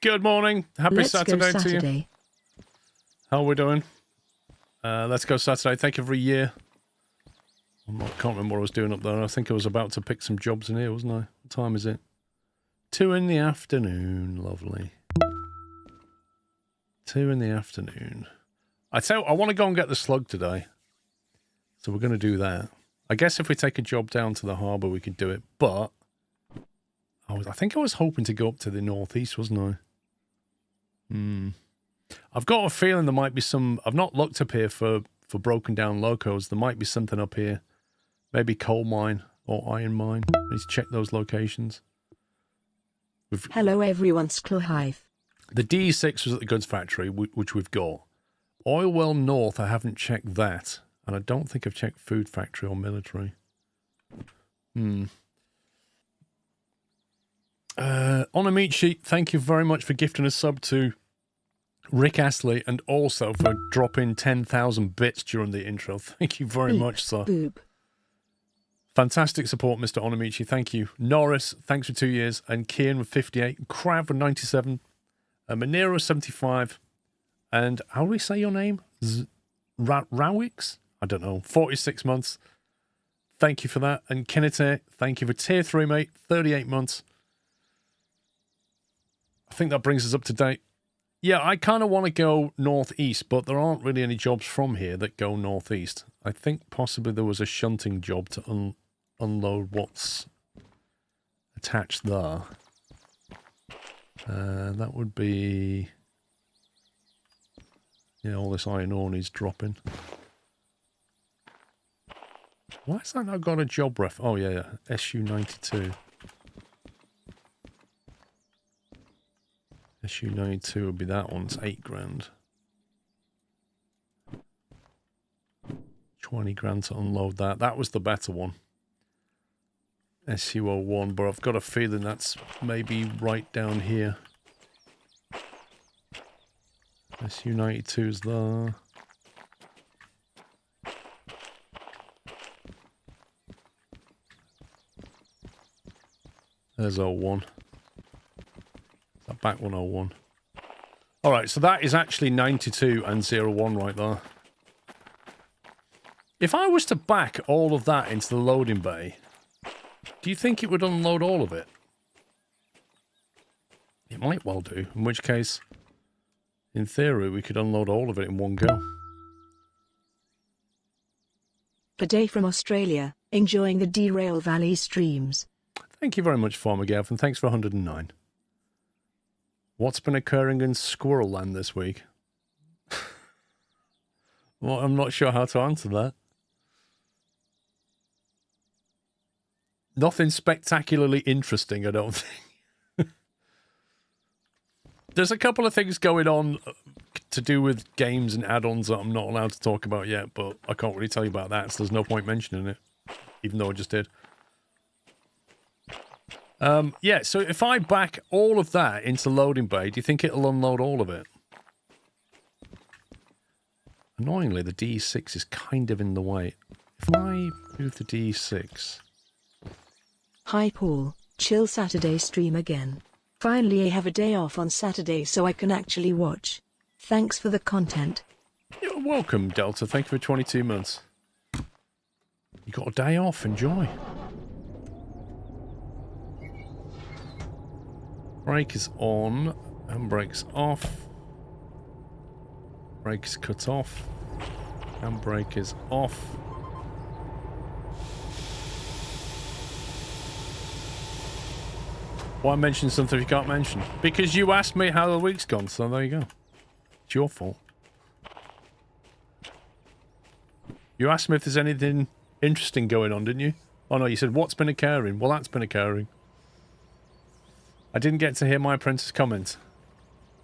Good morning. Happy Saturday to you. How are we doing? Let's go Saturday. Thank you for a year. I can't remember what I was doing up there. I think I was about to pick some jobs in here, wasn't I? What time is it? 2 in the afternoon. Lovely. 2 in the afternoon. I want to go and get the slug today. So we're going to do that. I guess if we take a job down to the harbour, we could do it. But I think I was hoping to go up to the northeast, wasn't I? I've got a feeling there might be some... I've not looked up here for broken down locos. There might be something up here. Maybe coal mine or iron mine. Let's check those locations. Hello everyone, SquirrelPlus. The D6 was at the goods factory, which we've got. Oil well north, I haven't checked that. And I don't think I've checked food factory or military. Onamichi, thank you very much for gifting a sub to Rick Astley and also for dropping 10,000 bits during the intro. Thank you very much, sir. Boop. Fantastic support, Mr. Onamichi. Thank you. Norris, thanks for 2 years. And Kian with 58. Crab with 97. Manero 75. And how do we say your name? Rawix? I don't know. 46 months. Thank you for that. And Kinete, thank you for tier 3, mate. 38 months. I think that brings us up to date. Yeah, I kind of want to go northeast, but there aren't really any jobs from here that go northeast. I think possibly there was a shunting job to unload what's attached there. That would be... Yeah, all this iron ore needs dropping. Why has that not got a job ref? Oh, yeah. SU-92. SU-92 would be that one. It's 8 grand. 20 grand to unload that. That was the better one. SU-01, but I've got a feeling that's maybe right down here. SU-92 is there. There's 01. That back 101. Alright, so that is actually 92 and 01 right there. If I was to back all of that into the loading bay, do you think it would unload all of it? It might well do, in which case, in theory, we could unload all of it in one go. Per day from Australia, enjoying the Derail Valley streams. Thank you very much, Farmer Gav, and thanks for 109. What's been occurring in Squirrel Land this week? Well, I'm not sure how to answer that. Nothing spectacularly interesting, I don't think. There's a couple of things going on to do with games and add-ons that I'm not allowed to talk about yet, but I can't really tell you about that, so there's no point mentioning it, even though I just did. Yeah, so if I back all of that into loading bay, do you think it'll unload all of it? Annoyingly, the D6 is kind of in the way. If I move the D6... Hi Paul, chill Saturday stream again. Finally I have a day off on Saturday so I can actually watch. Thanks for the content. You're welcome, Delta. Thank you for 22 months. You got a day off, enjoy. Brake is on, handbrake's off. Brake is cut off. Handbrake is off. Why mention something you can't mention? Because you asked me how the week's gone, so there you go. It's your fault. You asked me if there's anything interesting going on, didn't you? Oh no, you said, what's been occurring? Well, that's been occurring. I didn't get to hear my apprentice comment.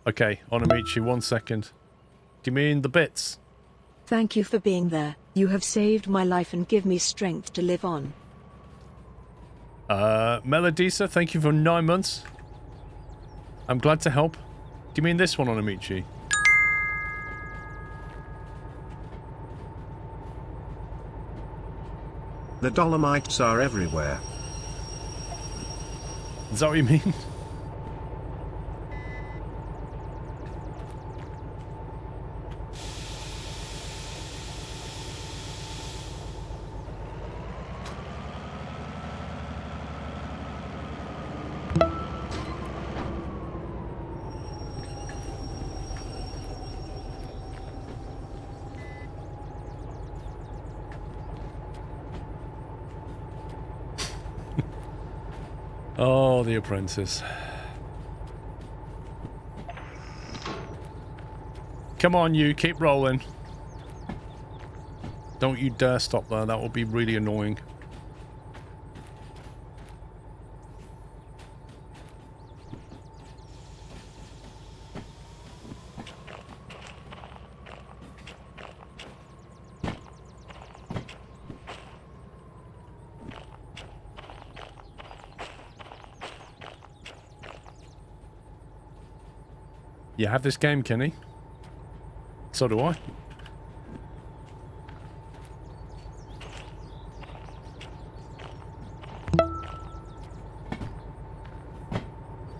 Okay, Onamichi, 1 second. Do you mean the bits? Thank you for being there. You have saved my life and give me strength to live on. Melodisa, thank you for 9 months. I'm glad to help. Do you mean this one, Onamichi? The Dolomites are everywhere. Is that what you mean? Oh, The Apprentice. Come on, you. Keep rolling. Don't you dare stop there. That will be really annoying. You have this game, Kenny? So do I.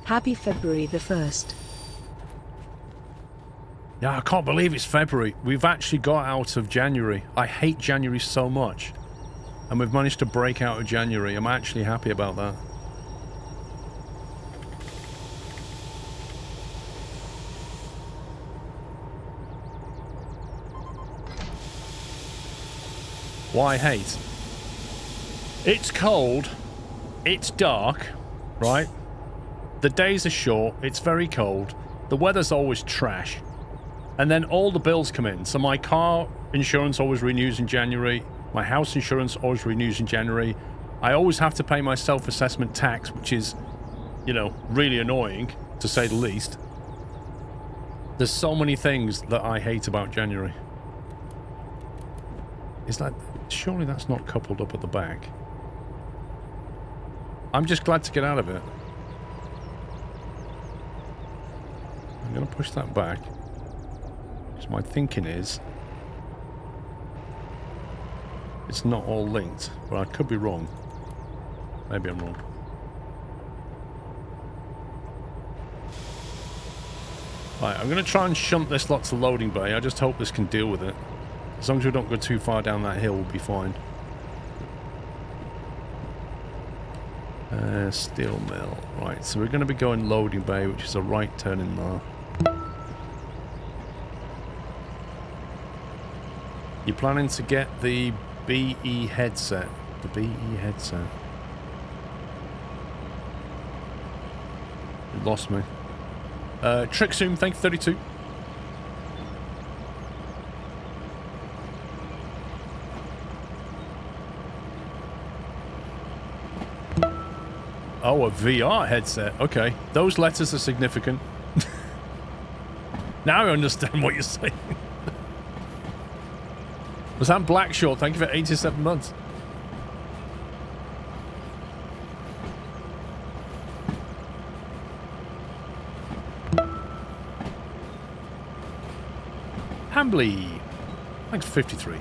Happy February the 1st. Yeah, I can't believe it's February. We've actually got out of January. I hate January so much. And we've managed to break out of January. I'm actually happy about that. Why hate? It's cold. It's dark, right? The days are short. It's very cold. The weather's always trash. And then all the bills come in. So my car insurance always renews in January. My house insurance always renews in January. I always have to pay my self-assessment tax, which is, you know, really annoying, to say the least. There's so many things that I hate about January. Is that... Surely that's not coupled up at the back. I'm just glad to get out of it. I'm going to push that back. Because my thinking is... it's not all linked. But I could be wrong. Maybe I'm wrong. Right, I'm going to try and shunt this lot to loading bay. I just hope this can deal with it. As long as we don't go too far down that hill, we'll be fine. Steel mill. Right, so we're going to be going loading bay, which is a right turn in there. You're planning to get the BE headset. The BE headset. You lost me. Trickzoom, thank you, 32. Oh, a VR headset. Okay. Those letters are significant. Now I understand what you're saying. Was that Black Short? Thank you for 87 months. Hambly. Thanks for 53.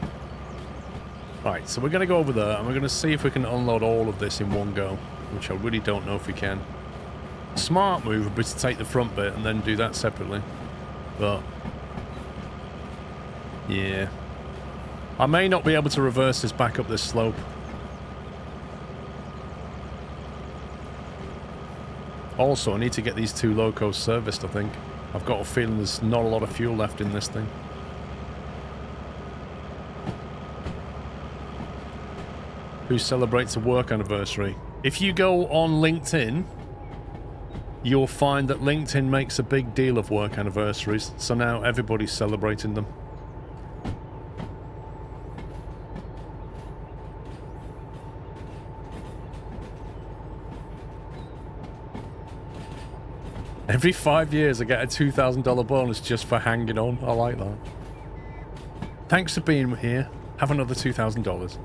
Right, so we're going to go over there and we're going to see if we can unload all of this in one go. Which I really don't know if we can. Smart move would be to take the front bit and then do that separately. But... yeah. I may not be able to reverse this back up this slope. Also, I need to get these two locos serviced, I think. I've got a feeling there's not a lot of fuel left in this thing. Who celebrates a work anniversary? If you go on LinkedIn, you'll find that LinkedIn makes a big deal of work anniversaries, so now everybody's celebrating them. Every 5 years I get a $2,000 bonus just for hanging on. I like that. Thanks for being here. Have another $2,000.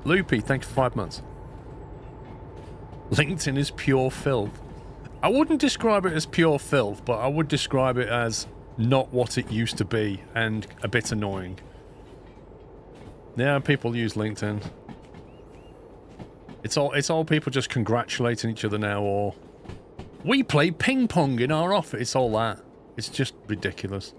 Loopy, thank you for 5 months. LinkedIn is pure filth. I wouldn't describe it as pure filth, but I would describe it as not what it used to be and a bit annoying. Yeah, people use LinkedIn. It's all people just congratulating each other now, or we play ping pong in our office. It's all that. It's just ridiculous.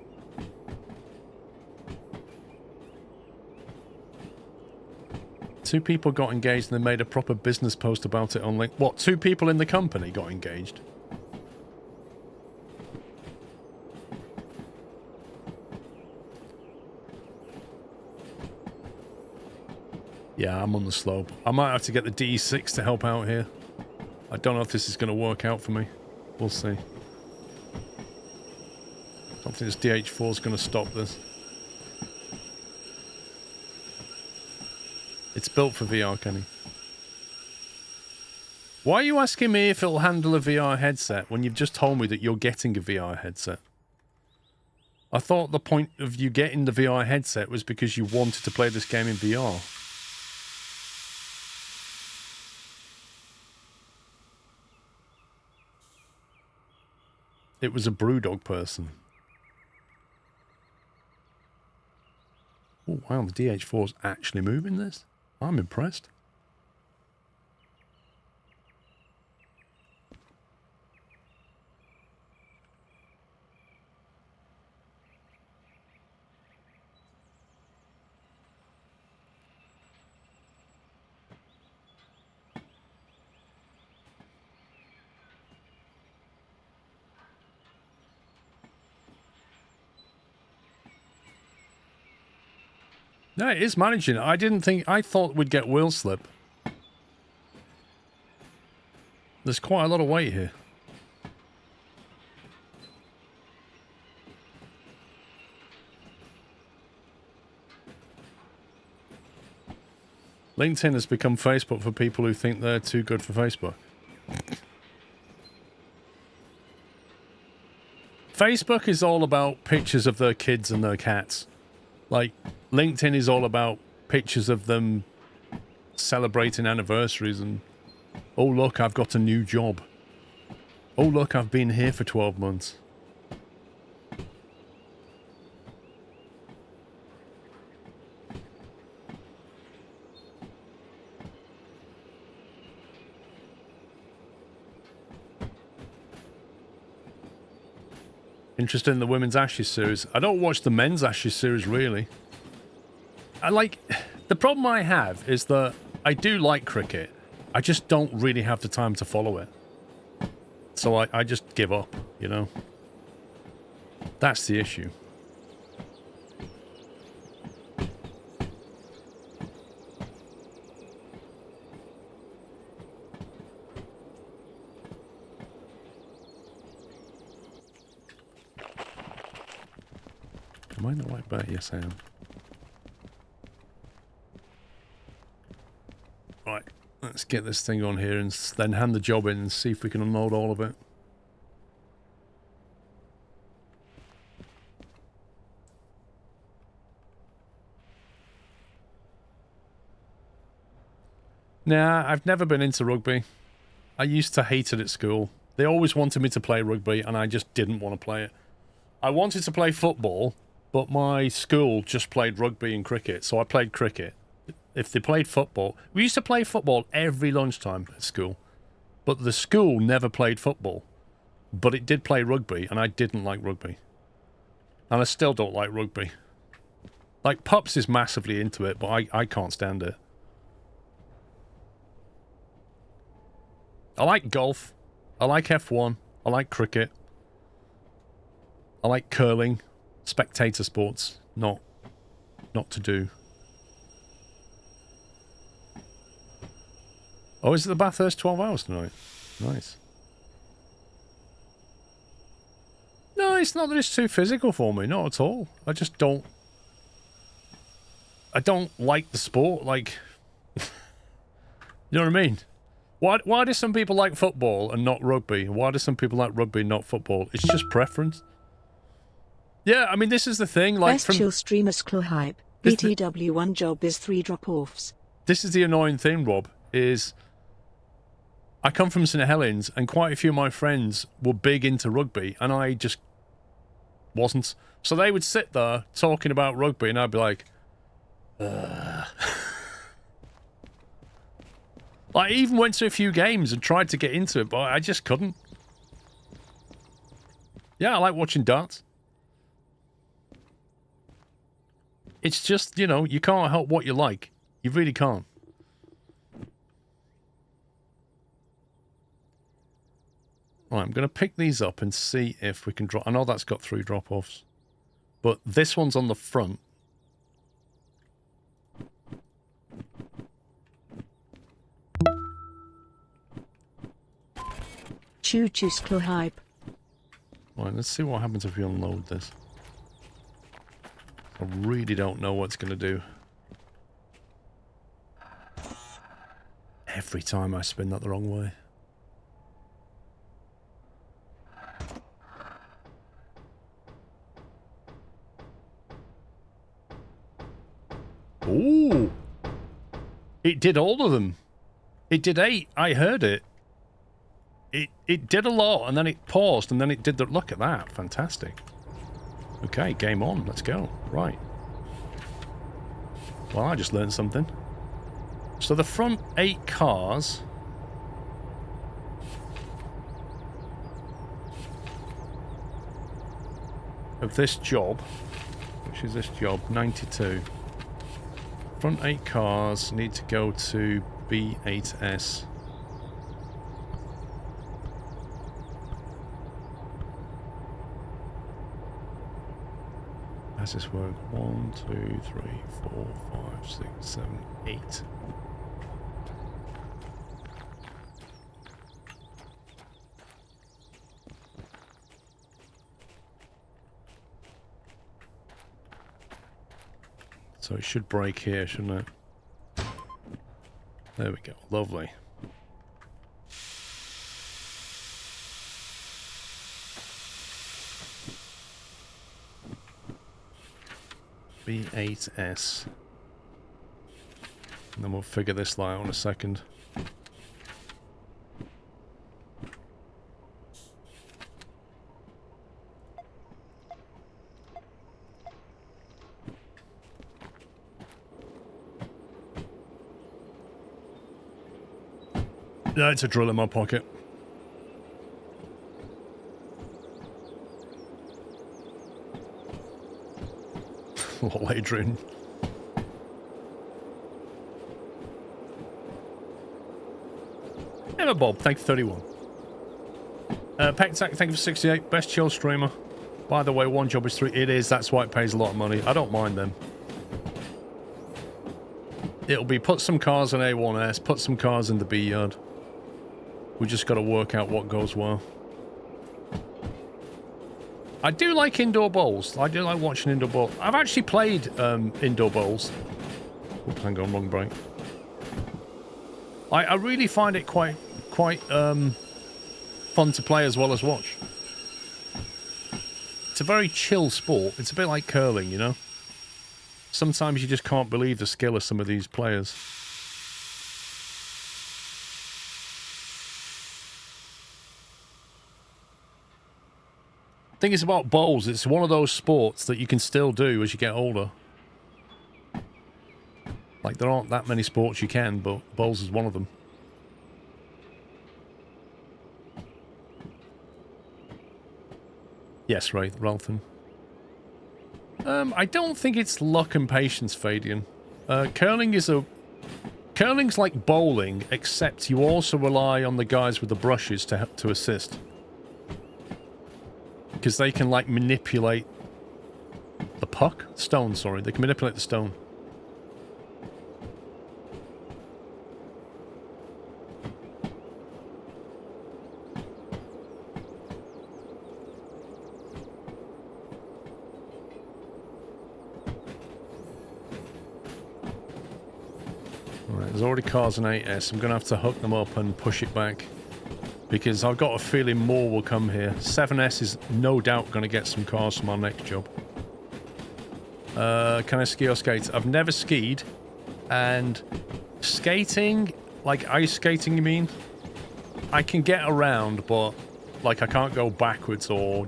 Two people got engaged and they made a proper business post about it on LinkedIn. What, two people in the company got engaged? Yeah, I'm on the slope. I might have to get the D6 to help out here. I don't know if this is going to work out for me. We'll see. I don't think this DH4 is going to stop this. It's built for VR, Kenny. Why are you asking me if it'll handle a VR headset when you've just told me that you're getting a VR headset? I thought the point of you getting the VR headset was because you wanted to play this game in VR. It was a Brewdog person. Oh, wow, the DH4 is actually moving this. I'm impressed. No, it is managing. I thought we'd get wheel slip. There's quite a lot of weight here. LinkedIn has become Facebook for people who think they're too good for Facebook. Facebook is all about pictures of their kids and their cats. Like, LinkedIn is all about pictures of them celebrating anniversaries and, oh, look, I've got a new job. Oh, look, I've been here for 12 months. Interested in the women's Ashes series. I don't watch the men's Ashes series, really. The problem I have is that I do like cricket. I just don't really have the time to follow it. So I just give up, you know? That's the issue. Am I in the right bet? Yes, I am. Right, let's get this thing on here and then hand the job in and see if we can unload all of it. Nah, I've never been into rugby. I used to hate it at school. They always wanted me to play rugby and I just didn't want to play it. I wanted to play football, but my school just played rugby and cricket, so I played cricket. If they played football... We used to play football every lunchtime at school, but the school never played football. But it did play rugby, and I didn't like rugby. And I still don't like rugby. Like, Pups is massively into it, but I can't stand it. I like golf. I like F1. I like cricket. I like curling. Spectator sports. Not to do. Oh, is it the Bathurst 12 hours tonight? Nice. No, it's not that it's too physical for me. Not at all. I just don't... I don't like the sport. Like... you know what I mean? Why do some people like football and not rugby? Why do some people like rugby and not football? It's just preference. Yeah, I mean, this is the thing. Like, Best chill streamer Sklo Hype. BTW1 job is 3 drop-offs. This is the annoying thing, Rob, is... I come from St Helens, and quite a few of my friends were big into rugby, and I just wasn't. So they would sit there talking about rugby, and I'd be like, ugh. I even went to a few games and tried to get into it, but I just couldn't. Yeah, I like watching darts. It's just, you know, you can't help what you like. You really can't. Right, I'm going to pick these up and see if we can drop... I know that's got 3 drop-offs. But this one's on the front. Choo choo sklo hype. Right, let's see what happens if we unload this. I really don't know what it's going to do. Every time I spin that the wrong way. Ooh! It did all of them. It did 8. I heard it. It did a lot, and then it paused, and then it did the... Look at that. Fantastic. Okay, game on. Let's go. Right. Well, I just learned something. So the front 8 cars... of this job, which is this job, 92. Front 8 cars need to go to B8S. How does this work? 1, 2, 3, 4, 5, 6, 7, 8. So it should break here, shouldn't it? There we go. Lovely. B8S. And then we'll figure this out in a second. Yeah, it's a drill in my pocket. Lol, Adrian. Emma Bob, thank you, 31. Pectac, thank you for 68. Best chill streamer. By the way, one job is 3. It is, that's why it pays a lot of money. I don't mind them. It'll be put some cars in A1S, put some cars in the B yard. We just got to work out what goes well. I do like indoor bowls. I do like watching indoor bowls. I've actually played indoor bowls. Oops, hang on, wrong break. I really find it quite fun to play as well as watch. It's a very chill sport. It's a bit like curling, you know? Sometimes you just can't believe the skill of some of these players. Thing is about bowls, it's one of those sports that you can still do as you get older. Like, there aren't that many sports you can, but bowls is one of them. Yes, right, Ralphin. I don't think it's luck and patience, Fadian. Curling's like bowling, except you also rely on the guys with the brushes to assist. Because they can, like, manipulate the puck? Stone, sorry. They can manipulate the stone. Alright, there's already cars in 8S. I'm going to have to hook them up and push it back. Because I've got a feeling more will come here. 7S is no doubt going to get some cars from our next job. Can I ski or skate? I've never skied. And skating, like ice skating you mean? I can get around, but like I can't go backwards or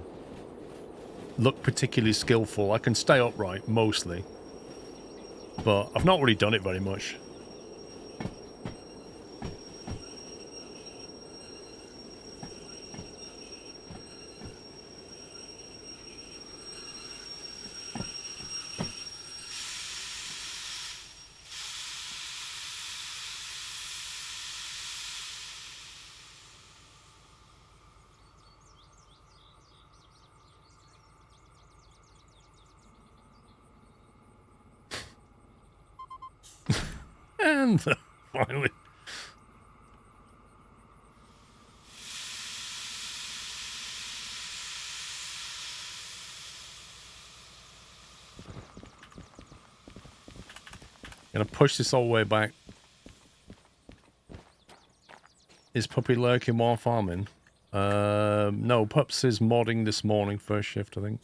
look particularly skillful. I can stay upright, mostly. But I've not really done it very much. And finally. Gonna push this all the way back. Is Puppy lurking while farming? No, Pups is modding this morning, first shift, I think.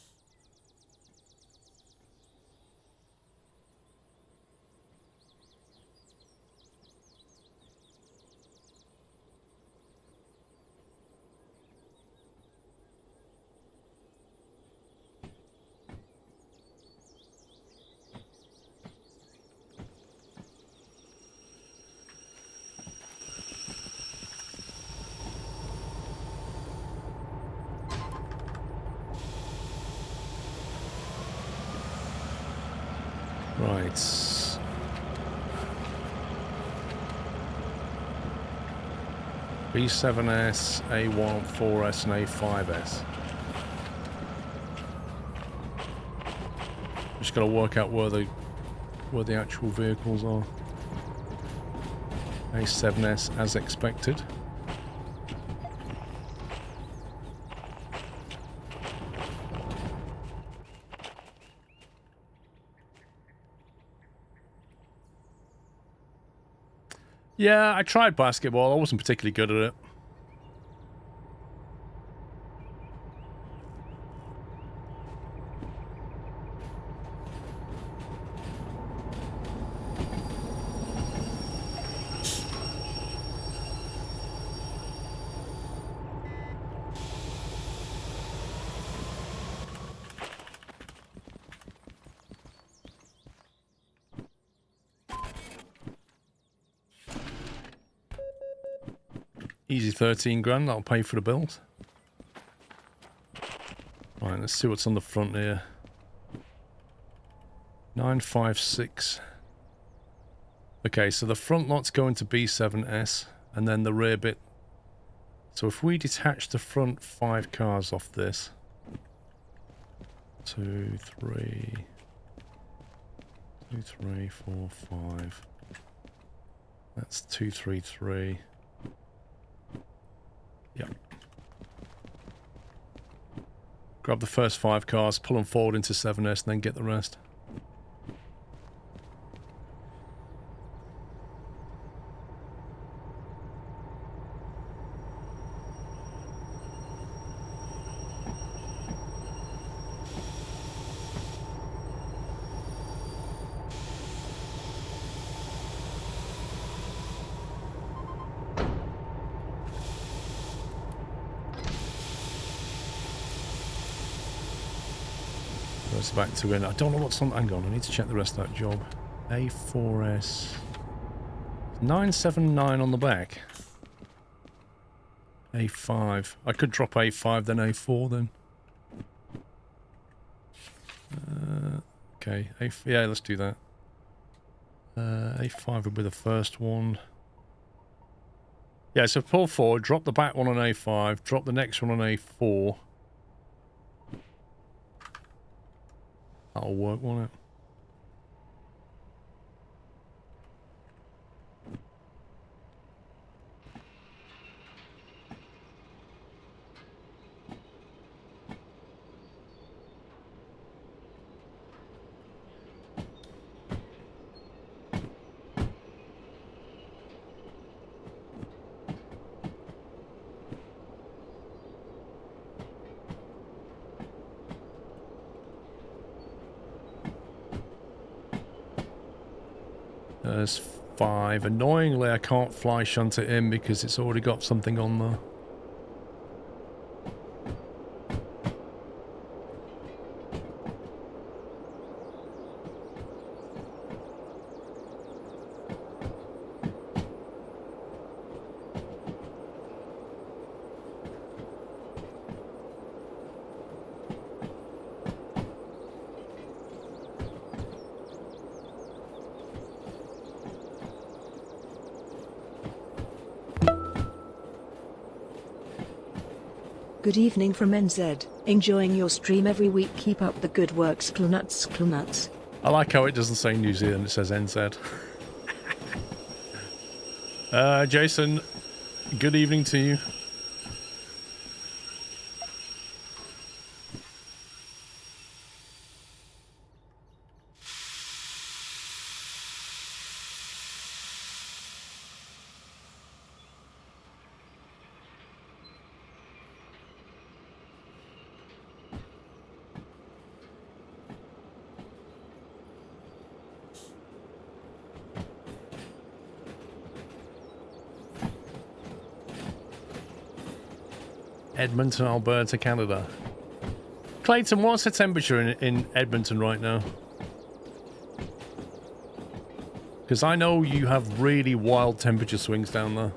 Right. B7S, A1, 4S, and A5S. Just got to work out where the actual vehicles are. A7S as expected. Yeah, I tried basketball. I wasn't particularly good at it. Easy 13 grand, that'll pay for the bills. Right, let's see what's on the front here. 956. Okay, so the front lot's going to B7S, and then the rear bit. So if we detach the front 5 cars off this. 2, 3. 2, 3, 4, 5. That's 2, 3, 3. Yep. Grab the first 5 cars, pull them forward into 7S, and then get the rest. Goes back to in. I don't know what's on. Hang on, I need to check the rest of that job. A4S. 979 on the back. A5. I could drop A5, then A4, then. Okay. Yeah, let's do that. A5 would be the first one. Yeah, so pull forward, drop the back one on A5, drop the next one on A4. That'll work, won't it? There's 5. Annoyingly, I can't fly shunt it in because it's already got something on there. Good evening from NZ. Enjoying your stream every week. Keep up the good work, Sklunuts, Sklunuts. I like how it doesn't say New Zealand, it says NZ. Jason, good evening to you. Edmonton, Alberta, Canada. Clayton, what's the temperature in Edmonton right now? Because I know you have really wild temperature swings down there.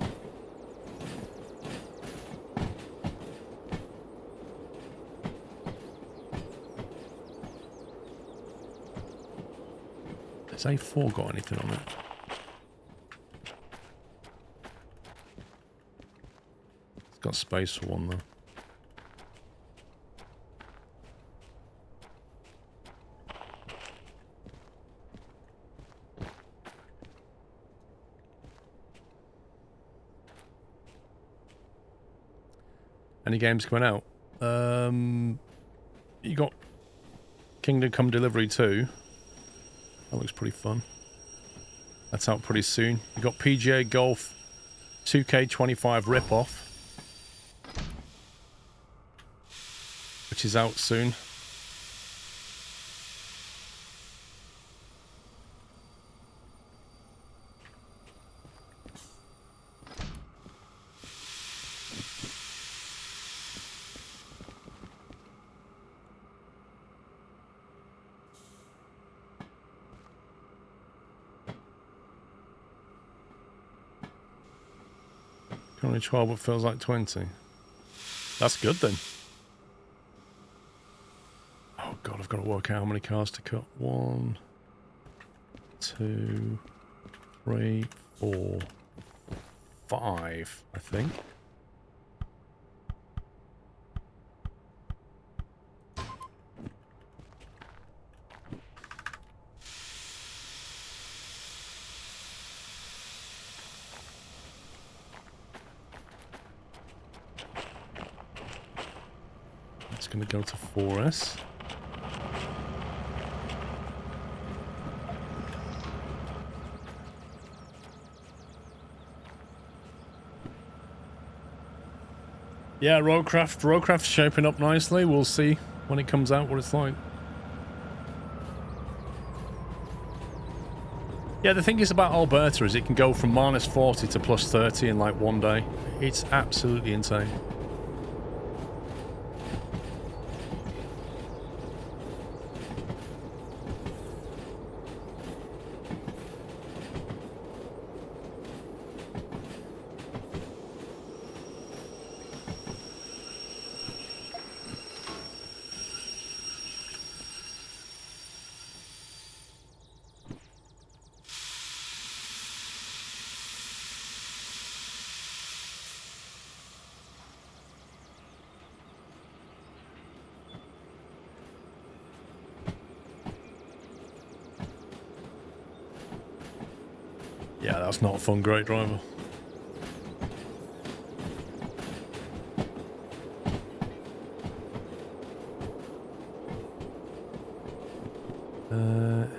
Has A4 got anything on it? It's got space for one though. Any games coming out? You got Kingdom Come Delivery 2. That looks pretty fun. That's out pretty soon. You got PGA Golf 2K25 ripoff, which is out soon. Only 12, but feels like 20. That's good then. Oh god, I've got to work out how many cars to cut. 1, 2, 3, 4, 5, I think. Going to go to 4S. Yeah, Roadcraft's shaping up nicely. We'll see when it comes out what it's like. Yeah, the thing is about Alberta is it can go from -40 to +30 in like one day. It's absolutely insane. Yeah, that's not a fun, great driver.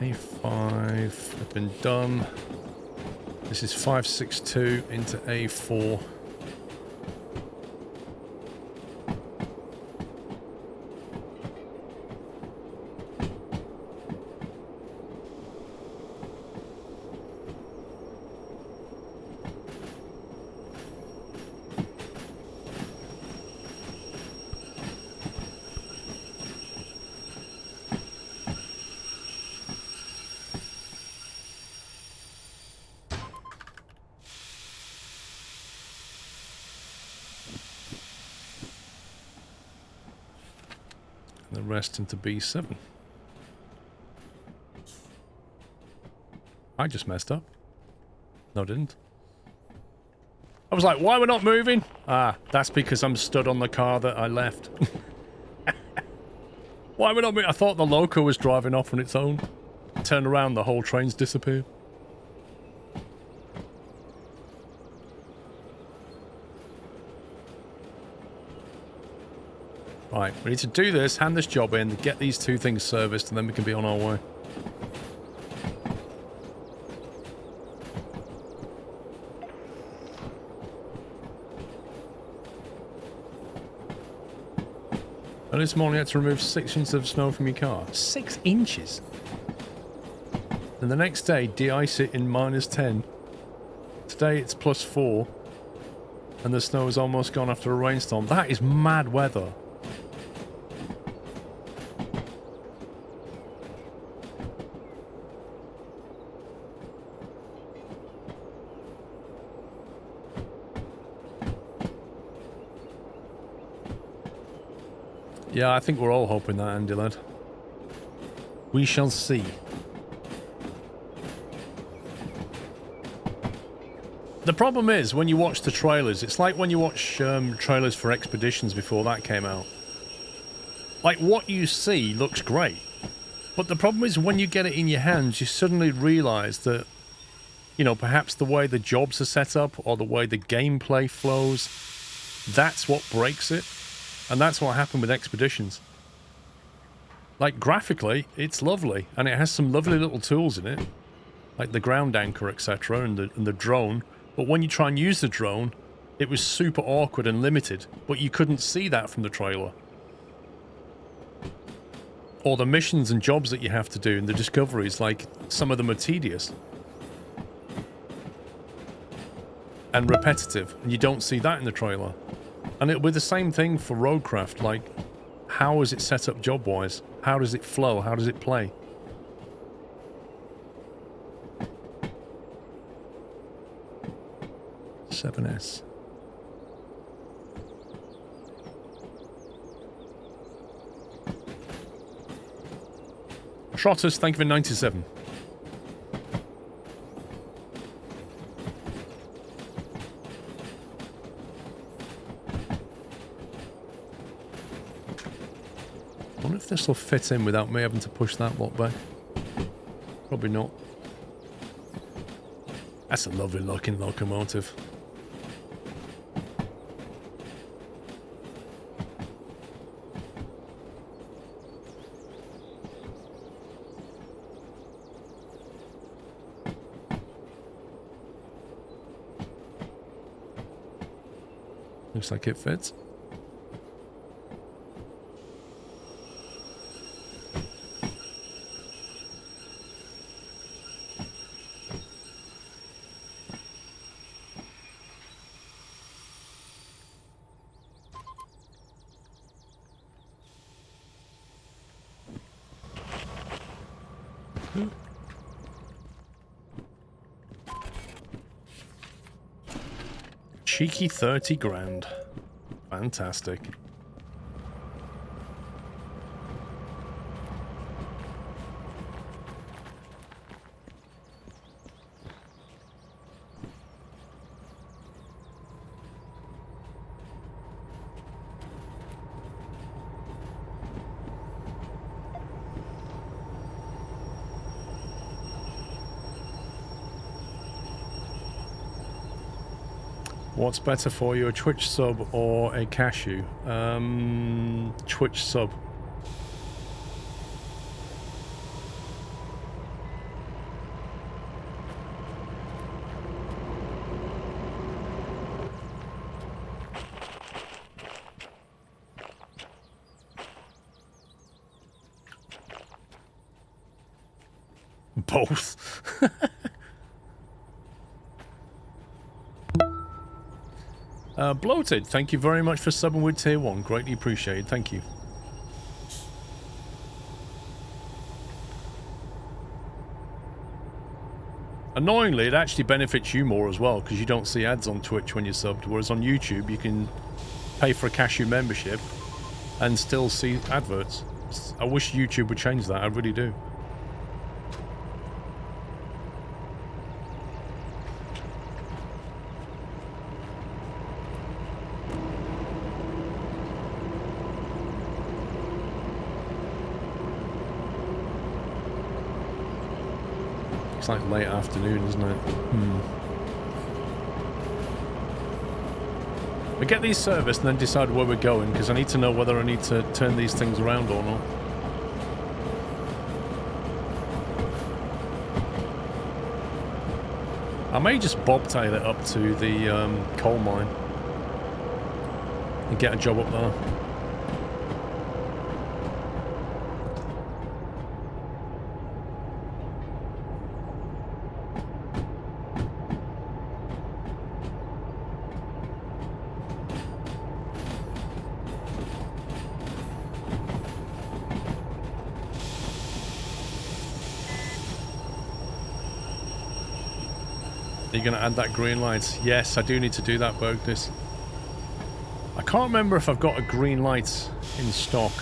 A5 have been done. This is 562 into A4. The rest into B7. I just messed up. No, I didn't. I was like, why we're not moving? Ah, that's because I'm stood on the car that I left. Why we're not moving? I thought the loco was driving off on its own. Turned around, the whole train's disappeared. Right, we need to do this, hand this job in, get these two things serviced, and then we can be on our way. And this morning you had to remove 6 inches of snow from your car. 6 inches? And the next day, de-ice it in -10. Today it's +4. And the snow is almost gone after a rainstorm. That is mad weather. Yeah, I think we're all hoping that, Andy lad. We shall see. The problem is, when you watch the trailers, it's like when you watch trailers for Expeditions before that came out. Like, what you see looks great. But the problem is, when you get it in your hands, you suddenly realise that, you know, perhaps the way the jobs are set up or the way the gameplay flows, that's what breaks it. And that's what happened with Expeditions. Like, graphically, it's lovely, and it has some lovely little tools in it, like the ground anchor, etc., and the drone. But when you try and use the drone, it was super awkward and limited, but you couldn't see that from the trailer. Or the missions and jobs that you have to do and the discoveries, like, some of them are tedious and repetitive, and you don't see that in the trailer. And it'll be the same thing for Roadcraft, like, how is it set up job-wise? How does it flow? How does it play? S. Trotters, thank you for 97. I wonder if this will fit in without me having to push that block back. Probably not. That's a lovely looking locomotive. Looks like it fits. Cheeky 30 grand. Fantastic. What's better for you, a Twitch sub or a cashew? Twitch sub. Both. Bloated, thank you very much for subbing with tier 1. Greatly appreciated. Thank you. Annoyingly, it actually benefits you more as well, because you don't see ads on Twitch when you're subbed, whereas on YouTube you can pay for a cashew membership and still see adverts. I wish YouTube would change that, I really do. It's like late afternoon, isn't it? We get these serviced and then decide where we're going, because I need to know whether I need to turn these things around or not. I may just bobtail it up to the coal mine and get a job up there. Are you going to add that green light? Yes, I do need to do that, Bergdis. I can't remember if I've got a green light in stock.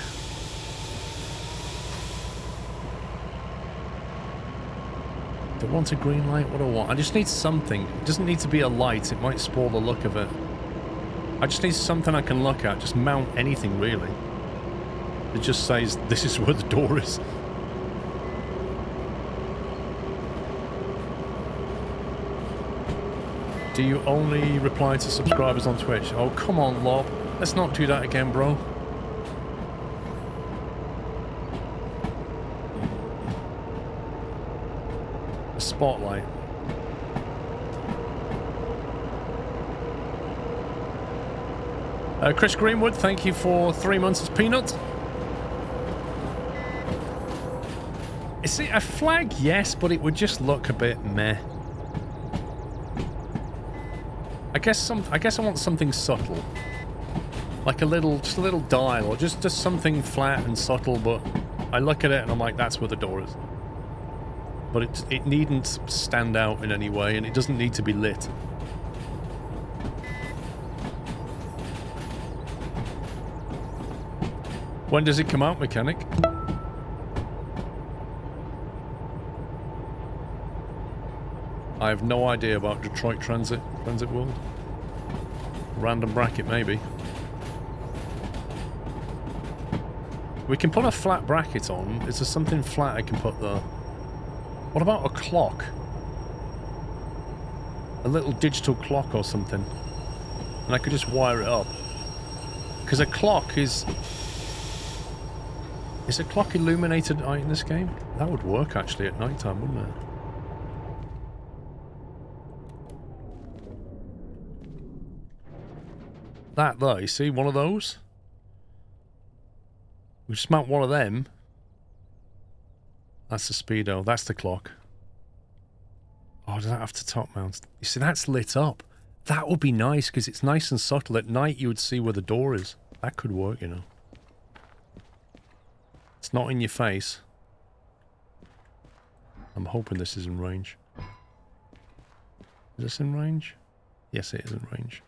Do I want a green light? What do I want? I just need something. It doesn't need to be a light. It might spoil the look of it. I just need something I can look at. Just mount anything, really. It just says, this is where the door is. Do you only reply to subscribers on Twitch? Oh, come on, Lob. Let's not do that again, bro. A spotlight. Chris Greenwood, thank you for 3 months as Peanut. Is it a flag? Yes, but it would just look a bit meh. I guess I want something subtle, like just a little dial, or just something flat and subtle. But I look at it and I'm like, that's where the door is. But it needn't stand out in any way, and it doesn't need to be lit. When does it come out, mechanic? I have no idea about Detroit Transit World. Random bracket, maybe. We can put a flat bracket on. Is there something flat I can put there? What about a clock? A little digital clock or something. And I could just wire it up. Because a clock is... Is a clock illuminated at night in this game? That would work, actually, at night time, wouldn't it? That there, you see, one of those. We just mount one of them. That's the speedo. That's the clock. Oh, does that have to top mount? You see, that's lit up. That would be nice because it's nice and subtle. At night, you would see where the door is. That could work, you know. It's not in your face. I'm hoping this is in range. Is this in range? Yes, it is in range.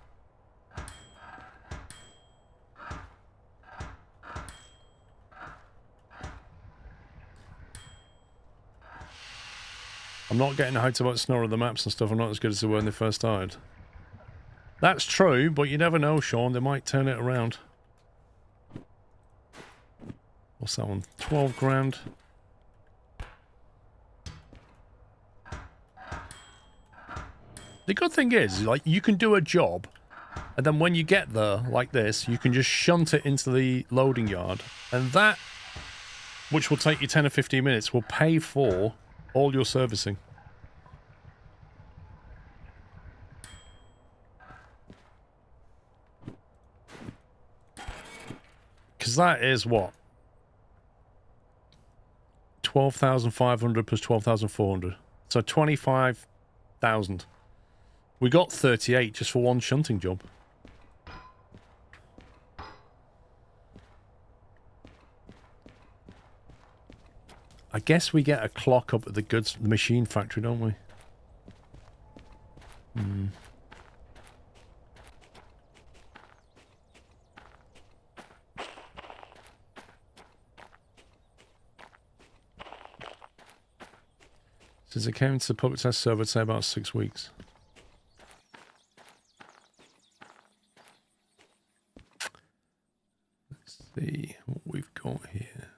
I'm not getting hyped about Snow of the maps and stuff. I'm not as good as they were when they first started. That's true, but you never know, Sean. They might turn it around. What's that one? 12 grand. The good thing is, like, you can do a job, and then when you get there, like this, you can just shunt it into the loading yard, and that, which will take you 10 or 15 minutes, will pay for all your servicing. Because that is what? 12,500 plus 12,400. So 25,000. We got 38 just for one shunting job. I guess we get a clock up at the machine factory, don't we? Hmm. Since it came into the public test server, I'd say about 6 weeks. Let's see what we've got here.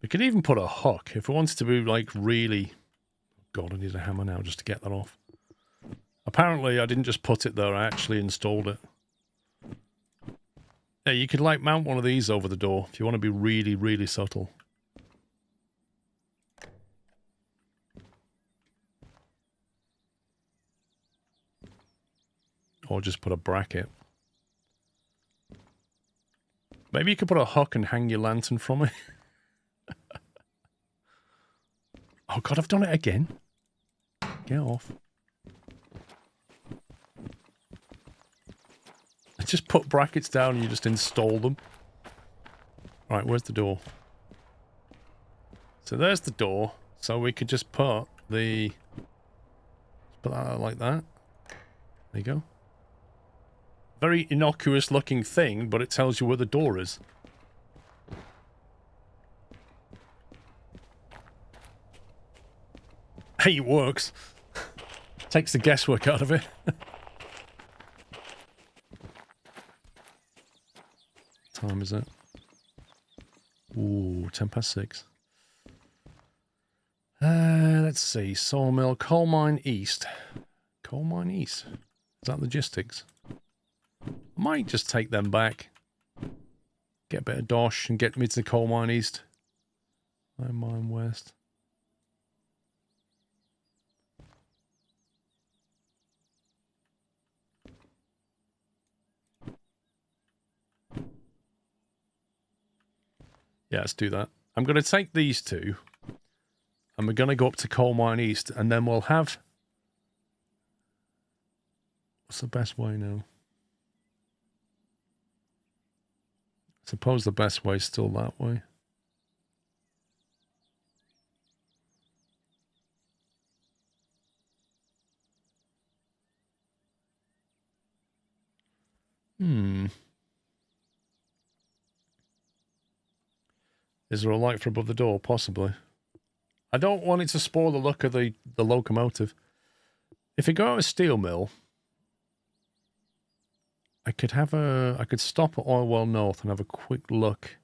We could even put a hook if we wanted to be like really... God, I need a hammer now just to get that off. Apparently, I didn't just put it there, I actually installed it. Yeah, you could like mount one of these over the door if you want to be really, really subtle. or just put a bracket. Maybe you could put a hook and hang your lantern from it. Oh god, I've done it again. Get off. I just put brackets down and you just install them. Right, where's the door? So there's the door. So we could just put the... Put that out like that. There you go. Very innocuous looking thing, but it tells you where the door is. Hey, it works. Takes the guesswork out of it. What time is it? Ooh, 6:10. Let's see. Sawmill, coal mine east. Coal mine east. Is that logistics? I might just take them back. Get a bit of dosh and get me to the coal mine east. Iron mine west. Yeah, let's do that. I'm going to take these two. And we're going to go up to coal mine east. And then we'll have... What's the best way now? I suppose the best way is still that way. Is there a light for above the door? Possibly. I don't want it to spoil the look of the locomotive. If we go out a steel mill, I could stop at Oil Well North and have a quick look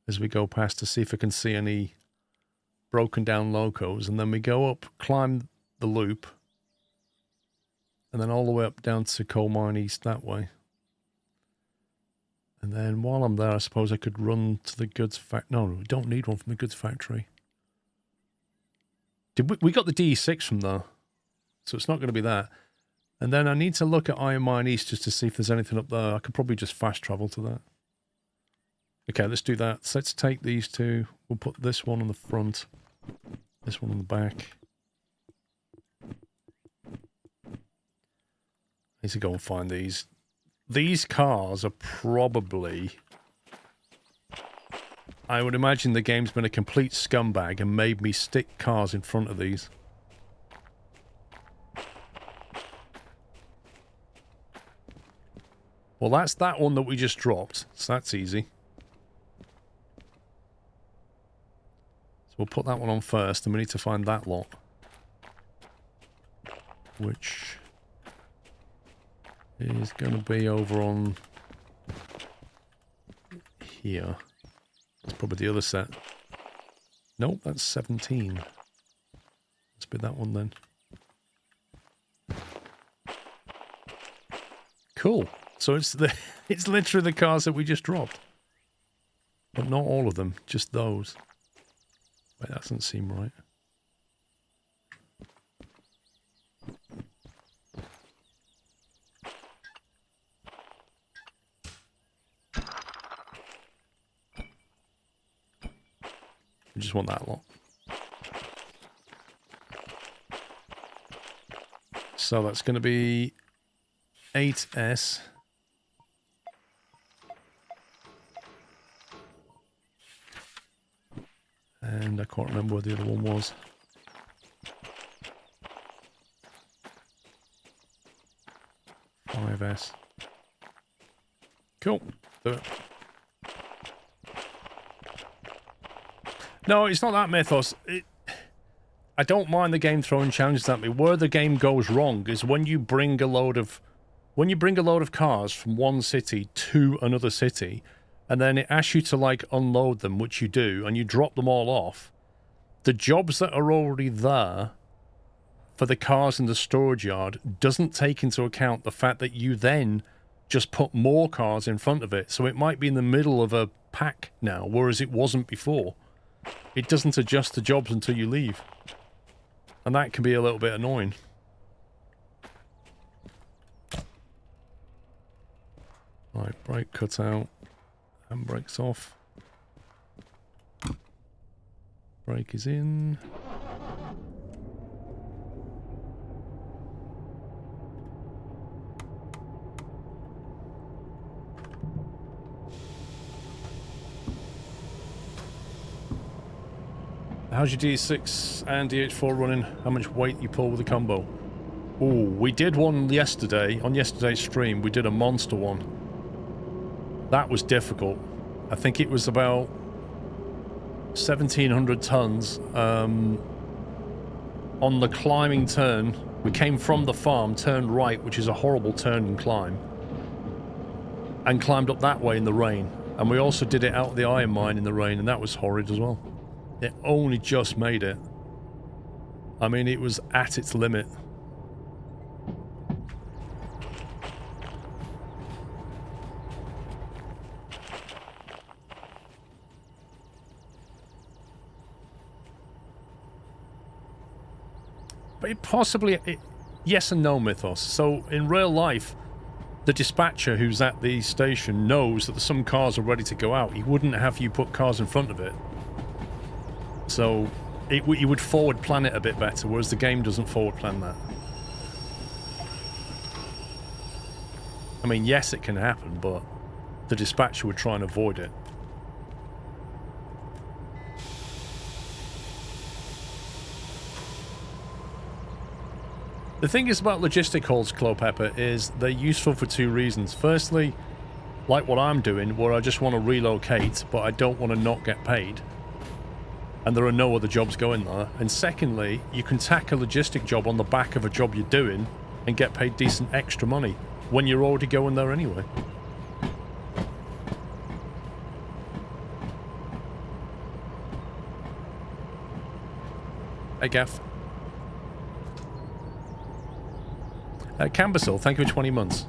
as we go past to see if I can see any broken down locos, and then we go up, climb the loop, and then all the way up down to Coal Mine East that way. And then while I'm there, I suppose I could run to the goods factory. No, we don't need one from the goods factory. We got the DE6 from there, so it's not going to be that. And then I need to look at Iron Mine East just to see if there's anything up there. I could probably just fast travel to that. Okay, let's do that. So let's take these two. We'll put this one on the front, this one on the back. I need to go and find these. These cars are probably... I would imagine the game's been a complete scumbag and made me stick cars in front of these. Well, that's that one that we just dropped, so that's easy. So we'll put that one on first, and we need to find that lot. Which is going to be over on here. That's probably the other set. Nope, that's 17. Let's be that one then. Cool. So it's literally the cars that we just dropped. But not all of them, just those. Wait, that doesn't seem right. We just want that lot. So that's going to be 8S. And I can't remember where the other one was. S. Cool. Do it. No, it's not that, Mythos. I don't mind the game throwing challenges at me. Where the game goes wrong is when you bring a load of cars from one city to another city, and then it asks you to like unload them, which you do, and you drop them all off. The jobs that are already there for the cars in the storage yard doesn't take into account the fact that you then just put more cars in front of it. So it might be in the middle of a pack now, whereas it wasn't before. It doesn't adjust the jobs until you leave. And that can be a little bit annoying. Right, brake cut out. Handbrake's off. Brake is in. How's your D6 and DH4 running? How much weight you pull with the combo? Ooh, we did one yesterday. On yesterday's stream, we did a monster one. That was difficult. I think it was about 1,700 tons. On the climbing turn, we came from the farm, turned right, which is a horrible turn and climb, and climbed up that way in the rain. And we also did it out of the iron mine in the rain, and that was horrid as well. It only just made it. I mean, it was at its limit. But it possibly... yes and no, Mythos. So, in real life, the dispatcher who's at the station knows that some cars are ready to go out. He wouldn't have you put cars in front of it. So, you would forward plan it a bit better, whereas the game doesn't forward plan that. I mean, yes, it can happen, but the dispatcher would try and avoid it. The thing is about logistic hauls, Clopepper, is they're useful for two reasons. Firstly, like what I'm doing, where I just want to relocate, but I don't want to not get paid. And there are no other jobs going there. And secondly, you can tack a logistic job on the back of a job you're doing and get paid decent extra money when you're already going there anyway. Hey, Gaff. Cambersil, thank you for 20 months.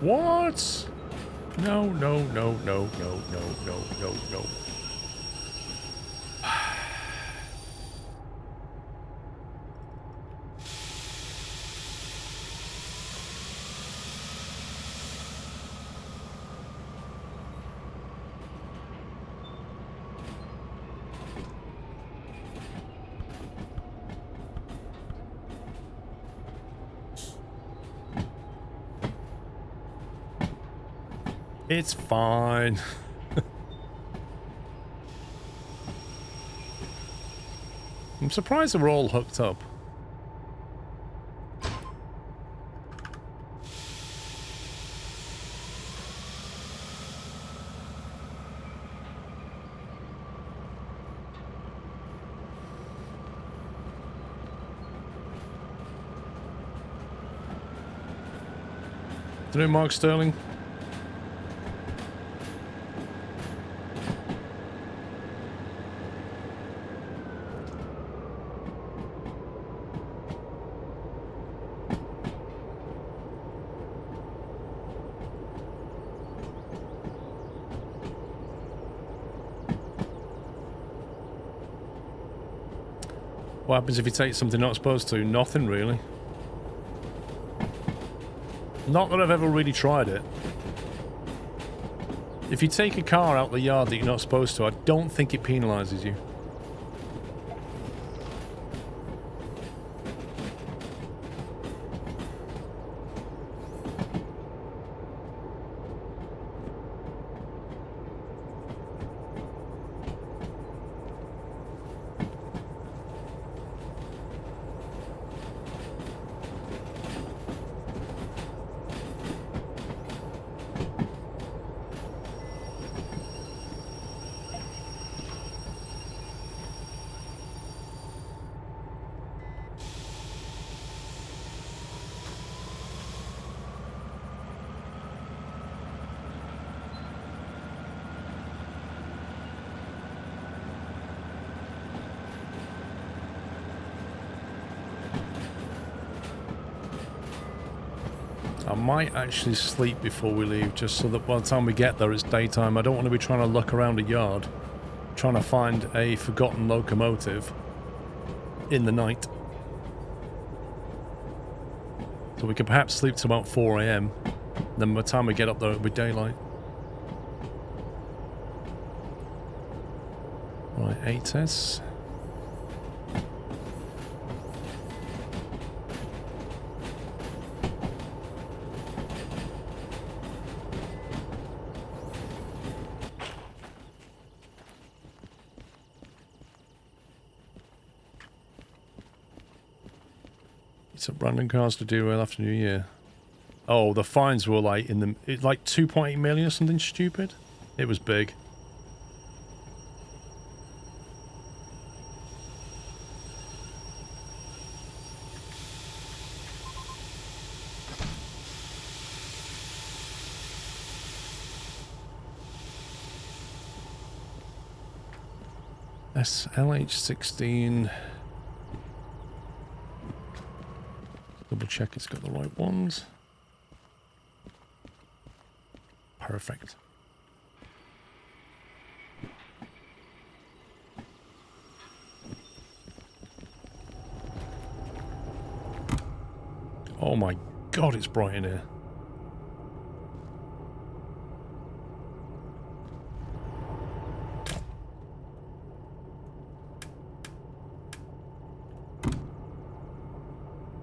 What? No, no, no, no, no, no, no, no, no. It's fine. I'm surprised they're all hooked up. Afternoon, Mark Sterling. What happens if you take something not supposed to? Nothing, really. Not that I've ever really tried it. If you take a car out the yard that you're not supposed to, I don't think it penalises you. I might actually sleep before we leave, just so that by the time we get there it's daytime. I don't want to be trying to look around a yard, trying to find a forgotten locomotive in the night. So we could perhaps sleep till about 4 AM. Then by the time we get up there it'll be daylight. Right, 8S. So random cars to Derail after New Year. Oh, the fines were like like 2.8 million or something stupid. It was big. LH16. Double check it's got the right ones. Perfect. Oh my god, it's bright in here.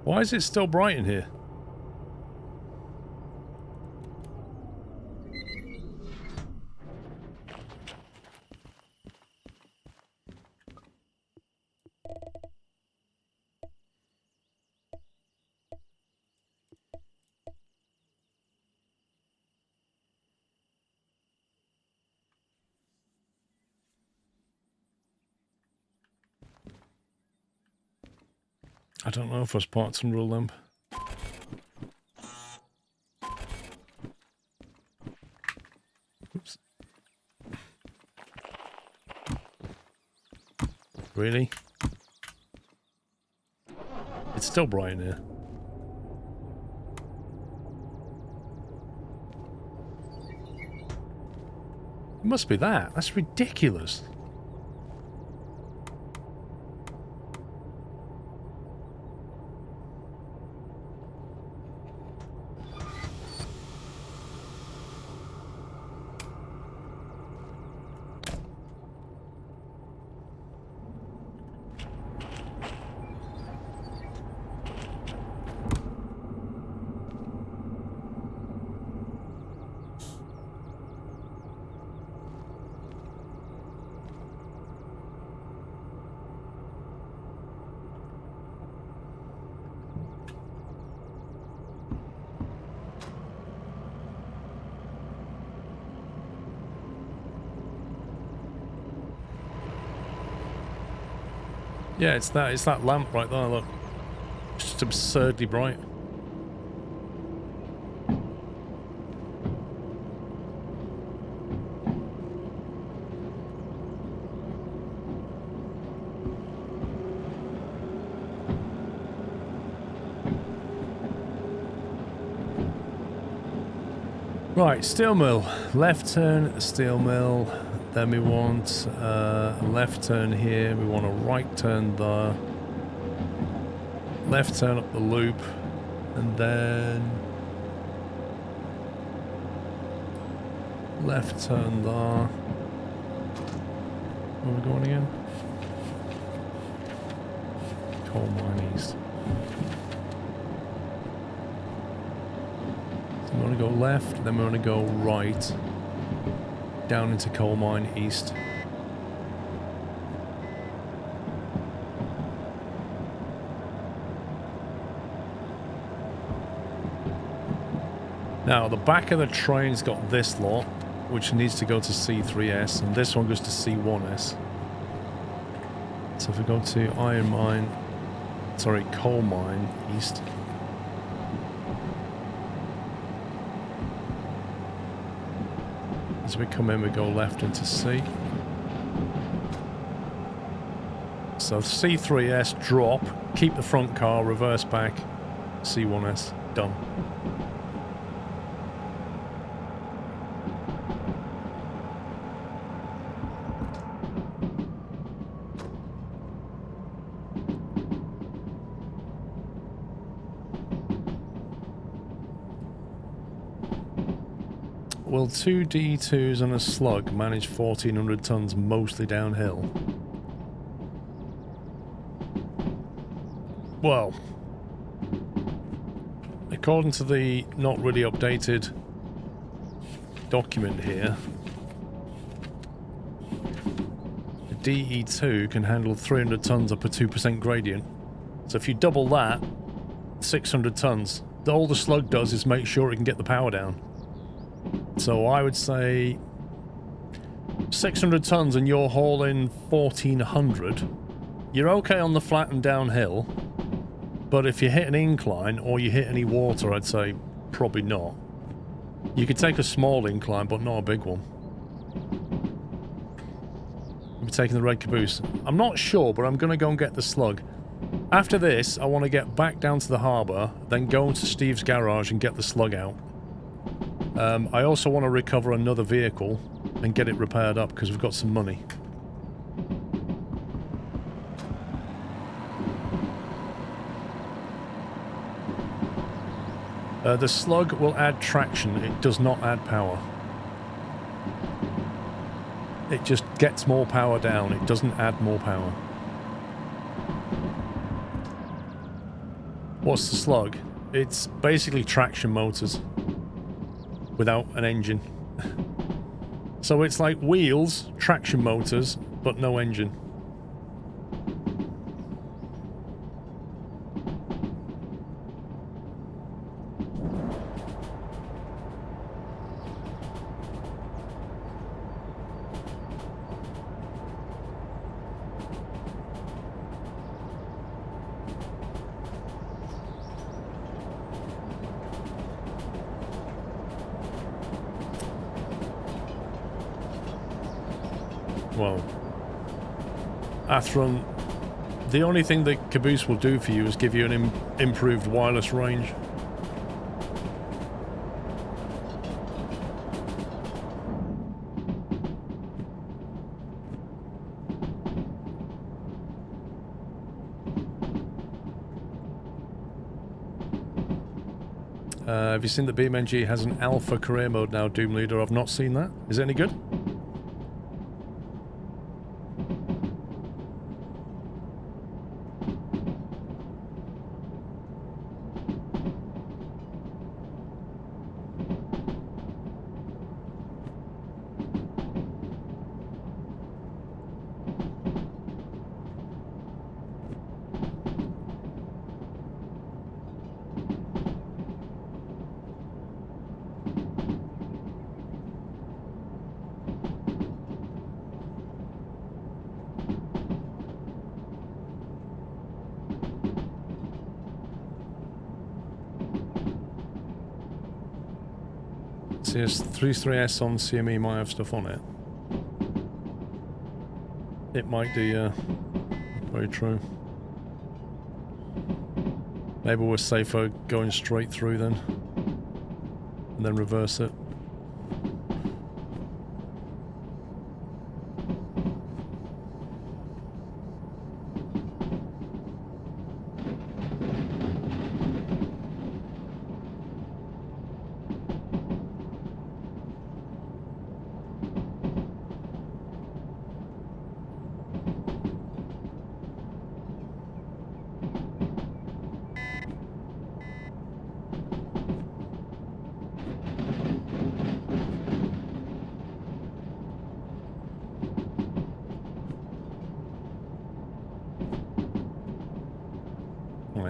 Why is it still bright in here? I don't know if there's parts and rule lamp. Oops. Really? It's still bright in here. It must be that. That's ridiculous. Yeah, it's that lamp right there, look. It's just absurdly bright. Right, steel mill. Left turn at the steel mill. Then we want a left turn here. We want a right turn there. Left turn up the loop. And then left turn there. Where are we going again? Coal mine east. So we want to go left, then we want to go right. Down into coal mine east. Now the back of the train's got this lot, which needs to go to C3S, and this one goes to C1S. So if we go to iron mine, sorry, coal mine east. As we come in, we go left into C. So C3S, drop, keep the front car, reverse back, C1S, done. Will 2 D2s and a slug manage 1,400 tons mostly downhill? Well, according to the not really updated document here, the DE2 can handle 300 tons up a 2% gradient. So if you double that, 600 tons. All the slug does is make sure it can get the power down. So I would say 600 tons and you're hauling 1,400. You're okay on the flat and downhill, but if you hit an incline or you hit any water, I'd say probably not. You could take a small incline, but not a big one. You'll be taking the red caboose. I'm not sure, but I'm going to go and get the slug. After this, I want to get back down to the harbour, then go into Steve's garage and get the slug out. I also want to recover another vehicle and get it repaired up because we've got some money. The slug will add traction, it does not add power. It just gets more power down, it doesn't add more power. What's the slug? It's basically traction motors without an engine. So it's like wheels, traction motors, but no engine. Well, Athron, the only thing the caboose will do for you is give you an improved wireless range. Have you seen that BeamNG has an alpha career mode now, Doom Leader? I've not seen that. Is it any good? CS33S on CME might have stuff on it. It might do, yeah. Very true. Maybe we're safer going straight through then. And then reverse it.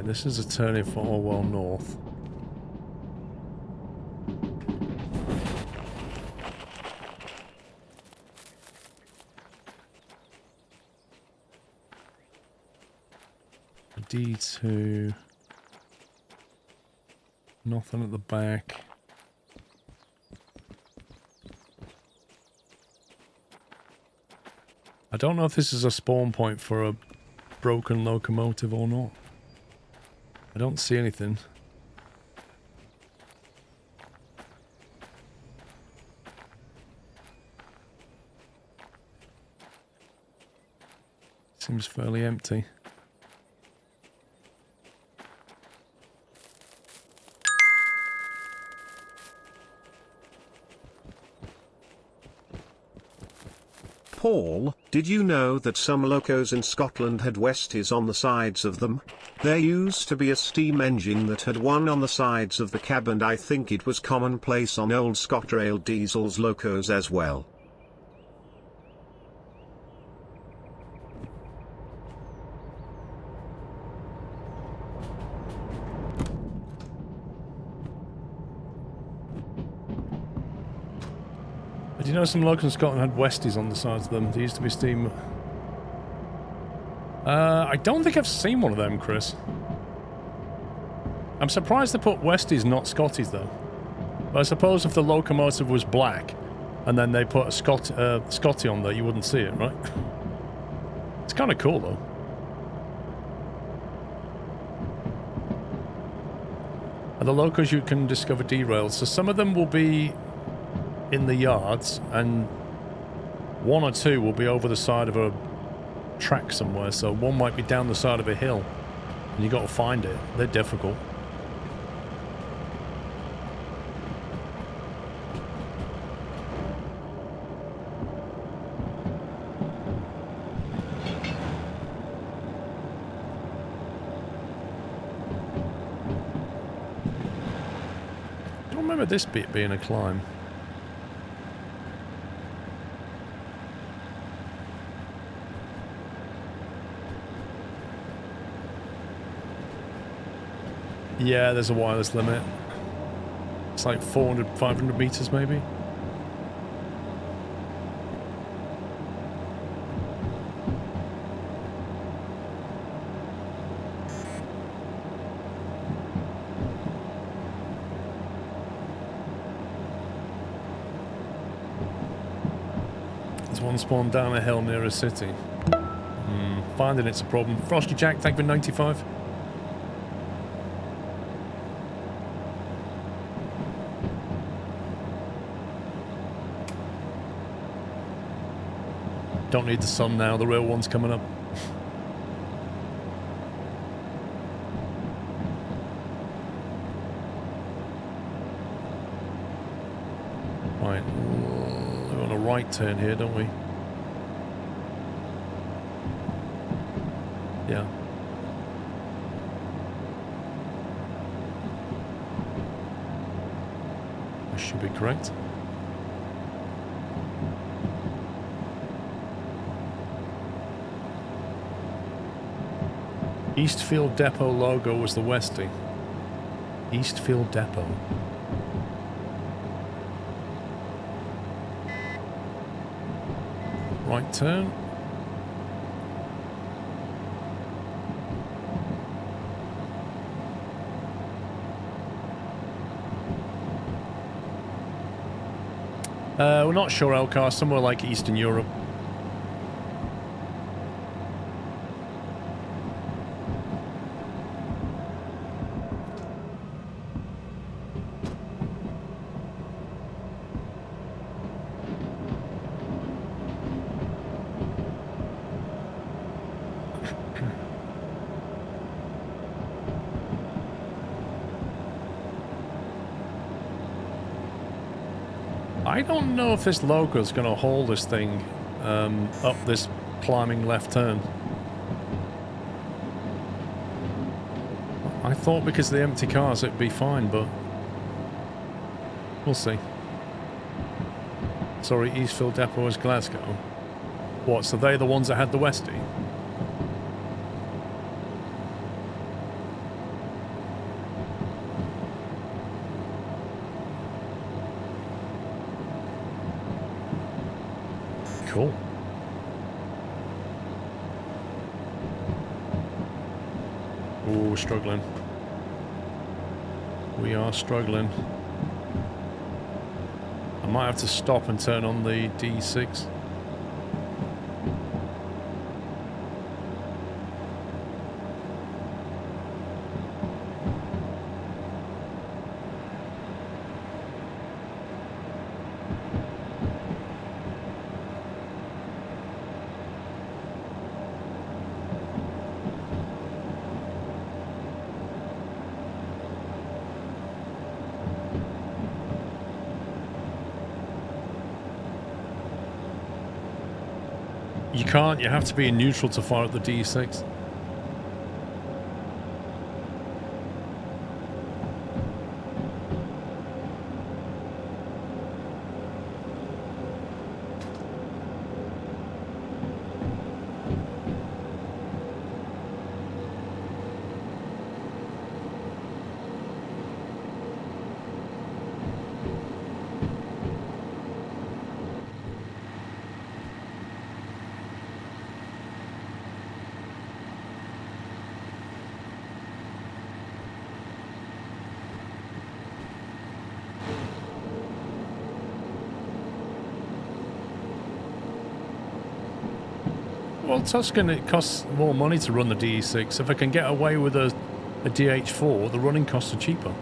This is a turning for Orwell North. A D2. Nothing at the back. I don't know if this is a spawn point for a broken locomotive or not. I don't see anything. Seems fairly empty. Paul, did you know that some locos in Scotland had Westies on the sides of them? There used to be a steam engine that had one on the sides of the cab, and I think it was commonplace on old ScotRail diesels locos as well. Did you know some locals in Scotland had Westies on the sides of them? There used to be steam... I don't think I've seen one of them, Chris. I'm surprised they put Westies, not Scotties, though. But I suppose if the locomotive was black, and then they put a Scotty on there, you wouldn't see it, right? It's kind of cool, though. And the locos you can discover derails. So some of them will be in the yards, and one or two will be over the side of a track somewhere. So one might be down the side of a hill, and you got to find it. They're difficult. I don't remember this bit being a climb. Yeah, there's a wireless limit. It's like 400, 500 meters maybe. There's one spawned down a hill near a city. Finding it's a problem. Frosty Jack, thank you for 95. Don't need the sun now, the real one's coming up. Right, we're on a right turn here, don't we? Yeah. That should be correct. Eastfield Depot logo was the Westie. Eastfield Depot. Right turn. We're not sure, Elcar, somewhere like Eastern Europe. I don't know if this loco is going to hold this thing up this climbing left turn. I thought because of the empty cars it'd be fine, but we'll see. Sorry, Eastfield Depot is Glasgow. What, so they're the ones that had the Westie? Cool. Oh, struggling. We are struggling. I might have to stop and turn on the D6. You can't. You have to be in neutral to fire at the D6. Well, Tuscan, it costs more money to run the DE6. If I can get away with a DH4, the running costs are cheaper.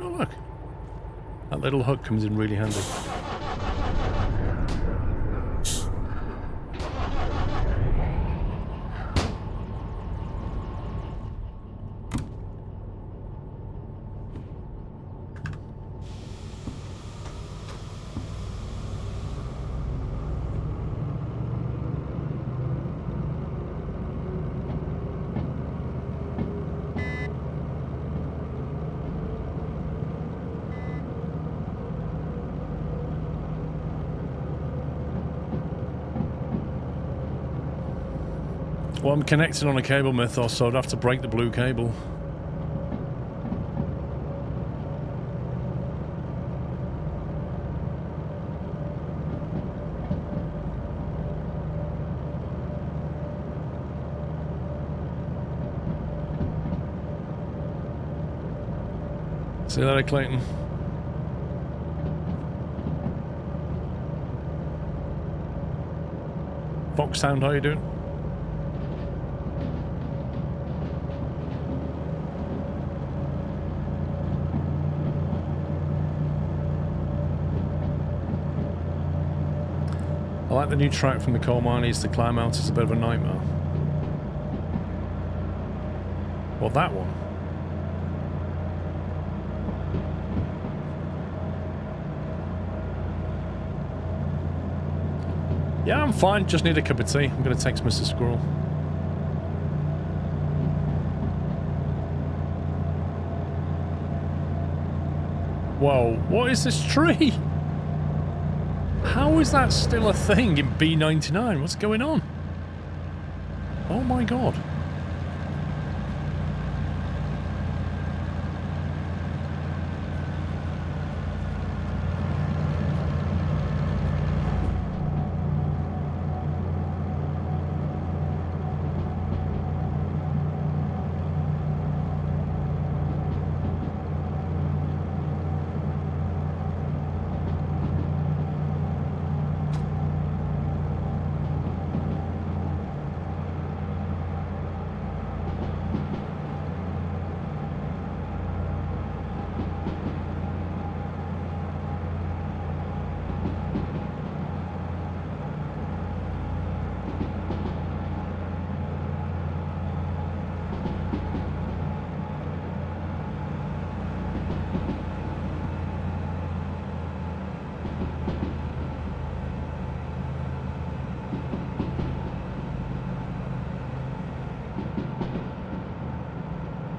Oh, look. That little hook comes in really handy. Well, I'm connected on a cable mythos, so I'd have to break the blue cable. See you later, Clayton. Foxhound, how you doing? I like the new track from the coal mines. The climb out is a bit of a nightmare. Well, that one. Yeah, I'm fine. Just need a cup of tea. I'm going to text Mr. Squirrel. Whoa, what is this tree? How is that still a thing in B99? What's going on? Oh my god.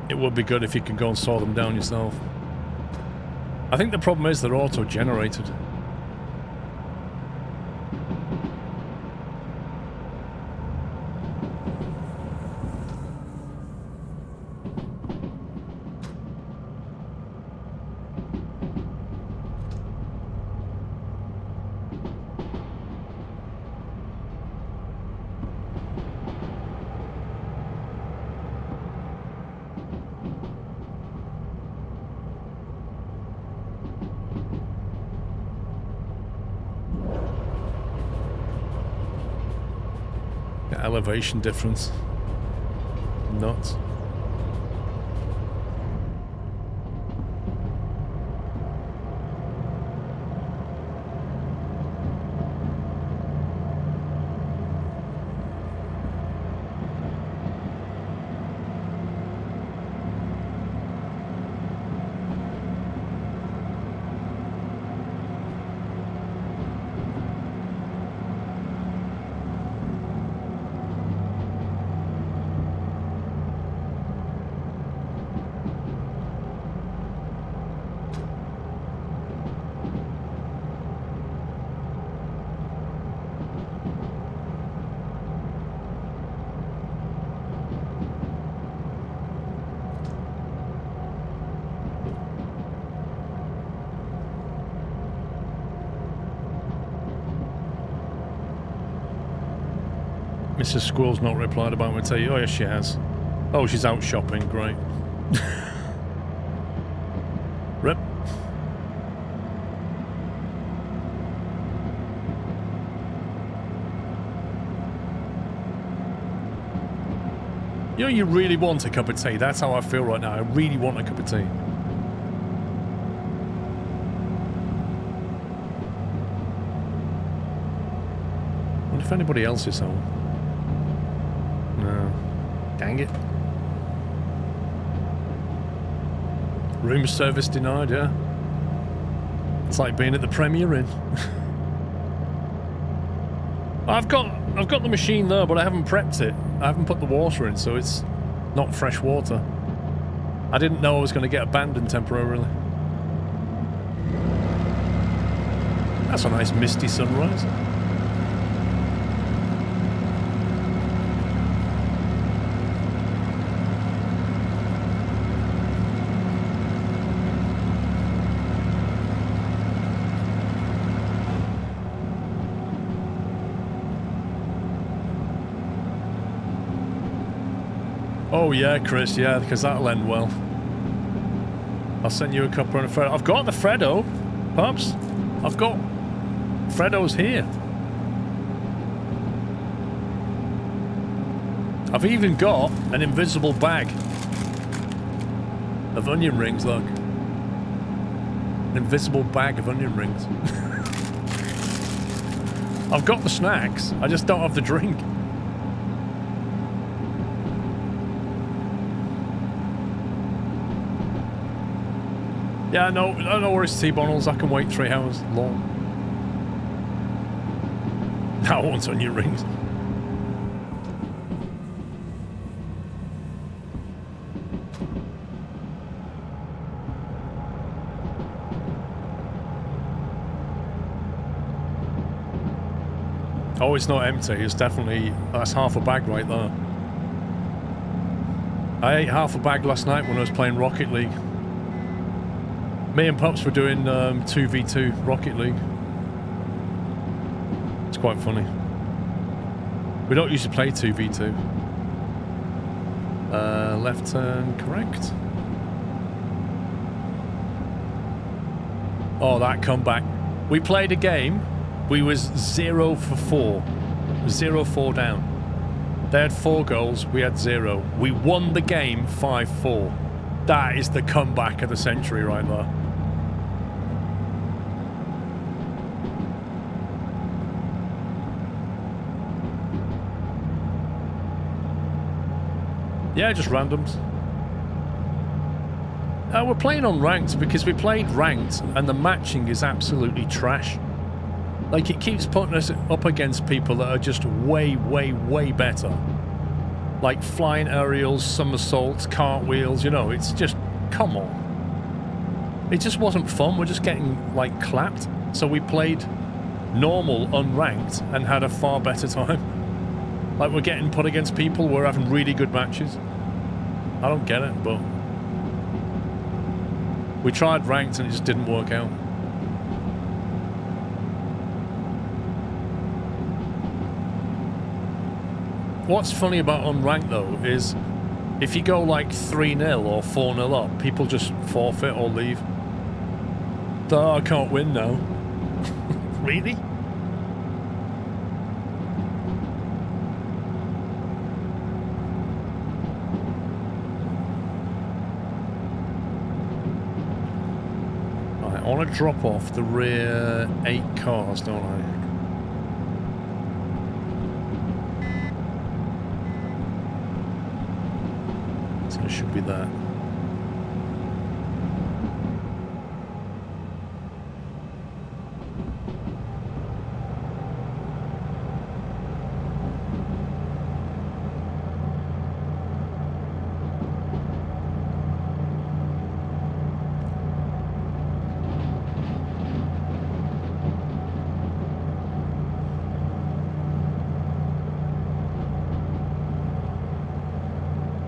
It would be good if you could go and saw them down yourself. I think the problem is they're auto-generated. elevation difference. Nuts. Mrs. Squirrel's not replied about me, tell you. Oh, yes, she has. Oh, she's out shopping. Great. Rip. You know, you really want a cup of tea. That's how I feel right now. I really want a cup of tea. I wonder if anybody else is home. No. Dang it. Room service denied, yeah. It's like being at the Premier Inn. I've got the machine there, but I haven't prepped it. I haven't put the water in, so it's not fresh water. I didn't know I was going to get abandoned temporarily. That's a nice misty sunrise. Oh yeah, Chris, yeah, because that'll end well. I'll send you a cuppa and a Freddo. I've got the Freddo, Pops. I've got Freddo's here. I've even got an invisible bag of onion rings, look. An invisible bag of onion rings. I've got the snacks, I just don't have the drink. Yeah, no worries, T-Bonals. I can wait 3 hours long. Now I want onion rings. Oh, it's not empty. It's definitely... That's half a bag right there. I ate half a bag last night when I was playing Rocket League. Me and Pups were doing 2v2 Rocket League. It's quite funny. We don't usually play 2v2. Left turn, correct. Oh, that comeback. We played a game. We was 0 for 4. 0-4 down. They had 4 goals. We had 0. We won the game 5-4. That is the comeback of the century right there. Yeah, just randoms. We're playing on ranked because we played ranked and the matching is absolutely trash. Like, it keeps putting us up against people that are just way, way, way better. Like flying aerials, somersaults, cartwheels, you know, it's just, come on. It just wasn't fun. We're just getting, like, clapped. So we played normal unranked and had a far better time. Like, we're getting put against people, we're having really good matches. I don't get it, but... We tried ranked and it just didn't work out. What's funny about unranked, though, is if you go, like, 3-0 or 4-0 up, people just forfeit or leave. Oh, I can't win now. Really? I want to drop off the rear 8 cars, don't I? So it should be that.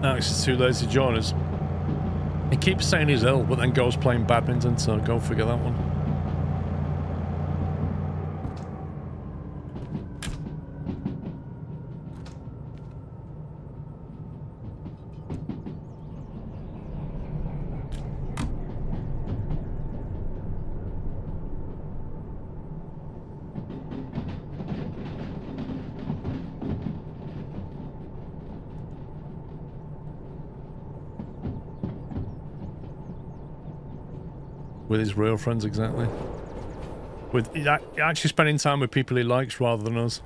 Alex is too lazy to join us. He keeps saying he's ill, but then goes playing badminton, so go figure that one. With his real friends, exactly. With actually spending time with people he likes rather than us.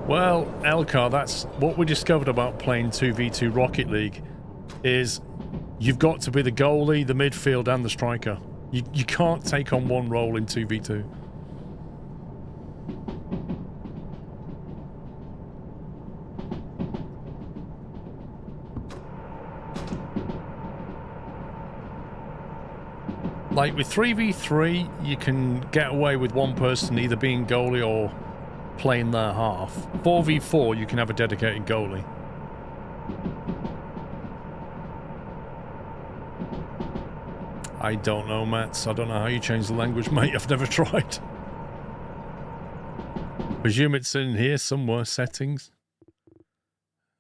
Well, Elcar, that's what we discovered about playing 2v2 Rocket League, is you've got to be the goalie, the midfield, and the striker. You can't take on one role in 2v2. Like with 3v3, you can get away with one person either being goalie or playing their half. 4v4, you can have a dedicated goalie. I don't know, Mats. I don't know how you change the language, mate. I've never tried. Presume it's in here somewhere. Settings.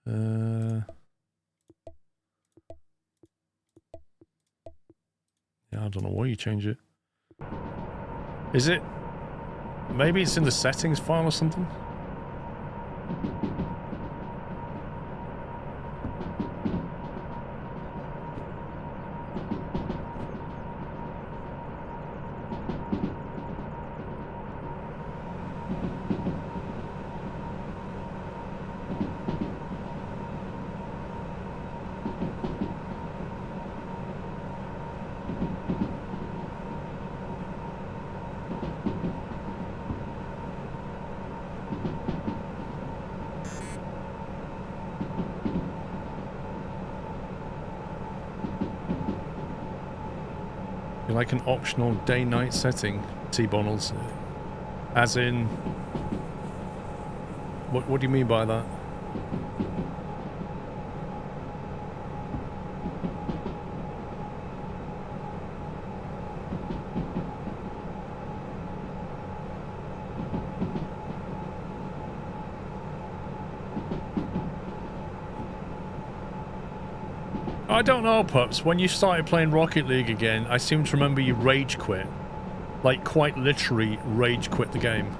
Yeah, I don't know why you change it. Is it? Maybe it's in the settings file or something? Like an optional day-night setting, T-Bonals. As in... What do you mean by that? I don't know, Pups. When you started playing Rocket League again, I seem to remember you rage quit. Like, quite literally rage quit the game.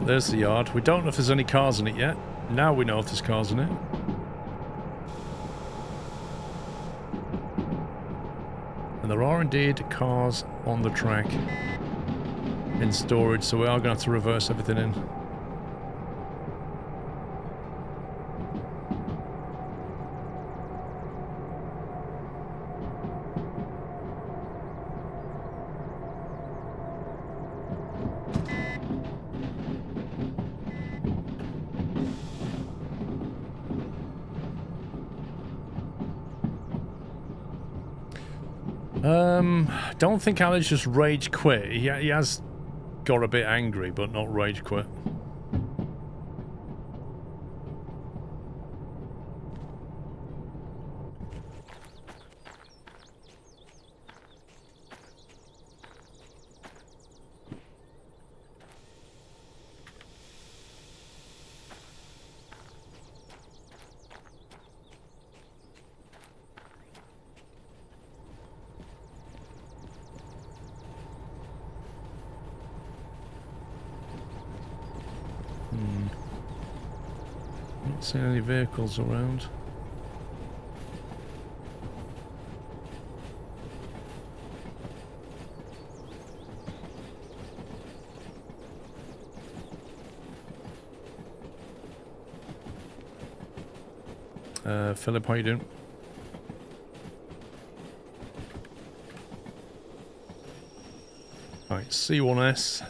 There's the yard. We don't know if there's any cars in it yet. Now we know if there's cars in it. And there are indeed cars on the track in storage, so we are going to have to reverse everything in. Don't think Alex just rage quit. He has got a bit angry, but not rage quit. Not seeing any vehicles around. Philip, how you doing? Right, C1S.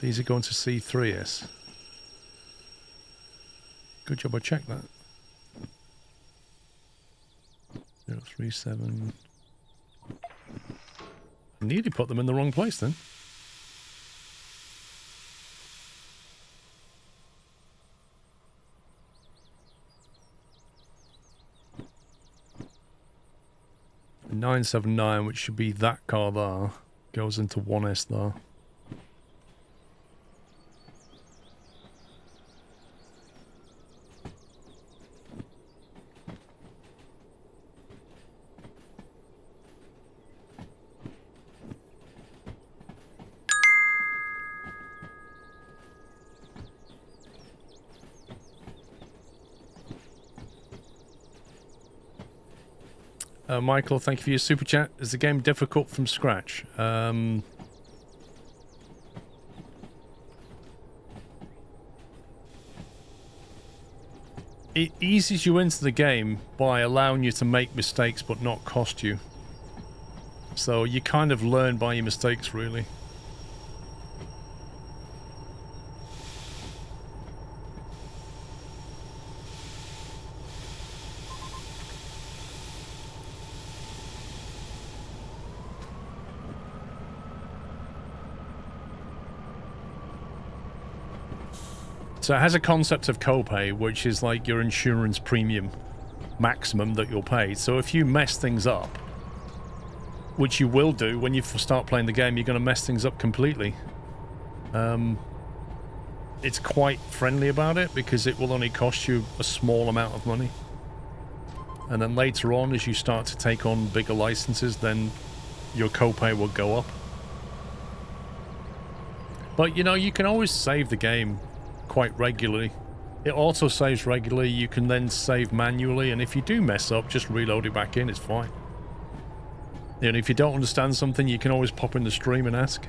These are going to C3S. Good job I checked that. 037. I nearly put them in the wrong place then. The 979, which should be that car there, goes into 1S there. Michael, thank you for your super chat. Is the game difficult from scratch? It eases you into the game by allowing you to make mistakes but not cost you. So you kind of learn by your mistakes, really. So it has a concept of copay, which is like your insurance premium maximum that you'll pay. So if you mess things up, which you will do when you start playing the game, you're going to mess things up completely. It's quite friendly about it because it will only cost you a small amount of money. And then later on, as you start to take on bigger licenses, then your copay will go up. But, you know, you can always save the game quite regularly. It also saves regularly. You can then save manually, and if you do mess up, just reload it back in. It's fine. And if you don't understand something, you can always pop in the stream and ask.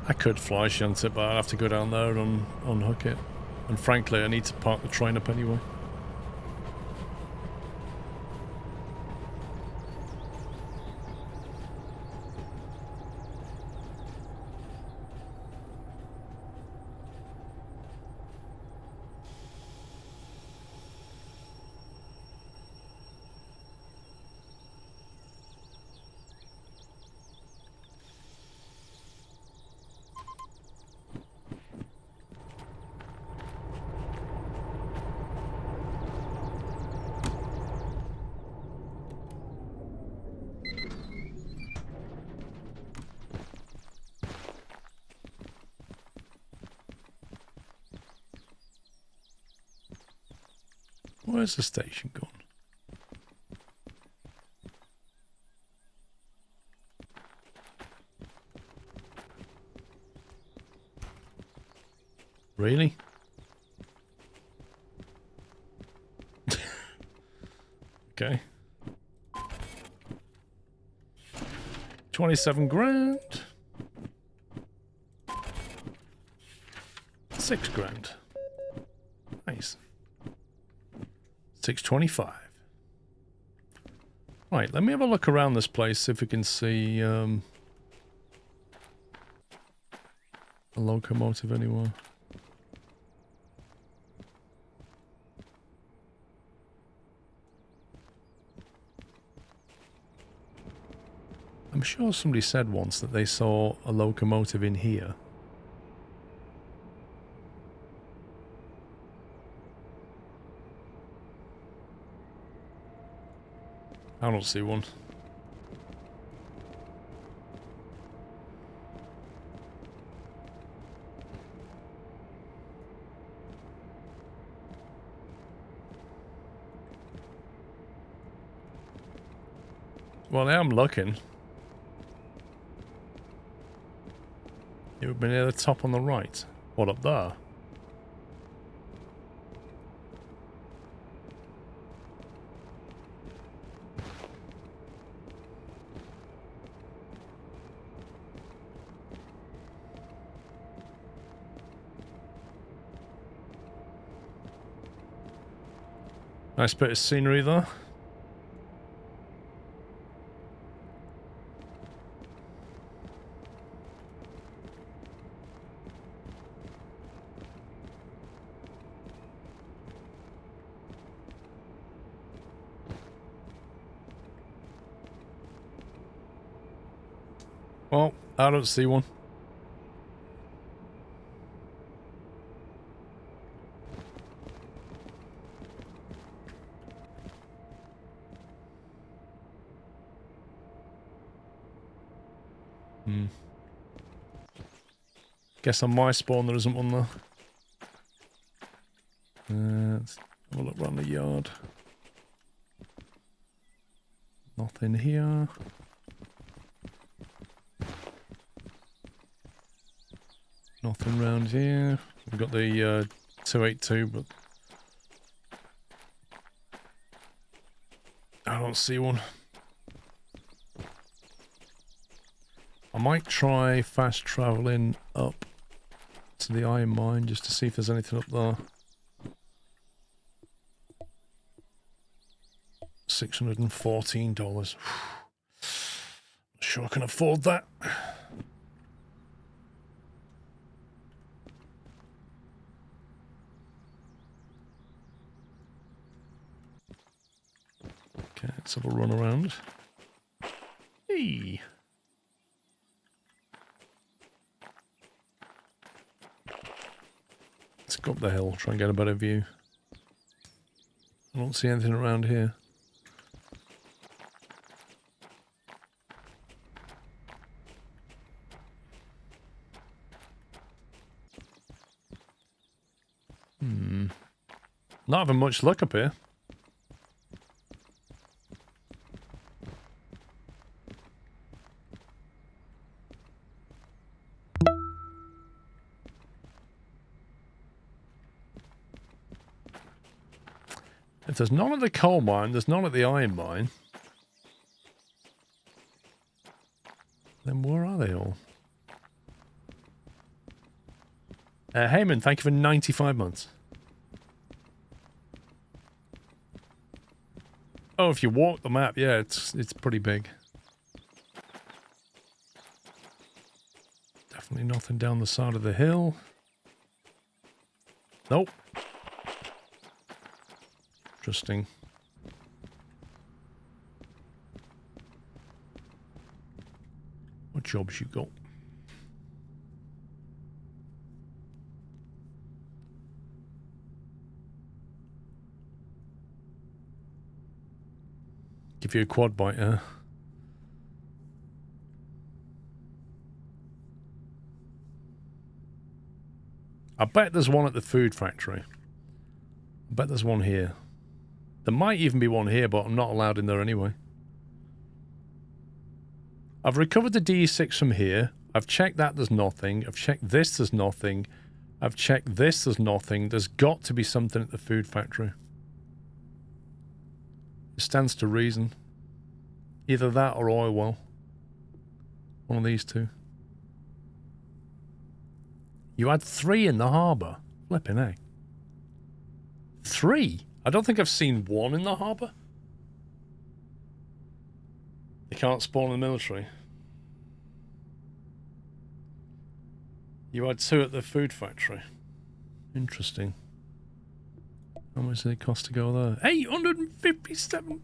I could fly shunt it, but I'd have to go down there and unhook it. And frankly, I need to park the train up anyway. Where's the station gone? Really? Okay. 27 grand. 6 grand. Nice. 625. Right, let me have a look around this place, see if we can see a locomotive anywhere. I'm sure somebody said once that they saw a locomotive in here. I don't see one. Well, I am looking. It would be near the top on the right. What, up there? Nice bit of scenery there. Well, I don't see one. Guess on my spawn there isn't one there. Let's have a look around the yard. Nothing here. Nothing around here. We've got the 282, but I don't see one. I might try fast traveling up to the iron mine just to see if there's anything up there. $614. Not sure I can afford that. Okay, let's have a run around. Hey! Let's go up the hill, try and get a better view. I don't see anything around here. Not having much luck up here. If there's none at the coal mine, there's none at the iron mine. Then where are they all? Heyman, thank you for 95 months. Oh, if you walk the map, yeah, it's pretty big. Definitely nothing down the side of the hill. Nope. Interesting. What jobs you got? Give you a quad bite, huh? I bet there's one at the food factory. I bet there's one here. There might even be one here, but I'm not allowed in there anyway. I've recovered the D6 from here. I've checked that, there's nothing. I've checked this, there's nothing. I've checked this, there's nothing. There's got to be something at the food factory. It stands to reason. Either that or oil well. One of these two. You had 3 in the harbour. Flipping heck. 3? I don't think I've seen 1 in the harbour. They can't spawn in the military. You had 2 at the food factory. Interesting. How much did it cost to go there? 857.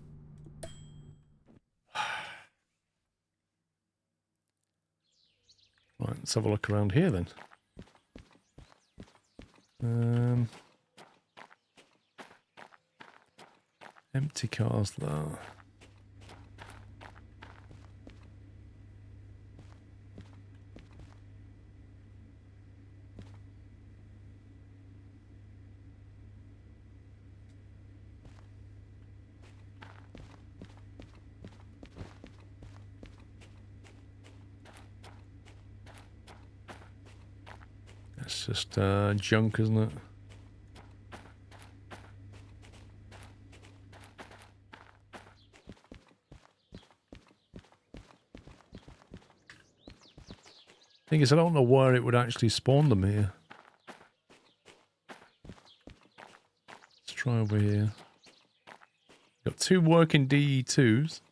Right, let's have a look around here then. Empty cars there. It's just junk, isn't it? Thing is, I don't know where it would actually spawn them here. Let's try over here. Got 2 working DE2s.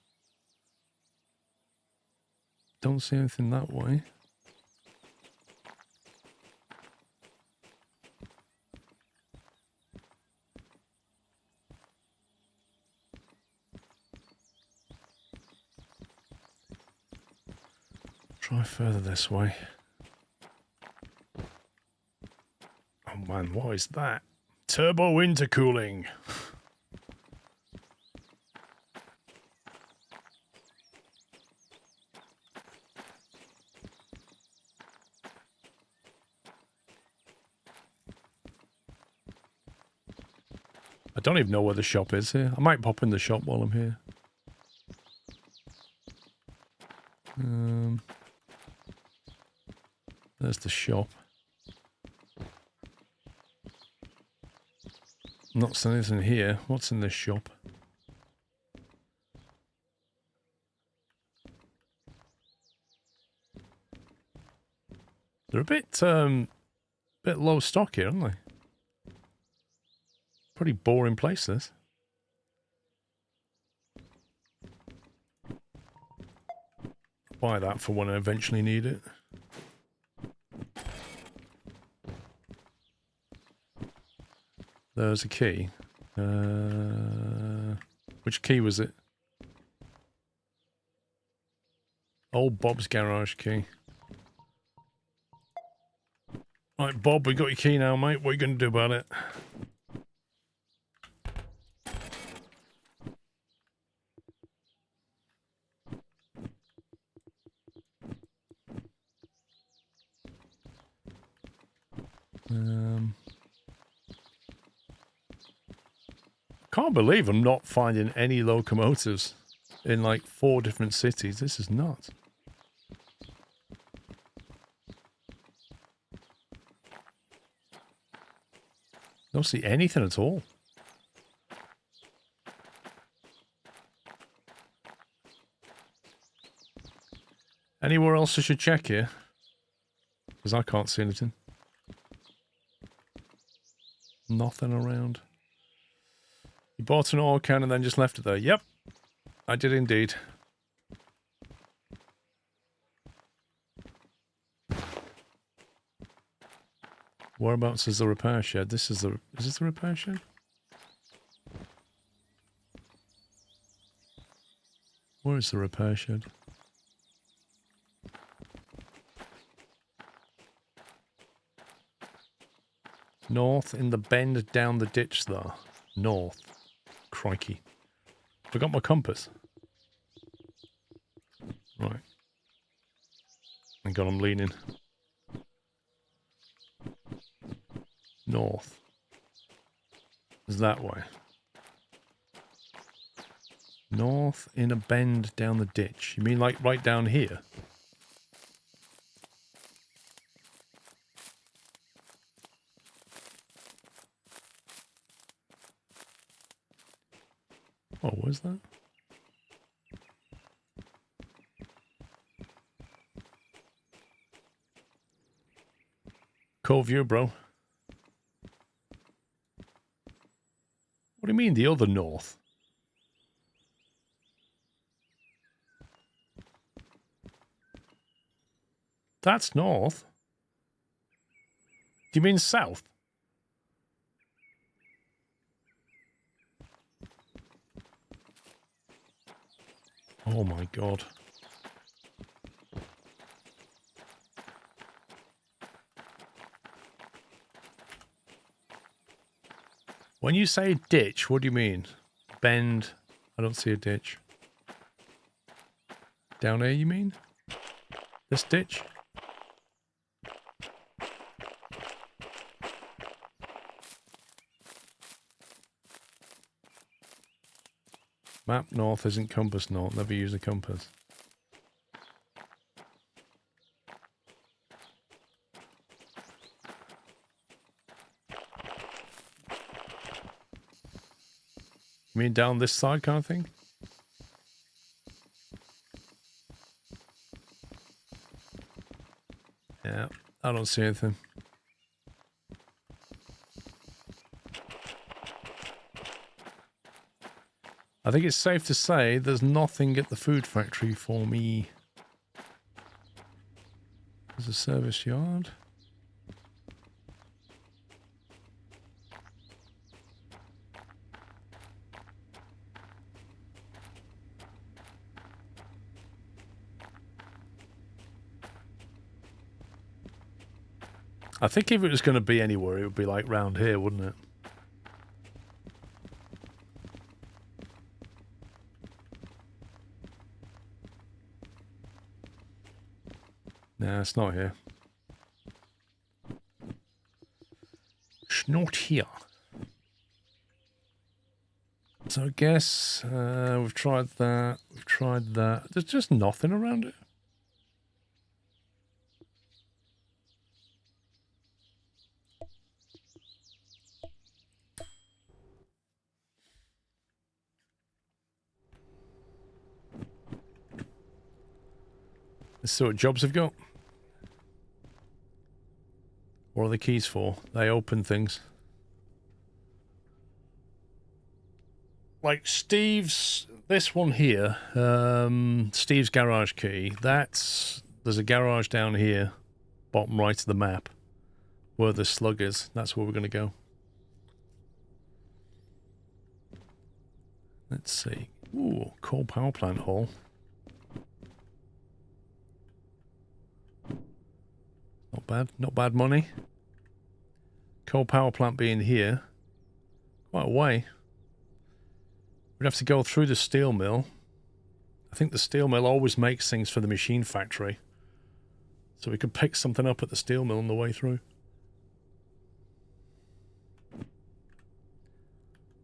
Don't see anything that way. Try further this way. Oh man, what is that? Turbo intercooling. I don't even know where the shop is here. I might pop in the shop while I'm here. There's the shop. Not seeing anything here. What's in this shop? They're a bit low stock here, aren't they? Pretty boring place, this. Buy that for when I eventually need it. There's a key. Which key was it? Old Bob's garage key. Right, Bob, we got your key now, mate. What are you going to do about it? Can't believe I'm not finding any locomotives in like 4 different cities. This is nuts. Don't see anything at all. Anywhere else I should check here? Because I can't see anything. Nothing around. You bought an oil can and then just left it there. Yep, I did indeed. Whereabouts is the repair shed? This is the... Is this the repair shed? Where is the repair shed? North in the bend down the ditch there. North. Crikey. Forgot my compass. Right. Thank God I'm leaning. North. Is that way. North in a bend down the ditch. You mean like right down here? Oh, where's that? Cool view, bro. What do you mean, the other north? That's north. Do you mean south? Oh my god. When you say ditch, what do you mean? Bend. I don't see a ditch. Down here, you mean? This ditch? Map north isn't compass north. Never use a compass. You mean down this side kind of thing? Yeah, I don't see anything. I think it's safe to say there's nothing at the food factory for me. There's a service yard. I think if it was going to be anywhere, it would be like round here, wouldn't it? Nah, it's not here. It's not here. So I guess we've tried that. We've tried that. There's just nothing around it. Let's see what jobs have got. What are the keys for? They open things. Like Steve's, this one here, Steve's garage key, there's a garage down here, bottom right of the map, where the slug is. That's where we're going to go. Let's see. Ooh, coal power plant hall. Not bad, not bad money. Coal power plant being here. Quite a way. We'd have to go through the steel mill. I think the steel mill always makes things for the machine factory. So we could pick something up at the steel mill on the way through.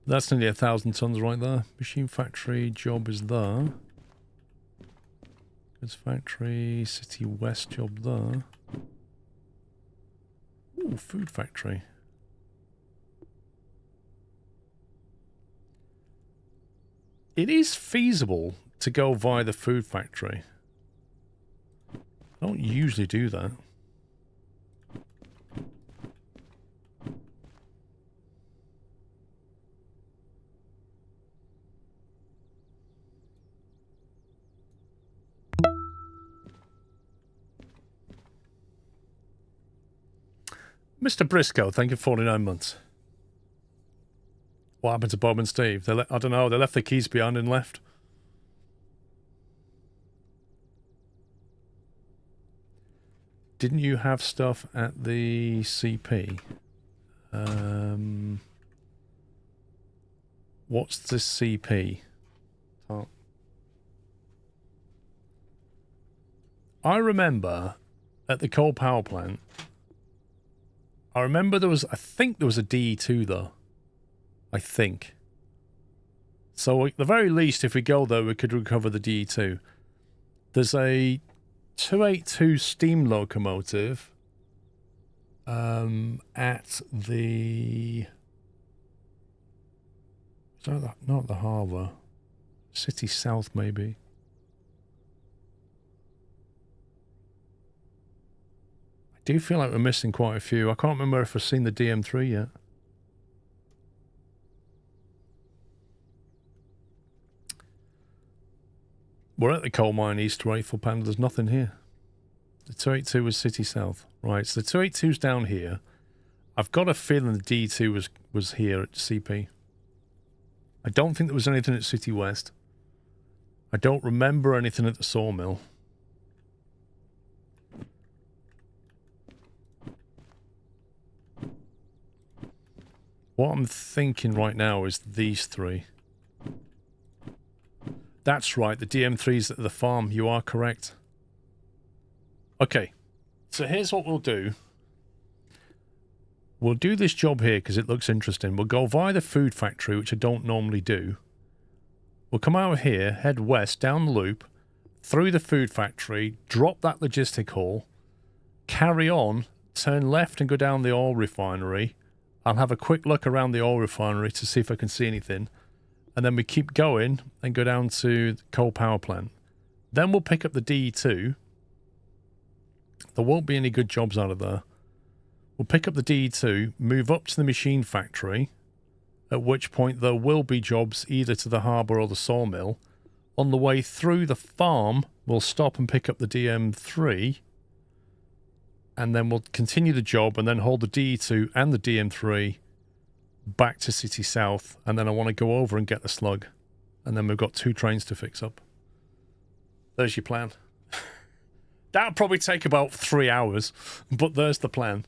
That's nearly 1,000 tons right there. Machine factory job is there. Goods factory, city west job there. Ooh, food factory. It is feasible to go via the food factory. I don't usually do that. Mr. Briscoe, thank you for 49 months. What happened to Bob and Steve? I don't know, they left the keys behind and left. Didn't you have stuff at the CP? What's the CP? Oh. I remember at the coal power plant, I remember I think there was a DE2 though. I think. So at the very least, if we go there, we could recover the DE2. There's a 282 steam locomotive at the... Not the harbour. City South, maybe. I do feel like we're missing quite a few. I can't remember if I've seen the DM3 yet. We're at the coal mine east, Rifle Panda. There's nothing here. The 282 was City South. Right, so the 282's down here. I've got a feeling the D2 was here at CP. I don't think there was anything at City West. I don't remember anything at the sawmill. What I'm thinking right now is these three. That's right, the DM3's at the farm. You are correct. Okay, so here's what we'll do. We'll do this job here because it looks interesting. We'll go via the food factory, which I don't normally do. We'll come out here, head west, down the loop, through the food factory, drop that logistic hall, carry on, turn left and go down the oil refinery. I'll have a quick look around the oil refinery to see if I can see anything. And then we keep going and go down to the coal power plant. Then we'll pick up the D2. There won't be any good jobs out of there. We'll pick up the D2, move up to the machine factory, at which point there will be jobs either to the harbour or the sawmill. On the way through the farm, we'll stop and pick up the DM3, and then we'll continue the job and then hold the D2 and the DM3 back to City South, and then I want to go over and get the slug. And then we've got 2 trains to fix up. There's your plan. That'll probably take about 3 hours, but there's the plan.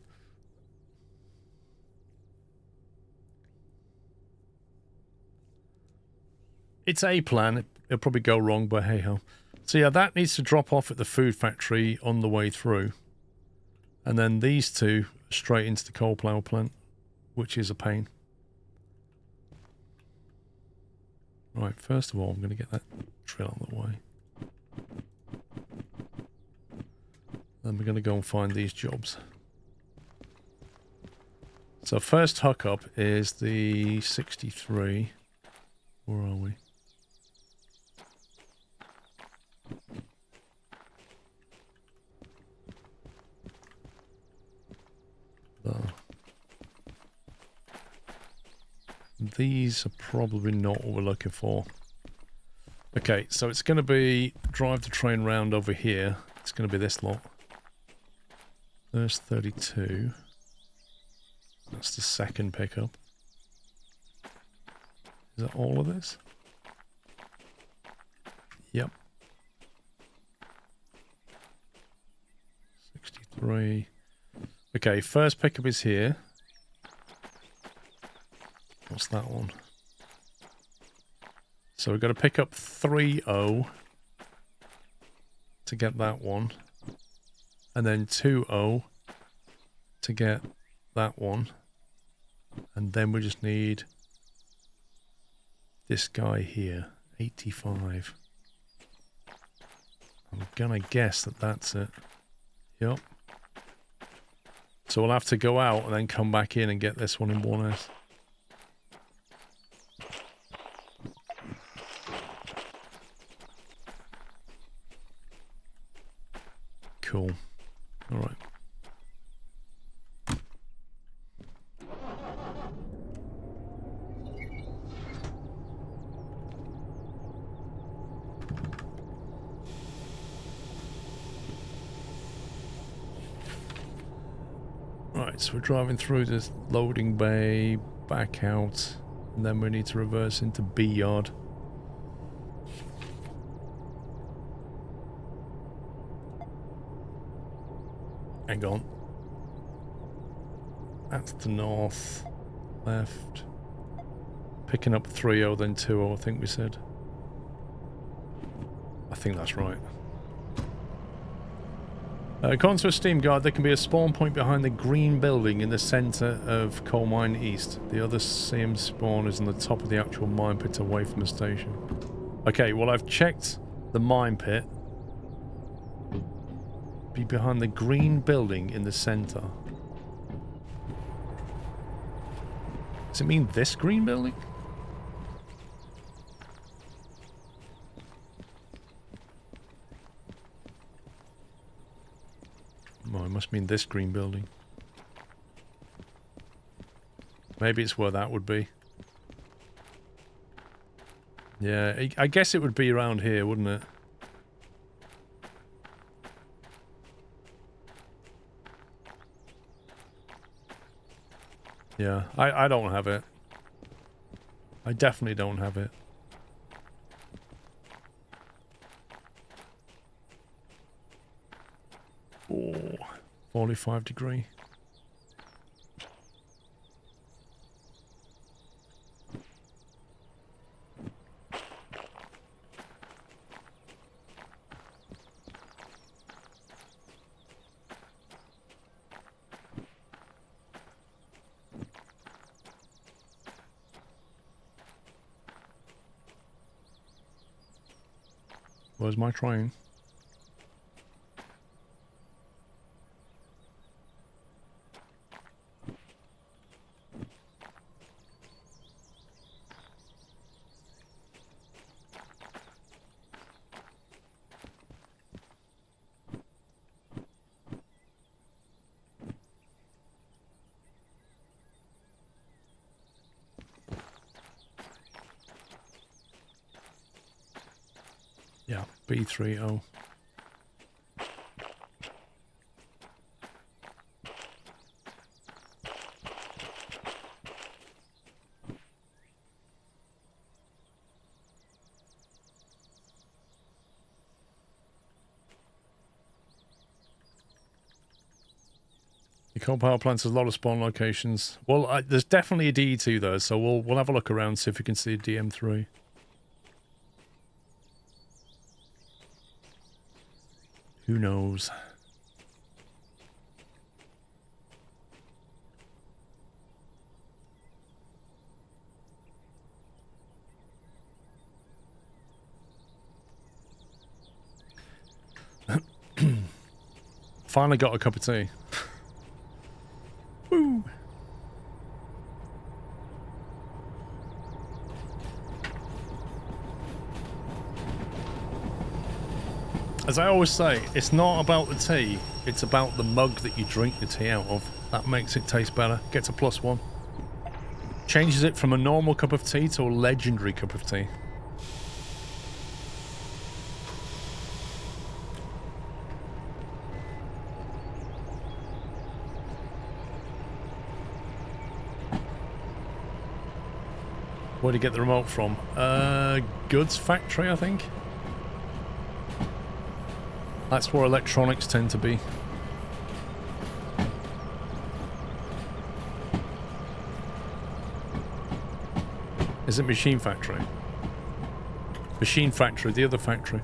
It's a plan. It'll probably go wrong, but hey-ho. So yeah, that needs to drop off at the food factory on the way through. And then these 2 straight into the coal power plant, which is a pain. Right, first of all, I'm going to get that drill out of the way. Then we're going to go and find these jobs. So first hookup is the 63. Where are we? These are probably not what we're looking for. Okay, so it's going to be drive the train round over here. It's going to be this lot. There's 32. That's the second pickup. Is that all of this? Yep. 63. Okay, first pickup is here. What's that one? So we've got to pick up 3-0 to get that one. And then 2-0 to get that one. And then we just need this guy here, 85. I'm gonna guess that that's it. Yep. So we'll have to go out and then come back in and get this one in 1S. Cool. All right. Right, so we're driving through this loading bay, back out, and then we need to reverse into B yard. Hang on. That's the north, left. Picking up 3-0, then 2-0, I think we said. I think that's right. According to a Steam guide, there can be a spawn point behind the green building in the centre of Coal Mine East. The other same spawn is on the top of the actual mine pit away from the station. Okay, well I've checked the mine pit. Be behind the green building in the centre. Does it mean this green building? must mean this green building. Maybe it's where that would be. Yeah, I guess it would be around here, wouldn't it? Yeah, I don't have it. I definitely don't have it. Oh, 45 degree. Where's my train? Yeah, B30. The coal power plants has a lot of spawn locations. Well, there's definitely a DE2 though, so we'll have a look around, see if we can see a DM3. Who knows? Finally got a cup of tea. Woo! As I always say, it's not about the tea, it's about the mug that you drink the tea out of. That makes it taste better. Gets a +1. Changes it from a normal cup of tea to a legendary cup of tea. Where did you get the remote from? Goods factory, I think. That's where electronics tend to be. Is it machine factory? Machine factory, the other factory.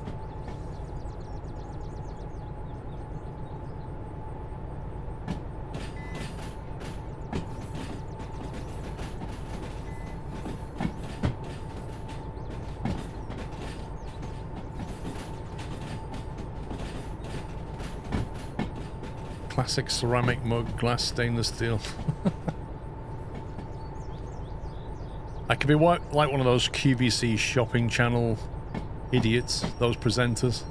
Classic ceramic mug, glass, stainless steel. I could be like one of those QVC shopping channel idiots, those presenters.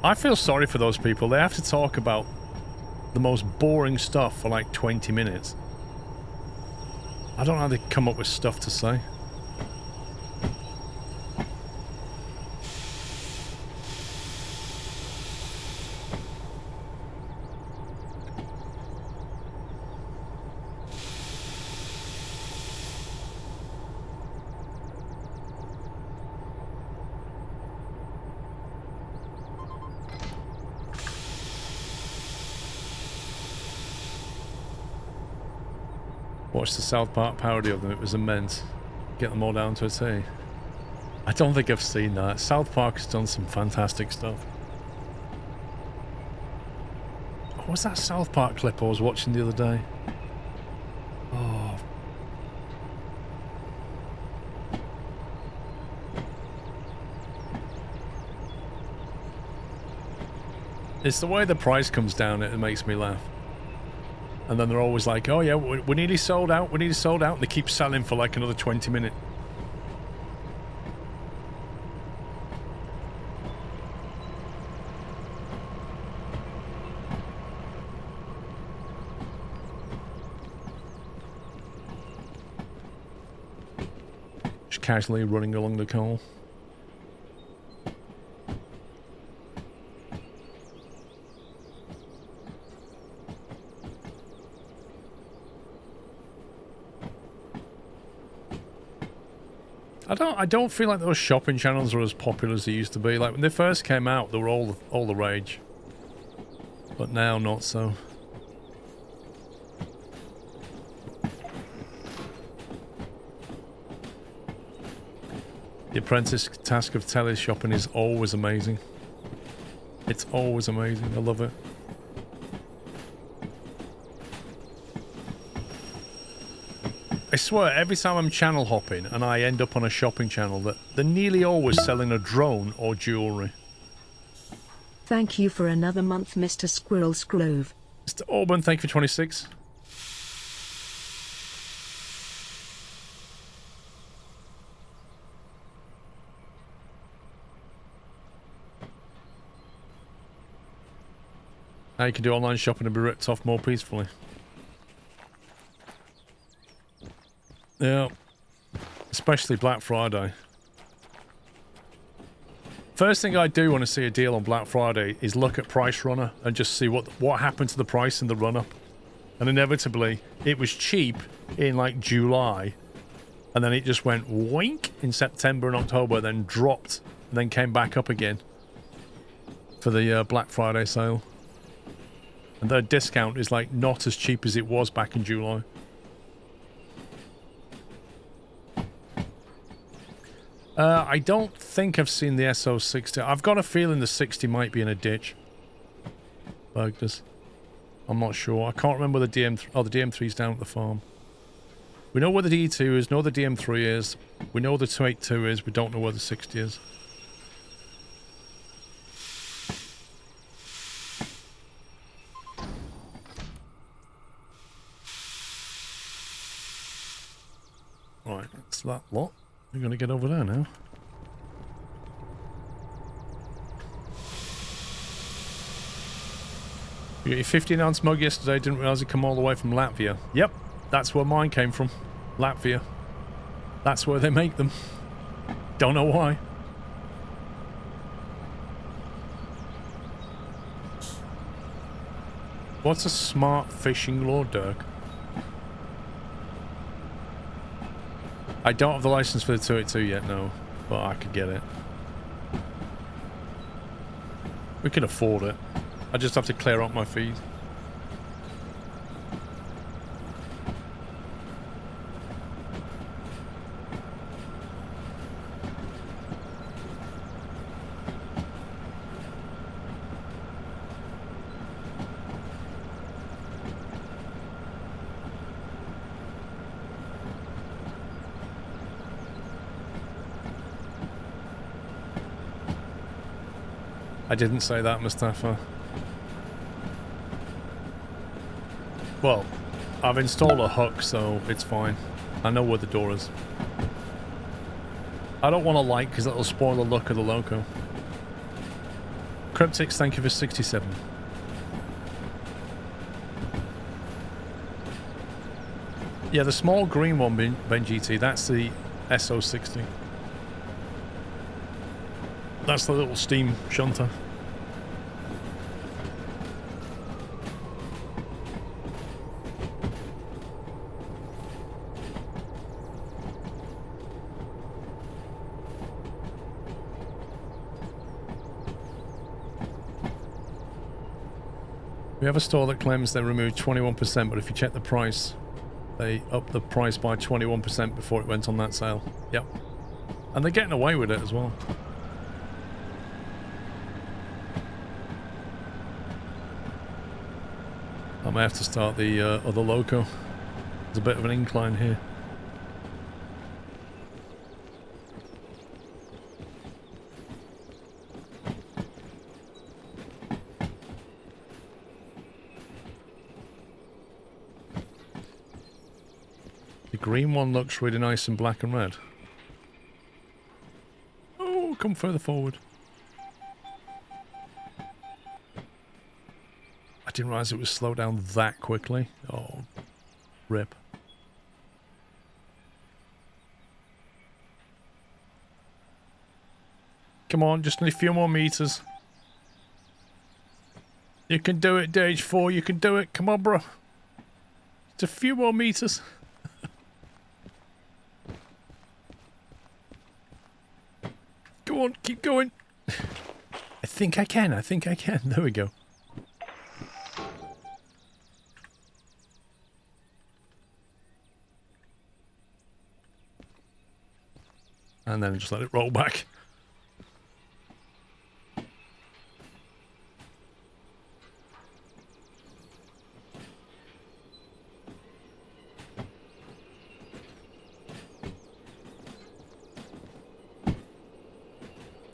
I feel sorry for those people. They have to talk about the most boring stuff for like 20 minutes. I don't know how they come up with stuff to say. Watched the South Park parody of them, it was immense. Get them all down to a T. I don't think I've seen that. South Park has done some fantastic stuff. What was that South Park clip I was watching the other day? Oh. It's the way the price comes down, it makes me laugh. And then they're always like, oh yeah, we're nearly sold out, we're nearly sold out. And they keep selling for like another 20 minutes. casually running along the coal. I don't feel like those shopping channels are as popular as they used to be. Like when they first came out, they were all the rage. But now not so. The apprentice task of teleshopping is always amazing. It's always amazing. I love it. I swear, every time I'm channel hopping and I end up on a shopping channel, that they're nearly always selling a drone or jewellery. Thank you for another month, Mr. Squirrel Scrove. Mr. Auburn, thank you for 26. Now you can do online shopping and be ripped off more peacefully. Yeah. Especially Black Friday. First thing I do when I see a deal on Black Friday is look at Price Runner and just see what happened to the price in the run-up. And inevitably, it was cheap in like July. And then it just went wink in September and October, then dropped, and then came back up again for the Black Friday sale. And their discount is like not as cheap as it was back in July. I don't think I've seen the SO60. I've got a feeling the 60 might be in a ditch. Burgers. I'm not sure. I can't remember the DM3. Oh, the DM3's down at the farm. We know where the D2 is, know the DM3 is. We know the 282 is. We don't know where the 60 is. Right, that's that lot. We're going to get over there now. You got your 15-ounce mug yesterday, didn't realise it come all the way from Latvia. Yep, that's where mine came from. Latvia. That's where they make them. Don't know why. What's a smart fishing lure, Dirk? I don't have the license for the 282 yet, no. But I could get it. We can afford it. I just have to clear up my fees. I didn't say that, Mustafa. Well, I've installed a hook, so it's fine. I know where the door is. I don't want to light because it'll spoil the look of the loco. Cryptics, thank you for 67. Yeah, the small green one, Ben GT, that's the SO60. That's the little steam shunter. We have a store that claims they removed 21%, but if you check the price, they upped the price by 21% before it went on that sale. Yep. And they're getting away with it as well. I may have to start the other loco. There's a bit of an incline here. The green one looks really nice in black and red. Oh, come further forward. I didn't realize it would slow down that quickly. Oh, rip. Come on, just need a few more meters. You can do it, DH4. You can do it. Come on, bro. Just a few more meters. Go on, keep going. I think I can. I think I can. There we go. And then just let it roll back.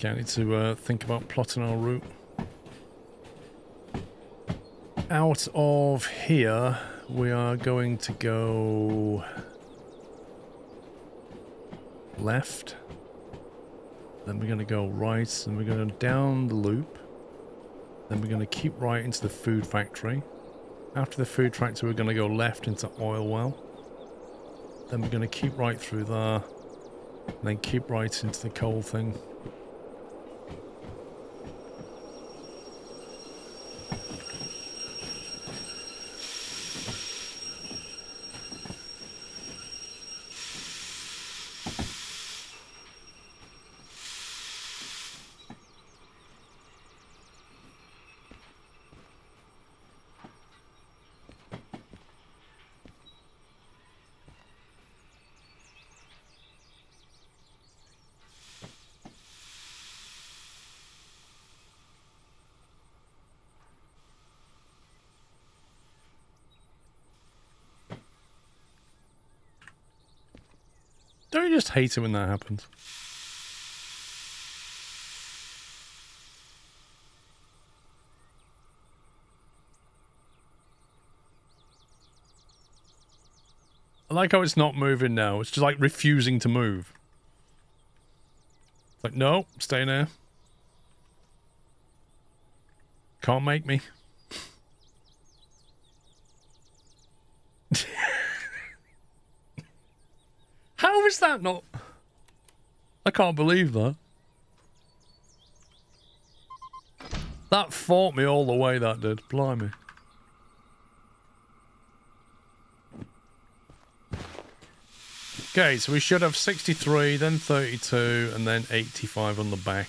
Okay, I need to think about plotting our route. Out of here, we are going to go left. Then we're going to go right, and we're going to down the loop. Then we're going to keep right into the food factory. After the food factory, we're going to go left into oil well. Then we're going to keep right through there. And then keep right into the coal thing. Don't you just hate it when that happens? I like how it's not moving now. It's just like refusing to move. It's like, no, stay there. Can't make me. How is that not? I can't believe that. That fought me all the way, that did. Blimey. Okay, so we should have 63, then 32, and then 85 on the back.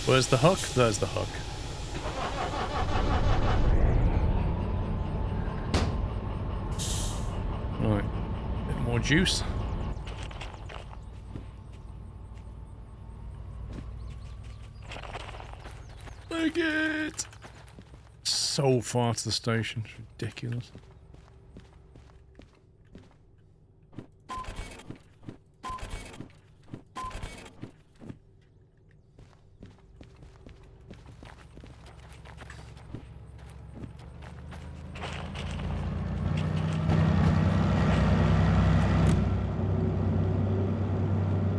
Where's the hook? There's the hook. Right, bit more juice. Look it! So far to the station, it's ridiculous.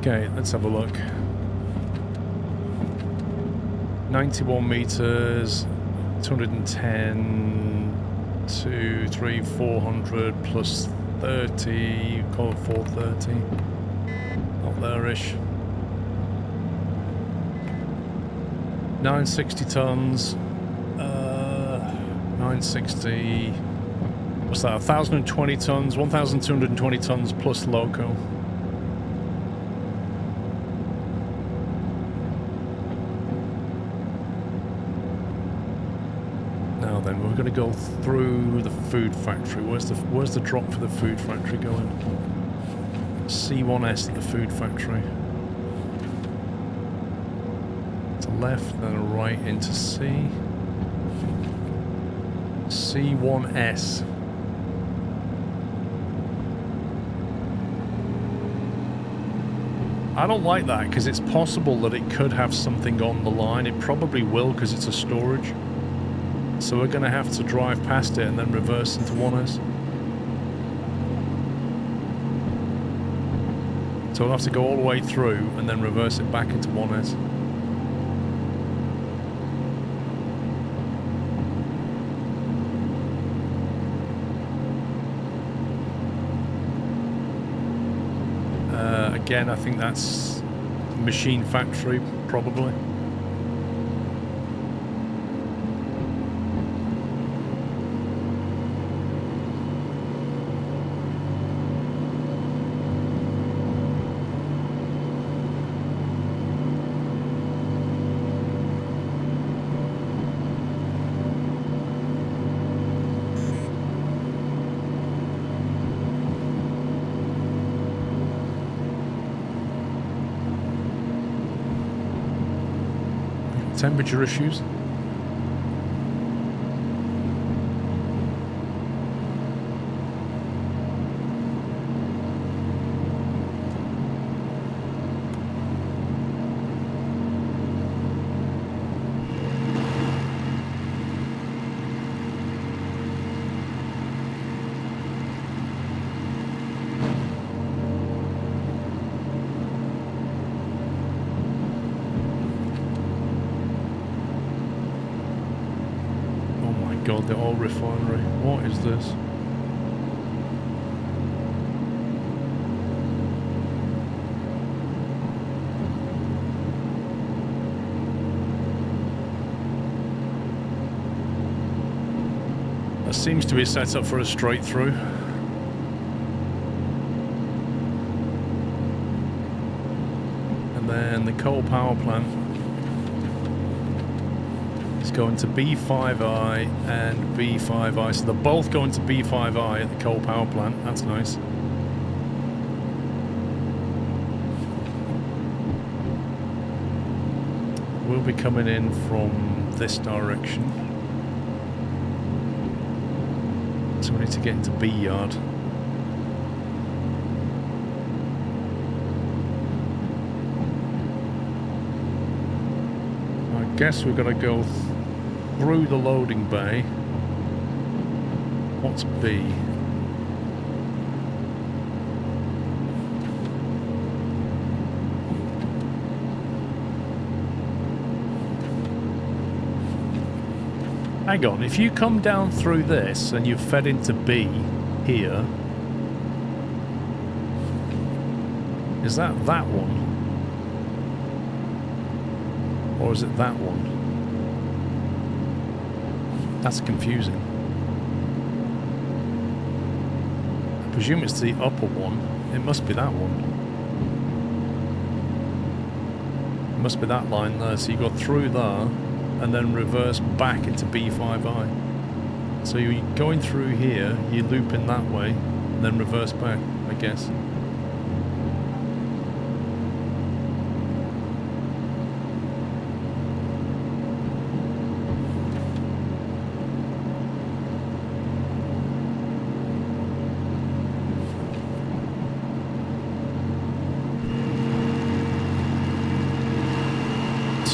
Okay, let's have a look. 91 meters, 210, 2, 3, 400 plus 30, call it 430. Not there-ish. 960 tons, 960, what's that, 1,020 tons, 1,220 tons plus loco. Then we're going to go through the food factory. Where's the drop for the food factory going? C1S at the food factory. To left, then a right into C. C1S. I don't like that because it's possible that it could have something on the line. It probably will because it's a storage. So we're going to have to drive past it and then reverse into 1S. So we'll have to go all the way through and then reverse it back into 1S. Again, I think that's machine factory, probably. Temperature issues. God, the oil refinery. What is this? That seems to be set up for a straight through. And then the coal power plant is going to B5I and B5I. So they're both going to B5I at the coal power plant. That's nice. We'll be coming in from this direction. So we need to get into B yard. I guess we're going to go through the loading bay. What's B? Hang on, if you come down through this and you've fed into B here, is that one? Or is it that one? That's confusing. I presume it's the upper one. It must be that one. It must be that line there. So you go through there and then reverse back into B5I. So you're going through here, you loop in that way, and then reverse back, I guess.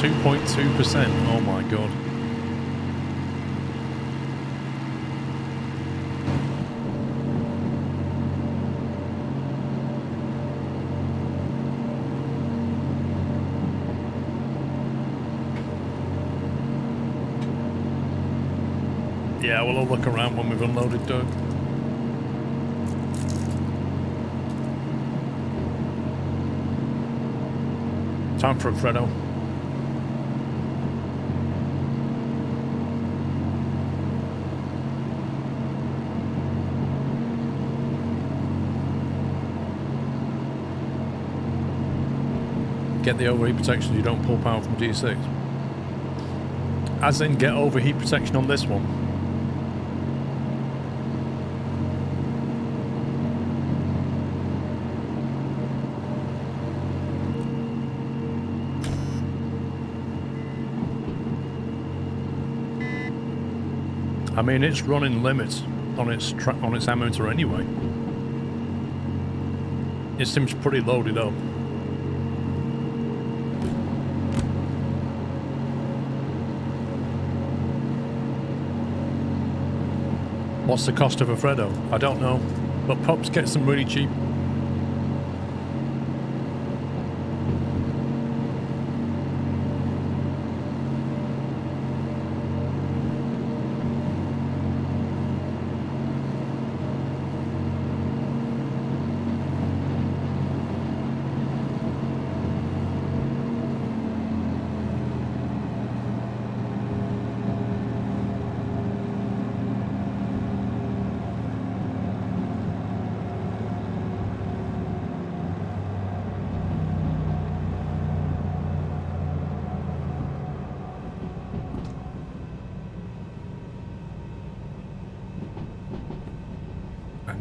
.2%. Oh my god. Yeah, we'll all look around when we've unloaded, Doug. Time for a Fredo. Get the overheat protection, you don't pull power from D6. As in, get overheat protection on this one. I mean, it's running limits on its ammeter anyway. It seems pretty loaded up. What's the cost of a Fredo? I don't know, but Pops gets them really cheap.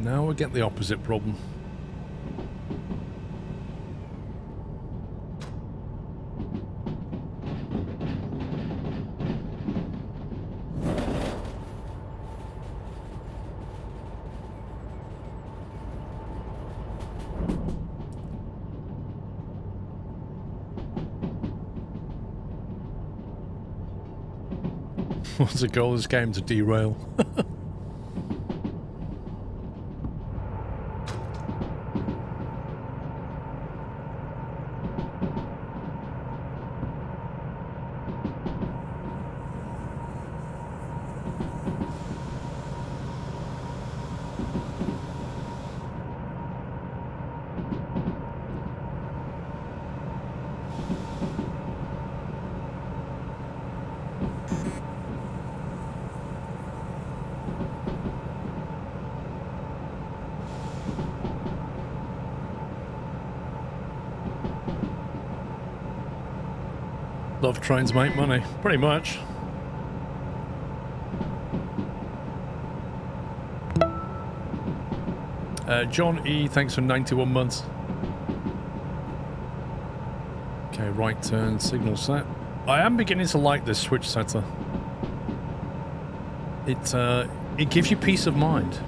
Now we get the opposite problem. What's the goal of this game? To derail. Love trying to make money, pretty much. John E, thanks for 91 months. Okay, right turn, signal set. I am beginning to like this switch setter. It gives you peace of mind.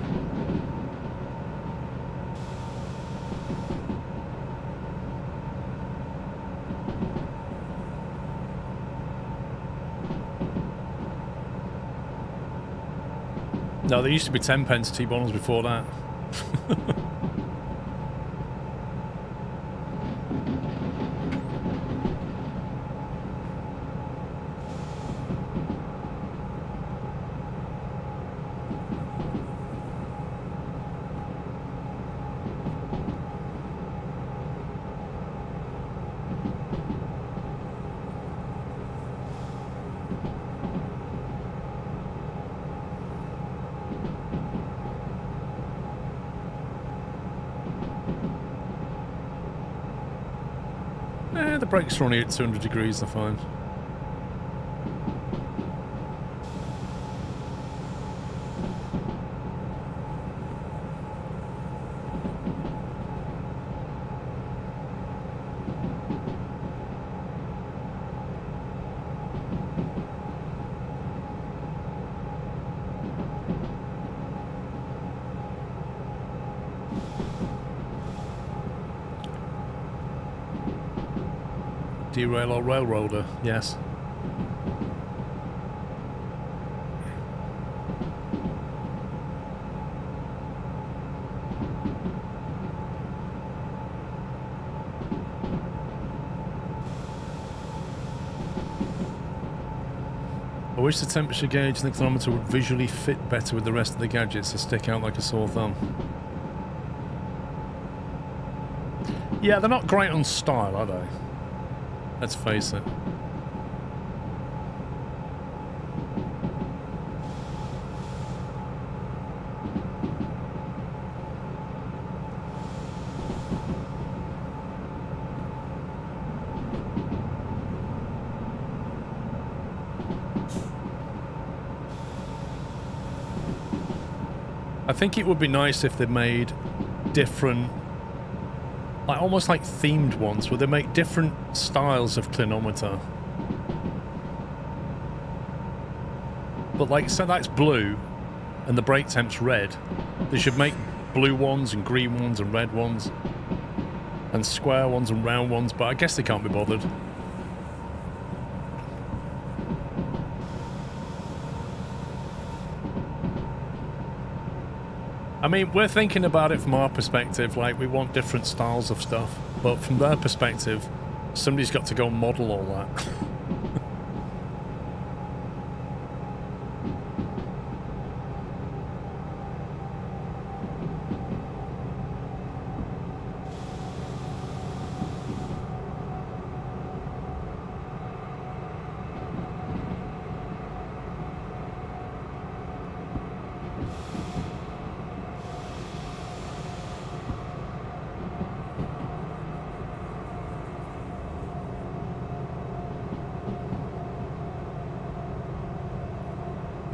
No, there used to be 10 pence T-boners before that. The brakes are only at 200 degrees, they're fine. Derail or railroader, yes. I wish the temperature gauge and the chronometer would visually fit better with the rest of the gadgets to stick out like a sore thumb. Yeah, they're not great on style, are they? Let's face it. I think it would be nice if they made different, like almost like themed ones, where they make different styles of clinometer. But like, so that's blue, and the brake temp's red. They should make blue ones and green ones and red ones, and square ones and round ones, but I guess they can't be bothered. I mean, we're thinking about it from our perspective, like we want different styles of stuff, but from their perspective, somebody's got to go model all that.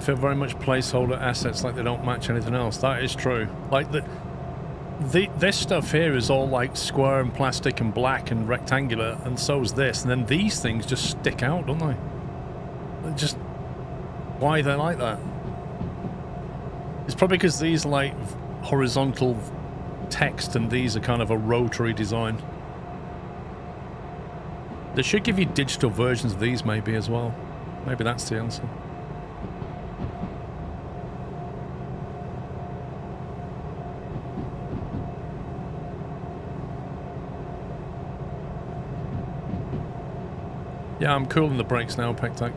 feel very much placeholder assets, like they don't match anything else. That is true. Like this stuff here is all like square and plastic and black and rectangular, and so is this. And then these things just stick out, don't they? Just why they're like that? It's probably because these are like horizontal text and these are kind of a rotary design. They should give you digital versions of these maybe as well. Maybe that's the answer. Yeah, I'm cooling the brakes now, Pectac.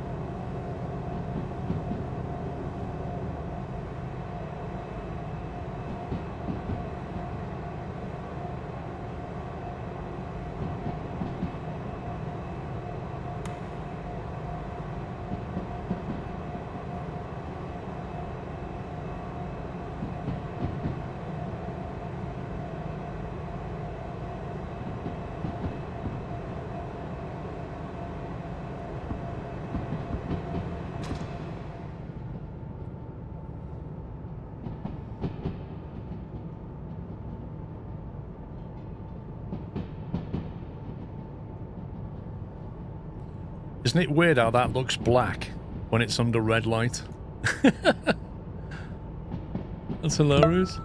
Isn't it weird how that looks black when it's under red light? That's hilarious.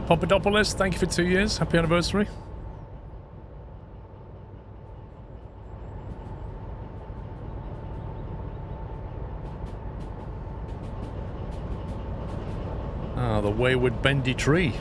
Papadopoulos, thank you for 2 years. Happy anniversary. Ah, the wayward bendy tree.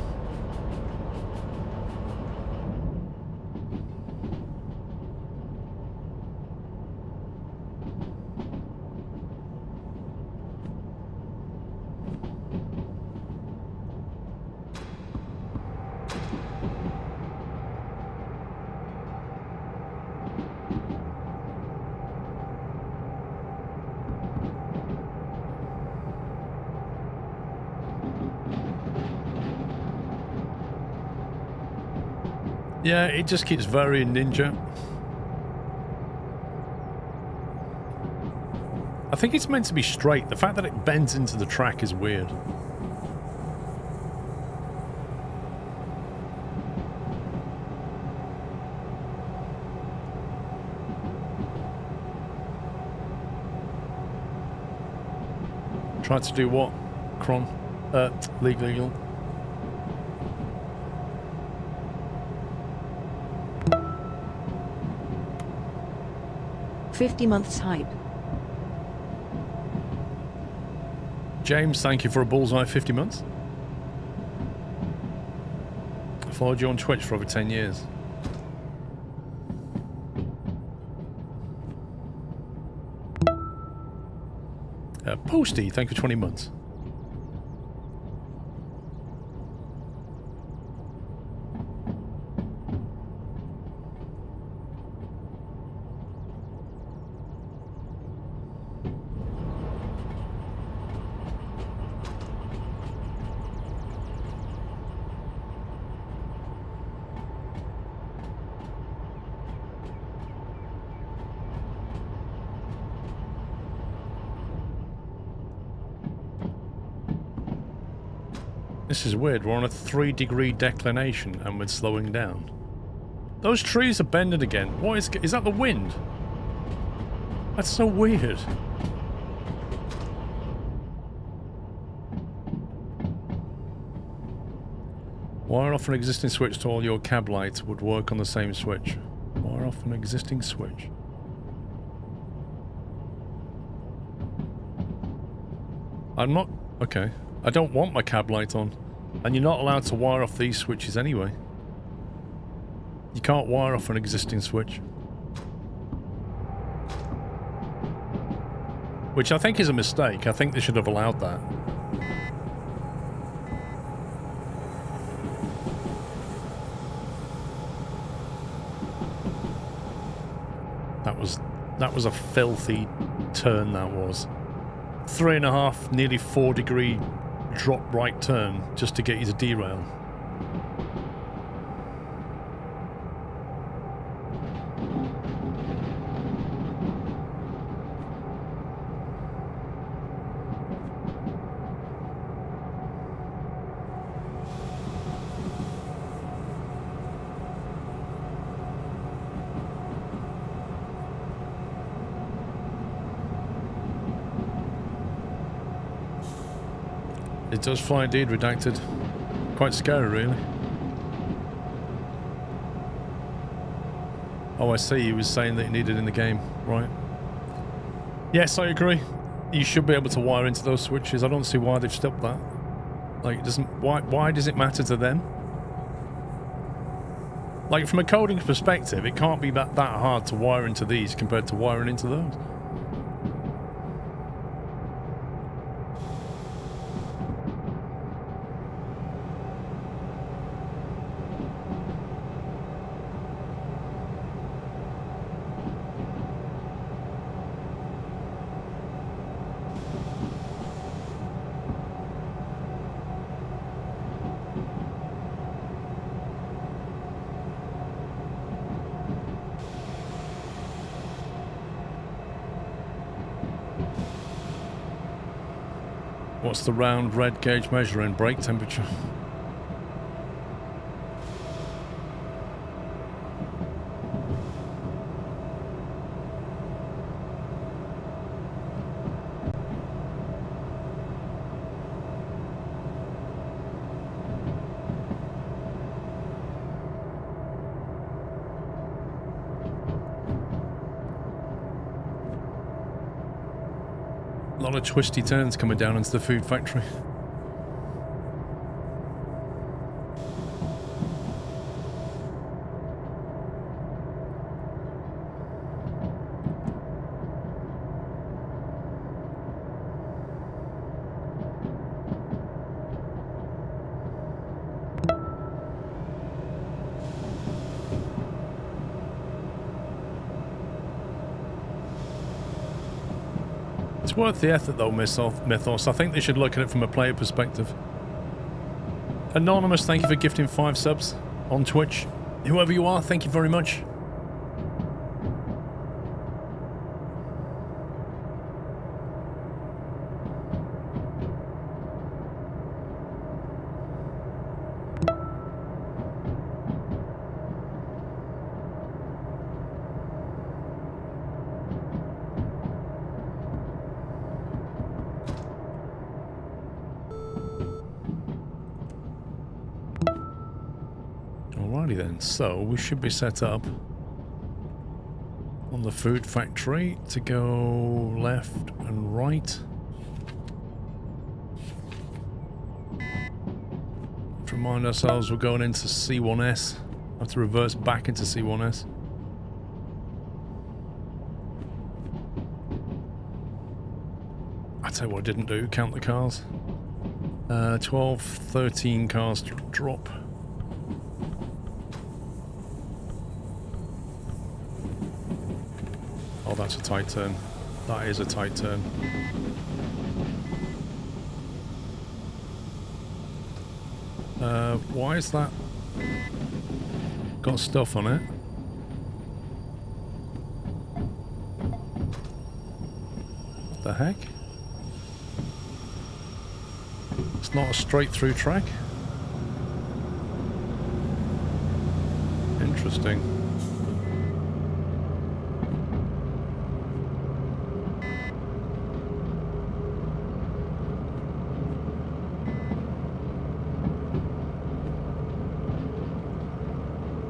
Yeah, it just keeps varying, Ninja. I think it's meant to be straight. The fact that it bends into the track is weird. Tried to do what? Cron? Legal. 50 months hype. James, thank you for a bullseye 50 months. I followed you on Twitch for over 10 years. Posty, thank you for 20 months. This is weird. We're on a 3-degree declination and we're slowing down. Those trees are bending again. What is that the wind? That's so weird. Wire off an existing switch to all your cab lights would work on the same switch. Wire off an existing switch. I'm not... Okay. I don't want my cab light on. And you're not allowed to wire off these switches anyway. You can't wire off an existing switch. Which I think is a mistake. I think they should have allowed that. That was a filthy turn, that was. 3.5, nearly 4-degree drop right turn just to get you to derail. It does fly indeed, redacted. Quite scary, really. Oh, I see. He was saying that he needed in the game. Right. Yes, I agree. You should be able to wire into those switches. I don't see why they've stopped that. Like, it doesn't... Why does it matter to them? Like, from a coding perspective, it can't be that hard to wire into these compared to wiring into those. What's the round red gauge measuring? Brake temperature. A lot of twisty turns coming down into the food factory. It's worth the effort though, Mythos. I think they should look at it from a player perspective. Anonymous, thank you for gifting 5 subs on Twitch. Whoever you are, thank you very much. Alrighty then, so we should be set up on the food factory to go left and right. To remind ourselves we're going into C1S. Have to reverse back into C1S. I tell you what I didn't do, count the cars. 12, 13 cars to drop. Oh, that's a tight turn. That is a tight turn. Why is that got stuff on it? What the heck? It's not a straight through track? Interesting.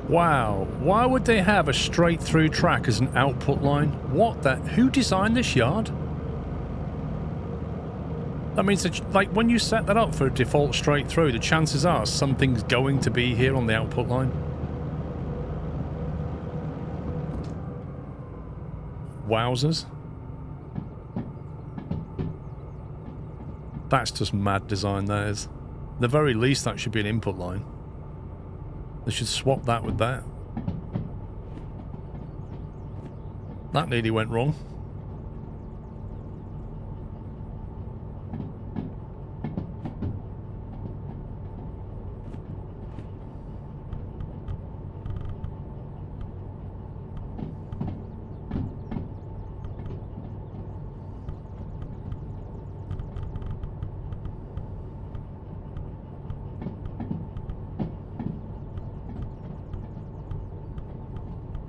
Wow, why would they have a straight through track as an output line? What the... Who designed this yard? That means that, like, when you set that up for a default straight through, the chances are something's going to be here on the output line. Wowzers. That's just mad design, that is. At the very least, that should be an input line. They should swap that with that. That nearly went wrong.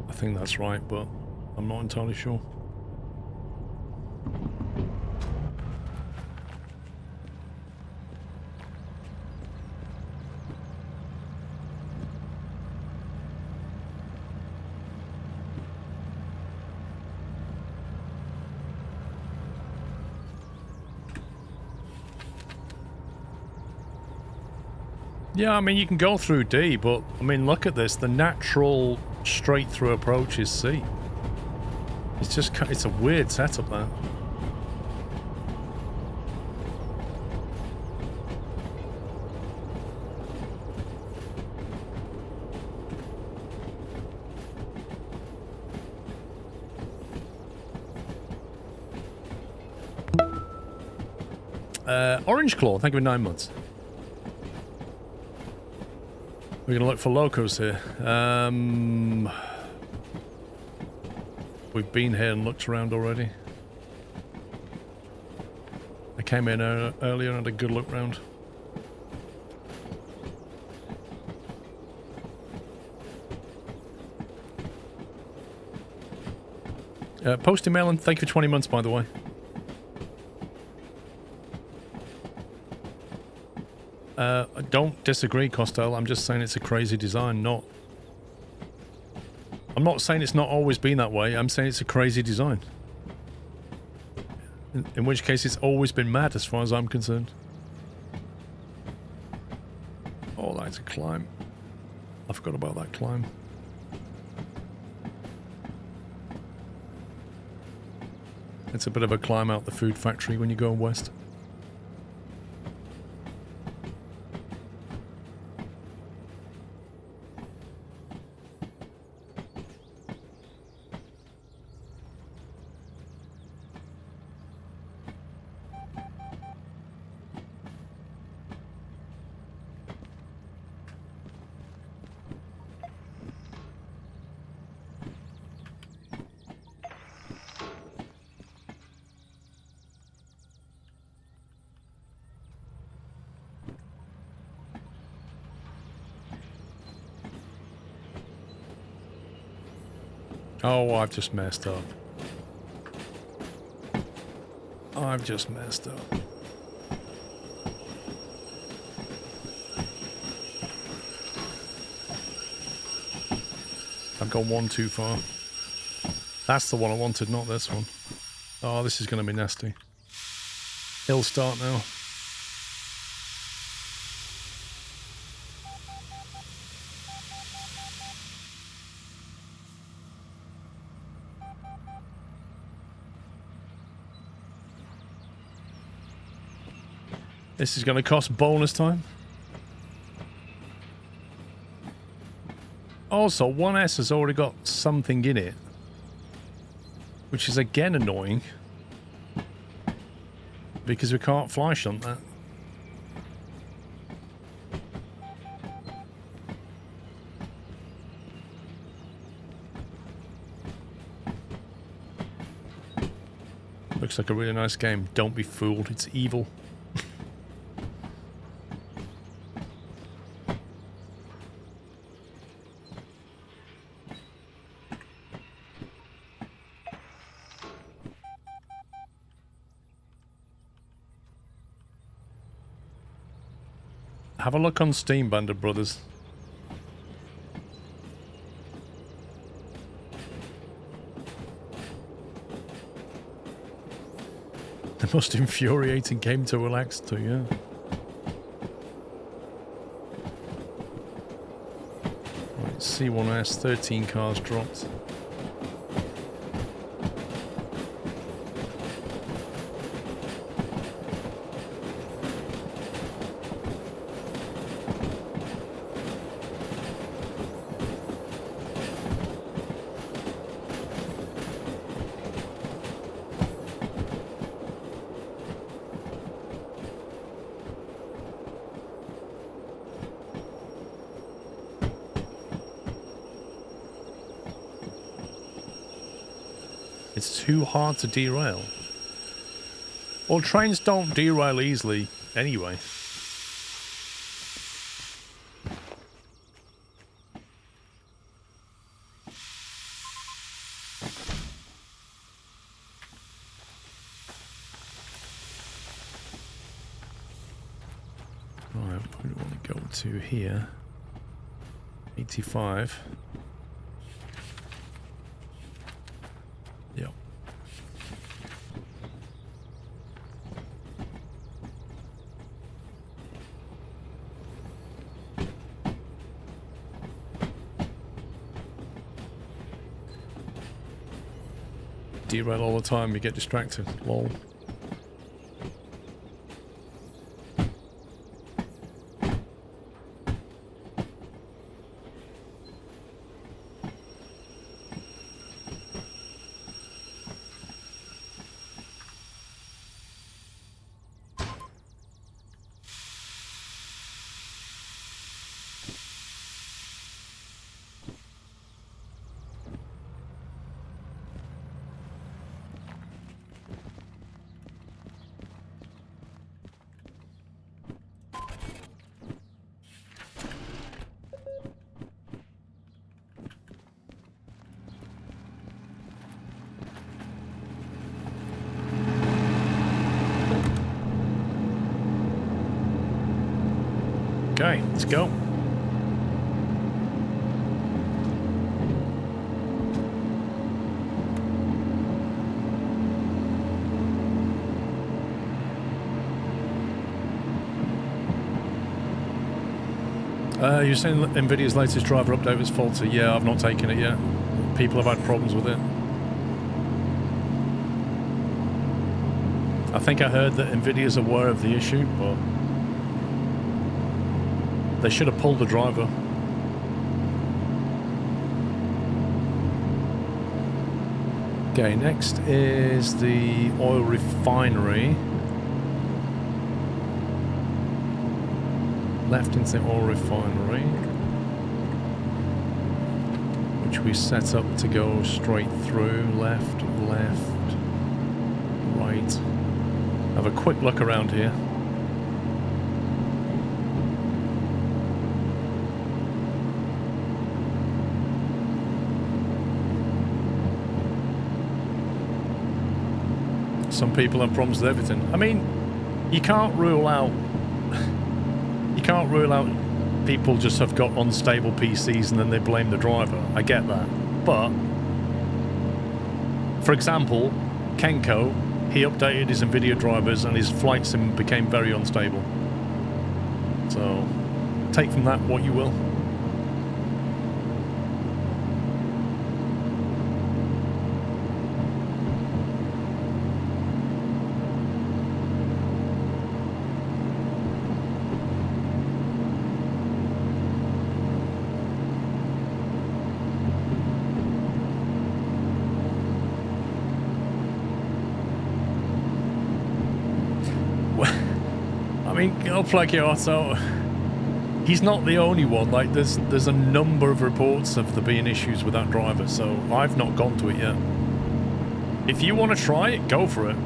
I think that's right, but I'm not entirely sure. Yeah, I mean, you can go through D, but, I mean, look at this. The natural straight-through approach is C. It's just, it's a weird setup there. Orange Claw, thank you for 9 months. We're going to look for locos here. We've been here and looked around already. I came in earlier and had a good look round. Posty Melon, thank you for 20 months, by the way. I don't disagree, Costello. I'm just saying it's a crazy design, not... I'm not saying it's not always been that way. I'm saying it's a crazy design. In which case, it's always been mad as far as I'm concerned. Oh, that's a climb. I forgot about that climb. It's a bit of a climb out the food factory when you go west. Oh, I've just messed up. I've just messed up. I've gone one too far. That's the one I wanted, not this one. Oh, this is going to be nasty. Hill start now. This is going to cost bonus time. Also, 1S has already got something in it, which is again annoying because we can't fly shunt that. Looks like a really nice game. Don't be fooled, it's evil. Have a look on Steam, Band of Brothers. The most infuriating game to relax to, yeah. Right, C1S, 13 cars dropped. It's too hard to derail. Well, trains don't derail easily anyway. Right, we want to go to here. 85. Yep. Derail all the time, you get distracted. Lol. Okay, let's go. You're saying NVIDIA's latest driver update was faulty. Yeah, I've not taken it yet. People have had problems with it. I think I heard that NVIDIA's aware of the issue, but they should have pulled the driver. Okay, next is the oil refinery. Left into the oil refinery, which we set up to go straight through. Left, left, right. Have a quick look around here. Some people have problems with everything. I mean, you can't rule out people just have got unstable PCs and then they blame the driver. I get that. But, for example, Kenko, he updated his NVIDIA drivers and his flight sim became very unstable. So, take from that what you will. Like so he's not the only one. Like there's a number of reports of there being issues with that driver, so I've not gone to it yet. If you want to try it, go for it.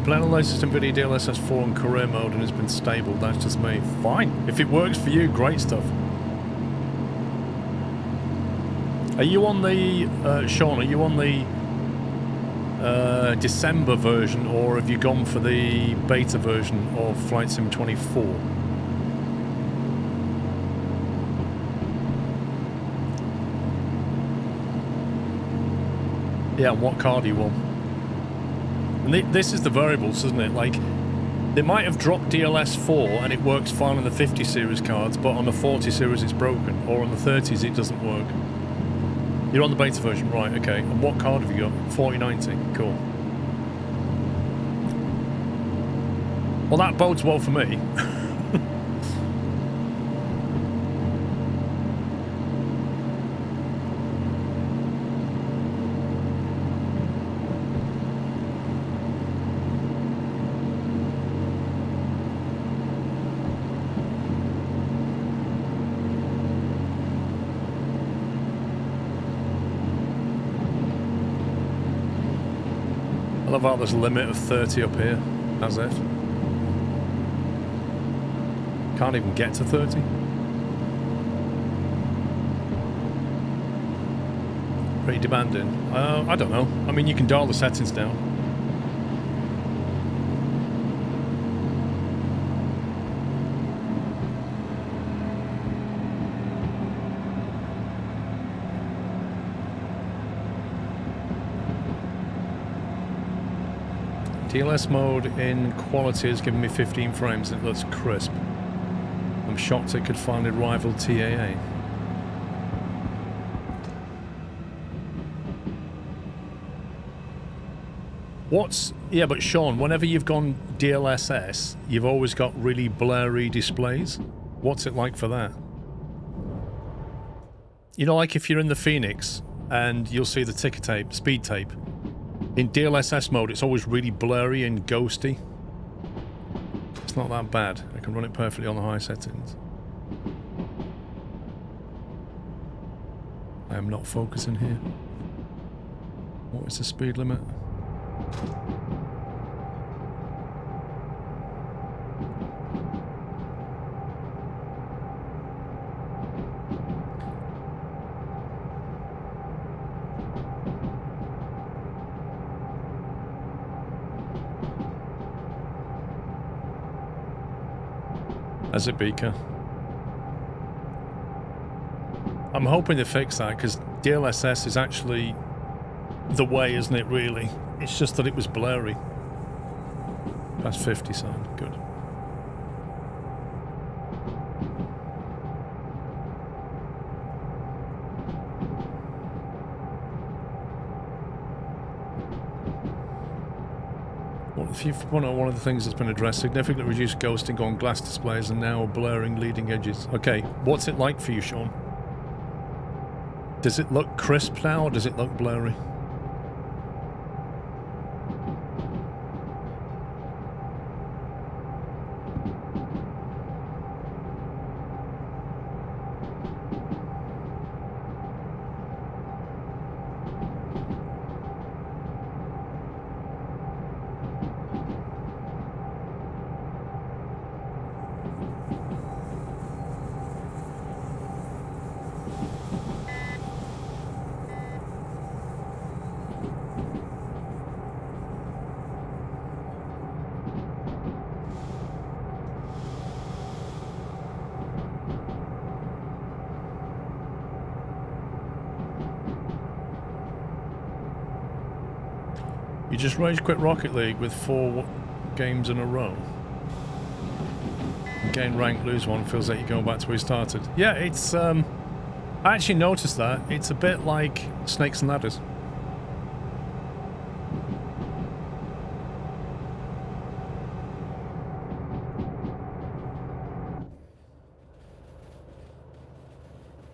Playing on the latest NVIDIA DLSS 4 on career mode and it's been stable. That's just me. Fine. If it works for you, great stuff. Are you on the, Sean, are you on the December version, or have you gone for the beta version of Flight Sim 24? Yeah, and what car do you want? And this is the variables, isn't it? Like, they might have dropped DLS 4 and it works fine on the 50 series cards, but on the 40 series it's broken, or on the 30s it doesn't work. You're on the beta version, right, okay. And what card have you got? 4090, cool. Well, that bodes well for me. I love how there's a limit of 30 up here, as if. Can't even get to 30. Pretty demanding. I don't know. I mean, you can dial the settings down. DLS mode in quality has given me 15 frames. It looks crisp. I'm shocked it could finally rival TAA. Yeah, but Sean, whenever you've gone DLSS, you've always got really blurry displays. What's it like for that? You know, like if you're in the Phoenix and you'll see the ticker tape, speed tape. In DLSS mode, it's always really blurry and ghosty. It's not that bad. I can run it perfectly on the high settings. I am not focusing here. What is the speed limit? As a beaker. I'm hoping to fix that because DLSS is actually the way, isn't it, really? It's just that it was blurry. Past 50 sign, good. If you want to know, one of the things that's been addressed, significantly reduced ghosting on glass displays and now blurring leading edges. Okay, what's it like for you, Sean? Does it look crisp now, or does it look blurry? You just rage quit Rocket League with 4 games in a row. Gain rank, lose one, feels like you're going back to where you started. Yeah, it's, I actually noticed that. It's a bit like Snakes and Ladders.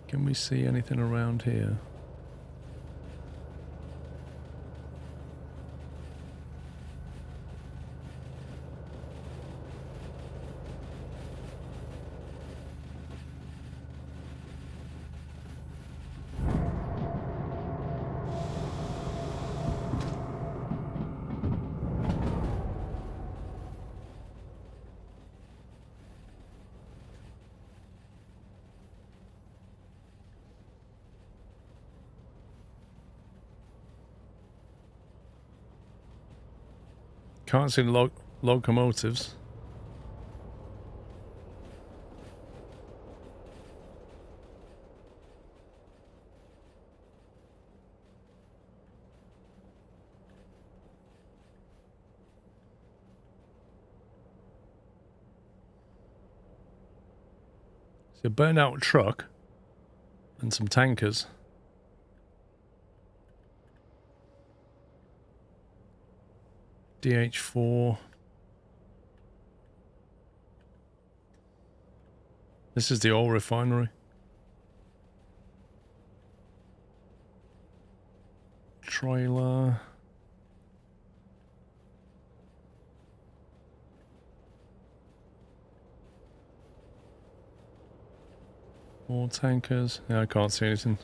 Can we see anything around here? Can't see locomotives. So burned out truck and some tankers. DH4. This is the old refinery. Trailer. More tankers. Yeah, I can't see anything.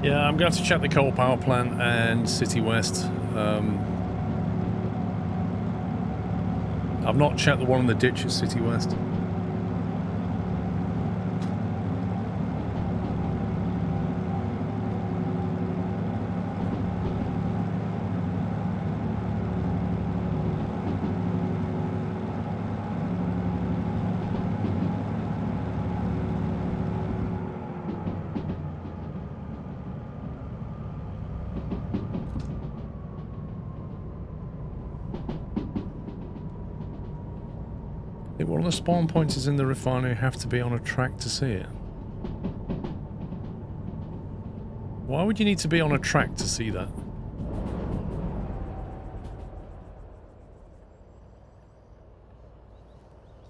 Yeah, I'm going to have to check the coal power plant and City West. I've not checked the one in the ditch at City West. One of the spawn points is in the refinery. Have to be on a track to see it. Why would you need to be on a track to see that?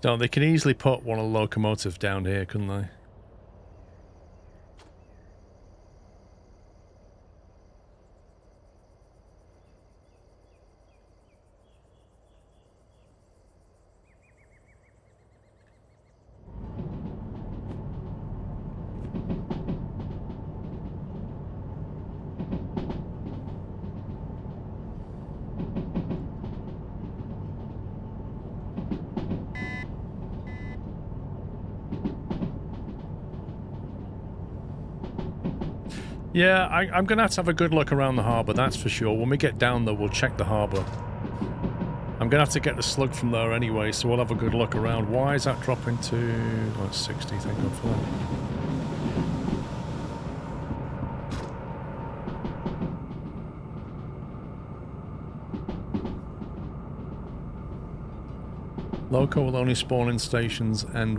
No, they can easily put one of the locomotive down here, couldn't they? Yeah, I'm going to have a good look around the harbour, that's for sure. When we get down there, we'll check the harbour. I'm going to have to get the slug from there anyway, so we'll have a good look around. Why is that dropping to... Oh, it's 60, thank God for that. Loco will only spawn in stations and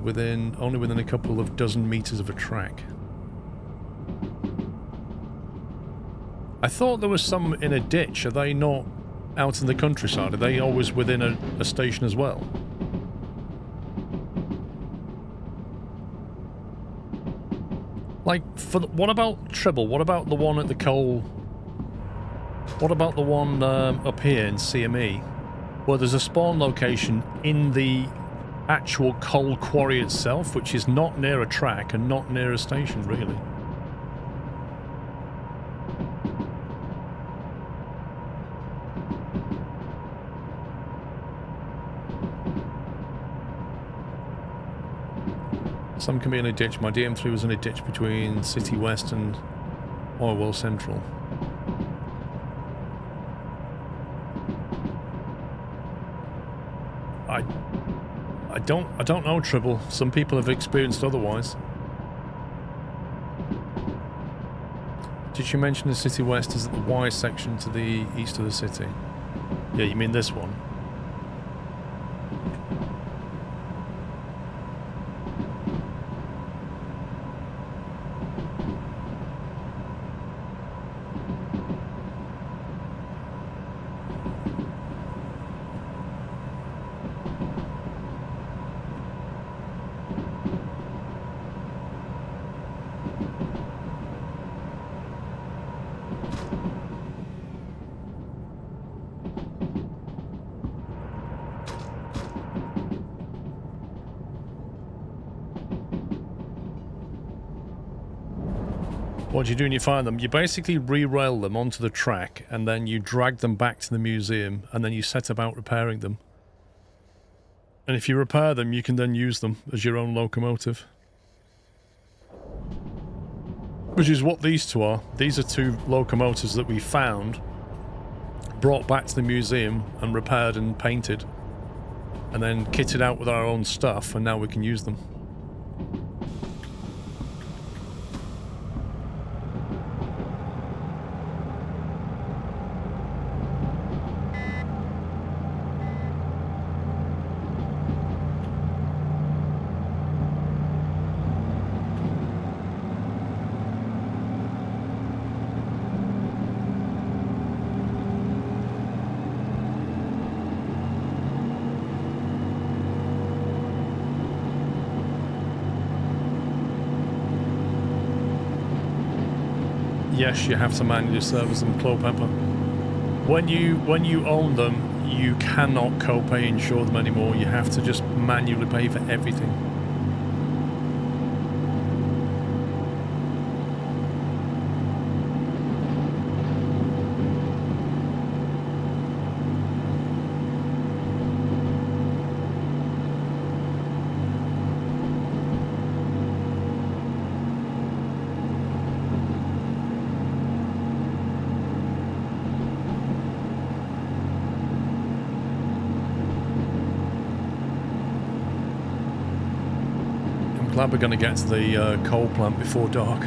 only within a couple of dozen meters of a track. I thought there was some in a ditch. Are they not out in the countryside? Are they always within a station as well? Like, what about Tribble? What about the one at the coal? What about the one up here in CME? Where there's a spawn location in the actual coal quarry itself, which is not near a track and not near a station, really. Some can be in a ditch. My DM3 was in a ditch between City West and Oilwell Central. I don't know, Tribble. Some people have experienced otherwise. Did you mention the City West is at the Y section to the east of the city? Yeah, you mean this one? What do you do when you find them? You basically re-rail them onto the track and then you drag them back to the museum and then you set about repairing them. And if you repair them, you can then use them as your own locomotive. Which is what these two are. These are two locomotives that we found, brought back to the museum and repaired and painted. and then kitted out with our own stuff, and now we can use them. Yes, you have to manually service them, Claw Pepper. When you own them, you cannot co-pay insure them anymore. You have to just manually pay for everything. Glad we're going to get to the coal plant before dark.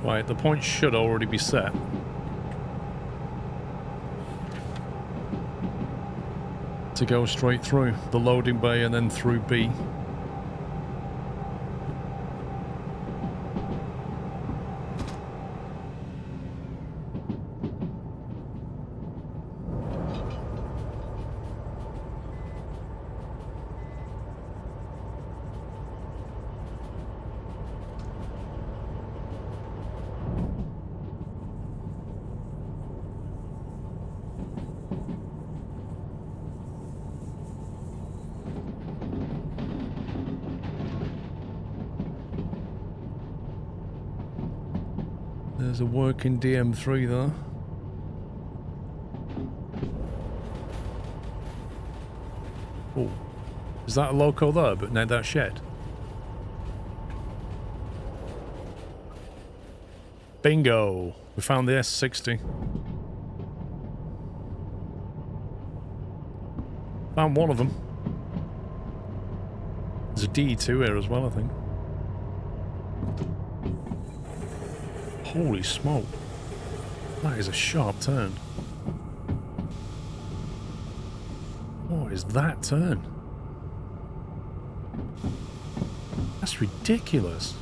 Right, the point should already be set. To go straight through the loading bay and then through B. There's a working DM3 there. Oh, is that a loco there, but now that shed? Bingo! We found the S60. Found one of them. There's a D2 here as well, I think. Holy smoke. That is a sharp turn. What is that turn? That's ridiculous.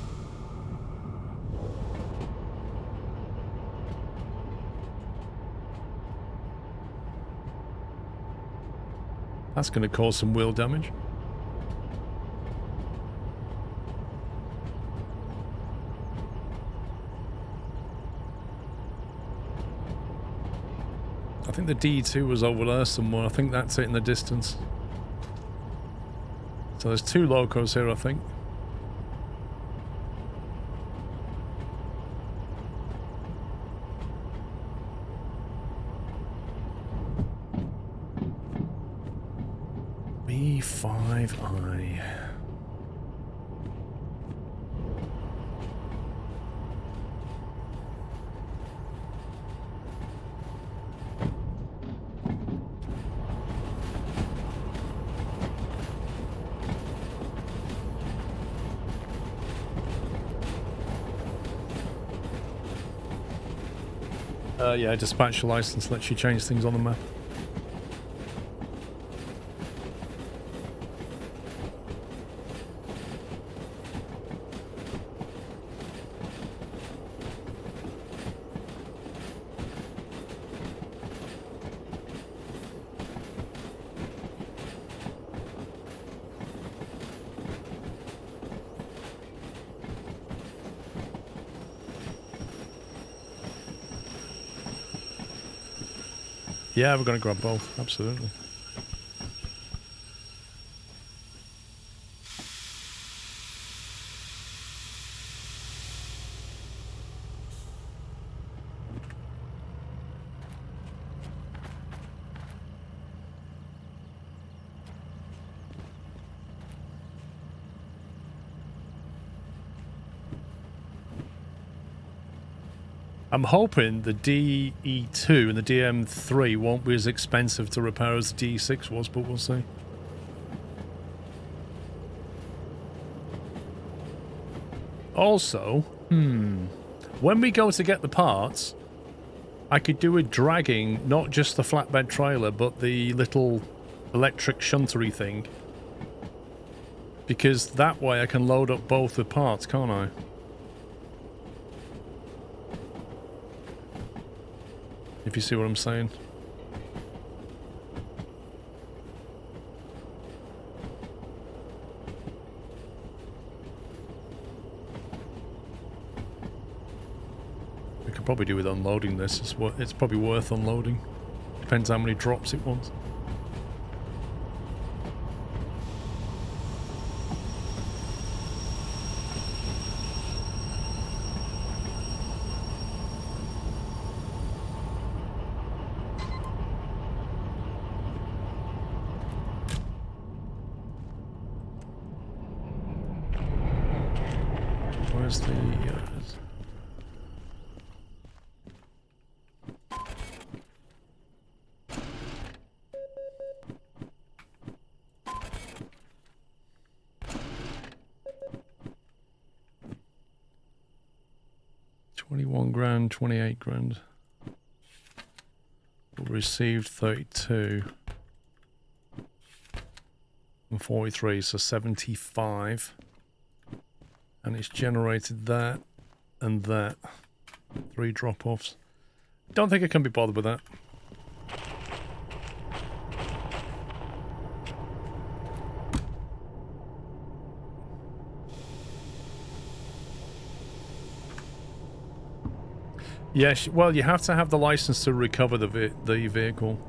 That's going to cause some wheel damage. I think the D2 was over there somewhere. I think that's it in the distance. So there's two locos here, I think. B5I. Yeah, dispatcher license lets you change things on the map. Yeah, we're going to grab both. Absolutely. I'm hoping the DE2 and the DM3 won't be as expensive to repair as the DE6 was, but we'll see. Also, when we go to get the parts, I could do with dragging not just the flatbed trailer, but the little electric shuntery thing. Because that way I can load up both with parts, can't I? If you see what I'm saying. We could probably do with unloading this. It's probably worth unloading. Depends how many drops it wants. Where's the... 21 grand, 28 grand. We received 32 and 43, so 75. And it's generated that and that. 3 drop-offs. Don't think I can be bothered with that. Yes, well, you have to have the license to recover the vehicle.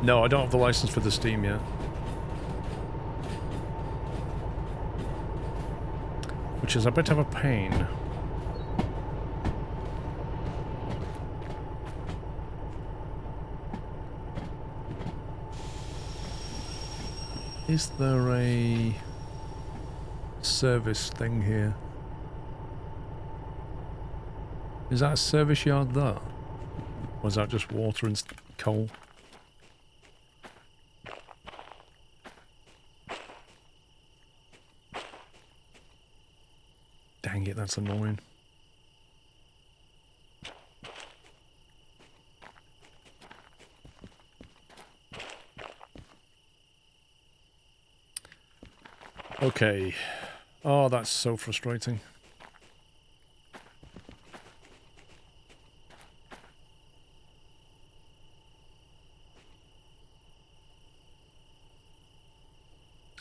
No, I don't have the license for the Steam yet. Which is a bit of a pain. Is there a service thing here? Is that a service yard there? Or is that just water and coal? Dang it, that's annoying. Okay. Oh, that's so frustrating.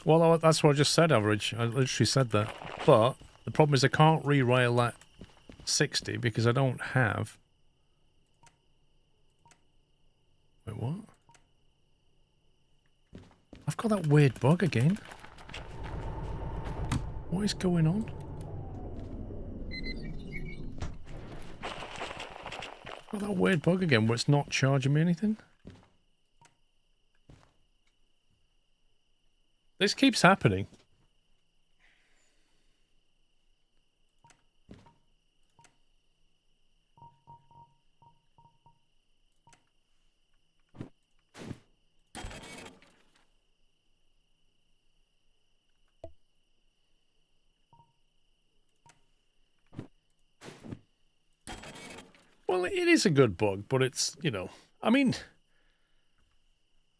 Well, that's what I just said, average. I literally said that. But the problem is I can't re-rail that 60 because I don't have... Wait, what? I've got that weird bug again. What is going on? I've got that weird bug again where it's not charging me anything. This keeps happening. Well, it is a good bug, but it's, you know, I mean,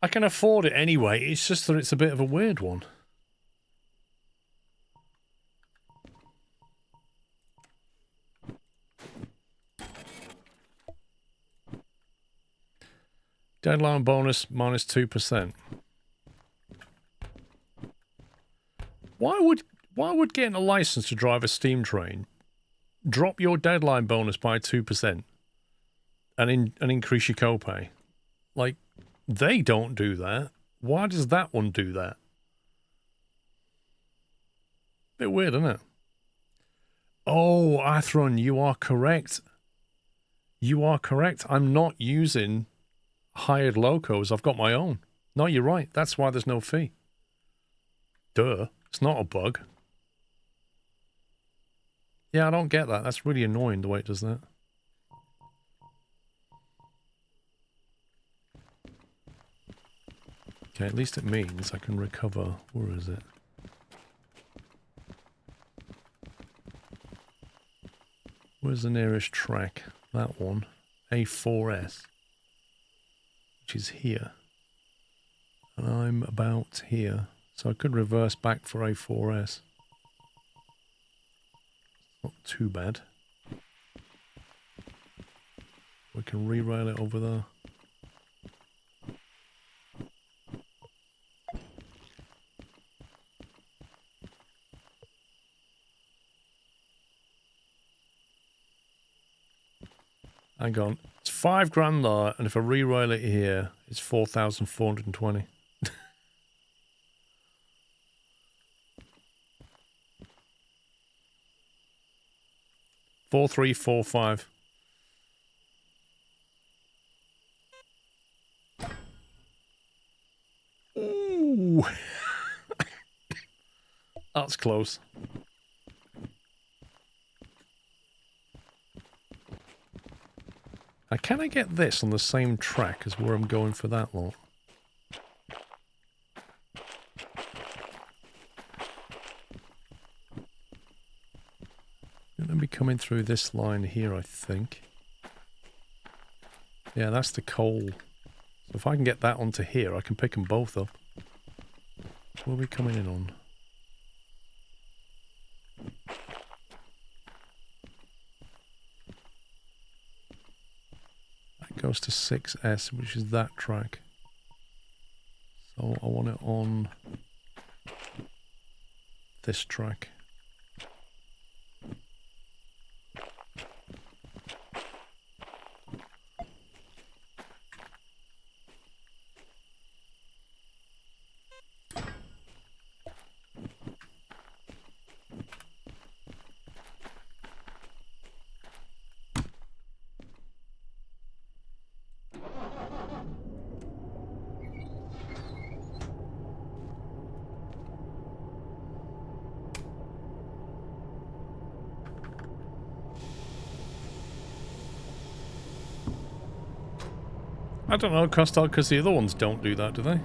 I can afford it anyway. It's just that it's a bit of a weird one. Deadline bonus minus 2%. Why would getting a license to drive a steam train drop your deadline bonus by 2% and increase your copay? Like, they don't do that. Why does that one do that? Bit weird, isn't it? Oh, Athron, you are correct. You are correct. I'm not using hired locos. I've got my own. No, you're right. That's why there's no fee. Duh. It's not a bug. Yeah, I don't get that. That's really annoying the way it does that. Okay, at least it means I can recover. Where is it? Where's the nearest track? That one. A4S. Which is here. And I'm about here. So I could reverse back for A4S. Not too bad. We can re-rail it over there. Hang on. It's $5,000 there, and if I re-rail it here, it's 4,420. 4345. Ooh. That's close. Now, can I get this on the same track as where I'm going for that lot? Going to be coming through this line here, I think. Yeah, that's the coal. So if I can get that onto here, I can pick them both up. What are we coming in on? That goes to 6S, which is that track. So I want it on this track. I don't know, Costal, because the other ones don't do that, do they?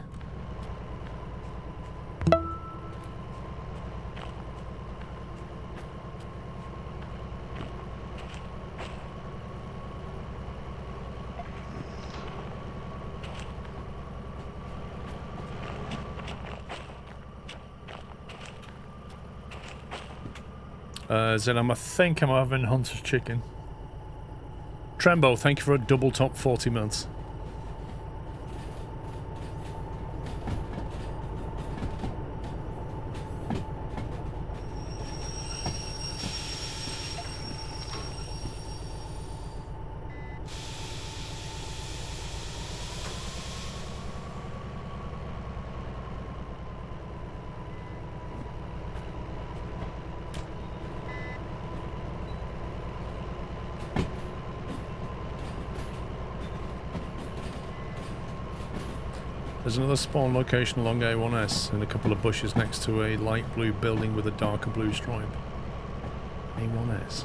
Zenham, I think I'm having Hunter's Chicken. Trembo, thank you for a double top 40 months. There's another spawn location along A1S in a couple of bushes next to a light blue building with a darker blue stripe. A1S.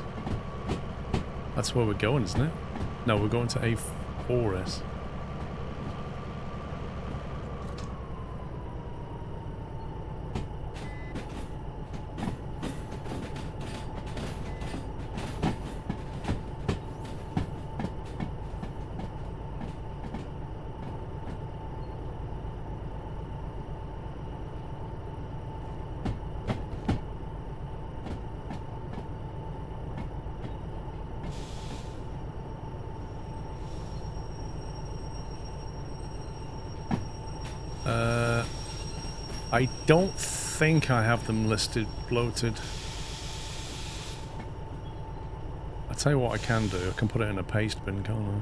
That's where we're going, isn't it? No, we're going to A4S. I don't think I have them listed bloated. I'll tell you what I can do. I can put it in a paste bin, can't I?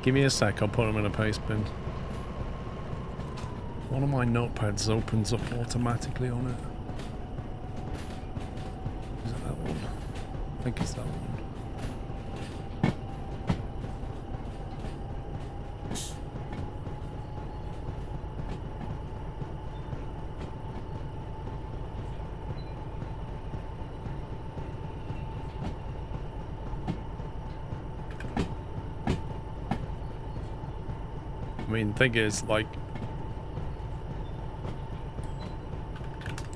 Give me a sec, I'll put them in a paste bin. One of my notepads opens up automatically on it. Is it that one? I think it's that one. I mean, thing is, like,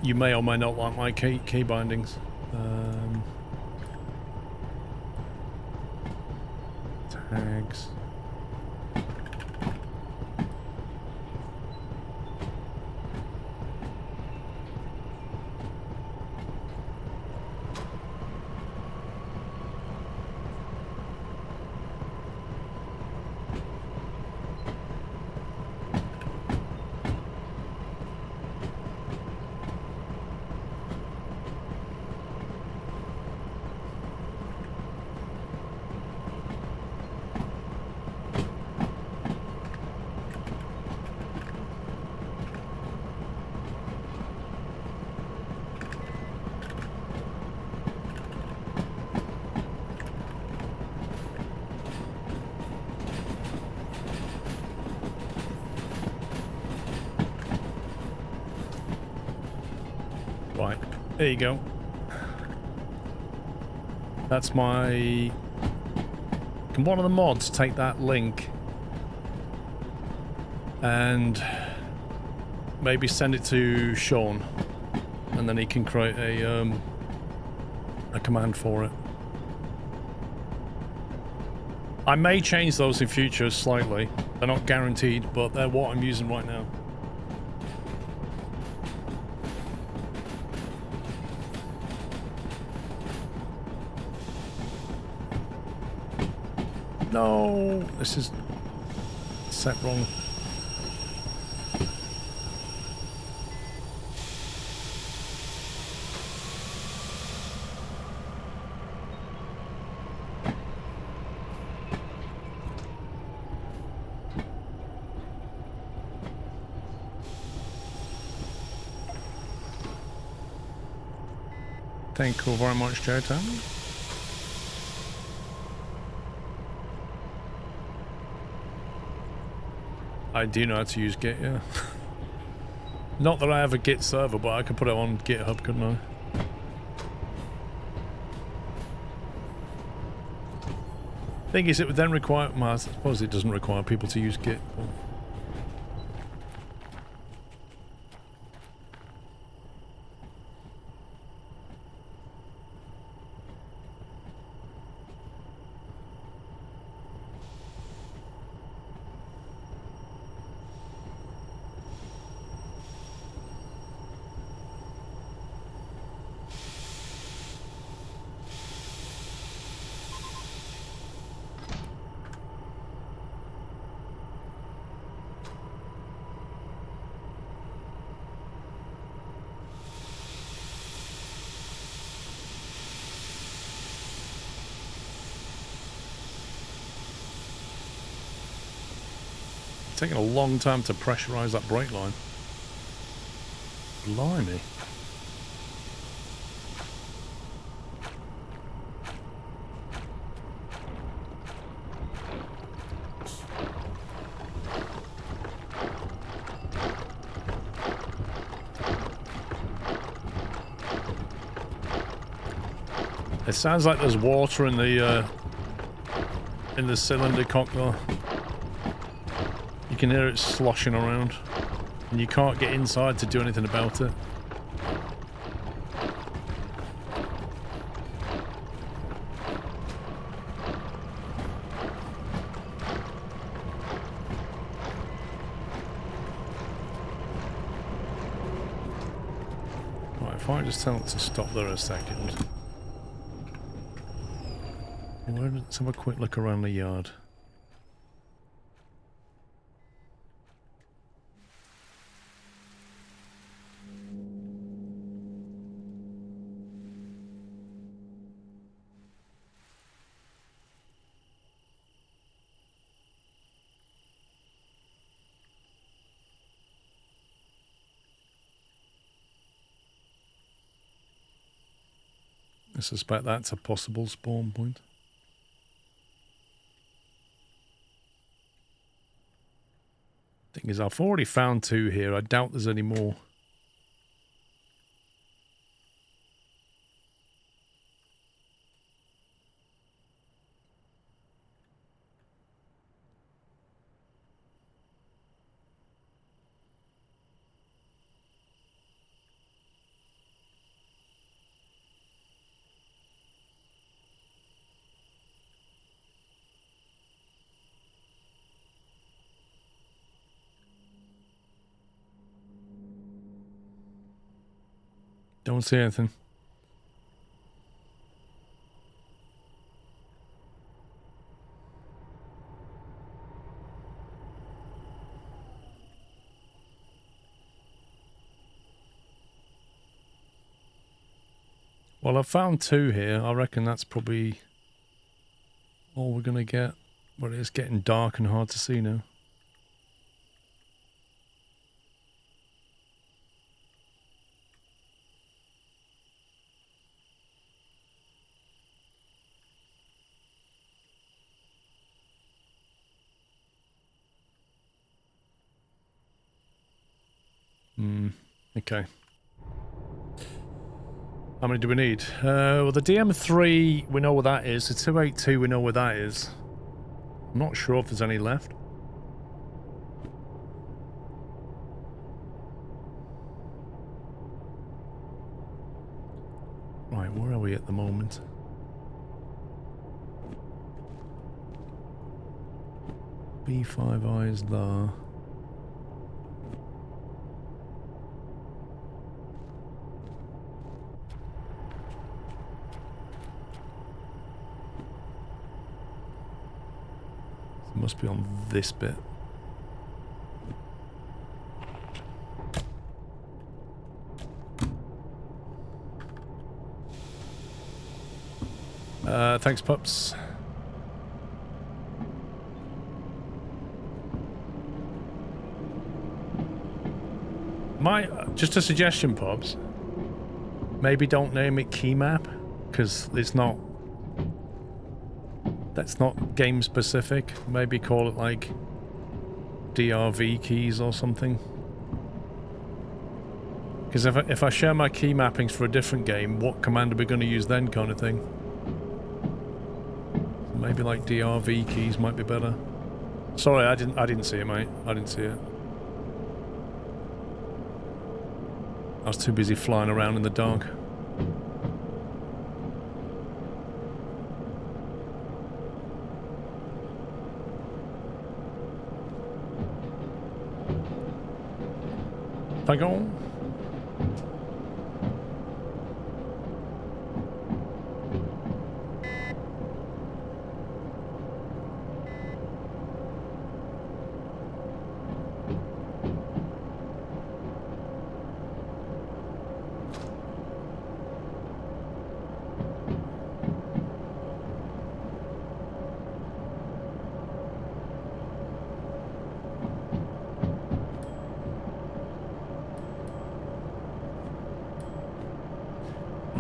you may or may not like my key bindings. Tags. Right, there you go. That's my... Can one of the mods take that link and maybe send it to Sean, and then he can create a command for it. I may change those in future slightly. They're not guaranteed, but they're what I'm using right now. No, this is set wrong. Thank you very much, Jotan. I do know how to use Git, yeah. Not that I have a Git server, but I could put it on GitHub, couldn't I? Thing is, it would then require... Well, I suppose it doesn't require people to use Git. But... taking a long time to pressurize that brake line. Blimey. It sounds like there's water in the cylinder cock though. You can hear it sloshing around, and you can't get inside to do anything about it. If I just tell it to stop there a second. Let's have a quick look around the yard. I suspect that's a possible spawn point. Thing is, I've already found 2 here. I doubt there's any more. Don't see anything. Well, I've found 2 here. I reckon that's probably all we're going to get. But it's getting dark and hard to see now. Okay. How many do we need? Well, the DM3, we know what that is. The 282, we know where that is. I'm not sure if there's any left. Right, where are we at the moment? B5I is there. It must be on this bit. Thanks, pups. Just a suggestion, pups. Maybe don't name it key map, because it's not. That's not game specific. Maybe call it like DRV keys or something. Because if I share my key mappings for a different game, what command are we going to use then, kind of thing? Maybe like DRV keys might be better. Sorry, I didn't see it, mate. I didn't see it. I was too busy flying around in the dark. Thank you.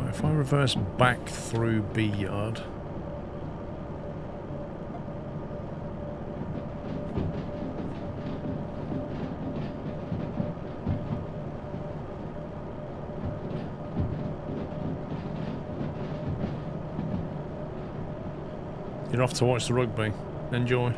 If I reverse back through B yard. You're off to watch the rugby. Enjoy.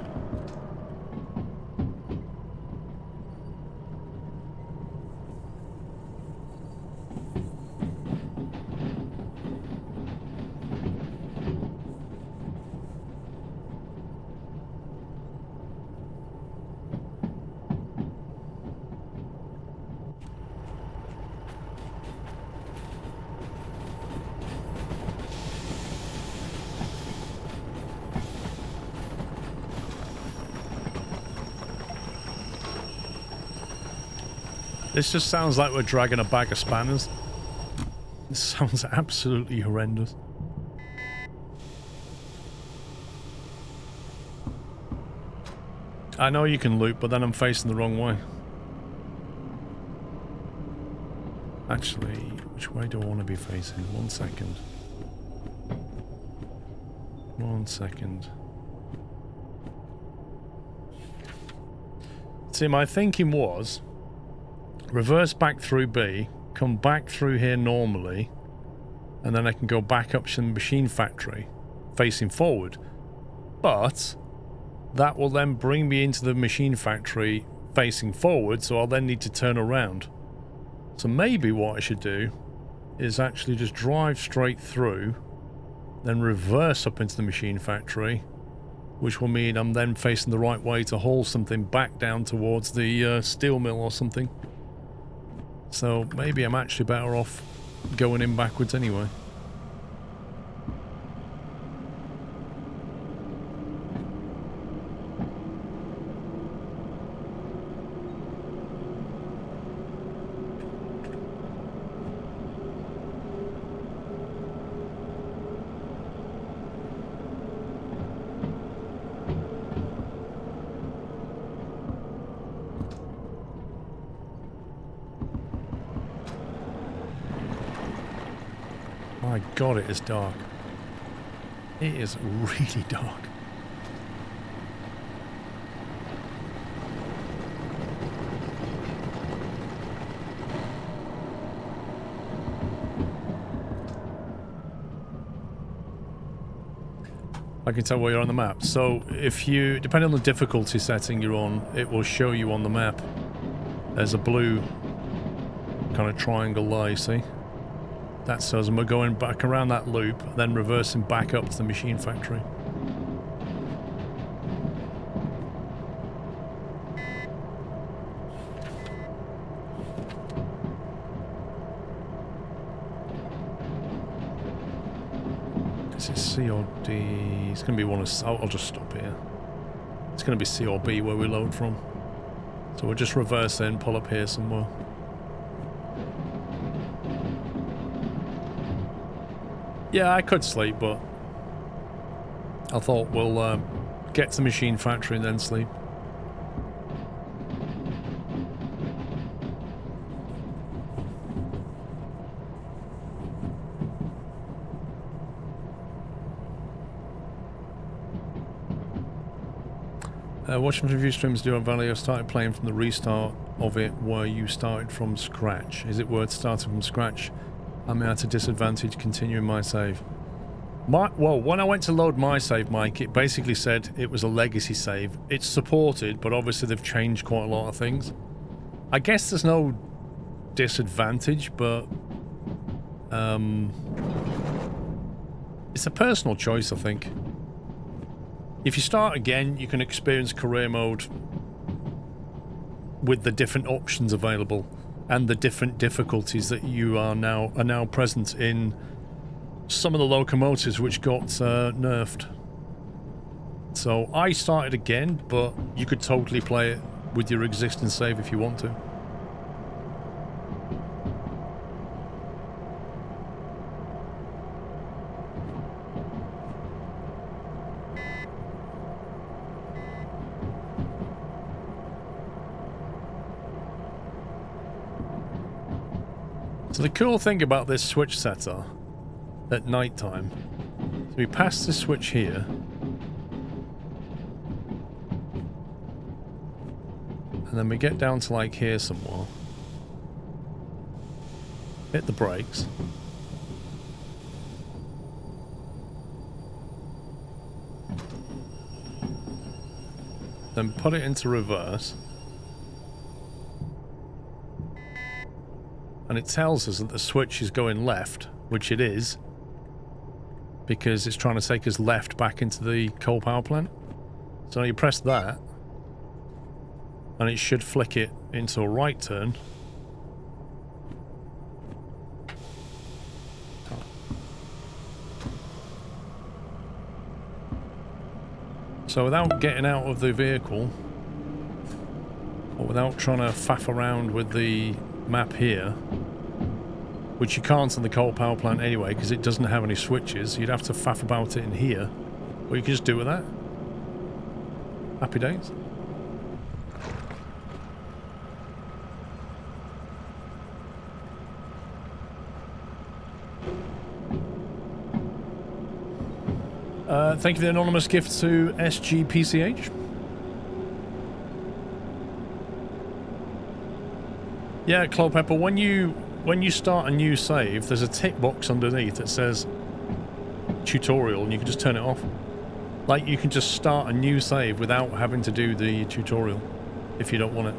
This just sounds like we're dragging a bag of spanners. This sounds absolutely horrendous. I know you can loop, but then I'm facing the wrong way. Actually, which way do I want to be facing? 1 second. 1 second. See, my thinking was reverse back through B, come back through here normally, and then I can go back up to the machine factory facing forward. But that will then bring me into the machine factory facing forward, so I'll then need to turn around. So maybe what I should do is actually just drive straight through, then reverse up into the machine factory, which will mean I'm then facing the right way to haul something back down towards the steel mill or something. So maybe I'm actually better off going in backwards anyway. My God, it is dark. It is really dark. I can tell where you're on the map. So if you, depending on the difficulty setting you're on, it will show you on the map. There's a blue kind of triangle lie, see? That says we're going back around that loop, then reversing back up to the machine factory. Is it C or D? It's going to be one of... I'll just stop here. It's going to be C or B where we load from. So we'll just reverse in, pull up here somewhere. Yeah, I could sleep, but I thought we'll get to the machine factory and then sleep. Watching review streams Derail Valley, I started playing from the restart of it where you started from scratch. Is it worth starting from scratch? I'm at a disadvantage continuing my save. Well, when I went to load my save, Mike, it basically said it was a legacy save. It's supported, but obviously they've changed quite a lot of things. I guess there's no disadvantage, but it's a personal choice, I think. If you start again, you can experience career mode with the different options available and the different difficulties that you are now present in some of the locomotives which got nerfed. So I started again, but you could totally play it with your existing save if you want to. So the cool thing about this switch setter at night time, so we pass the switch here, and then we get down to like here somewhere, hit the brakes, then put it into reverse. And it tells us that the switch is going left, which it is, because it's trying to take us left back into the coal power plant. So you press that, and it should flick it into a right turn. So without getting out of the vehicle, or without trying to faff around with the map here, which you can't on the coal power plant anyway because it doesn't have any switches. You'd have to faff about it in here. Or you can just do with that. Happy days. Thank you for the anonymous gift to SGPCH. Yeah, Clopepper, when you start a new save, there's a tick box underneath that says tutorial, and you can just turn it off. Like, you can just start a new save without having to do the tutorial if you don't want it.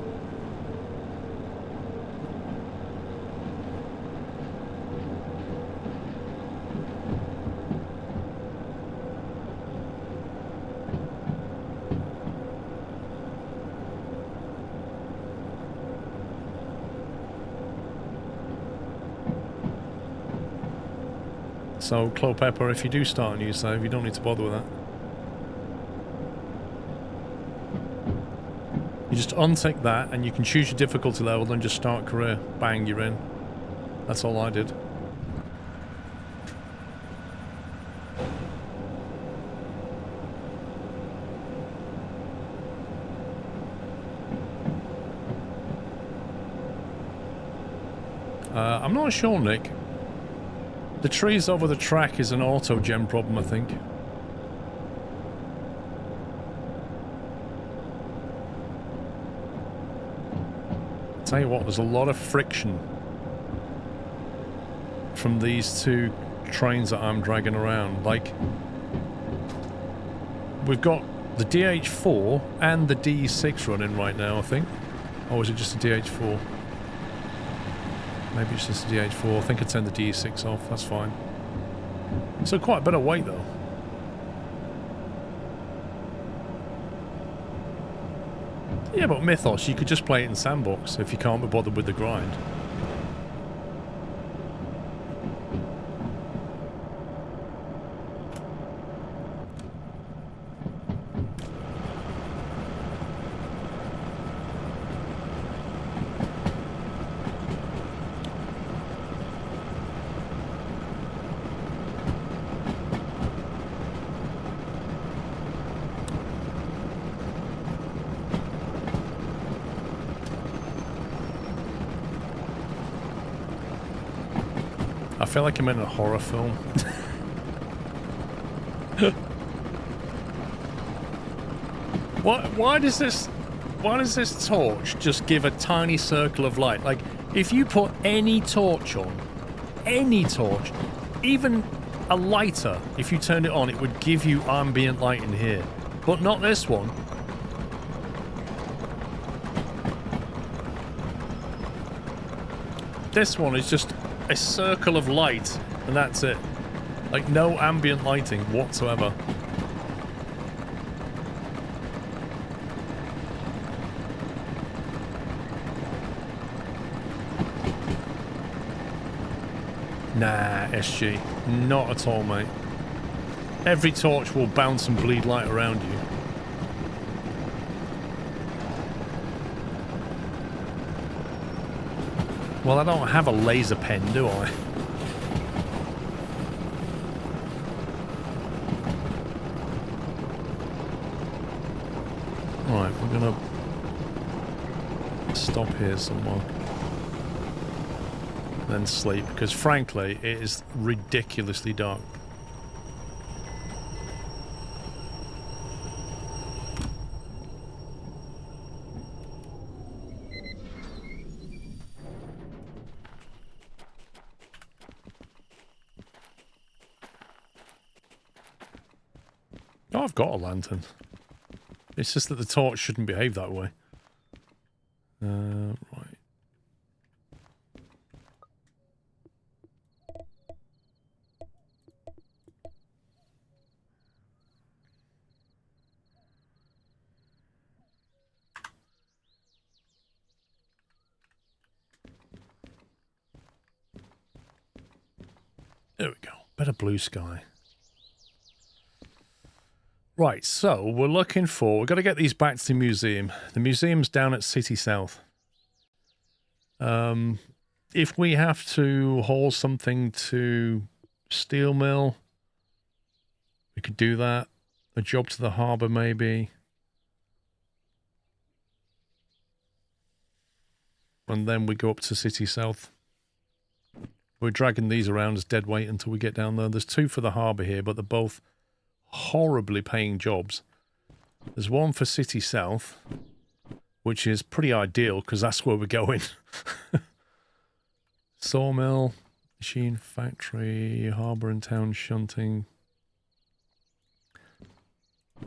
So, Clopepper, if you do start a new save, you don't need to bother with that. You just untick that, and you can choose your difficulty level, and just start career. Bang, you're in. That's all I did. I'm not sure, Nick. The trees over the track is an auto-gem problem, I think. Tell you what, there's a lot of friction from these two trains that I'm dragging around. Like, we've got the DH4 and the D6 running right now, I think. Or is it just the DH4? Maybe it's just the DH4. I think I turned the D6 off. That's fine. So quite a bit of weight, though. Yeah, but Mythos, you could just play it in Sandbox if you can't be bothered with the grind. I feel like I'm in a horror film. Why does this torch just give a tiny circle of light? Like, if you put any torch on, even a lighter, if you turned it on, it would give you ambient light in here. But not this one. This one is just a circle of light, and that's it. Like, no ambient lighting whatsoever. Nah, SG. Not at all, mate. Every torch will bounce and bleed light around you. Well, I don't have a laser pen, do I? Right, we're gonna stop here somewhere. Then sleep, because frankly, it is ridiculously dark. Oh, I've got a lantern. It's just that the torch shouldn't behave that way. Right. There we go. Better blue sky. Right, so we're looking for... We've got to get these back to the museum. The museum's down at City South. If we have to haul something to steel mill, we could do that. A job to the harbour, maybe. And then we go up to City South. We're dragging these around as dead weight until we get down there. There's 2 for the harbour here, but they're both horribly paying jobs. There's one for City South, which is pretty ideal because that's where we're going. Sawmill, machine factory, harbour and town shunting.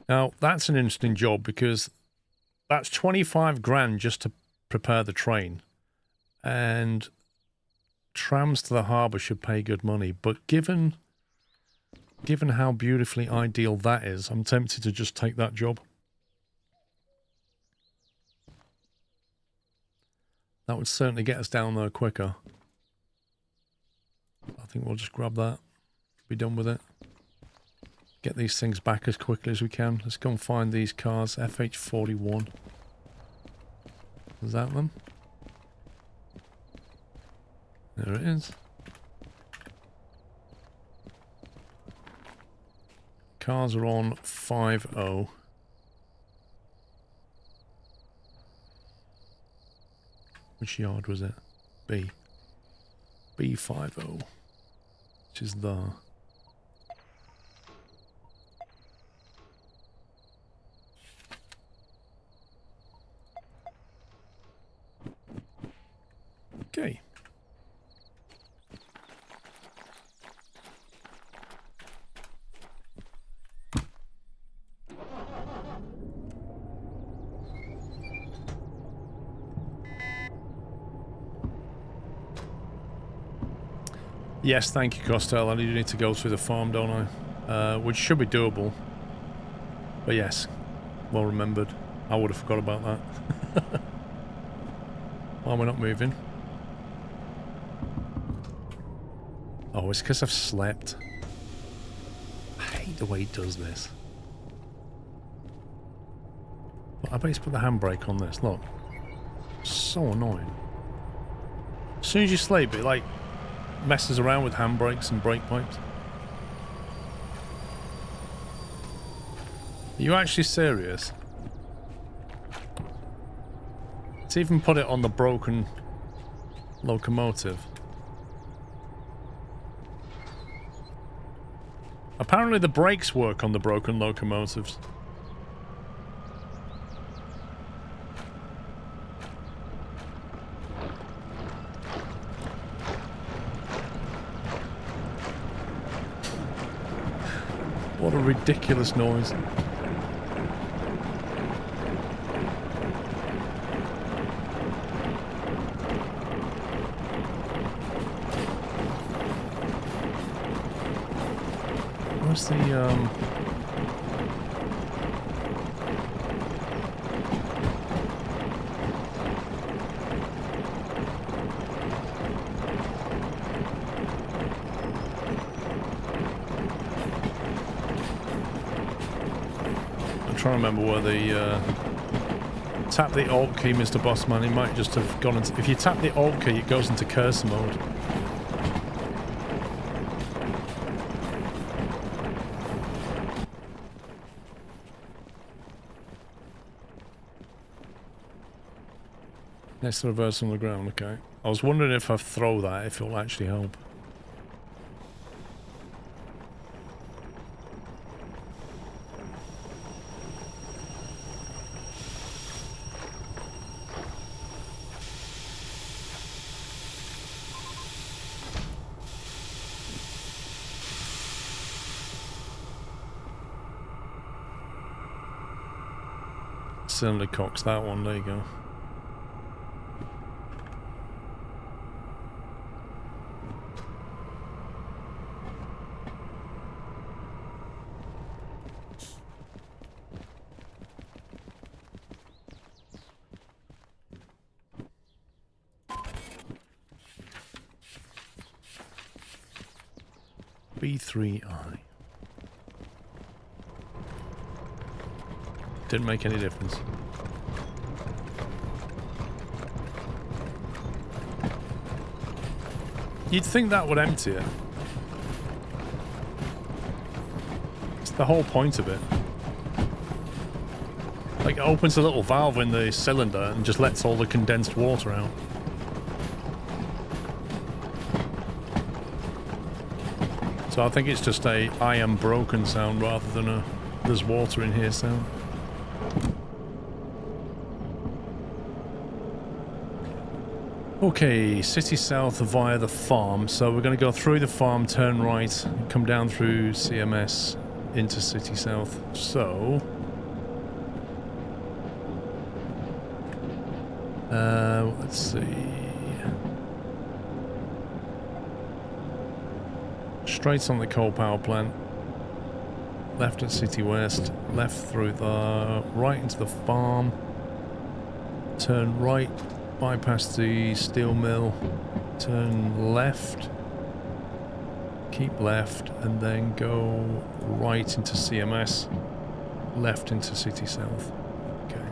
Now, that's an interesting job because that's 25 grand just to prepare the train. And trams to the harbour should pay good money. But given how beautifully ideal that is, I'm tempted to just take that job. That would certainly get us down there quicker. I think we'll just grab that. Be done with it. Get these things back as quickly as we can. Let's go and find these cars. FH41. Is that them? There it is. Cars are on 5-0. Which yard was it? B. B50. Which is the... Okay. Yes, thank you, Costello. I do need to go through the farm, don't I? Which should be doable. But yes, well remembered. I would have forgot about that. Why am I not moving? Oh, it's because I've slept. I hate the way he does this. I bet he's put the handbrake on this, look. So annoying. As soon as you sleep, it like messes around with handbrakes and brake pipes. Are you actually serious? It's even put it on the broken locomotive. Apparently the brakes work on the broken locomotives. What a ridiculous noise. Where's the, I'm trying to remember where the, tap the Alt key, Mr. Bossman. He might just have gone into... If you tap the Alt key, it goes into cursor mode. Next to reverse on the ground, okay. I was wondering if I throw that, if it'll actually help. Certainly cocks that one, there you go. B3I. Didn't make any difference. You'd think that would empty it. It's the whole point of it. Like, it opens a little valve in the cylinder and just lets all the condensed water out. So I think it's just a I am broken sound rather than a there's water in here sound. Okay, city south via the farm. So we're going to go through the farm, turn right, and come down through CMS into city south. So... let's see... Straight on the coal power plant. Left at City West. Left through the... Right into the farm. Turn right. Bypass the steel mill. Turn left. Keep left. And then go right into CMS. Left into City South. Okay.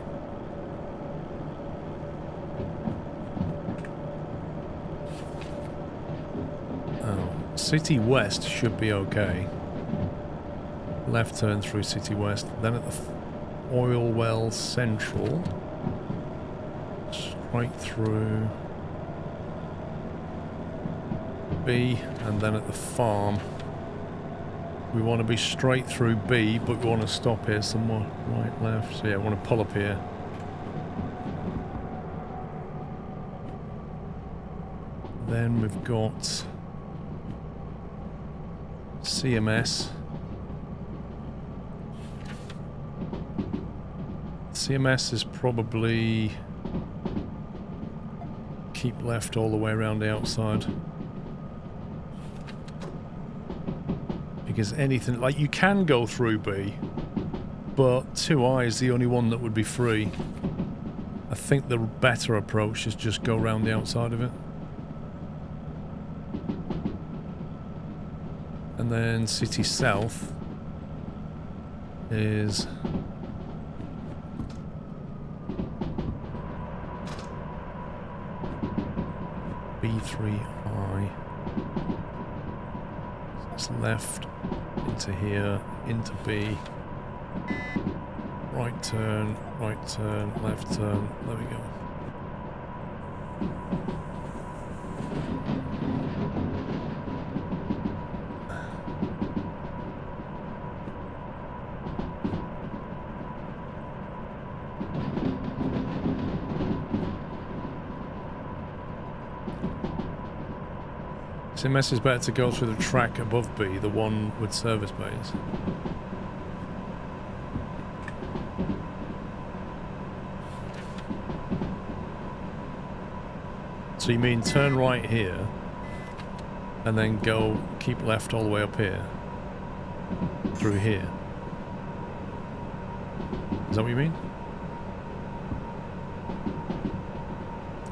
City West should be okay. Left turn through City West, then at the oil well central, straight through B, and then at the farm we want to be straight through B, but we want to stop here somewhere. Right, left, so yeah, we want to pull up here. Then we've got CMS. CMS is probably keep left all the way around the outside. Because anything, like you can go through B, but 2I is the only one that would be free. I think the better approach is just go around the outside of it. And then City South is B3I. So it's left into here, into B. Right turn, left turn. There we go. CMS is better to go through the track above B, the one with service bays. So you mean turn right here, and then go, keep left all the way up here, through here. Is that what you mean?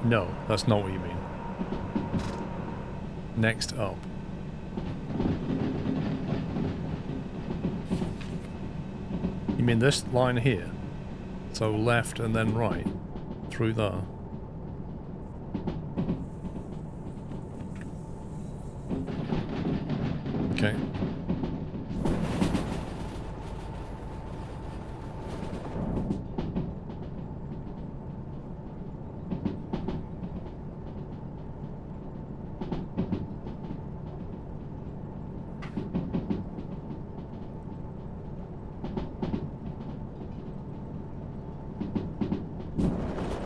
No, that's not what you mean. Next up. You mean this line here? So left and then right, through there. Okay.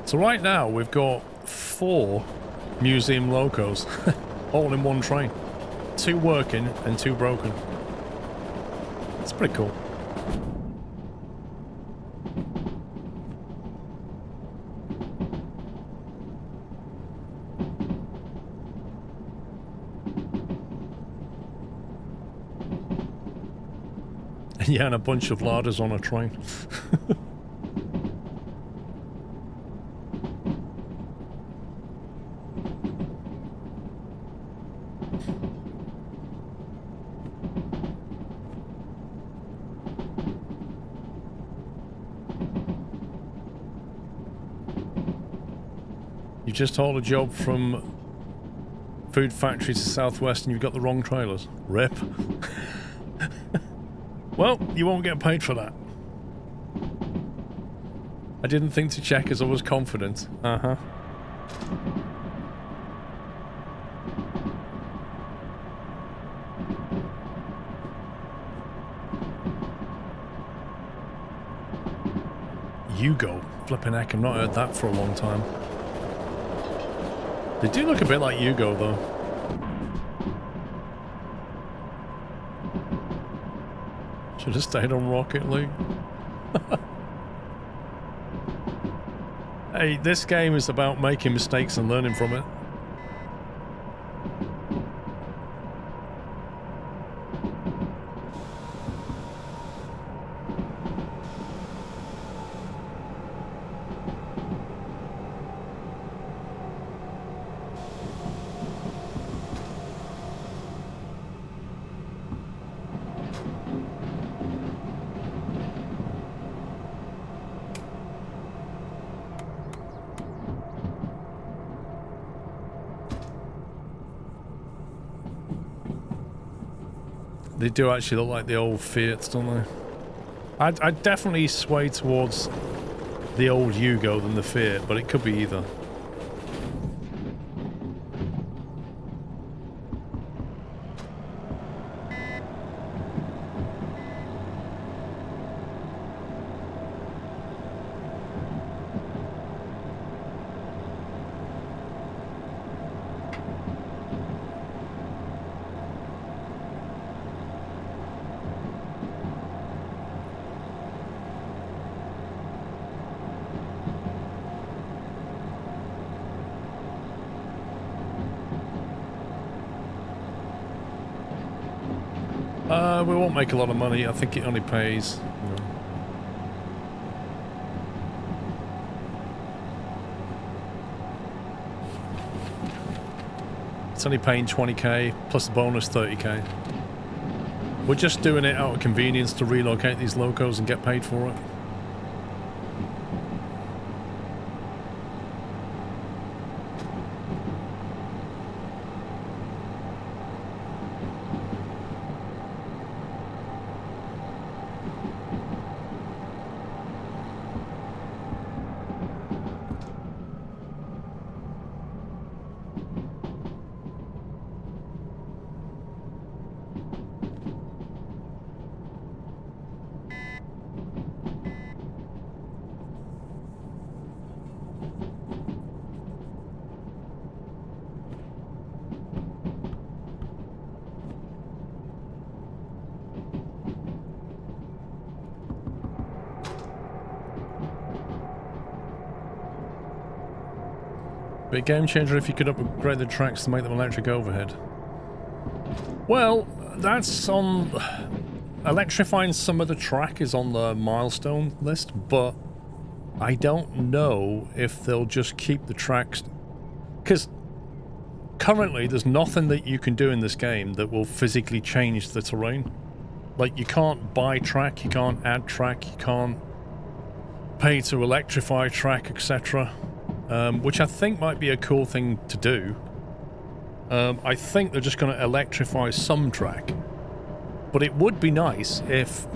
So right now we've got 4 museum locos all in one train. 2 working and 2 broken. It's pretty cool. Yeah, and a bunch of larders on a train. You just hold a job from Food factory to southwest and you've got the wrong trailers. Rip. Well, you won't get paid for that. I didn't think to check as I was confident. Uh-huh. Yugo. Flipping heck, I've not heard that for a long time. They do look a bit like Yugo, though. Should have stayed on Rocket League. Hey, this game is about making mistakes and learning from it. They do actually look like the old Fiats, don't they? I'd definitely sway towards the old Yugo than the Fiat, but it could be either. We won't make a lot of money. I think it only pays. It's only paying 20k plus the bonus 30k. We're just doing it out of convenience to relocate these locos and get paid for it. Be a game changer if you could upgrade the tracks to make them electric overhead. Well, that's on... Electrifying some of the track is on the milestone list, but I don't know if they'll just keep the tracks... Because currently there's nothing that you can do in this game that will physically change the terrain. Like, you can't buy track, you can't add track, you can't pay to electrify track, etc. Which I think might be a cool thing to do. I think they're just going to electrify some track. But it would be nice if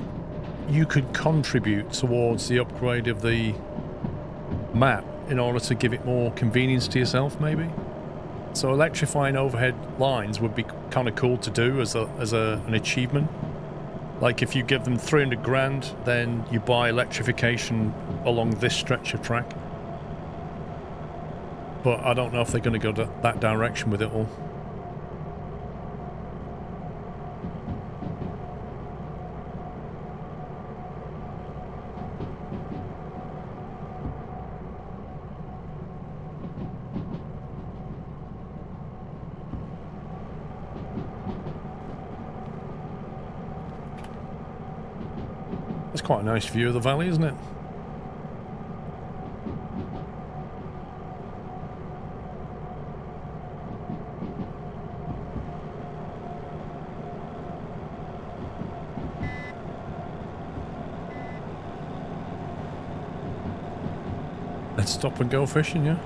you could contribute towards the upgrade of the map in order to give it more convenience to yourself, maybe. So electrifying overhead lines would be kind of cool to do as an achievement. Like if you give them 300 grand, then you buy electrification along this stretch of track. But I don't know if they're going to go that direction with it all. That's quite a nice view of the valley, isn't it? Let's stop and go fishing, yeah?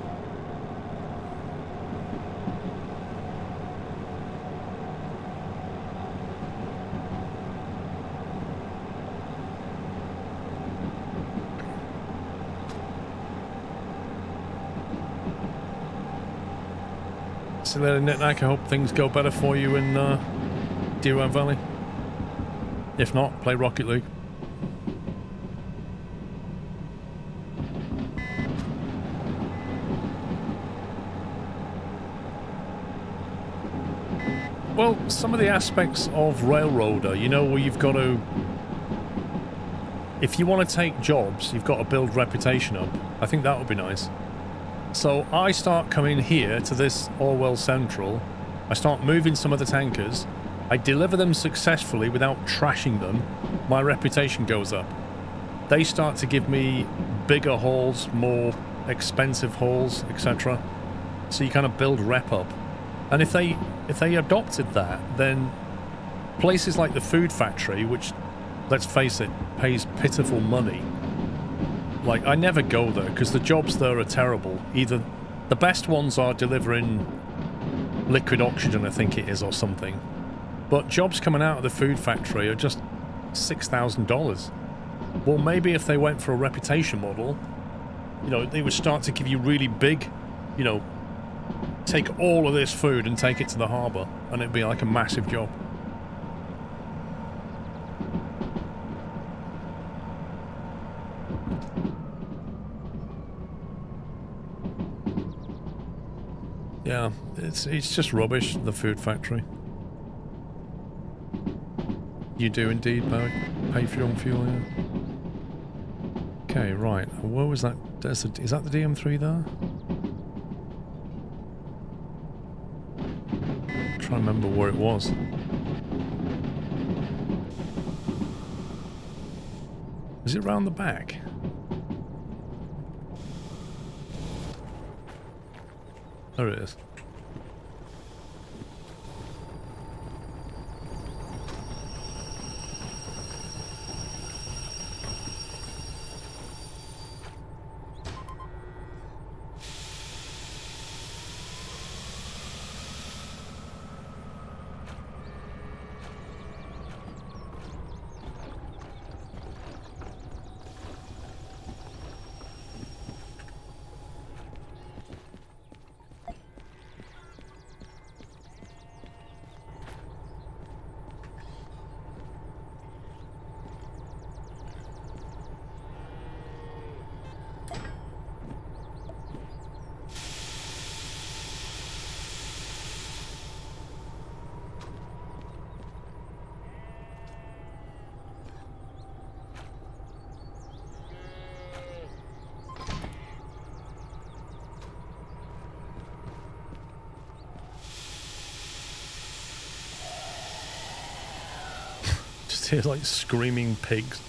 See you later, Knick-Knack. I hope things go better for you in Derail Valley. If not, play Rocket League. Well, some of the aspects of Railroader, you know, where you've got to... If you want to take jobs, you've got to build reputation up. I think that would be nice. So I start coming here to this Orwell Central. I start moving some of the tankers. I deliver them successfully without trashing them. My reputation goes up. They start to give me bigger hauls, more expensive hauls, etc. So you kind of build rep up. And if they adopted that, then places like the food factory, which, let's face it, pays pitiful money. Like, I never go there because the jobs there are terrible. Either the best ones are delivering liquid oxygen, I think it is, or something. But jobs coming out of the food factory are just $6,000. Well, maybe if they went for a reputation model, you know, they would start to give you really big, you know, take all of this food and take it to the harbour, and it'd be like a massive job. Yeah, it's just rubbish, the food factory. You do indeed, Barry. Pay for your own fuel, yeah. Okay, right. Where was that? Is that the DM3 there? I'm trying to remember where it was. Is it round the back? There it is. Hear like screaming pigs.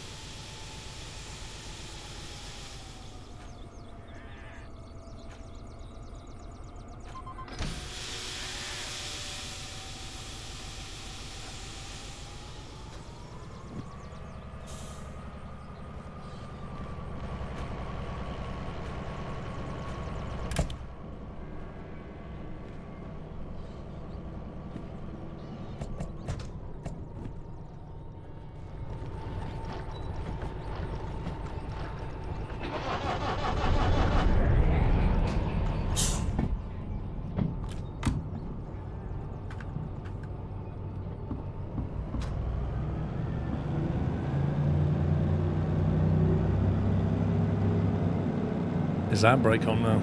Is that brake on now?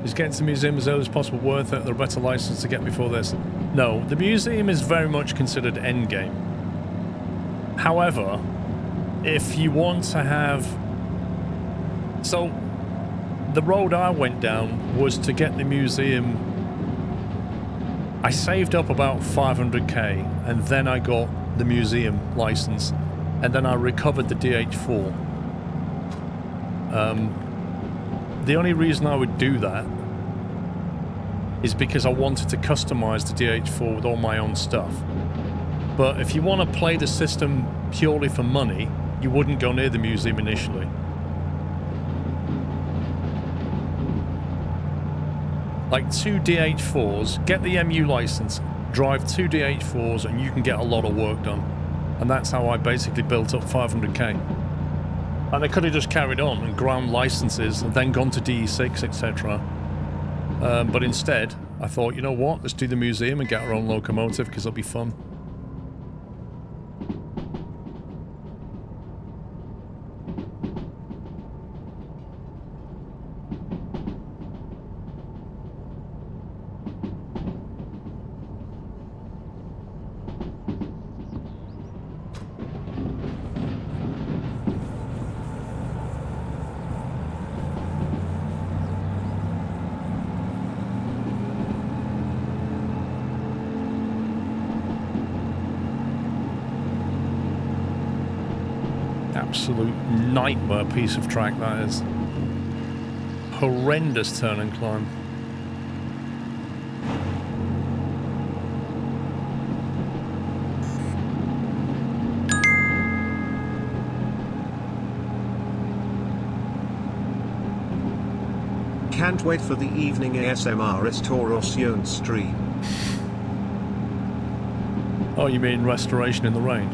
Is getting to the museum as early as possible worth it? Or a better license to get before this? No, the museum is very much considered endgame. However, if you want to have... So, the road I went down was to get the museum... I saved up about 500k, and then I got the museum license. And then I recovered the DH4. The only reason I would do that is because I wanted to customize the DH4 with all my own stuff. But if you want to play the system purely for money, you wouldn't go near the museum initially. Like 2 DH4s, get the MU license, drive 2 DH4s, and you can get a lot of work done. And that's how I basically built up 500k. And they could have just carried on and ground licenses and then gone to DE6, etc. But instead, I thought, you know what? Let's do the museum and get our own locomotive because it'll be fun. Absolute nightmare piece of track that is. Horrendous turn and climb. Can't wait for the evening ASMR Restauration stream. Oh, you mean restoration in the rain?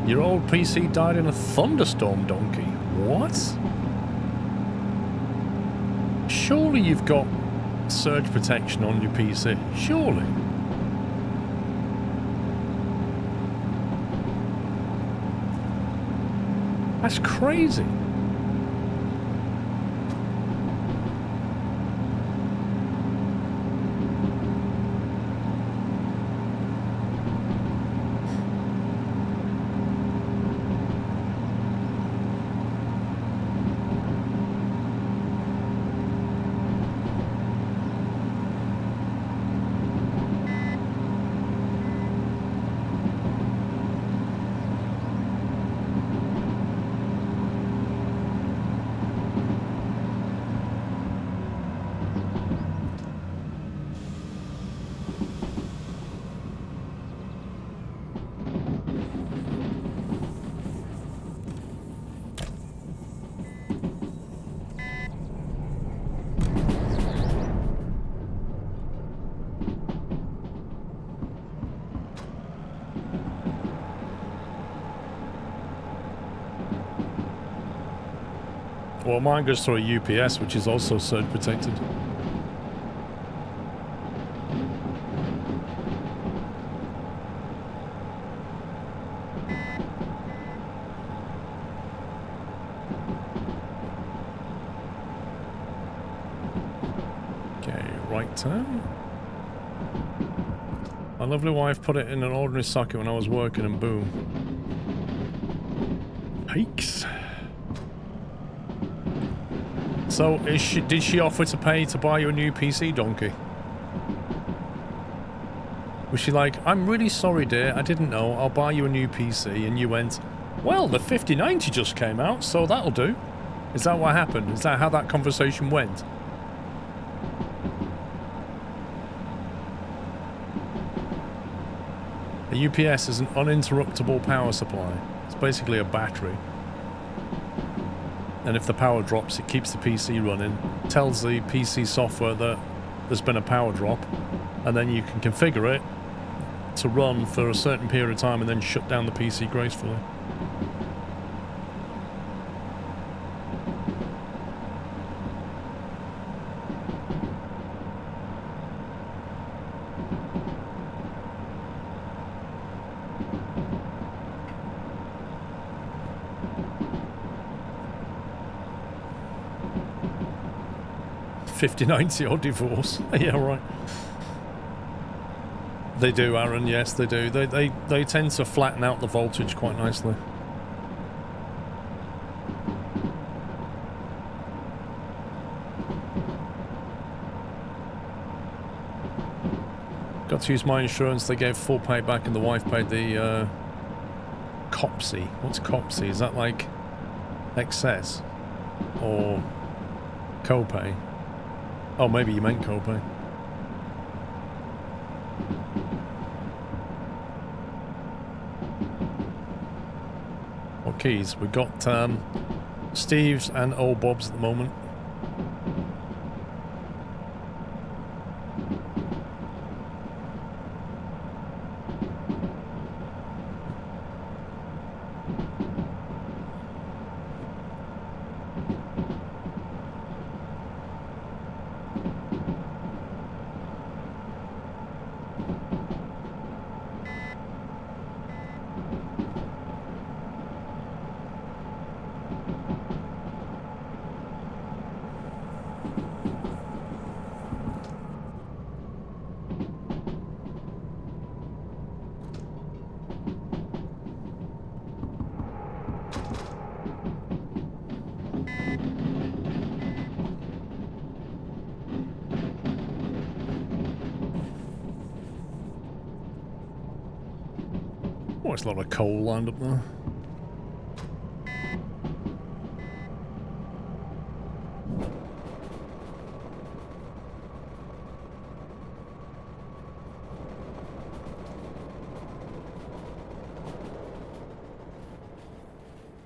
Your old PC died in a thunderstorm, donkey. What? Surely you've got surge protection on your PC. Surely. That's crazy. Well, mine goes through a UPS, which is also surge protected. Okay, right turn. My lovely wife put it in an ordinary socket when I was working and boom. Hikes. So, did she offer to pay to buy you a new PC, donkey? Was she like, I'm really sorry, dear, I didn't know, I'll buy you a new PC, and you went, well, the 5090 just came out, so that'll do. Is that what happened? Is that how that conversation went? A UPS is an uninterruptible power supply. It's basically a battery. And if the power drops, it keeps the PC running, tells the PC software that there's been a power drop, and then you can configure it to run for a certain period of time and then shut down the PC gracefully. $50.90 or divorce. Yeah, right. They do, Aaron. Yes, they do. They tend to flatten out the voltage quite nicely. Got to use my insurance. They gave full pay back, and the wife paid the COPSI. What's COPSI? Is that like excess or copay? Oh, maybe you meant copay. What keys? We've got Steve's and Old Bob's at the moment. Oh, it's a lot of coal lined up there.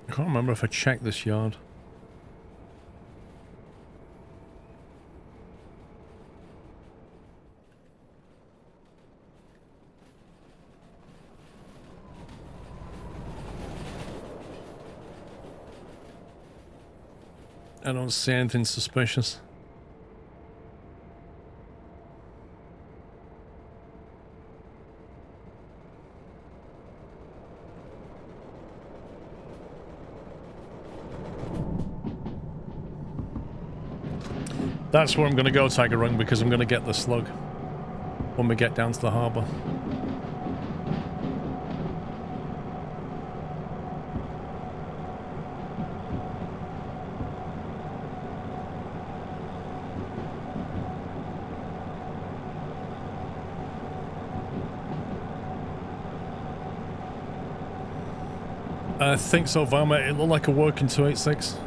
I can't remember if I checked this yard. I don't see anything suspicious. That's where I'm going to go, Tiger Rung, because I'm going to get the slug when we get down to the harbour. I think so, Varma. It looked like a working 286.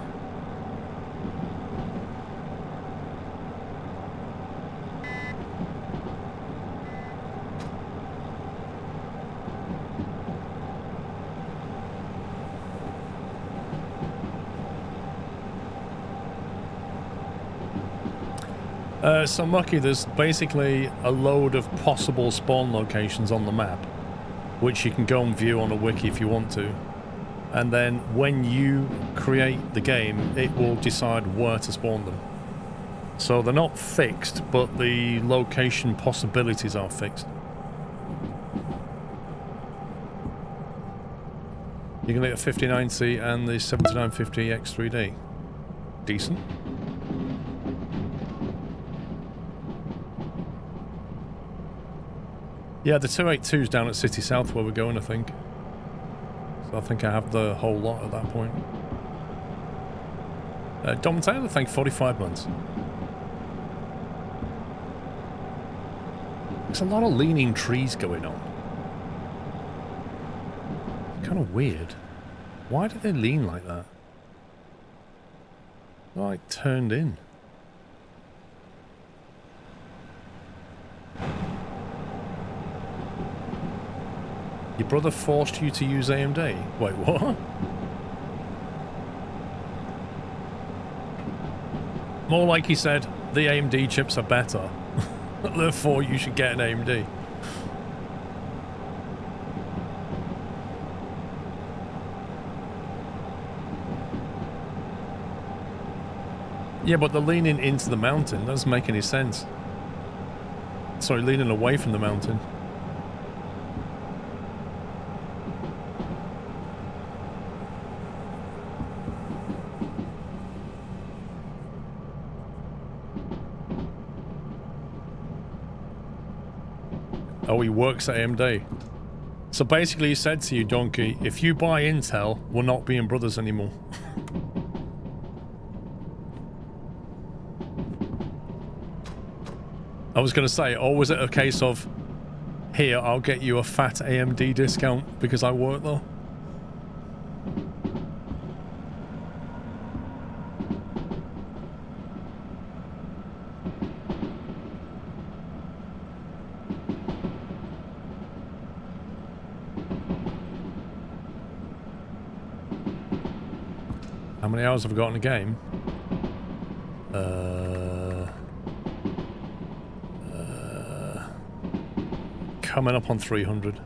So Mucky, there's basically a load of possible spawn locations on the map, which you can go and view on a wiki if you want to. And then when you create the game, it will decide where to spawn them. So they're not fixed, but the location possibilities are fixed. You can get a 5090 and the 7950 X3D. Decent. Yeah, the 282's down at City South where we're going, I think. So I think I have the whole lot at that point. Dom Taylor, thank you, 45 months. There's a lot of leaning trees going on. Kind of weird. Why do they lean like that? They're like turned in. Your brother forced you to use AMD? Wait, what? More like he said, the AMD chips are better. Therefore, you should get an AMD. Yeah, but they're leaning into the mountain. That doesn't make any sense. Sorry, leaning away from the mountain. Oh, he works at AMD. So basically he said to you, Donkey, if you buy Intel, we're not being brothers anymore. I was going to say, or was it a case of, here, I'll get you a fat AMD discount because I work though? How many hours have I got in the game? Coming up on 300.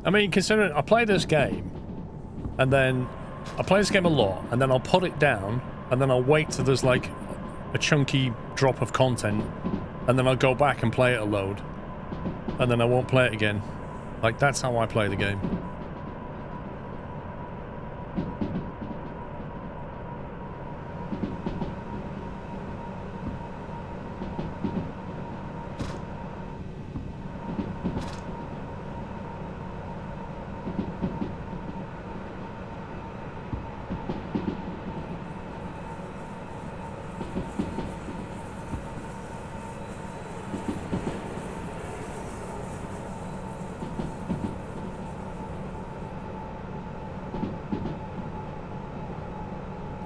I mean, considering I play this game, and then I play this game a lot, and then I'll put it down, and then I'll wait till there's like a chunky drop of content, and then I'll go back and play it a load, and then I won't play it again. Like, that's how I play the game.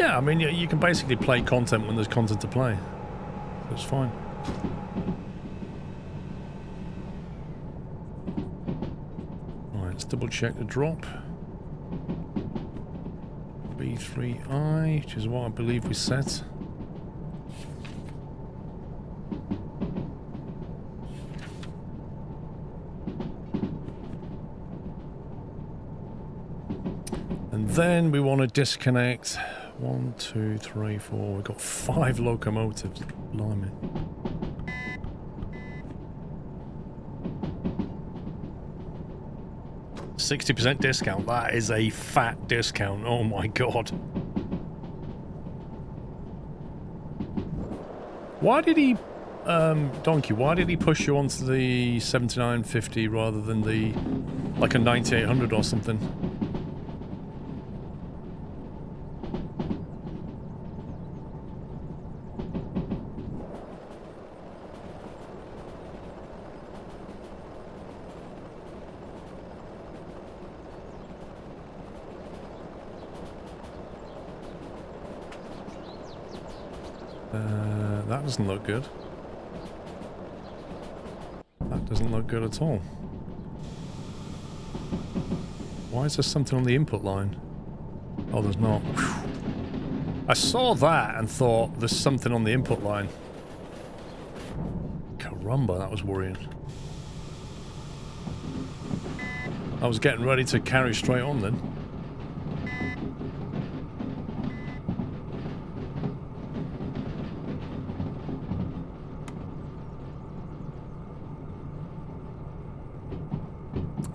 Yeah, I mean, you can basically play content when there's content to play. It's fine. Alright, let's double check the drop. B3I, which is what I believe we set. And then we want to disconnect 1, 2, 3, 4. We've got 5 locomotives. Blimey. %60 discount. That is a fat discount. Oh my god. Why did he, Donkey, why did he push you onto the 7950 rather than the, like a 9800 or something? That doesn't look good. That doesn't look good at all. Why is there something on the input line? Oh, there's not. Whew. I saw that and thought there's something on the input line. Caramba, that was worrying. I was getting ready to carry straight on then.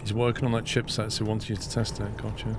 He's working on that chipset, so he wants you to test it. Gotcha.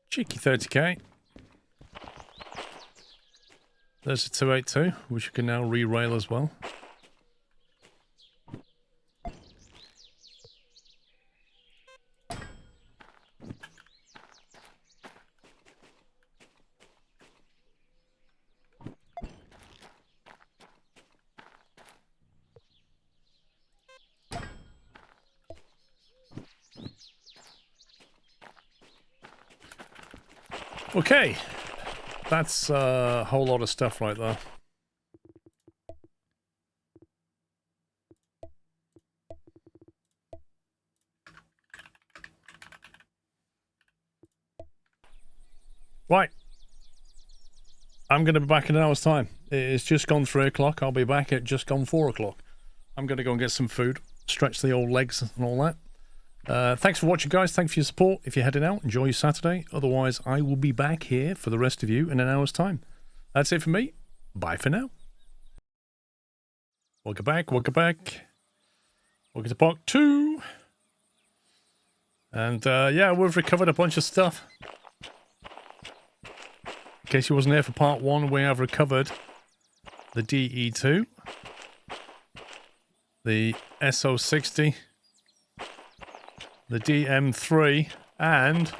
Cheeky 30k. There's a 282, which you can now re-rail as well. Okay, that's a whole lot of stuff right there. Right. I'm going to be back in an hour's time. It's just gone 3 o'clock. I'll be back at just gone 4 o'clock. I'm going to go and get some food, stretch the old legs and all that. Thanks for watching, guys. Thanks for your support. If you're heading out, enjoy your Saturday. Otherwise, I will be back here for the rest of you in an hour's time. That's it for me. Bye for now. Welcome back. Welcome back. Welcome to part 2. And yeah, we've recovered a bunch of stuff. In case you wasn't here for part 1, we have recovered the DE2, the SO60, the DM3, and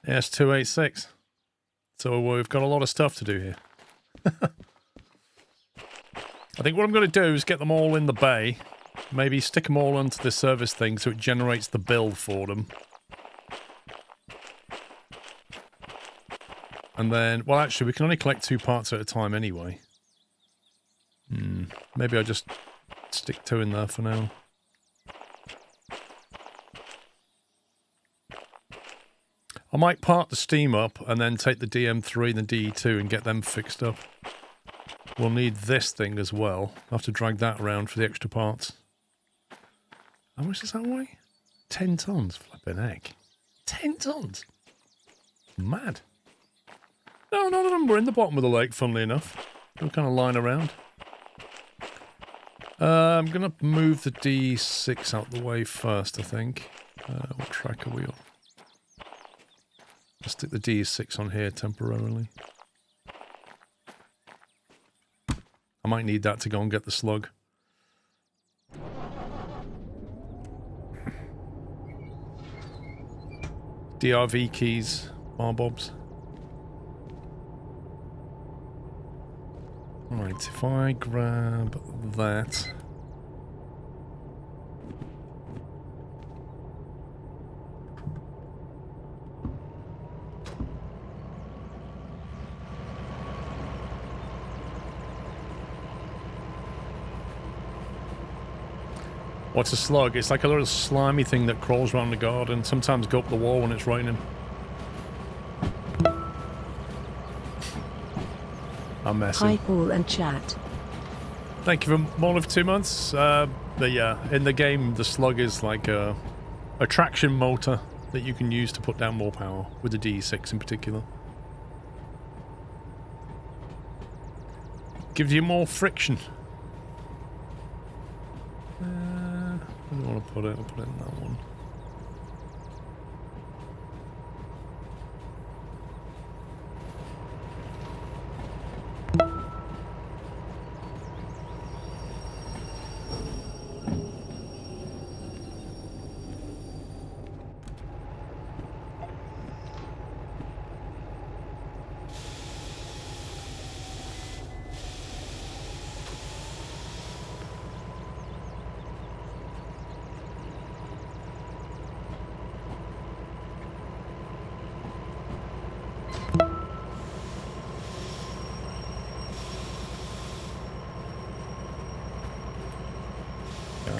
the S286. So we've got a lot of stuff to do here. I think what I'm going to do is get them all in the bay, maybe stick them all onto the service thing so it generates the bill for them. And then, well, actually, we can only collect 2 parts at a time anyway. Maybe I just stick 2 in there for now. I might part the steam up and then take the DM3 and the DE2 and get them fixed up. We'll need this thing as well. I'll have to drag that around for the extra parts. How much does that weigh? 10 tons. Flipping heck. 10 tons. Mad. No, none of them were in the bottom of the lake, funnily enough. They were kind of lying around. I'm going to move the D6 out the way first, I think. What track are we on? I'll stick the D6 on here temporarily. I might need that to go and get the slug. DRV keys, barbobs. Right, if I grab that. What's a slug? It's like a little slimy thing that crawls around the garden, sometimes go up the wall when it's raining. I'm messing. Hi Paul and chat. Thank you for more of 2 months. But yeah, in the game, the slug is like a traction motor that you can use to put down more power, with the D6 in particular. Gives you more friction. I don't want to put it. I'll put it in that one.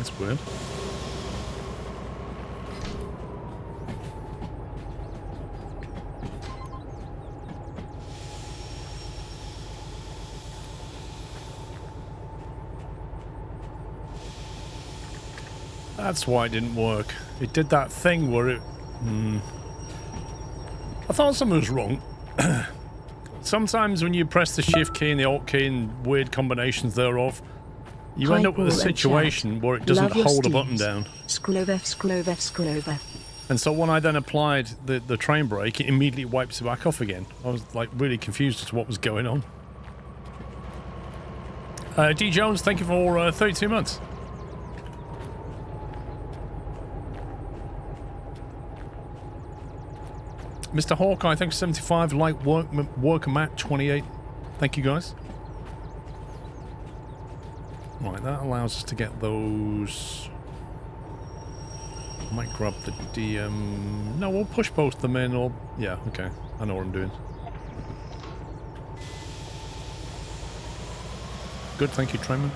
That's weird. That's why it didn't work. It did that thing where it... I thought something was wrong. Sometimes when you press the shift key and the alt key and weird combinations thereof, you end up with a situation where it doesn't hold a button down. Scroll. And so when I then applied the train brake, it immediately wipes it back off again. I was like really confused as to what was going on. D Jones, thank you for 32 months. Mr. Hawkeye, thanks for 75. Light worker Matt, 28. Thank you guys. Right, that allows us to get those. I might grab the DM. No, we'll push both of them in, or... Yeah, okay. I know what I'm doing. Good, thank you, Trayman.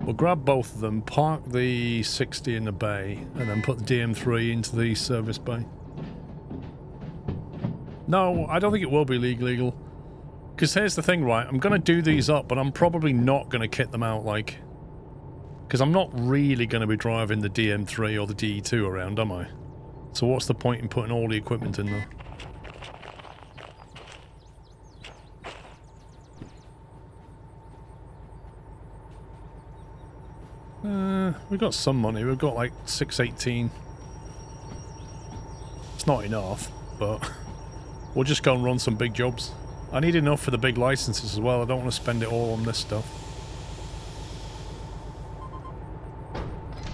We'll grab both of them, park the 60 in the bay, and then put the DM3 into the service bay. No, I don't think it will be legal. Because here's the thing, right? I'm going to do these up, but I'm probably not going to kit them out, like... Because I'm not really going to be driving the DM3 or the DE2 around, am I? So what's the point in putting all the equipment in there? We've got some money. We've got like 618. It's not enough, but we'll just go and run some big jobs. I need enough for the big licenses as well. I don't want to spend it all on this stuff.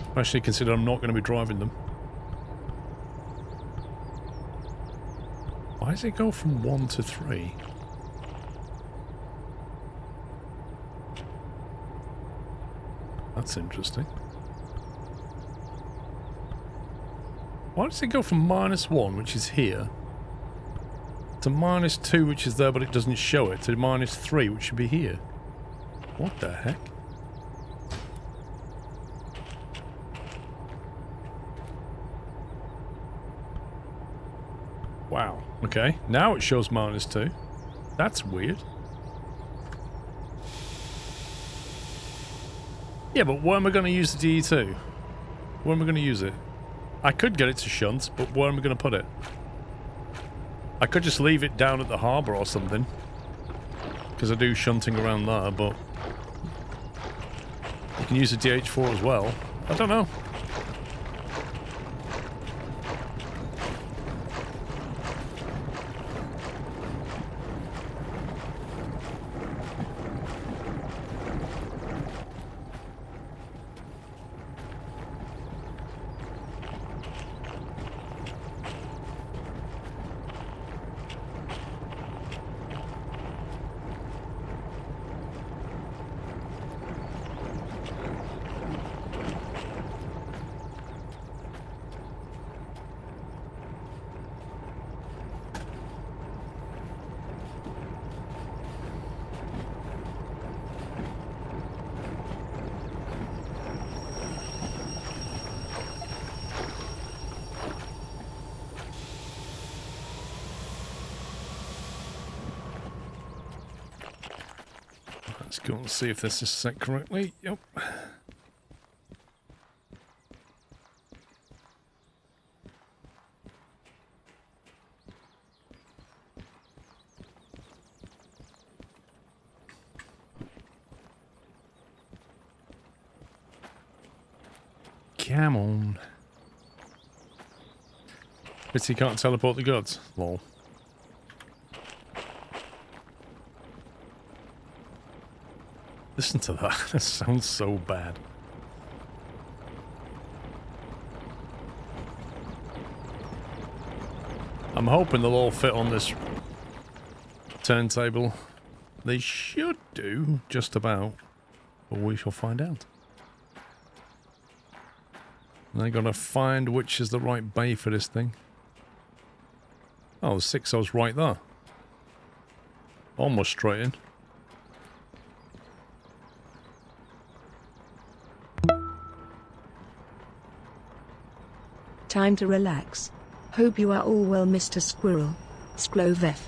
Especially considering I'm not going to be driving them. Why does it go from 1 to 3? That's interesting. Why does it go from -1, which is here, to -2, which is there but it doesn't show it, to -3, which should be here? What the heck? Wow. Okay, now it shows -2. That's weird. Yeah, but where am I going to use the DE2? Where am I going to use it? I could get it to shunt, but where am I going to put it? I could just leave it down at the harbour or something. Because I do shunting around there, but... you can use the DH4 as well. I don't know. Let's go and see if this is set correctly. Yep. Come on. Pity you can't teleport the goods. Lol. Listen to that. That sounds so bad. I'm hoping they'll all fit on this turntable. They should do, just about. But we shall find out. And I gotta find which is the right bay for this thing. Oh, the 6-0's right there. Almost straight in. Time to relax. Hope you are all well, Mr. Squirrel. SquirrelPlus.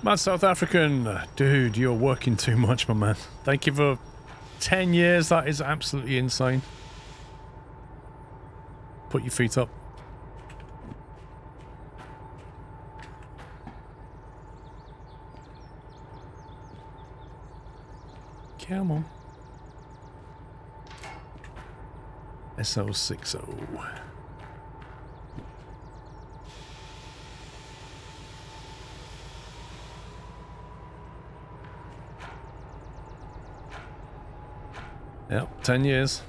Mad South African. Dude, you're working too much, my man. Thank you for 10 years. That is absolutely insane. Put your feet up. Come on. SO60. Yep, 10 years.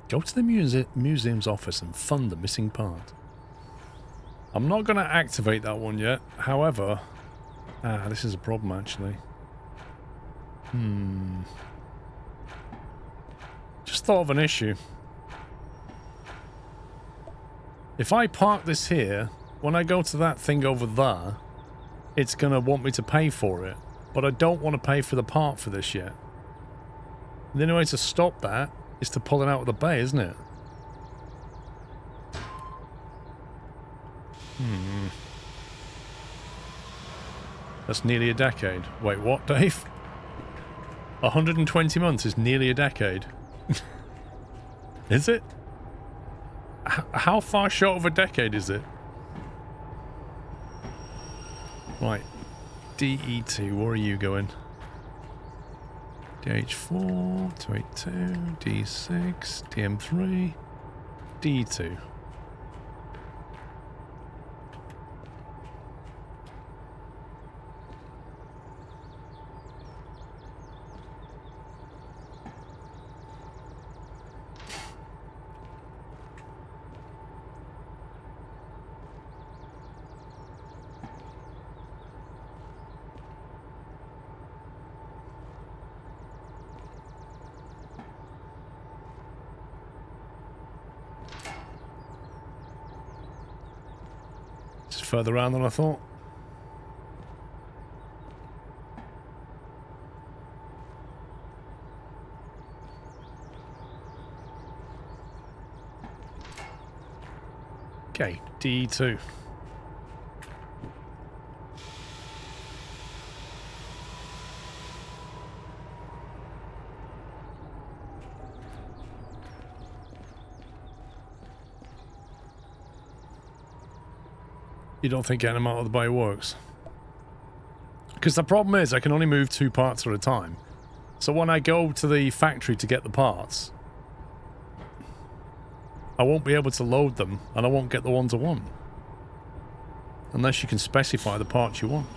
Go to the museum's office and fund the missing part. I'm not going to activate that one yet. However... this is a problem, actually. Just thought of an issue. If I park this here, when I go to that thing over there, it's going to want me to pay for it. But I don't want to pay for the part for this yet. The only way to stop that is to pull it out of the bay, isn't it? That's nearly a decade. Wait, what, Dave? 120 months is nearly a decade. Is it? How far short of a decade is it? Right. DE2, where are you going? DH4, 282, D6, DM3, D2. Further around than I thought. Okay, D2. You don't think getting them out of the bay works? Because the problem is I can only move 2 parts at a time. So when I go to the factory to get the parts, I won't be able to load them and I won't get the ones I want. Unless you can specify the parts you want.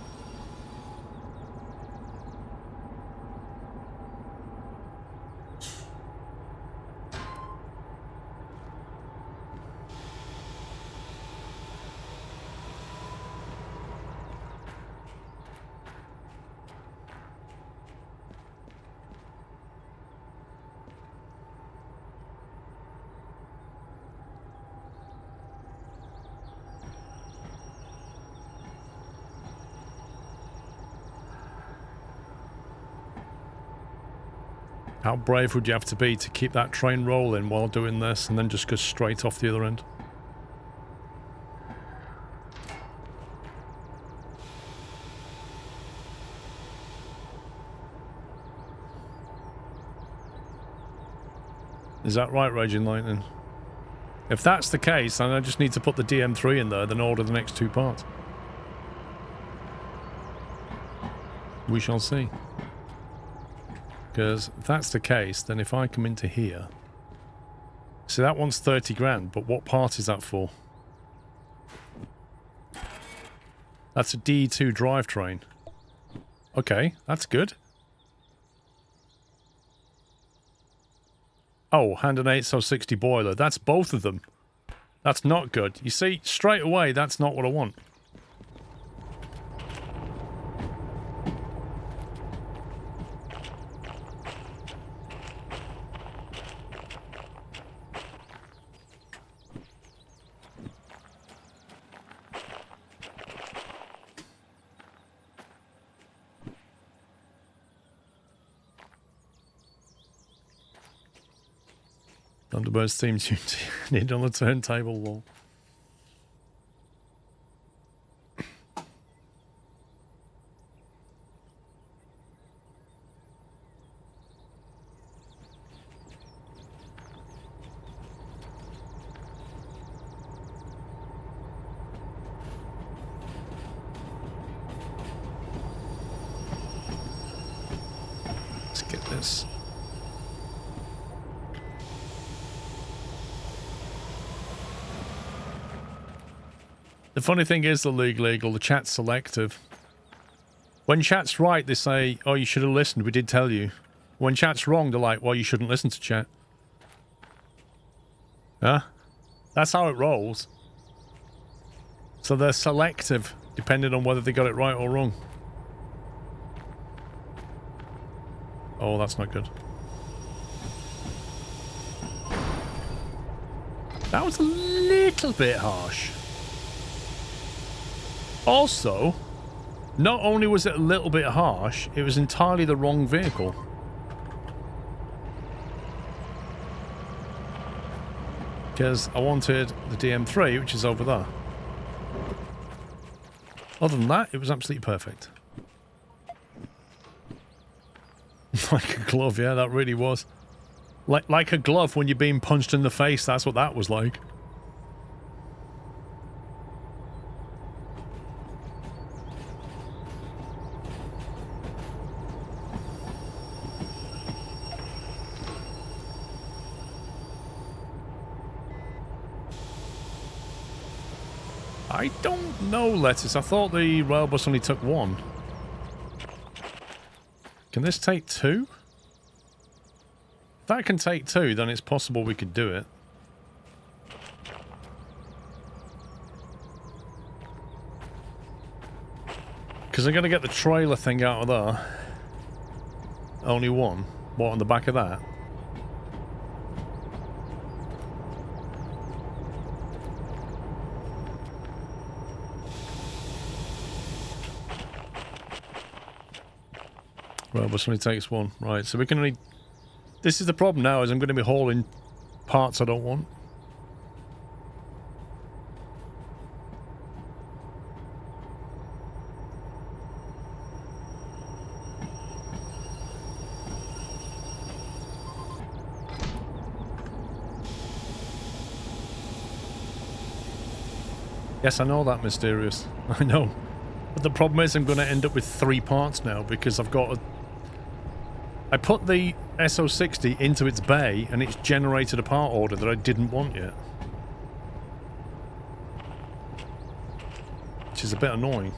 How brave would you have to be to keep that train rolling while doing this and then just go straight off the other end? Is that right, Raging Lightning? If that's the case, then I just need to put the DM3 in there, then order the next 2 parts. We shall see. Because if that's the case, then if I come into here... See, that one's 30 grand, but what part is that for? That's a D2 drivetrain. Okay, that's good. Oh, hand an 8060 boiler. That's both of them. That's not good. You see, straight away, that's not what I want. Thunderbird's theme tune need on the turntable wall. Let's get this. The funny thing is, the legal, the chat's selective. When chat's right, they say, oh, you should have listened, we did tell you. When chat's wrong, they're like, well, you shouldn't listen to chat. Huh? That's how it rolls. So they're selective, depending on whether they got it right or wrong. Oh, that's not good. That was a little bit harsh. Also, not only was it a little bit harsh, it was entirely the wrong vehicle. Because I wanted the DM3, which is over there. Other than that, it was absolutely perfect. Like a glove, yeah, that really was. Like a glove when you're being punched in the face, that's what that was like. I don't know, Lettuce. I thought the rail bus only took 1. Can this take 2? If that can take 2, then it's possible we could do it. Because I'm going to get the trailer thing out of there. Only 1. What, on the back of that? Right, but only takes 1. Right, so we can only... This is the problem now, is I'm going to be hauling parts I don't want. Yes, I know that, Mysterious. I know. But the problem is I'm going to end up with 3 parts now because I've got a... I put the SO60 into its bay and it's generated a part order that I didn't want yet. Which is a bit annoying.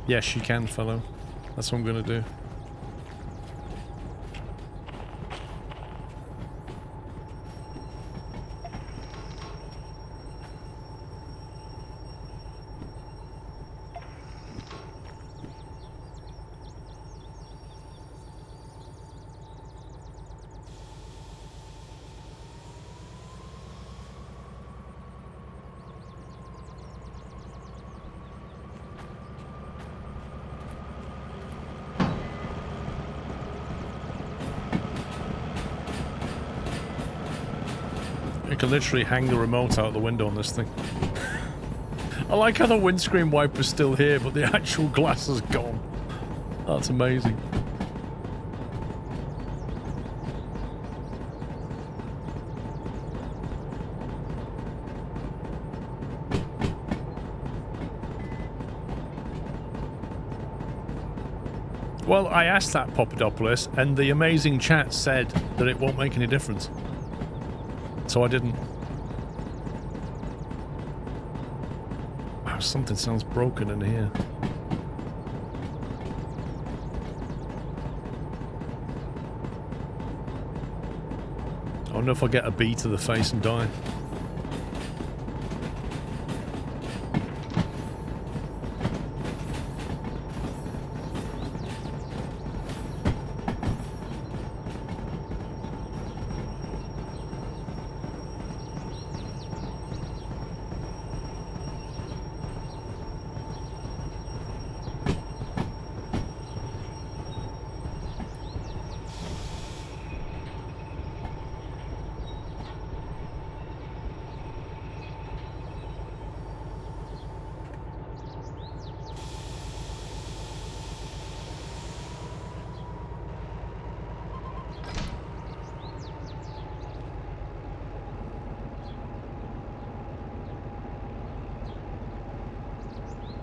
Yes, you can, fellow. That's what I'm going to do. You can literally hang the remote out the window on this thing. I like how the windscreen wiper's still here, but the actual glass is gone. That's amazing. Well, I asked that, Papadopoulos, and the amazing chat said that it won't make any difference. So I didn't. Wow, something sounds broken in here. I wonder if I'll get a bee to the face and die.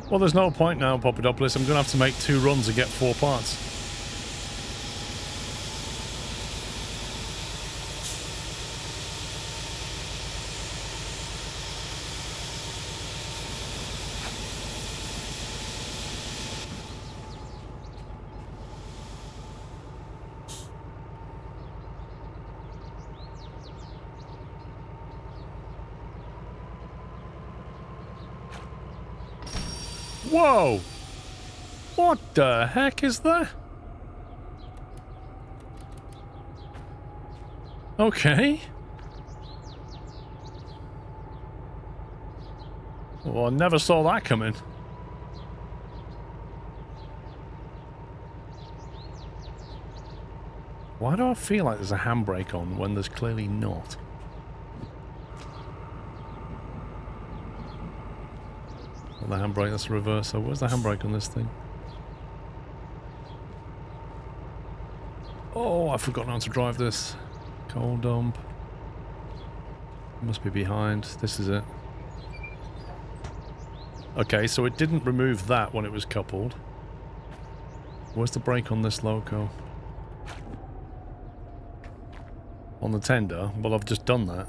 Well, there's no point now, Papadopoulos. I'm going to have to make 2 runs and get 4 parts. Whoa! What the heck is that? Okay. Well, I never saw that coming. Why do I feel like there's a handbrake on when there's clearly not? The handbrake, that's the reverse. So where's the handbrake on this thing? Oh, I've forgotten how to drive this. Coal dump. Must be behind. This is it. Okay, so it didn't remove that when it was coupled. Where's the brake on this loco? On the tender? Well, I've just done that.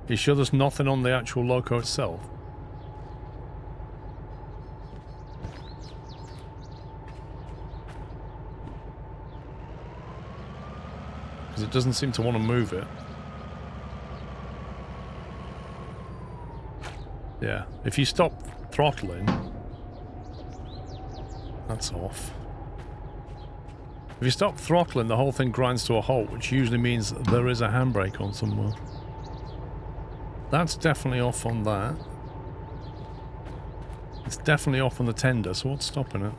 You sure there's nothing on the actual loco itself? Because it doesn't seem to want to move it. Yeah, if you stop throttling, that's off. If you stop throttling, the whole thing grinds to a halt, which usually means there is a handbrake on somewhere. That's definitely off on that. It's definitely off on the tender, so what's stopping it?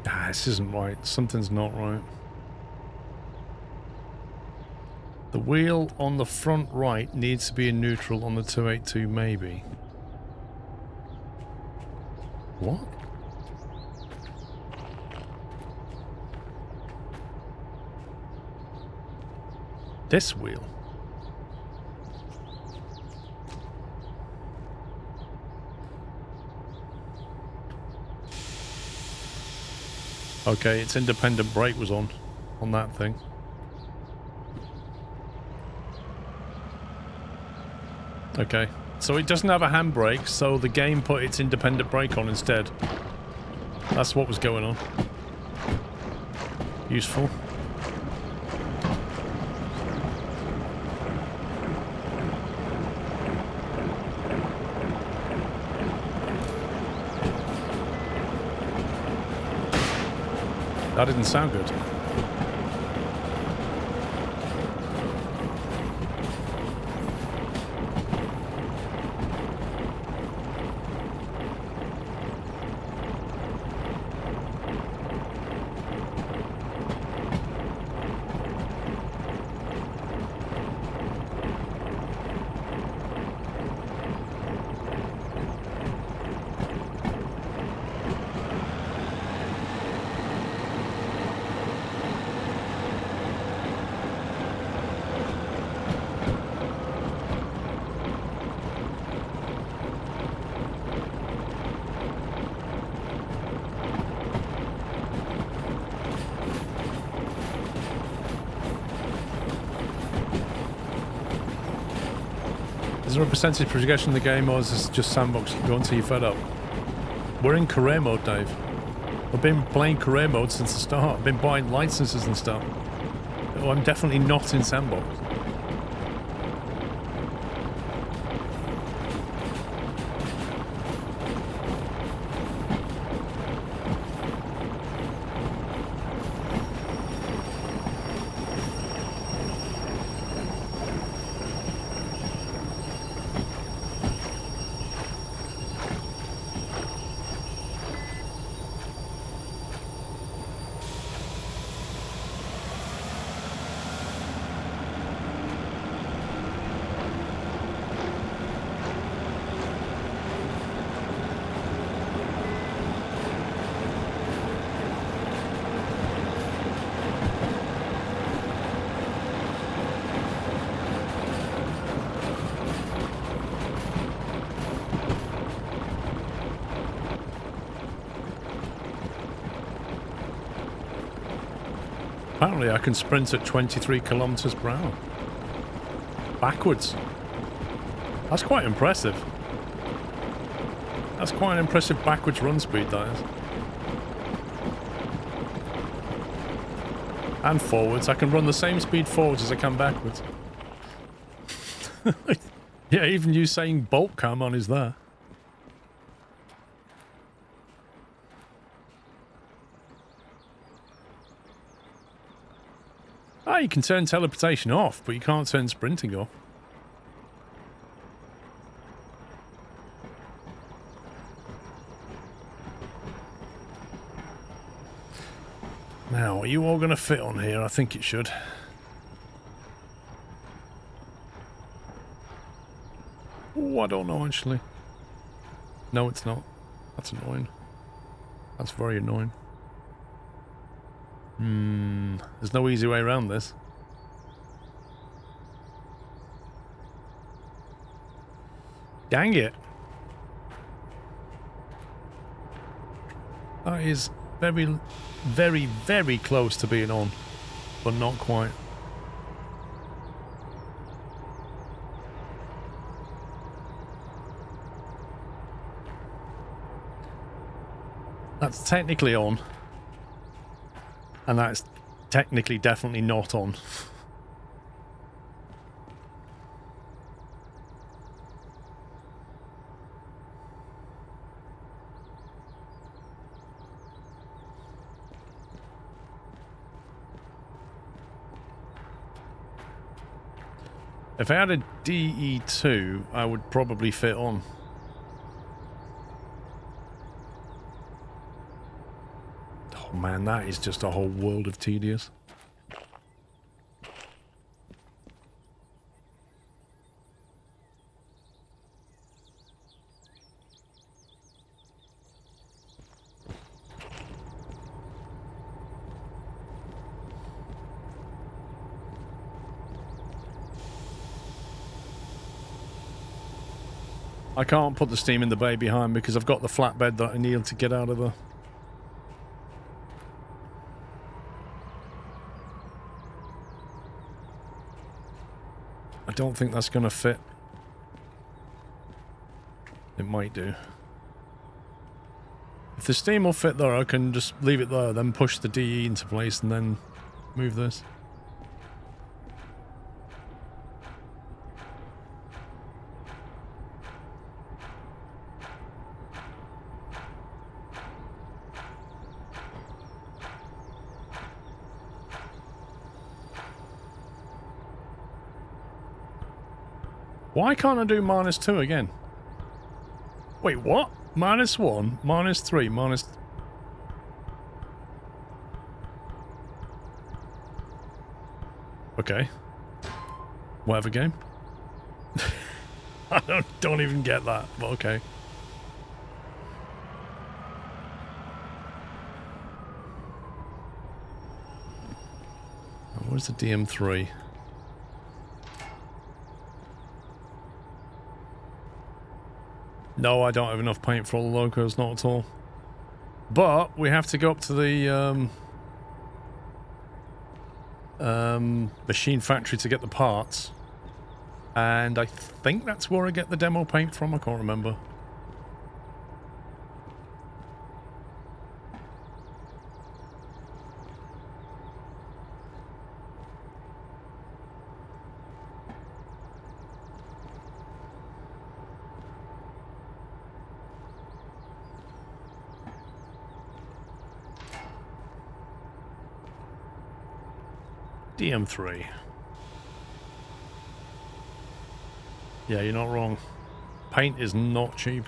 Ah, this isn't right. Something's not right. The wheel on the front right needs to be in neutral on the 282 maybe. What? This wheel? Okay, its independent brake was on that thing. Okay, so it doesn't have a handbrake, so the game put its independent brake on instead. That's what was going on. Useful. That didn't sound good. Is there a percentage progression in the game, or is this just sandbox? You go until you're fed up. We're in career mode, Dave. I've been playing career mode since the start. I've been buying licenses and stuff. Oh, I'm definitely not in sandbox. Apparently I can sprint at 23 kilometers per hour. Backwards. That's quite impressive. That's quite an impressive backwards run speed, that is. And forwards. I can run the same speed forwards as I can backwards. Yeah, even you saying bolt cam on is there. Ah, you can turn teleportation off, but you can't turn sprinting off. Now, are you all going to fit on here? I think it should. Oh, I don't know, actually. No, it's not. That's annoying. That's very annoying. There's no easy way around this. Dang it. That is very, very, very close to being on, but not quite. That's technically on. And that's technically definitely not on. If I had a DE2, I would probably fit on. Oh man, that is just a whole world of tedious. I can't put the steam in the bay behind because I've got the flatbed that I need to get out of the... I don't think that's going to fit. It might do. If the steam will fit there, I can just leave it there, then push the DE into place and then move this. Why can't I do -2 again? Wait, what? -1, -3, minus... Okay. Whatever game. I don't even get that, but okay. Where's the DM3? No, I don't have enough paint for all the locos, not at all. But we have to go up to the machine factory to get the parts. And I think that's where I get the demo paint from, I can't remember. DM3. Yeah, you're not wrong. Paint is not cheap.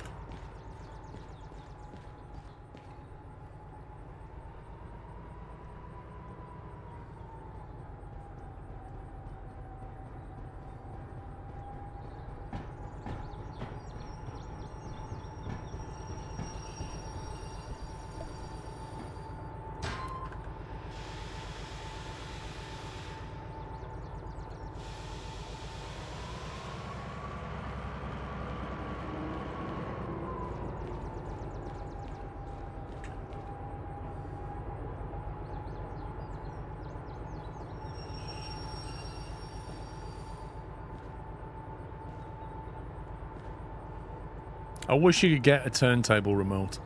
I wish you could get a turntable remote.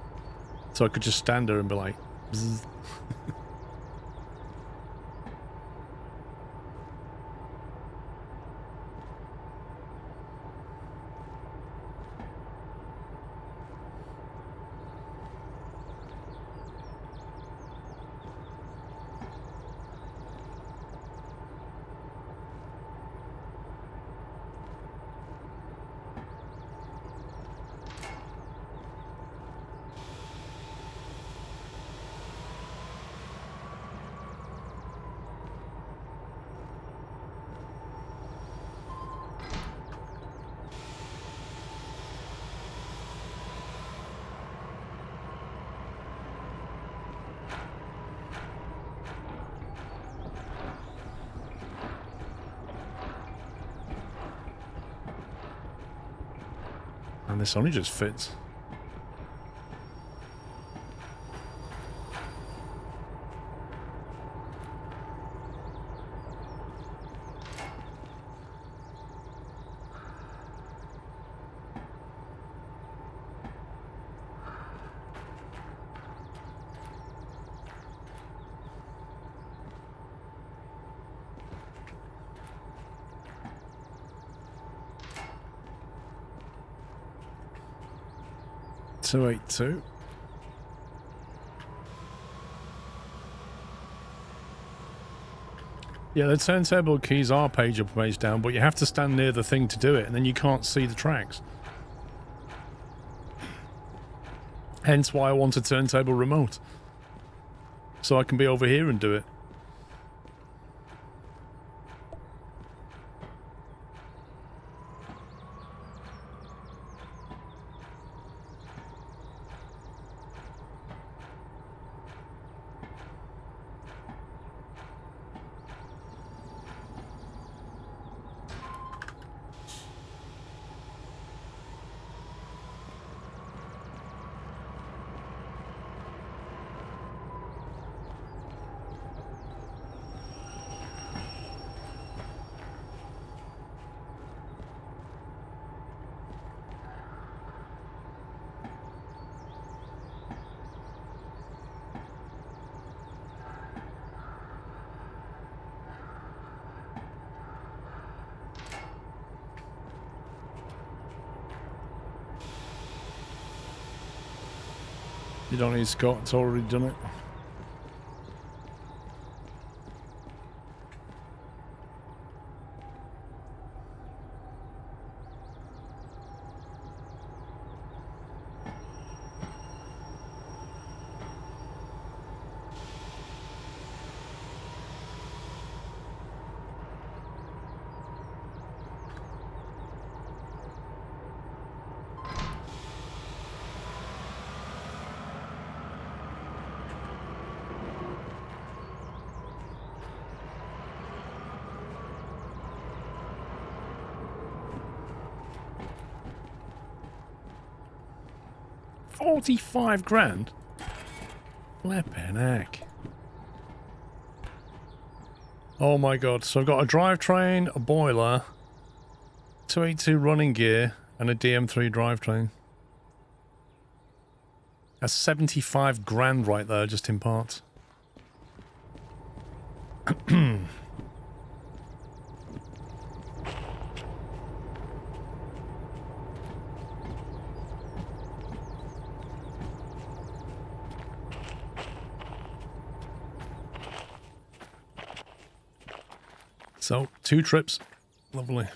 So I could just stand there and be like... Bzz. And this only just fits. .282. Yeah, the turntable keys are page up, page down, but you have to stand near the thing to do it, and then you can't see the tracks. Hence why I want a turntable remote. so I can be over here and do it. You don't need Scott, it's already done it. $45,000? Flippin' heck. Oh my god, so I've got a drivetrain, a boiler, 282 running gear, and a DM3 drivetrain. That's $75,000 right there, just in parts. So, 2 trips. Lovely.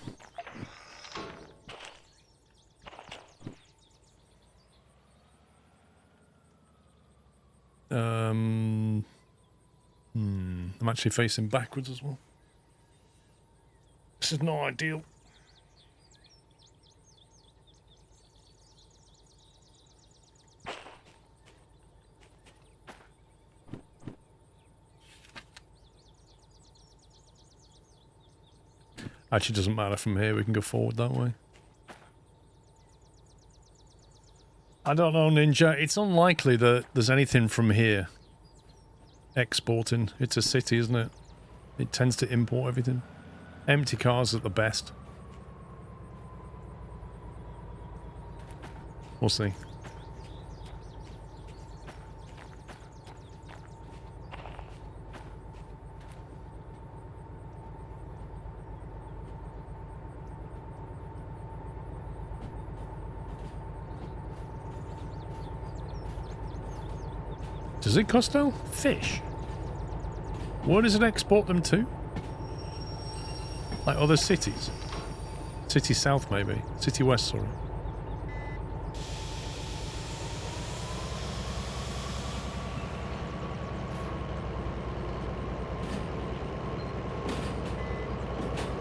I'm actually facing backwards as well. This is not ideal. Actually, doesn't matter from here. We can go forward that way. I don't know, Ninja. It's unlikely that there's anything from here exporting. It's a city, isn't it? It tends to import everything. Empty cars at the best. We'll see. Does it cost now? Fish? Where does it export them to? Like other cities? City South, maybe. City West, sorry.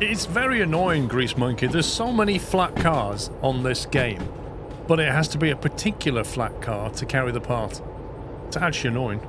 It's very annoying, Grease Monkey. There's so many flat cars on this game, but it has to be a particular flat car to carry the part. It's actually annoying.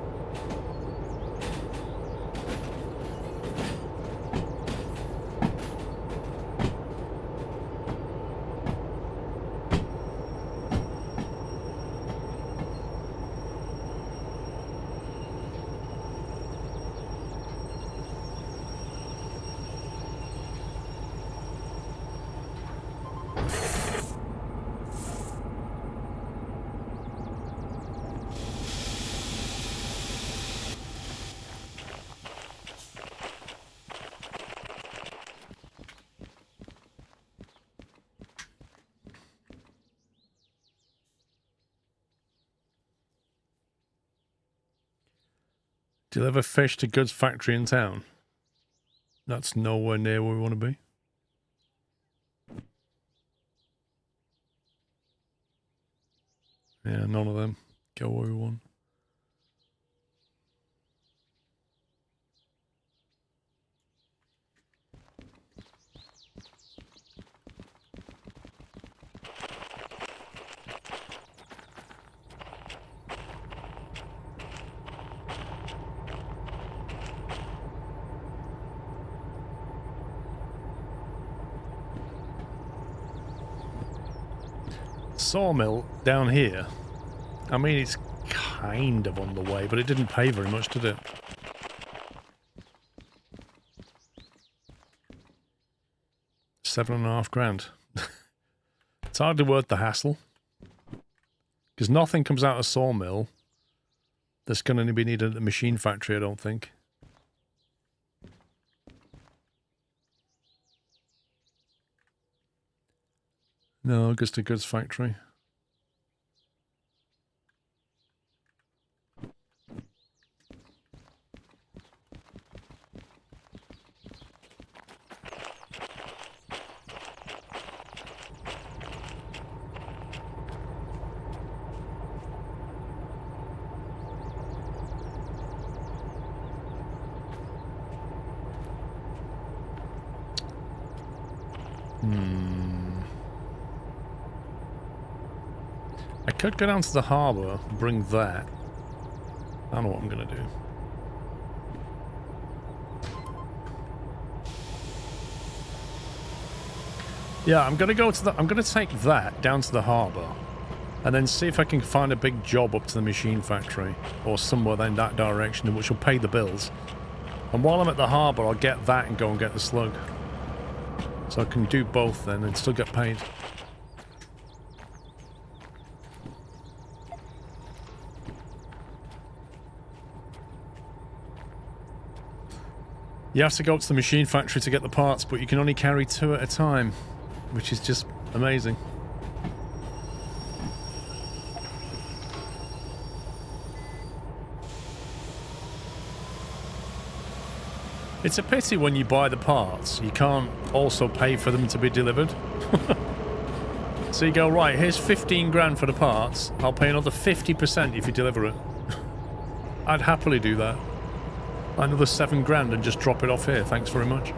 Deliver fish to goods factory in town. That's nowhere near where we want to be. Yeah, none of them go where we want. sawmill down here, I mean, it's kind of on the way, but it didn't pay very much, did it? $7,500. It's hardly worth the hassle. Because nothing comes out of sawmill that's going to be needed at the machine factory, I don't think. No, just a goods factory. I could go down to the harbour, bring that. I don't know what I'm going to do. Yeah, I'm going to go to the... I'm going to take that down to the harbour. And then see if I can find a big job up to the machine factory. Or somewhere in that direction, which will pay the bills. And while I'm at the harbour, I'll get that and go and get the slug. So I can do both then and still get paid. You have to go up to the machine factory to get the parts, but you can only carry 2 at a time, which is just amazing. It's a pity when you buy the parts, you can't also pay for them to be delivered. So you go, right, here's 15 grand for the parts, I'll pay another 50% if you deliver it. I'd happily do that. Another 7 grand and just drop it off here, thanks very much.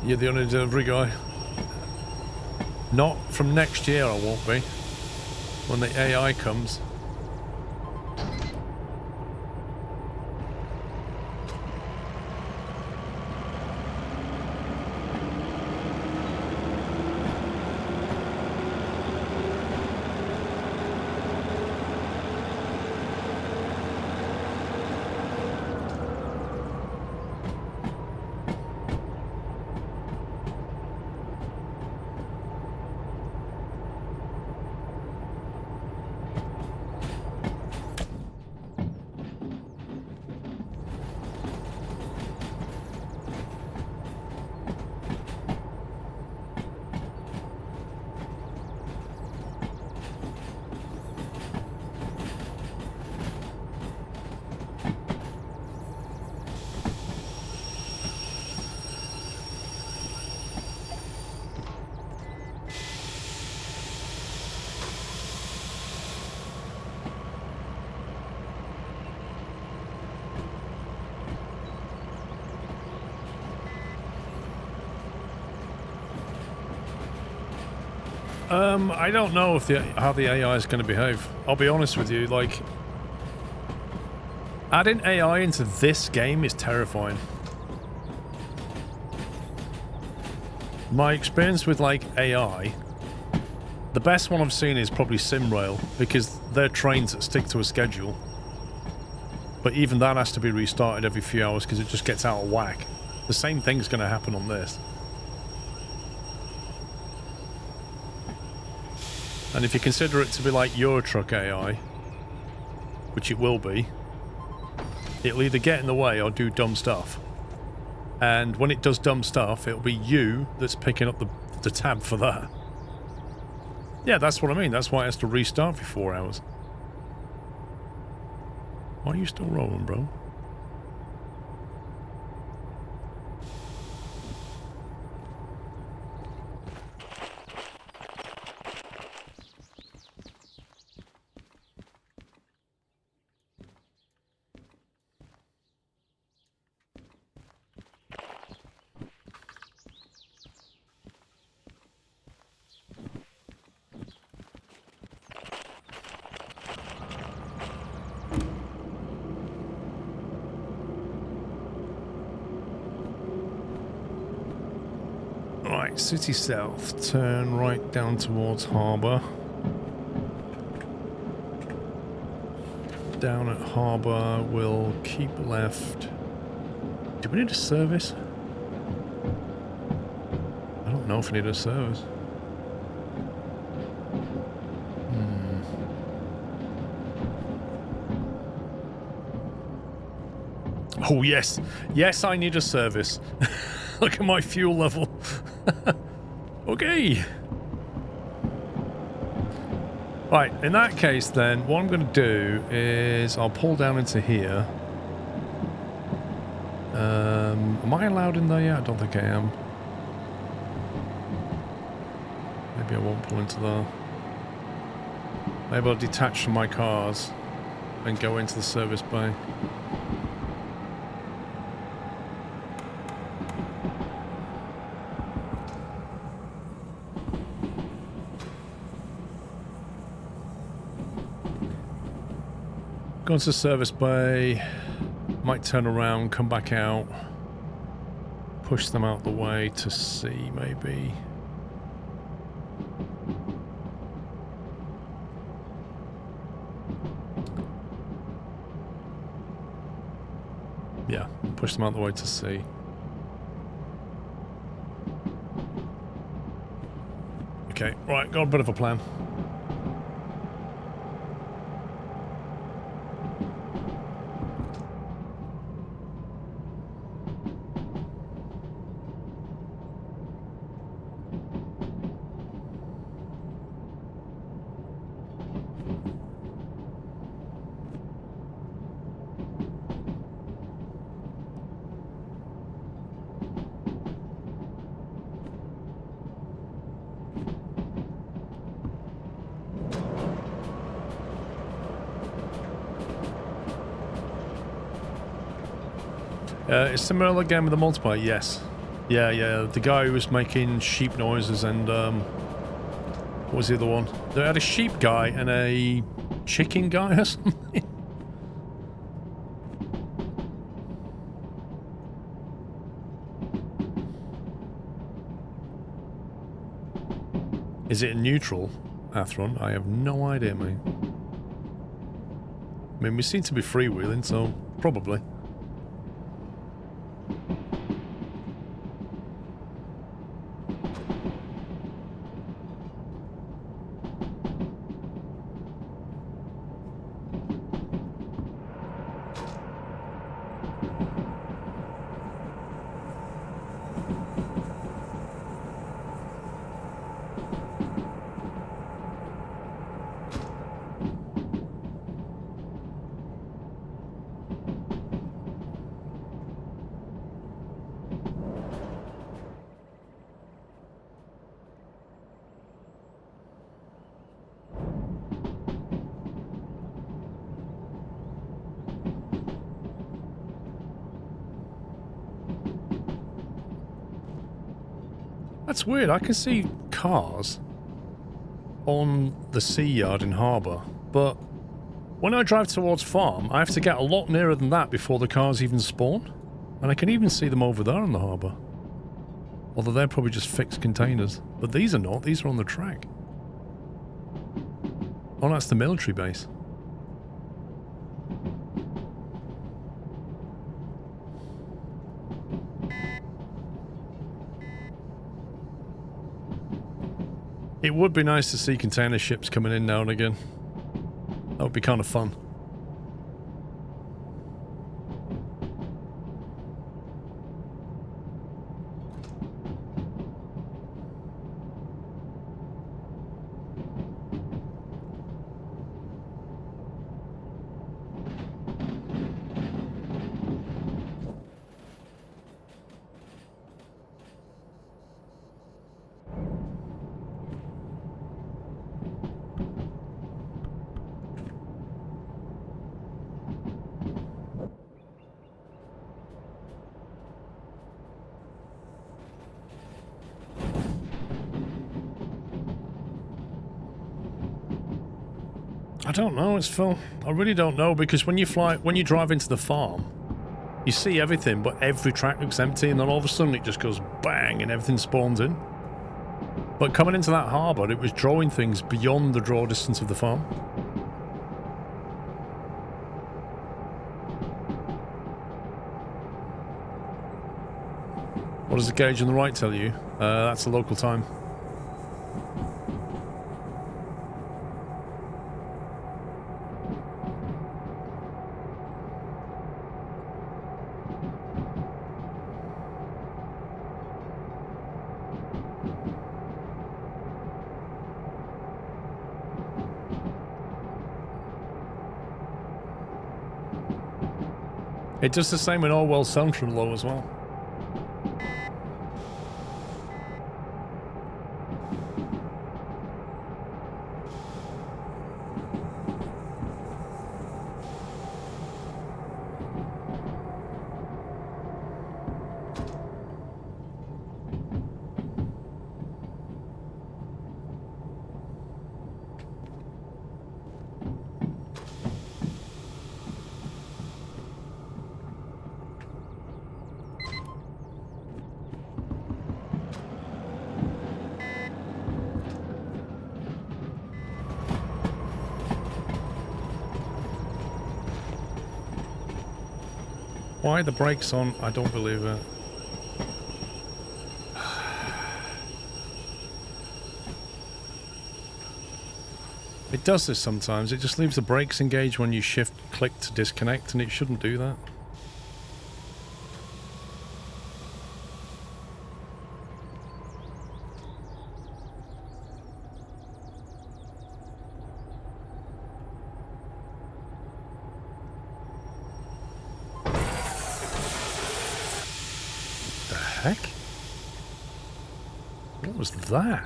You're the only delivery guy. Not from next year, I won't be. When the AI comes. I don't know if how the AI is going to behave. I'll be honest with you, like... Adding AI into this game is terrifying. My experience with, like, AI... The best one I've seen is probably SimRail, because they're trains that stick to a schedule. But even that has to be restarted every few hours because it just gets out of whack. The same thing's going to happen on this. And if you consider it to be like your truck AI, which it will be, it'll either get in the way or do dumb stuff. And when it does dumb stuff, it'll be you that's picking up the tab for that. Yeah, that's what I mean. That's why it has to restart for 4 hours. Why are you still rolling, bro? Right, city south. Turn right down towards harbour. Down at harbour, we'll keep left. Do we need a service? I don't know if we need a service. Oh, yes. Yes, I need a service. Look at my fuel level. Okay. Right, in that case then, what I'm going to do is I'll pull down into here. Am I allowed in there yet? I don't think I am. Maybe I won't pull into there. Maybe I'll detach from my cars and go into the service bay. Go into the service bay, might turn around, come back out, push them out the way to sea, maybe. Yeah, push them out the way to sea. Okay, right, got a bit of a plan. It's similar again with the multiplier, yes. Yeah, the guy who was making sheep noises and, what was the other one? They had a sheep guy and a chicken guy or something. Is it neutral, Athron? I have no idea, mate. I mean, we seem to be freewheeling, so probably. That's weird. I can see cars on the sea yard in harbour, but when I drive towards farm, I have to get a lot nearer than that before the cars even spawn. And I can even see them over there on the harbour. Although they're probably just fixed containers. But these are not. These are on the track. Oh, that's the military base. It would be nice to see container ships coming in now and again. That would be kind of fun. I don't know, it's Phil. I really don't know, because when you drive into the farm, you see everything, but every track looks empty, and then all of a sudden it just goes bang and everything spawns in. But coming into that harbour, it was drawing things beyond the draw distance of the farm. What does the gauge on the right tell you? That's the local time. It does the same in Orwell Central Low as well. Why are the brakes on? I don't believe it. It does this sometimes. It just leaves the brakes engaged when you shift click to disconnect, and it shouldn't do that. Heck? What was that?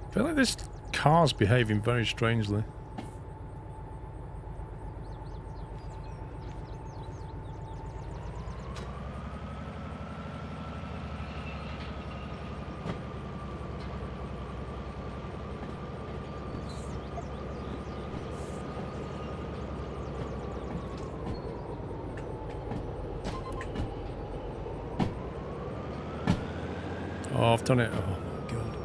I feel like this car's behaving very strangely. Oh, I've done it. Oh my god.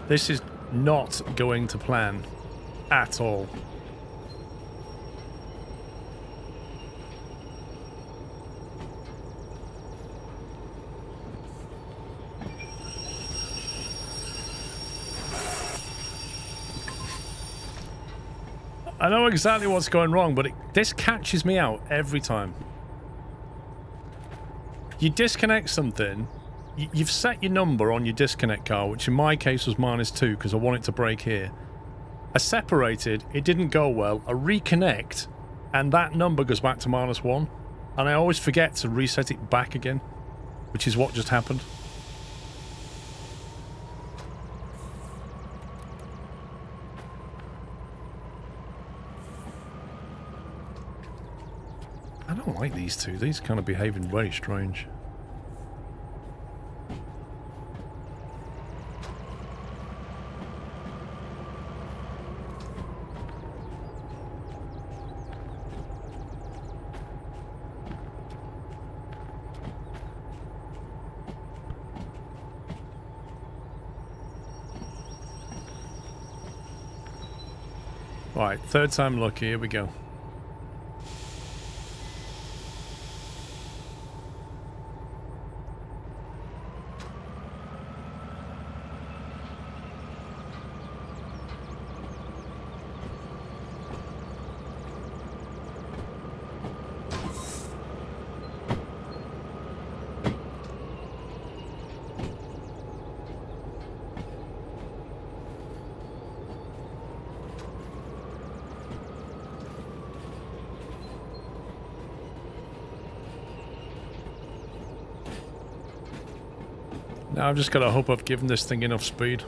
This is not going to plan at all. I know exactly what's going wrong, but this catches me out every time. You disconnect something, you've set your number on your disconnect car, which in my case was -2 because I want it to brake here. I separated, it didn't go well, I reconnect, and that number goes back to -1, and I always forget to reset it back again, which is what just happened. I don't like these two. These kind of behaving very strange. Right, third time lucky. Here we go. Now I've just got to hope I've given this thing enough speed.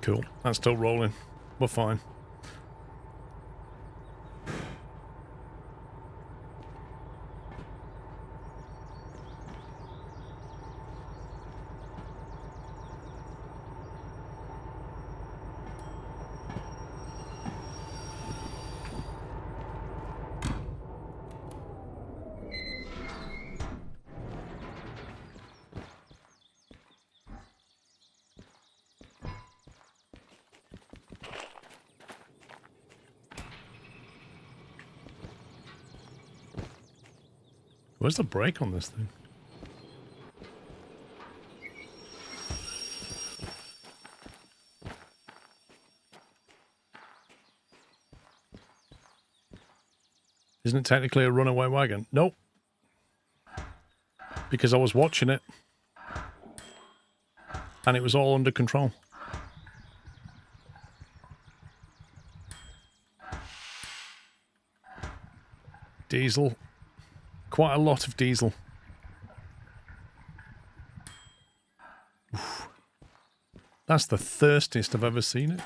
Cool. That's still rolling. We're fine. Where's the brake on this thing? Isn't it technically a runaway wagon? Nope. Because I was watching it. And it was all under control. Diesel. Quite a lot of diesel. Oof. That's the thirstiest I've ever seen it.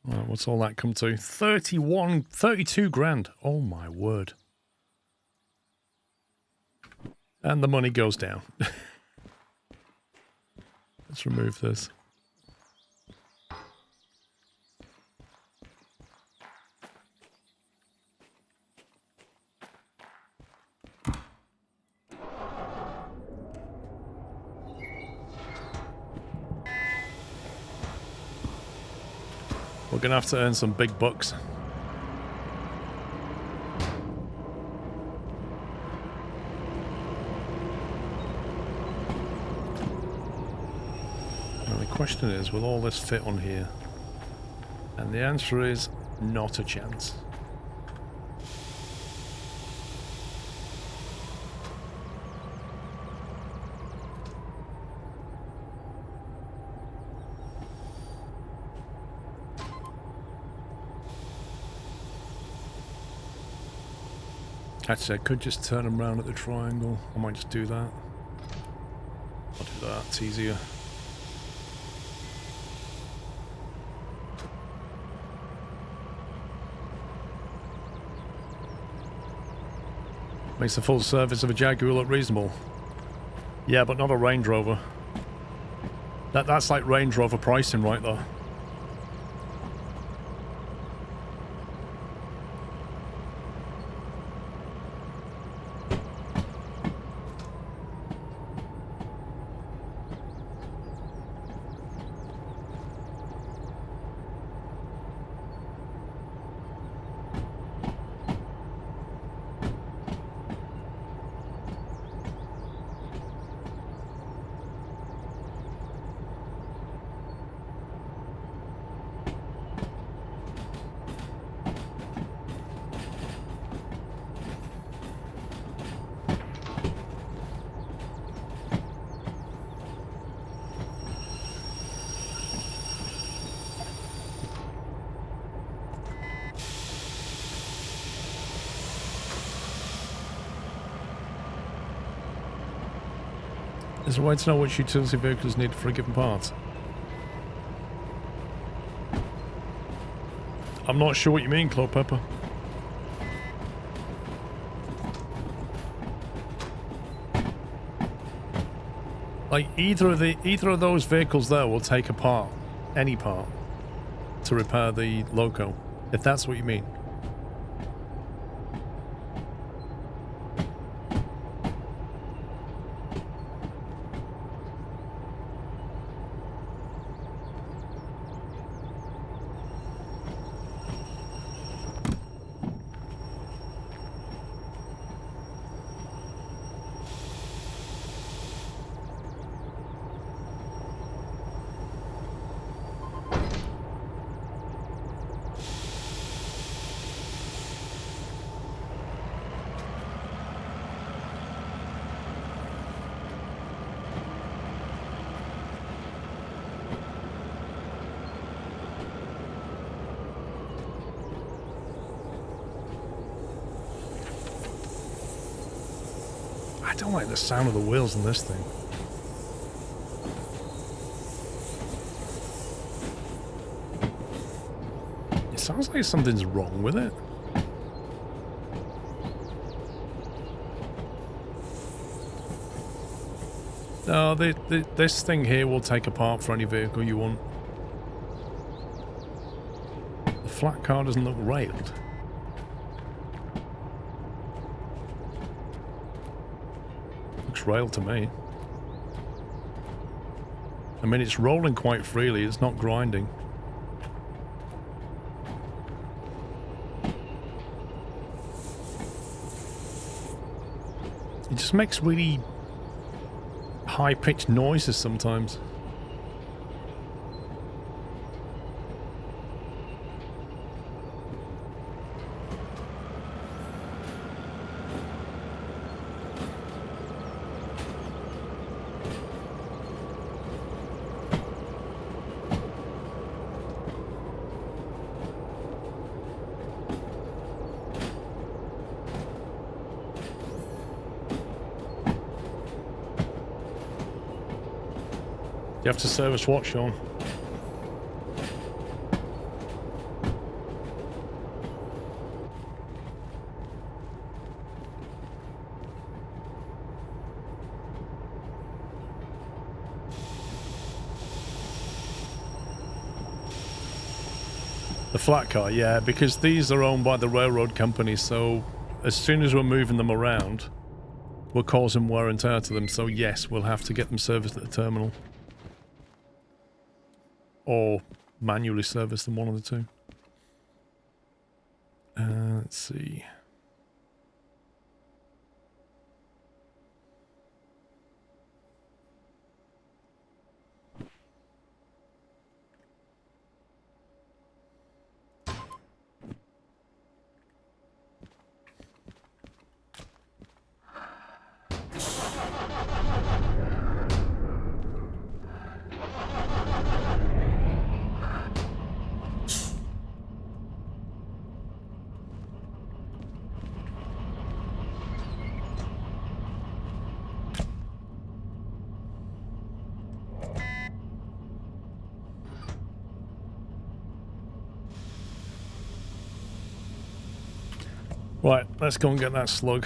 Right, what's all that come to? 32 grand. Oh my word. And the money goes down. Let's remove this. We're going to have to earn some big bucks. Now the question is, will all this fit on here? And the answer is not a chance. Actually, I could just turn them around at the triangle. I might just do that. I'll do that, it's easier. Makes the full service of a Jaguar look reasonable. Yeah, but not a Range Rover. That's like Range Rover pricing right there. Is there a way to know which utility vehicles need for a given part? I'm not sure what you mean, Claw Pepper. Like either of those vehicles there will take a part, any part, to repair the loco, if that's what you mean. I don't like the sound of the wheels in this thing. It sounds like something's wrong with it. No, this thing here will take apart for any vehicle you want. The flat car doesn't look railed. Looks railed to me. I mean, it's rolling quite freely, it's not grinding. It just makes really high-pitched noises sometimes. You have to service what, Sean? The flat car, yeah, because these are owned by the railroad company, so as soon as we're moving them around, we're causing wear and tear to them, so yes, we'll have to get them serviced at the terminal. Or manually service them, one of the two. Let's see. Right, let's go and get that slug.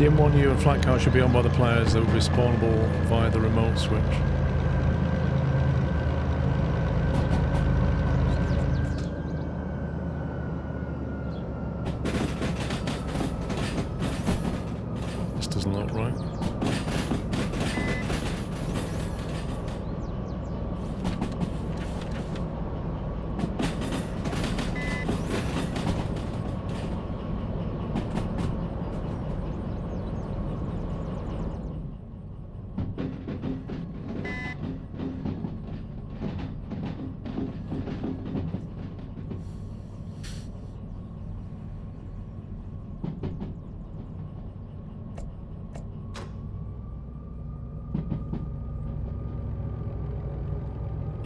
DM1U and flat car should be owned by the players that will be spawnable via the remote switch. This doesn't look right.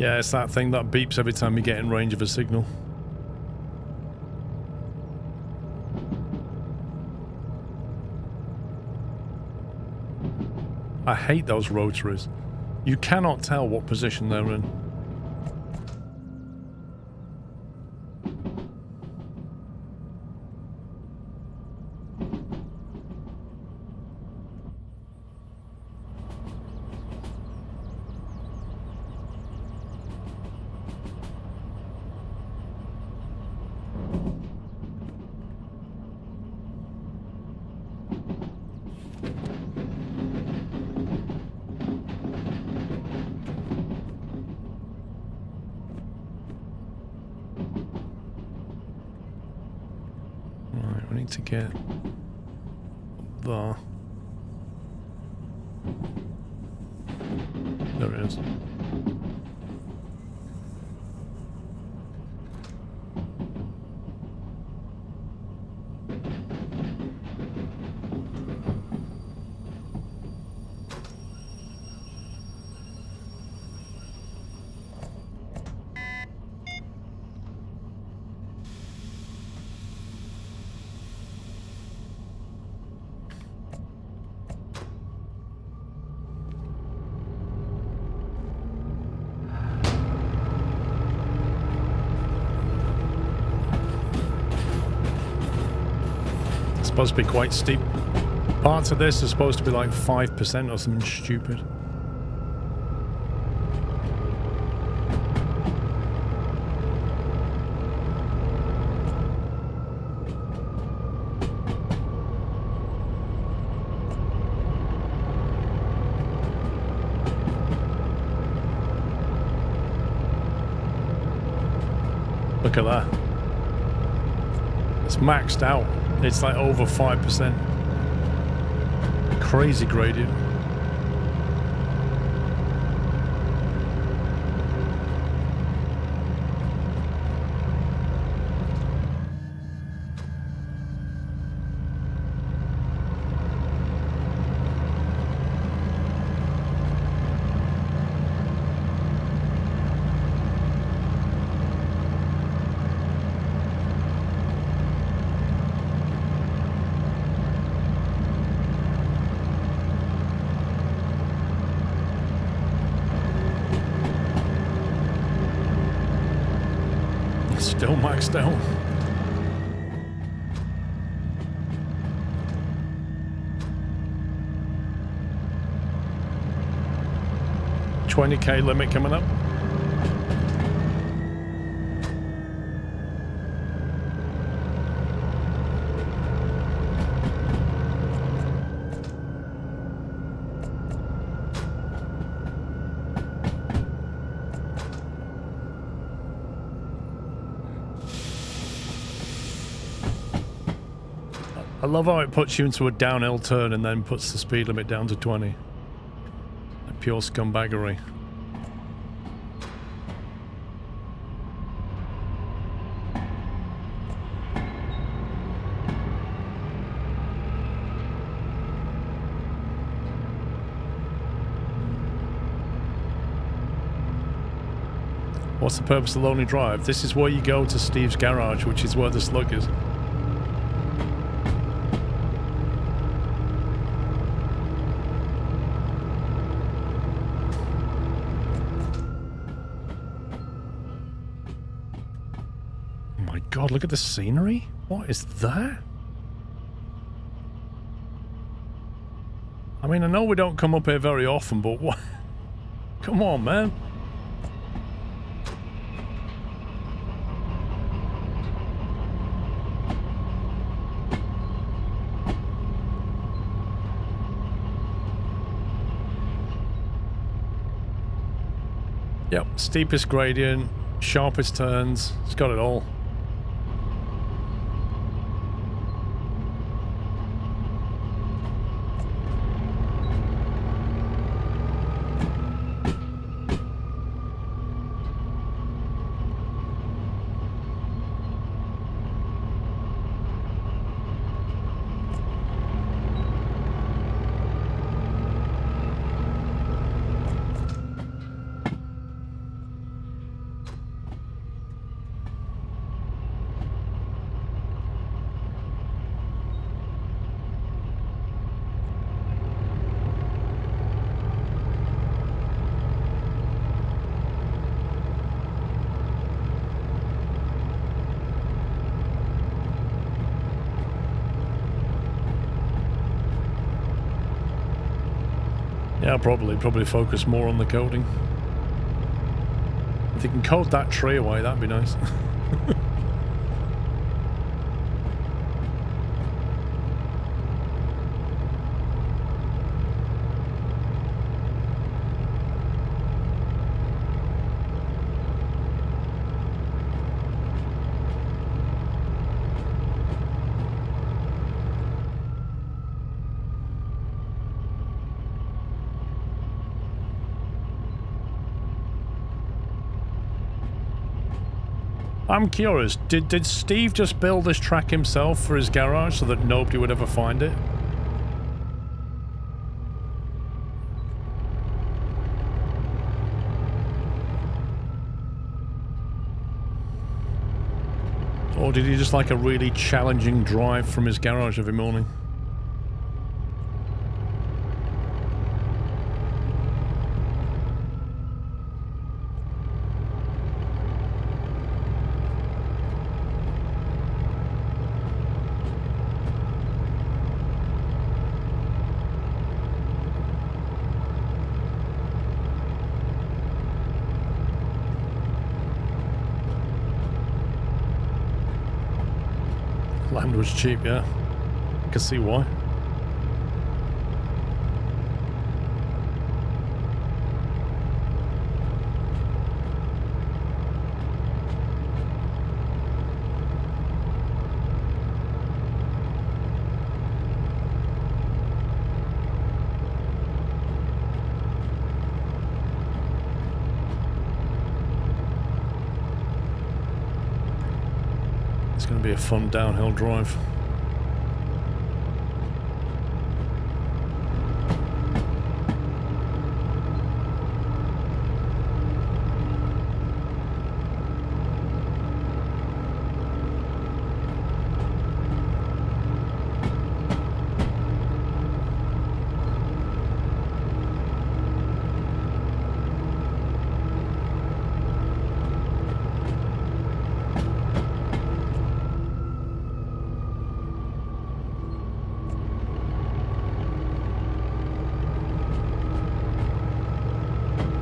Yeah, it's that thing that beeps every time you get in range of a signal. I hate those rotaries. You cannot tell what position they're in. To get there. There it is. Supposed to be quite steep. Parts of this are supposed to be like 5% or something stupid. Look at that. It's maxed out. It's like over 5%. Crazy gradient. Still maxed out. $20K limit coming up. I love how it puts you into a downhill turn and then puts the speed limit down to 20. Like pure scumbaggery. What's the purpose of Lonely Drive? This is where you go to Steve's garage, which is where the slug is. God, look at the scenery. What is that? I mean, I know we don't come up here very often, but what? Come on, man. Yep, steepest gradient, sharpest turns. It's got it all. Yeah, I'll probably focus more on the coding. If you can code that tree away, that'd be nice. I'm curious, did Steve just build this track himself for his garage so that nobody would ever find it? Or did he just like a really challenging drive from his garage every morning? Land was cheap, yeah. I can see why. It's going to be a fun downhill drive.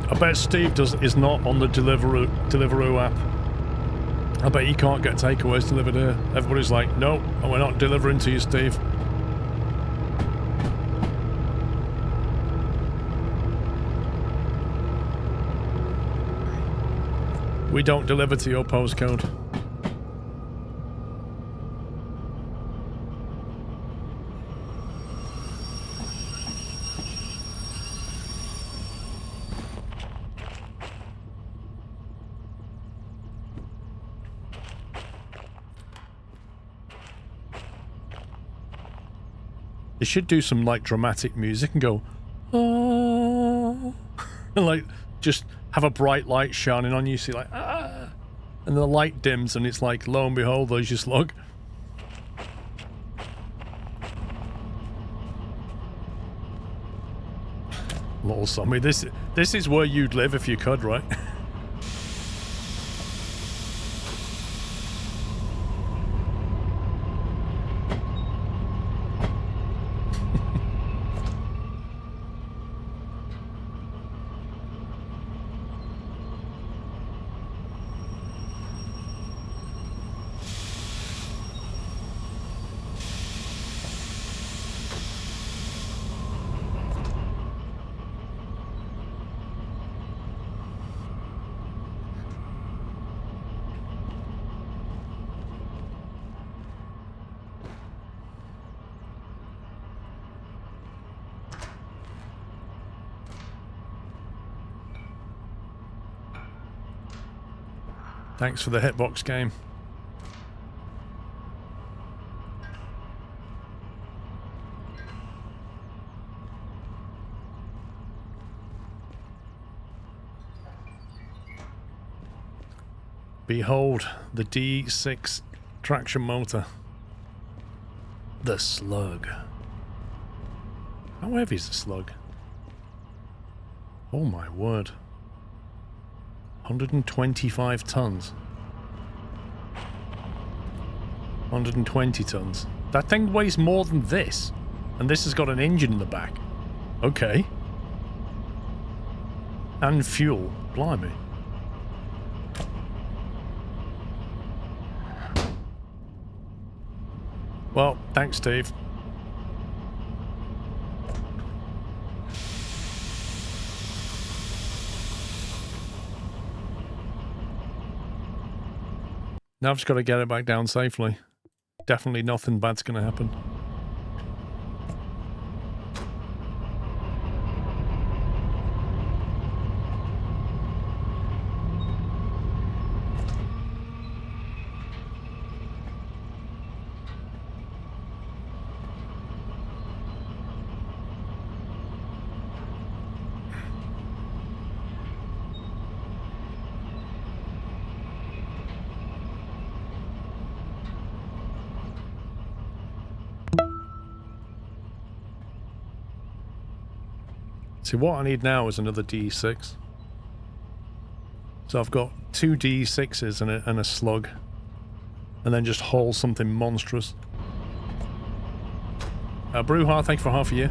I bet Steve is not on the Deliveroo app. I bet he can't get takeaways delivered here. Everybody's like, no, we're not delivering to you, Steve. We don't deliver to your postcode. They should do some like dramatic music and go, oh, and like just have a bright light shining on you. See like, ah, and the light dims, and it's like, lo and behold, there's your slug. Little Sammy, this is where you'd live if you could, right? Thanks for the hitbox game. Behold the D6 traction motor. The slug. How heavy is the slug? Oh my word. 125 tons. 120 tons. That thing weighs more than this. And this has got an engine in the back. Okay. And fuel. Blimey. Well, thanks, Steve. Now I've just got to get it back down safely. Definitely nothing bad's going to happen. See, what I need now is another DE6. So I've got 2 DE6s and a slug. And then just haul something monstrous. Bruhar, thank you for half a year.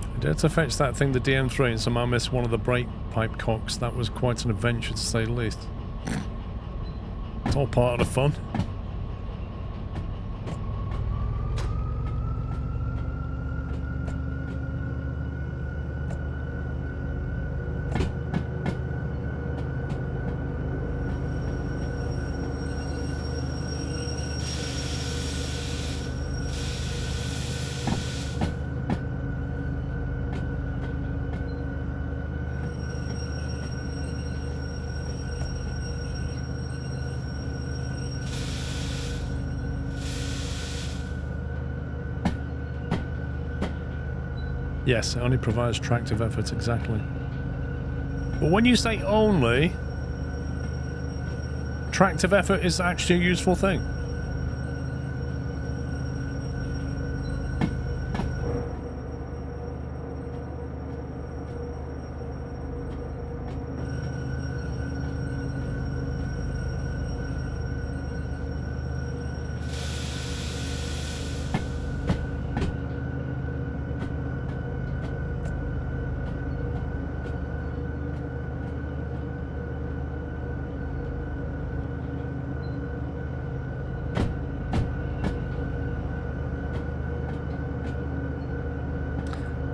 I did to fetch that thing, the DM3, and somehow missed one of the brake pipe cocks. That was quite an adventure, to say the least. It's all part of the fun. Yes, it only provides tractive effort, exactly. But when you say only, tractive effort is actually a useful thing.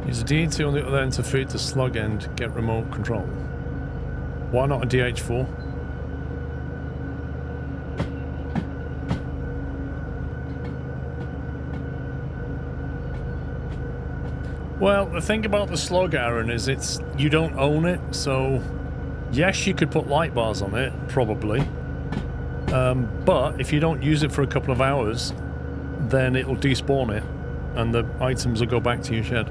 Use a DE2 on the other end to feed the slug end, get remote control. Why not a DH4? Well, the thing about the slug, Aaron, is you don't own it, so yes, you could put light bars on it, probably. But if you don't use it for a couple of hours, then it'll despawn it, and the items will go back to your shed.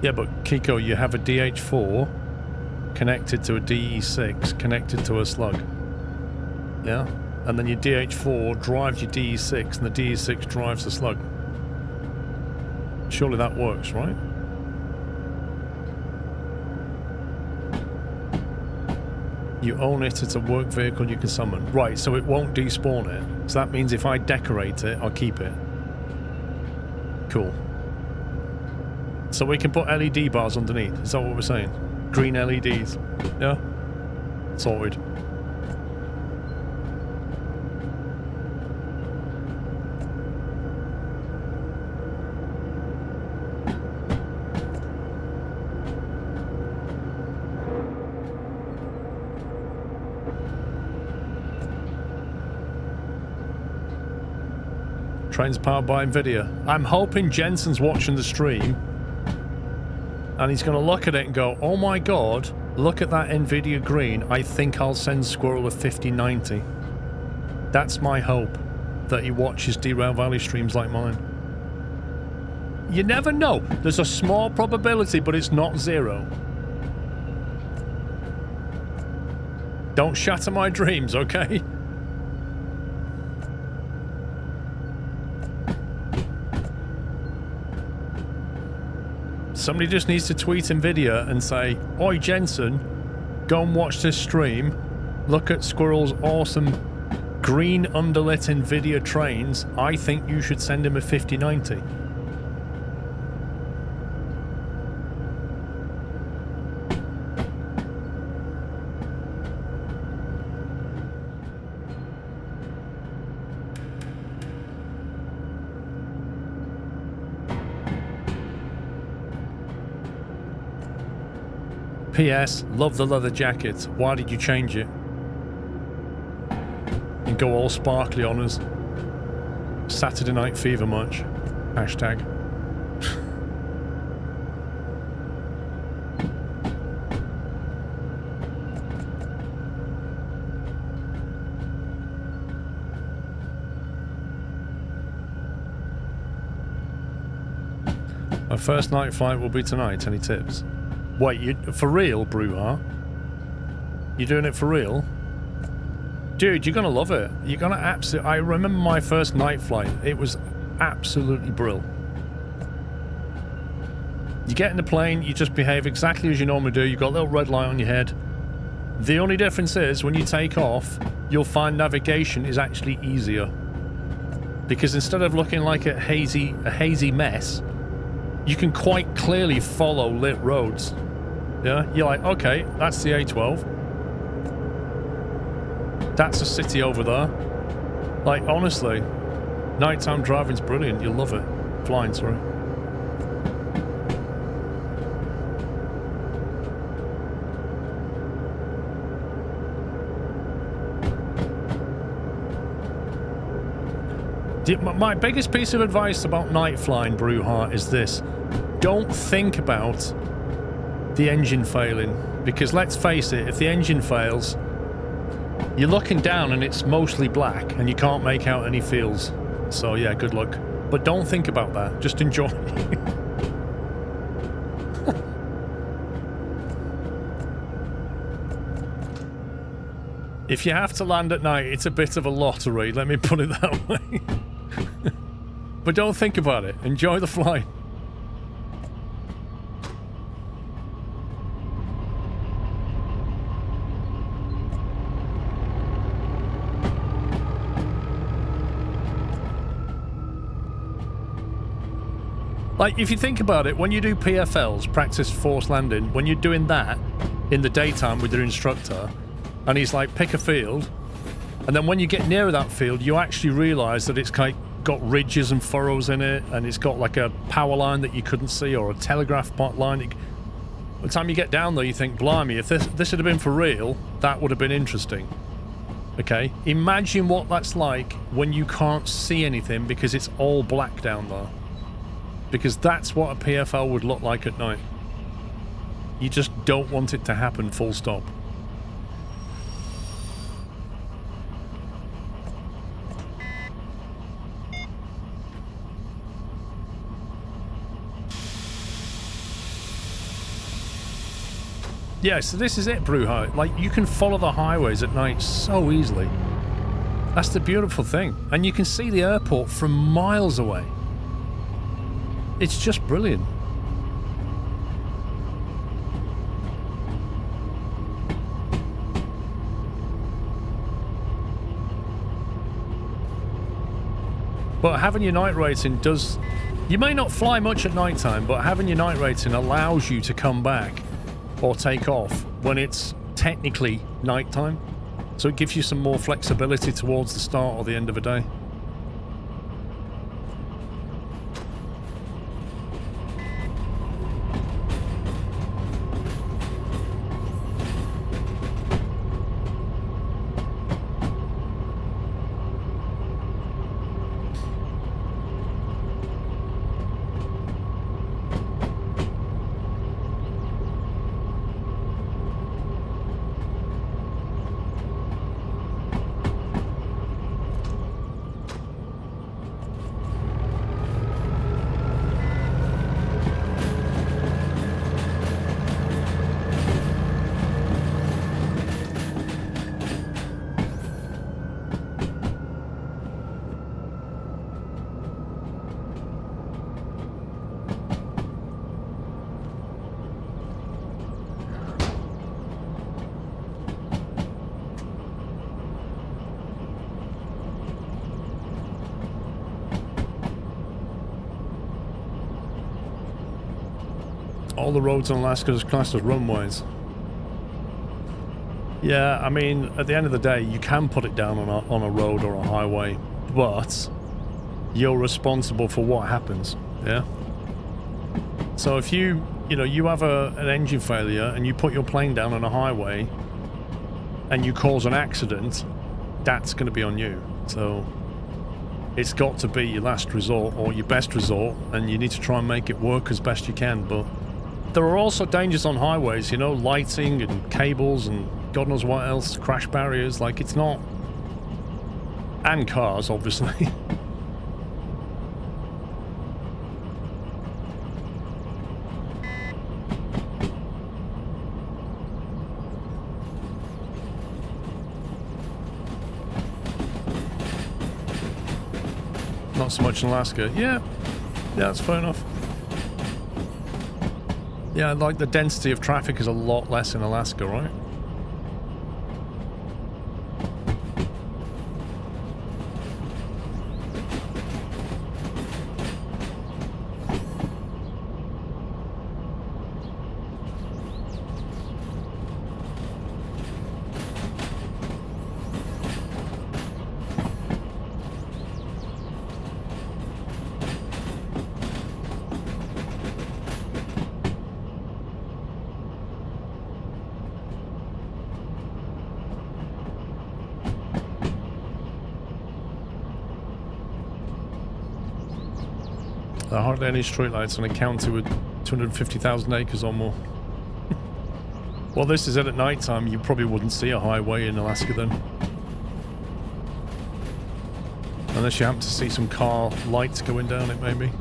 Yeah, but Kiko, you have a DH4 connected to a DE6 connected to a slug. Yeah? And then your DH4 drives your DE6 and the DE6 drives the slug. Surely that works, right? You own it, it's a work vehicle you can summon. Right, so it won't despawn it. So that means if I decorate it, I'll keep it. Cool. So we can put LED bars underneath. Is that what we're saying? Green LEDs. Yeah? Sorted. Train's powered by NVIDIA. I'm hoping Jensen's watching the stream and he's going to look at it and go, oh my god, look at that NVIDIA green. I think I'll send Squirrel a 5090. That's my hope, that he watches Derail Valley streams like mine. You never know. There's a small probability, but it's not zero. Don't shatter my dreams, okay? Somebody just needs to tweet NVIDIA and say, "Oi, Jensen, go and watch this stream. Look at Squirrel's awesome green underlit NVIDIA trains. I think you should send him a 5090. P.S. Love the leather jacket. Why did you change it? And go all sparkly on us. Saturday Night Fever much? Hashtag. My first night flight will be tonight. Any tips? Wait, you for real, Bruhar? You doing it for real? Dude, you're gonna love it. You're gonna absolutely... I remember my first night flight. It was absolutely brilliant. You get in the plane, you just behave exactly as you normally do. You've got a little red light on your head. The only difference is, when you take off, you'll find navigation is actually easier. Because instead of looking like a hazy mess, you can quite clearly follow lit roads. Yeah, you're like, okay, that's the A12. That's a city over there. Like, honestly, nighttime driving's brilliant. You'll love it. Flying, sorry. My biggest piece of advice about night flying, Bruhar, is this. Don't think about the engine failing. Because let's face it, if the engine fails, you're looking down and it's mostly black and you can't make out any fields. So yeah, good luck. But don't think about that. Just enjoy. If you have to land at night, it's a bit of a lottery, let me put it that way. But don't think about it. Enjoy the flight. Like, if you think about it, when you do PFLs, practice forced landing, when you're doing that in the daytime with your instructor, and he's like, pick a field, and then when you get nearer that field, you actually realise that it's got ridges and furrows in it, and it's got like a power line that you couldn't see, or a telegraph line. By the time you get down there, you think, blimey, if this had been for real, that would have been interesting. Okay? Imagine what that's like when you can't see anything because it's all black down there. Because that's what a PFL would look like at night. You just don't want it to happen, full stop. Yeah, so this is it, Bruhar. Like, you can follow the highways at night so easily. That's the beautiful thing. And you can see the airport from miles away. It's just brilliant. But having your night rating does... You may not fly much at night time, but having your night rating allows you to come back or take off when it's technically nighttime. So it gives you some more flexibility towards the start or the end of a day. All the roads in Alaska is classed as runways. Yeah, I mean, at the end of the day, you can put it down on a road or a highway, but you're responsible for what happens, yeah? So if you have an engine failure and you put your plane down on a highway and you cause an accident, that's going to be on you. So it's got to be your last resort or your best resort, and you need to try and make it work as best you can. But there are also dangers on highways, you know, lighting and cables and God knows what else, crash barriers. Like, it's not... And cars, obviously. Not so much in Alaska. Yeah, that's fair enough. Yeah, like the density of traffic is a lot less in Alaska, right? There are hardly any streetlights on a county with 250,000 acres or more. Well, this is it at night time. You probably wouldn't see a highway in Alaska then. Unless you happen to see some car lights going down it, maybe.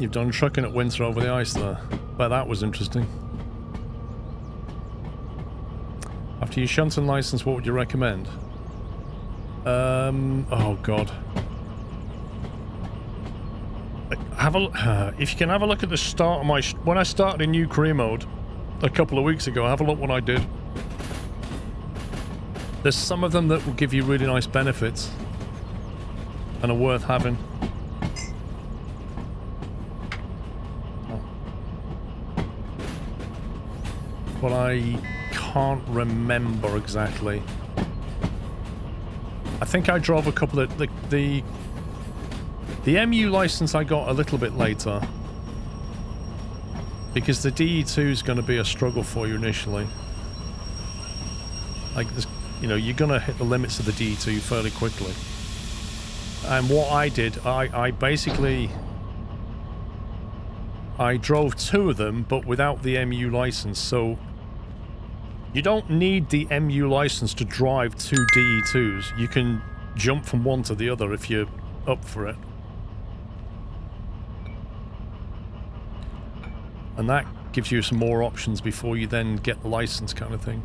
You've done trucking at winter over the ice there. Bet that was interesting. After your shunting license, what would you recommend? Oh god. If you can have a look at the start of my... when I started in new career mode a couple of weeks ago, have a look what I did. There's some of them that will give you really nice benefits and are worth having. But I can't remember exactly. I think I drove a couple of... The MU license I got a little bit later. Because the DE2 is going to be a struggle for you initially. Like, you know, you're going to hit the limits of the DE2 fairly quickly. And what I did, I basically... I drove two of them, but without the MU license, so... You don't need the MU license to drive two DE2s. You can jump from one to the other if you're up for it. And that gives you some more options before you then get the license kind of thing.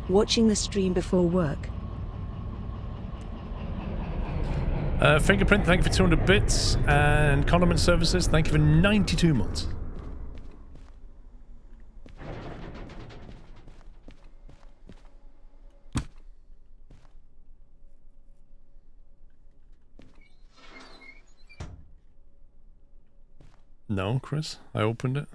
Watching the stream before work. Fingerprint, thank you for 200 bits. And Condiment Services, thank you for 92 months. No, Chris, I opened it.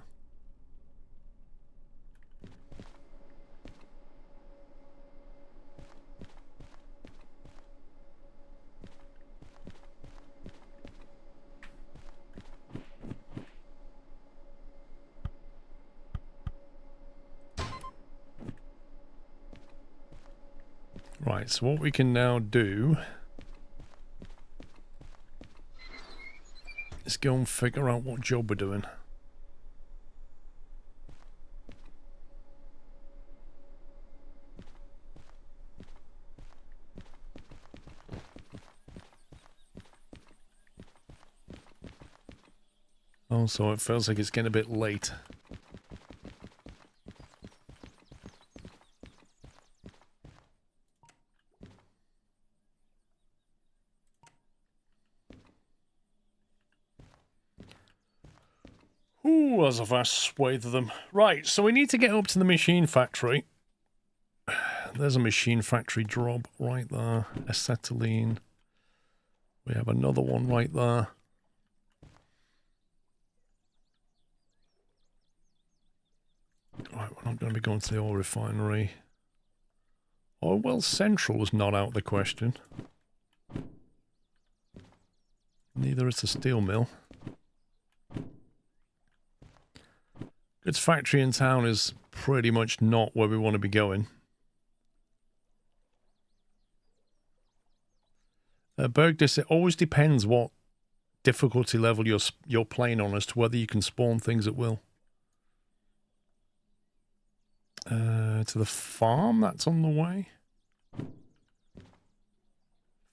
Right, so what we can now do Let's go and figure out what job we're doing. Also, it feels like it's getting a bit late. Ooh, there's a vast swathe of them. Right, so we need to get up to the machine factory. There's a machine factory job right there. Acetylene. We have another one right there. Right, we're not going to be going to the oil refinery. Oil well Central was not out of the question. Neither is the steel mill. Goods factory in town is pretty much not where we want to be going. Bergdis, it always depends what difficulty level you're playing on as to whether you can spawn things at will. To the farm, that's on the way.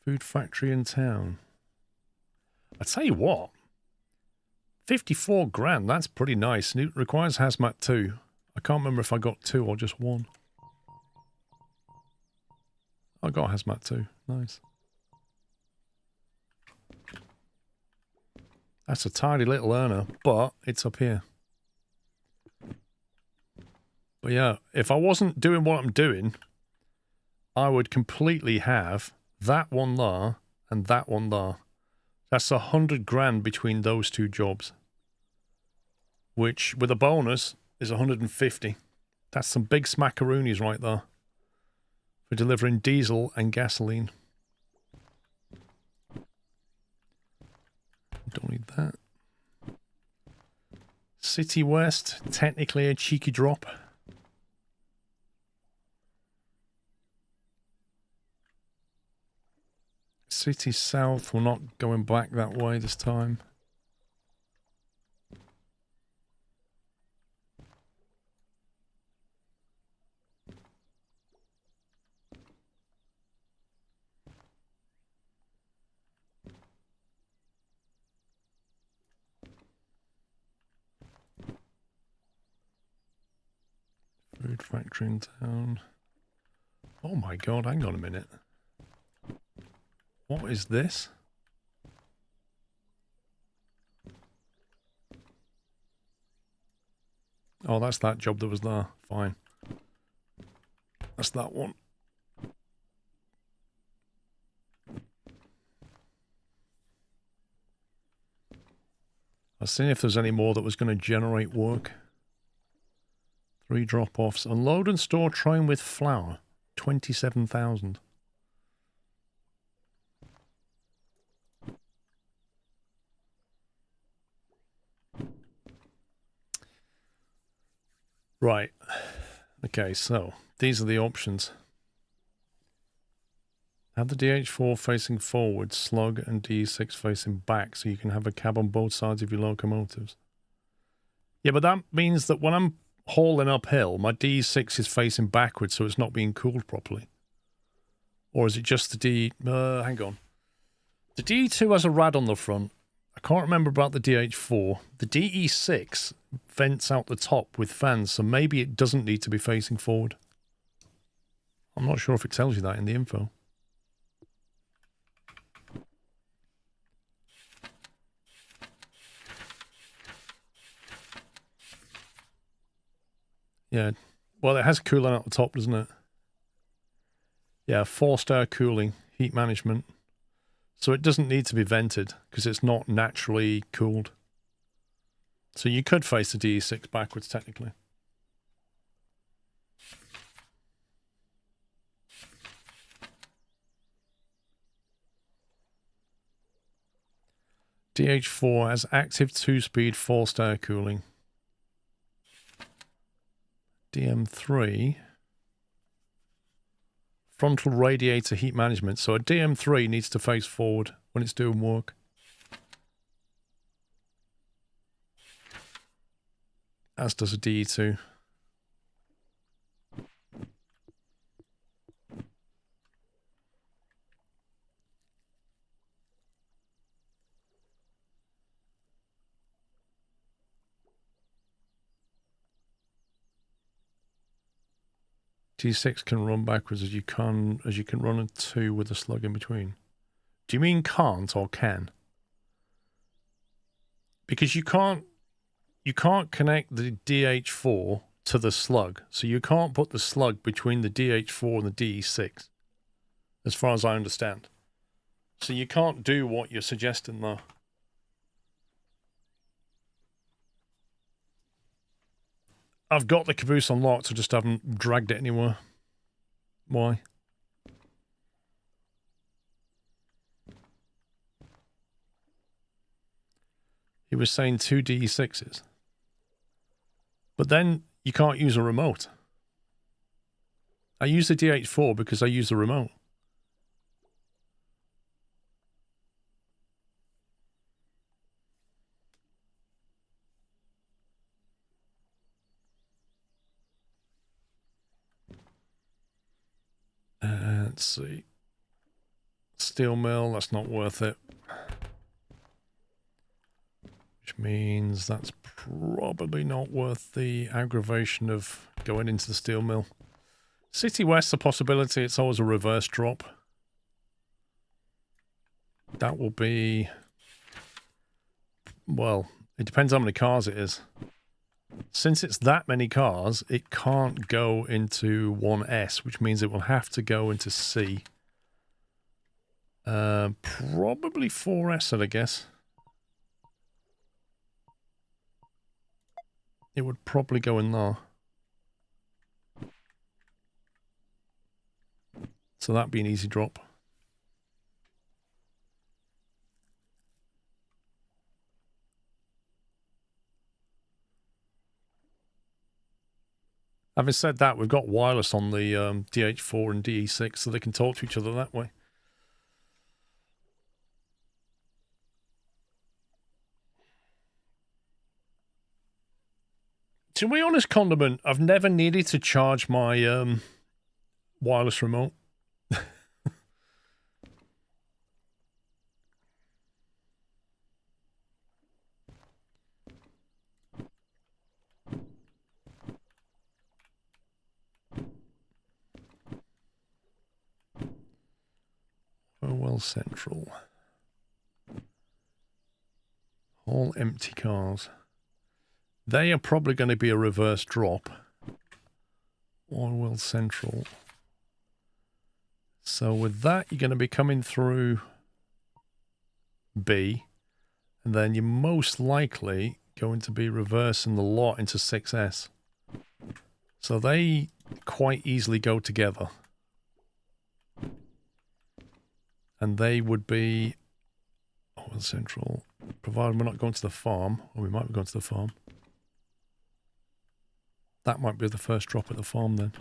Food factory in town. I tell you what, 54 grand, that's pretty nice. And it requires hazmat 2. I can't remember if I got 2 or just 1. I got hazmat 2. Nice. That's a tidy little earner, but it's up here. But yeah, if I wasn't doing what I'm doing, I would completely have that one there and that one there. That's 100 grand between those two jobs. Which, with a bonus, is 150. That's some big smackaroonies right there. For delivering diesel and gasoline. Don't need that. City West, technically a cheeky drop. City South, we're not going back that way this time. Food factory in town. Oh my god, hang on a minute. What is this? Oh, that's that job that was there. Fine. That's that one. I was seeing if there's any more that was going to generate work. 3 drop-offs. Unload and store train with flour. 27,000. Right. Okay, so these are the options. Have the DH4 facing forward, slug, and D6 facing back, so you can have a cab on both sides of your locomotives. Yeah, but that means that when I'm hauling uphill, my D6 is facing backwards, so it's not being cooled properly. Or is it just the D... hang on. The D2 has a rad on the front. I can't remember about the DH4. The DE6 vents out the top with fans, so maybe it doesn't need to be facing forward. I'm not sure if it tells you that in the info. Yeah, well, it has cooling at the top, doesn't it? Yeah, forced air cooling, heat management. So it doesn't need to be vented because it's not naturally cooled. So you could face the DE6 backwards, technically. DH4 has active 2-speed forced air cooling. DM3... frontal radiator heat management. So a DM3 needs to face forward when it's doing work. as does a DE2. D6 can run backwards as you can run a 2 with a slug in between. Do you mean can't or can? Because you can't connect the DH4 to the slug, so you can't put the slug between the DH4 and the DE6, as far as I understand. So you can't do what you're suggesting there. I've got the caboose unlocked, I just haven't dragged it anywhere. Why? He was saying 2 DE6s. But then you can't use a remote. I use the DH4 because I use the remote. Let's see. Steel mill, that's not worth it. Which means that's probably not worth the aggravation of going into the steel mill. City West's a possibility. It's always a reverse drop. That will be... Well, it depends how many cars it is. Since it's that many cars, it can't go into 1S, which means it will have to go into C. Probably 4S, I guess. It would probably go in there. So that'd be an easy drop. Having said that, we've got wireless on the DH4 and DE6, so they can talk to each other that way. To be honest, Condiment, I've never needed to charge my wireless remote. Oh, well, Central. All empty cars. They are probably going to be a reverse drop. Orwell Central. So with that, you're going to be coming through B. And then you're most likely going to be reversing the lot into 6S. So they quite easily go together. And they would be... Orwell Central. Provided we're not going to the farm. Or we might be going to the farm. That might be the first drop at the farm then.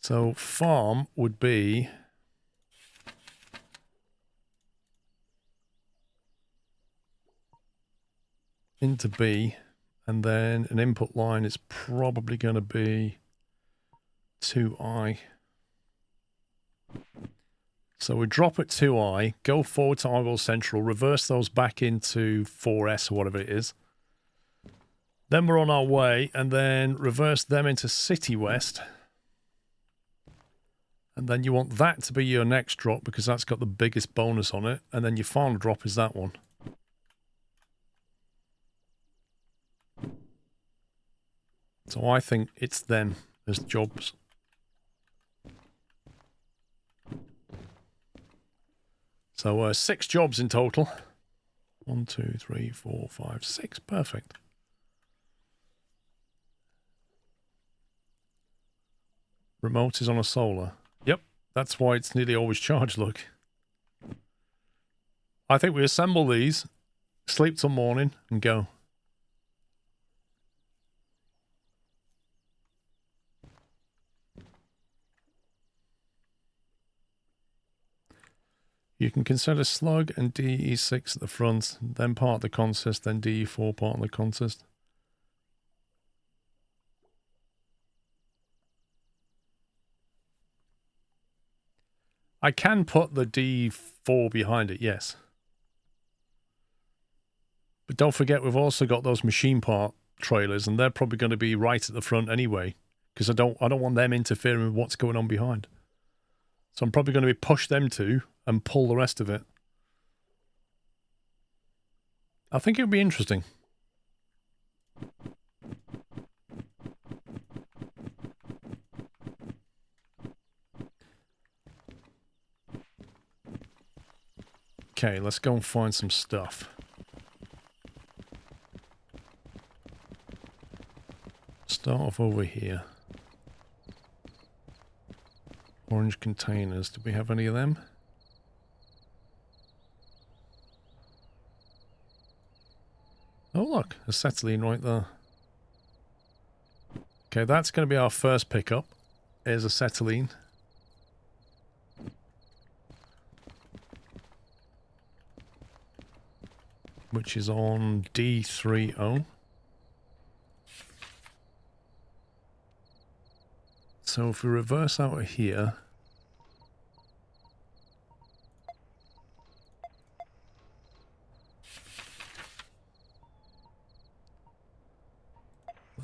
So farm would be into B, and then an input line is probably going to be 2I. So we drop at 2I, go forward to Orwell Central, reverse those back into 4S or whatever it is. Then we're on our way, and then reverse them into City West. And then you want that to be your next drop because that's got the biggest bonus on it. And then your final drop is that one. So I think it's them as jobs. So 6 jobs in total. 1, 2, 3, 4, 5, 6. Perfect. Remote is on a solar. Yep, that's why it's nearly always charged, look. I think we assemble these, sleep till morning, and go. You can consider slug and DE6 at the front, then part of the consist, then DE4 part of the consist. I can put the D4 behind it, yes. But don't forget, we've also got those machine part trailers, and they're probably going to be right at the front anyway, because I don't want them interfering with what's going on behind. So I'm probably going to push them to and pull the rest of it. I think it would be interesting. Okay, let's go and find some stuff. Start off over here. Orange containers. Do we have any of them? Oh look, acetylene right there. Okay, that's going to be our first pickup. Is acetylene. Which is on D30. So if we reverse out of here,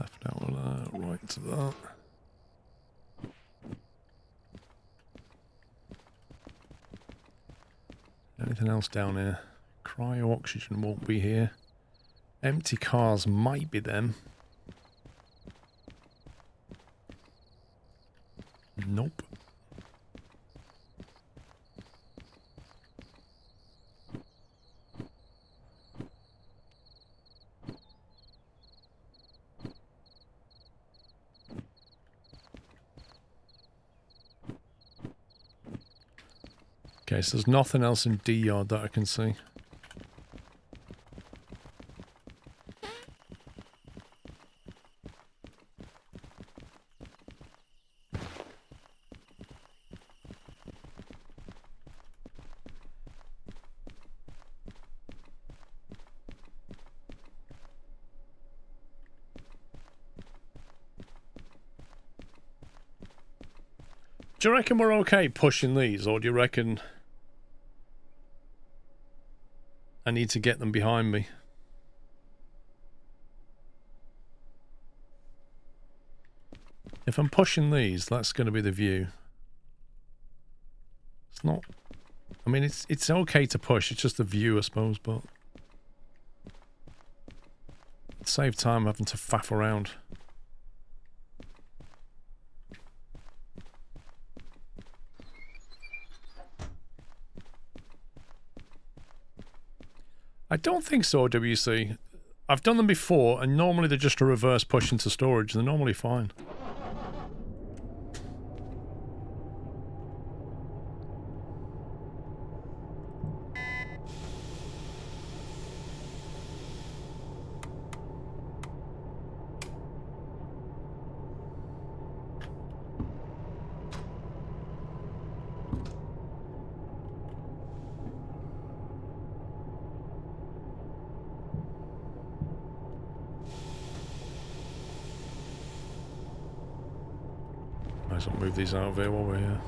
left out of that, right to that. Anything else down here? Cryo oxygen won't be here. Empty cars might be them. Nope. Okay, so there's nothing else in D yard that I can see. Do you reckon we're okay pushing these, or do you reckon I need to get them behind me? If I'm pushing these, that's going to be the view. It's not... I mean, it's okay to push, it's just the view, I suppose, but... It'd save time having to faff around. I don't think so, WC. I've done them before, and normally they're just a reverse push into storage. They're normally fine. Might as well move these out of here while we're here.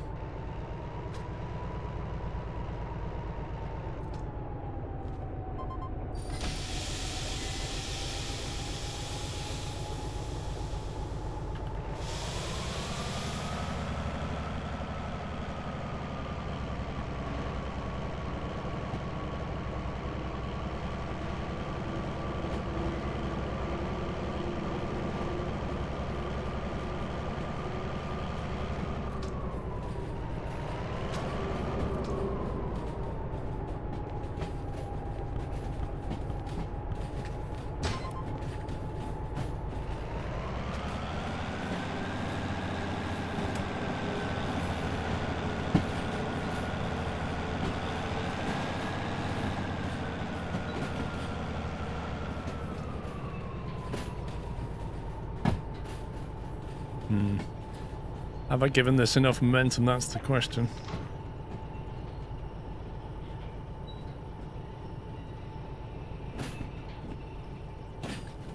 Have I given this enough momentum? That's the question.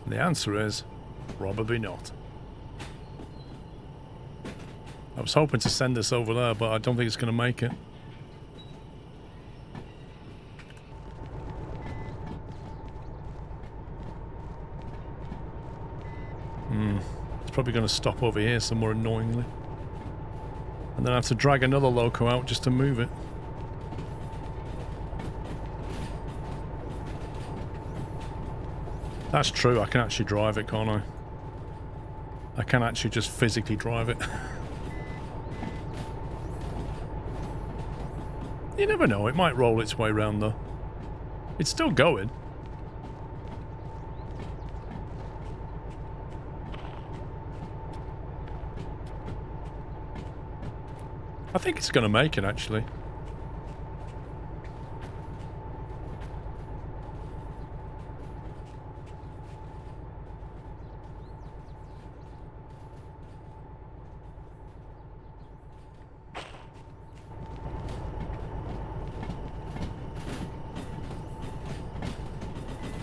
And the answer is probably not. I was hoping to send this over there, but I don't think it's going to make it. It's probably going to stop over here somewhere annoyingly. And then I have to drag another loco out just to move it. That's true, I can actually drive it, can't I? I can actually just physically drive it. You never know, it might roll its way around though. It's still going. I think it's going to make it actually.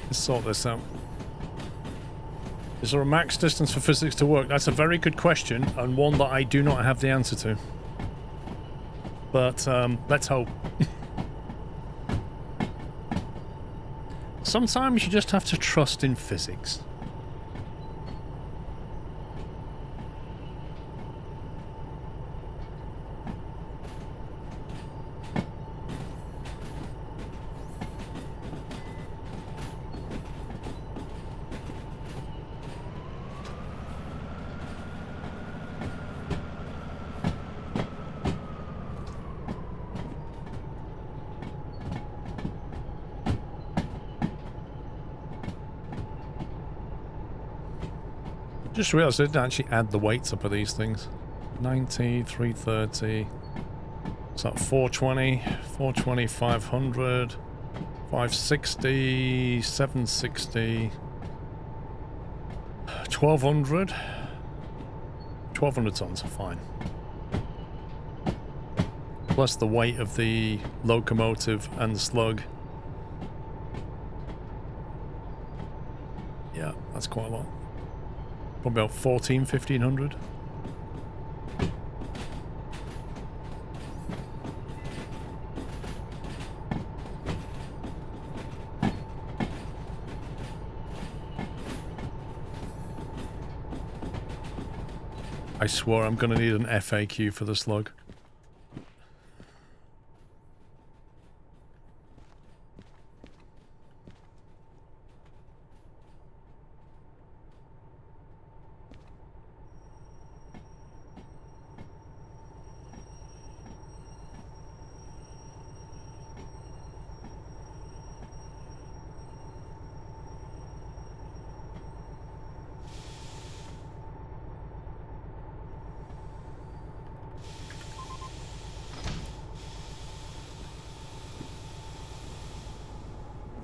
Let's sort this out. Is there a max distance for physics to work? That's a very good question, and one that I do not have the answer to. But, let's hope. Sometimes you just have to trust in physics. Just realised I didn't actually add the weights up of these things. 90, 330. It's like 420, 420, 500, 560, 760, 1200. 1200 tons are fine. Plus the weight of the locomotive and the slug. Yeah, that's quite a lot. Probably about 1500. I swear I'm going to need an FAQ for the slug.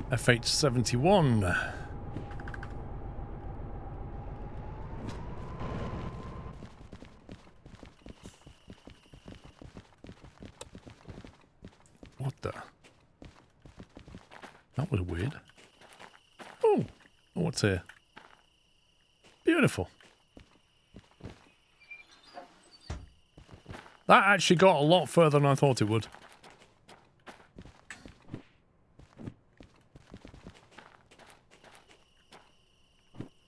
FH71. What the? That was weird. Oh, what's here? Beautiful. That actually got a lot further than I thought it would.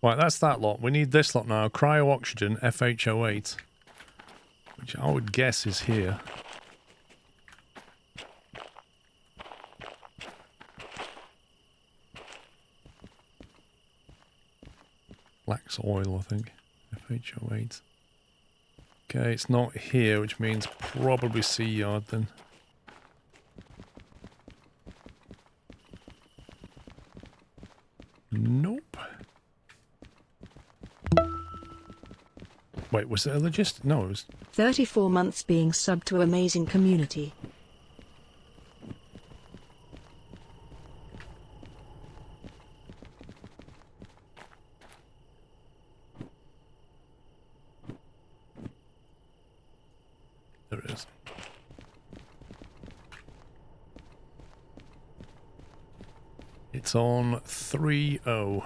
Right, that's that lot. We need this lot now. Cryo-oxygen, FH08. Which I would guess is here. Flax oil, I think. FH08. Okay, it's not here, which means probably sea yard then. Nope. Wait, was it a logistic? No, it was... 34 months being subbed to amazing community. There it is. It's on 3-0.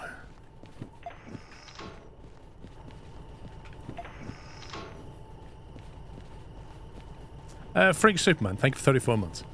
Freak Superman, thank you for 34 months.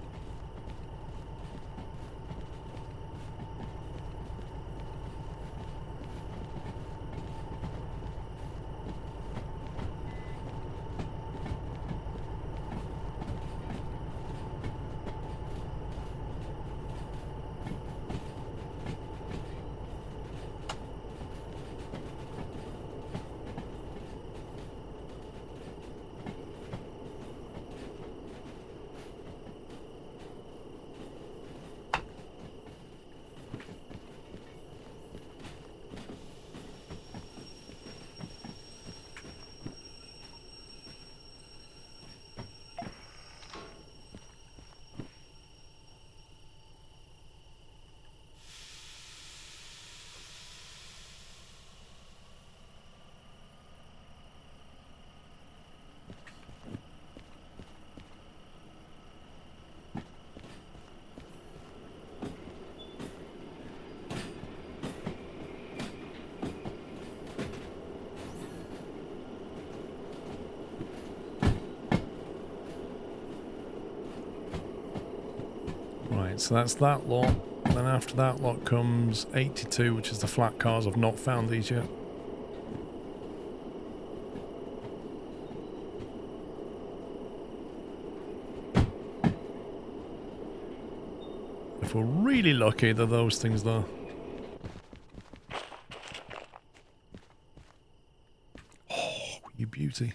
Right, so that's that lot. And then after that lot comes 82, which is the flat cars. I've not found these yet. If we're really lucky, they're those things though. Oh, you beauty.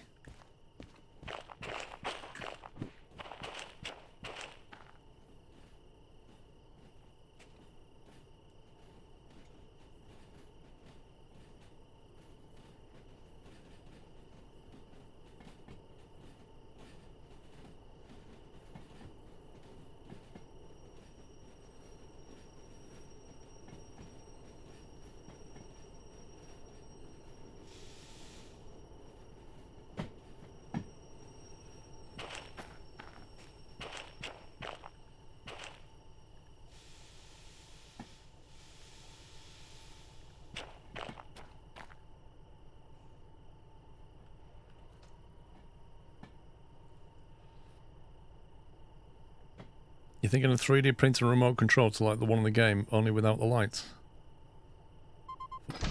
You're thinking of 3D printing a remote control to like the one in the game, only without the lights?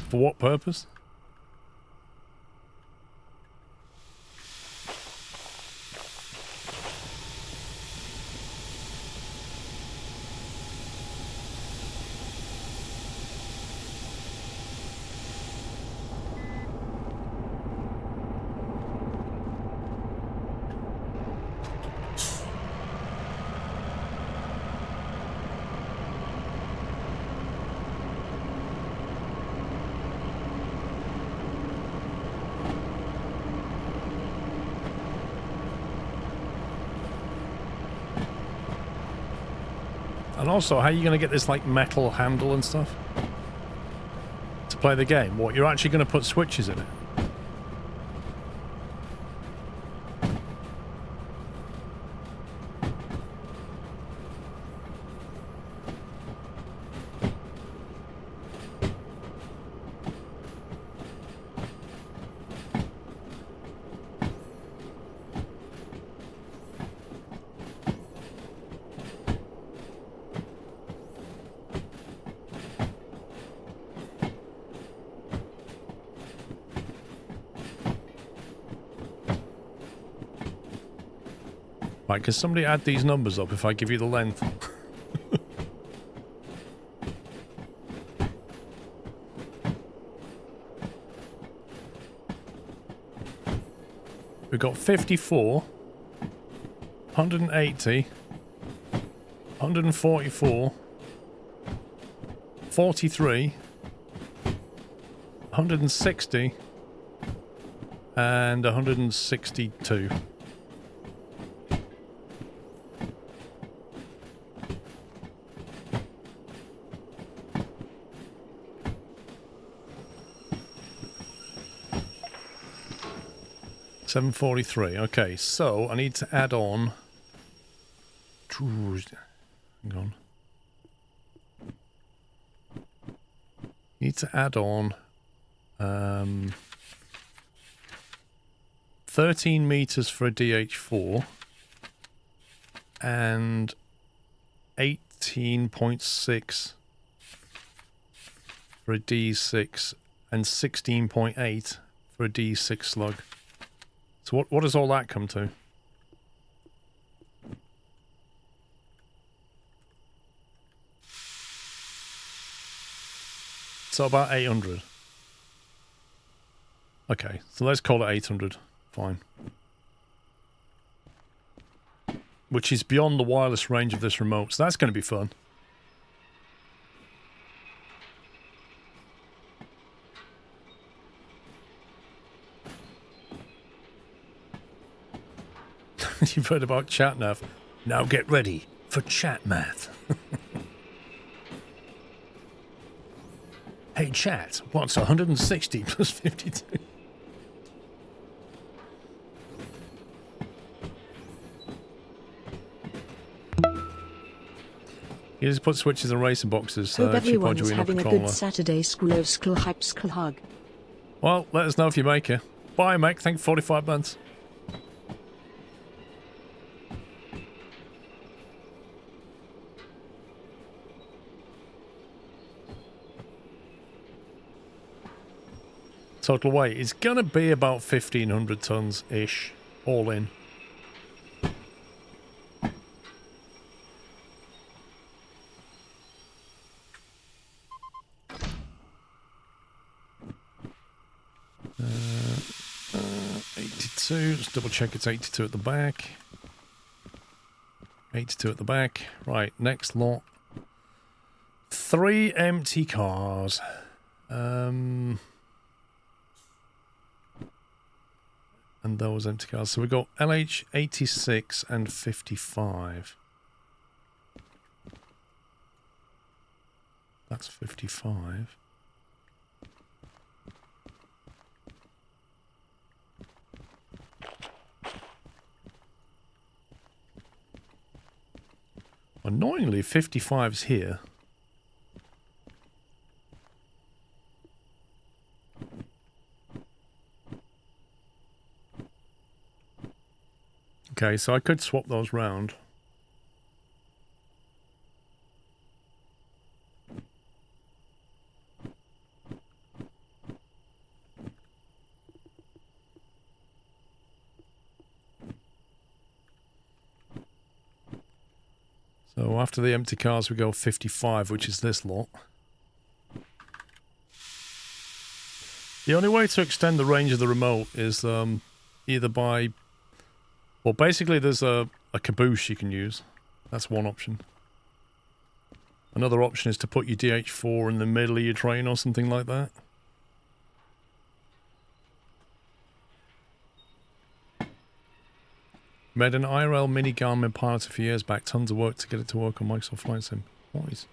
For what purpose? And also, how are you going to get this, like, metal handle and stuff? To play the game? What, you're actually going to put switches in it? Right, can somebody add these numbers up if I give you the length? We've got 54, 180, 144, 43, 160, and 162. $743. Okay, so I need to add on. Hang on. Need to add on 13 meters for a DH4. and 18.6 for a D6 and 16.8 for a D6 slug. So what does all that come to? So about 800. Okay, so let's call it 800. Fine. Which is beyond the wireless range of this remote, so that's going to be fun. You've heard about chat math. Now get ready for chat math. Hey chat, what's 160 plus 52? You just put switches and racing boxes. Hope If you point everyone's your having a controller. good Saturday. Skull hype skull hug. Well, let us know if you make it. Bye, mate. Thank you for 45 months. Total weight is going to be about 1,500 tons-ish, all in. Uh, 82, let's double check it's 82 at the back. 82 at the back. Right, next lot. 3 empty cars. And those empty cars. So we got LH 86 and 55. That's 55. Annoyingly, 55's here. Okay, so I could swap those round. So after the empty cars, we go 55, which is this lot. The only way to extend the range of the remote is either by... Well, basically there's a caboose you can use. That's one option. Another option is to put your DH4 in the middle of your train or something like that. Made an IRL mini Garmin pilot a few years back. Tons of work to get it to work on Microsoft Flight Sim. What is...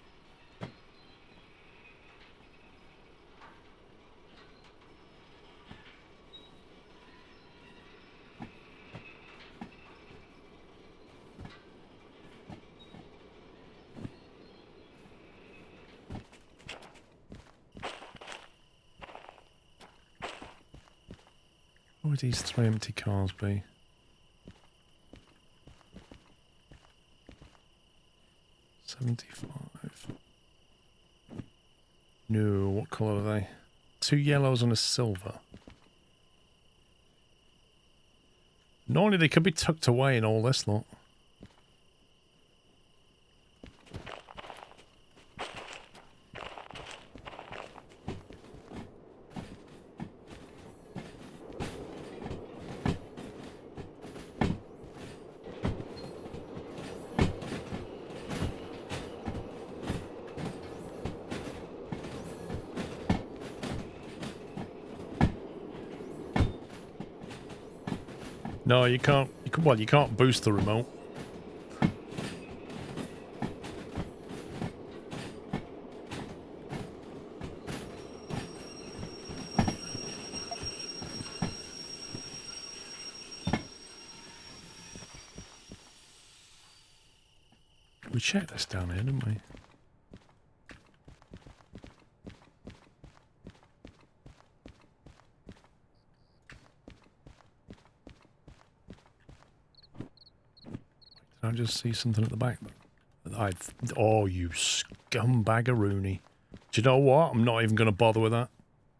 What would these 3 empty cars be? $75. No, what colour are they? 2 yellows and a silver. Normally they could be tucked away in all this lot. No, you can't. Well, you can't boost the remote. We checked this down here, didn't we? I just see something at the back. Oh, you scumbaggeroony. Do you know what? I'm not even going to bother with that.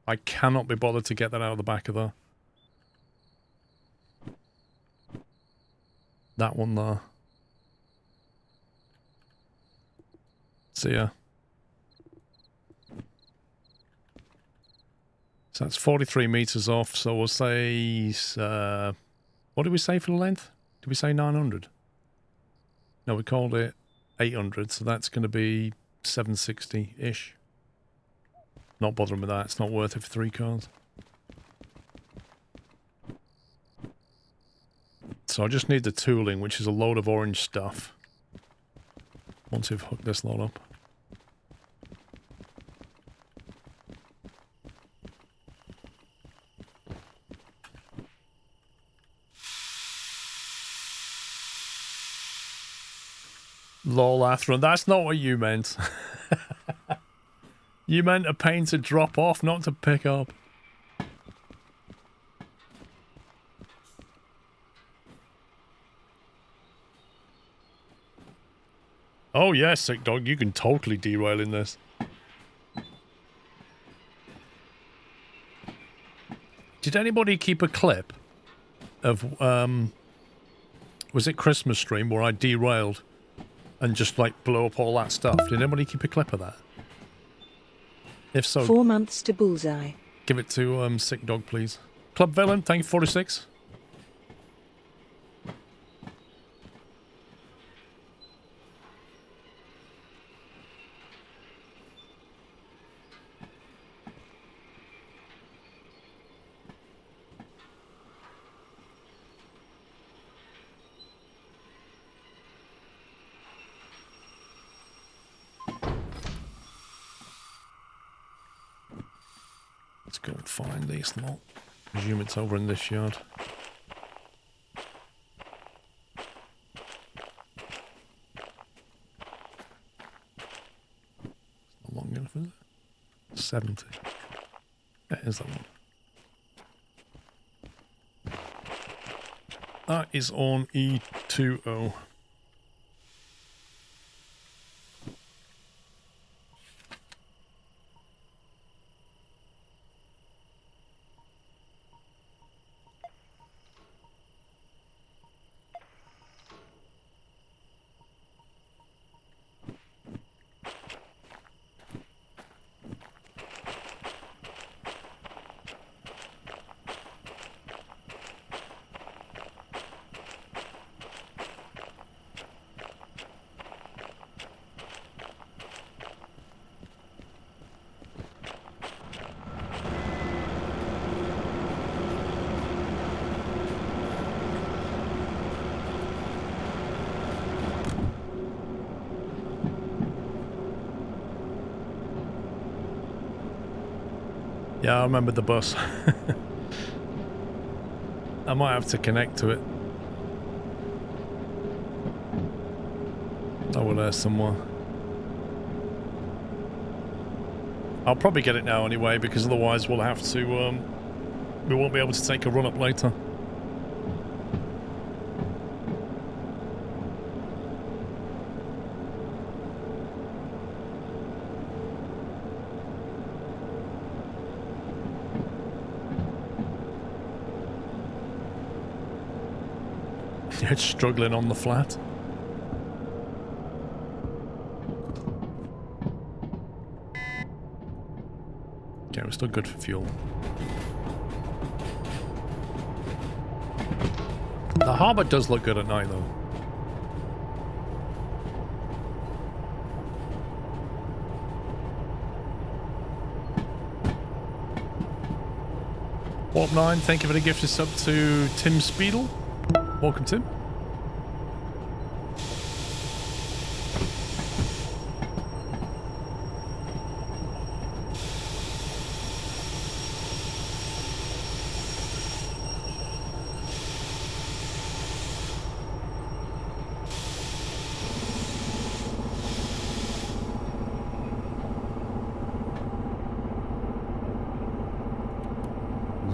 I cannot be bothered to get that out of the back of there. That one there. See ya. So that's 43 meters off. So we'll say, what did we say for the length? Did we say 900? No, we called it 800. So that's going to be 760-ish. Not bothering with that. It's not worth it for 3 cars. So I just need the tooling, which is a load of orange stuff. Once we've hooked this lot up. Lol, Athron, that's not what you meant. You meant a pain to drop off, not to pick up. Oh yeah, sick dog, you can totally derail in this. Did anybody keep a clip of, was it Christmas stream where I derailed and just like blew up all that stuff? Did anybody keep a clip of that? If so, 4 months to bullseye. give it to sick dog, please. Club Villain, thank you, 46. Let's go and find these lot. Presume it's over in this yard. Not long enough, is it? 70. That is that one. That is on E20. Yeah, I remember the bus. I might have to connect to it. Over there somewhere. I'll probably get it now anyway, because otherwise we'll have to, we won't be able to take a run up later. It's struggling on the flat. Okay, we're still good for fuel. The harbour does look good at night though. Warp 9, thank you for the gift of sub to Tim Speedle. Welcome, Tim.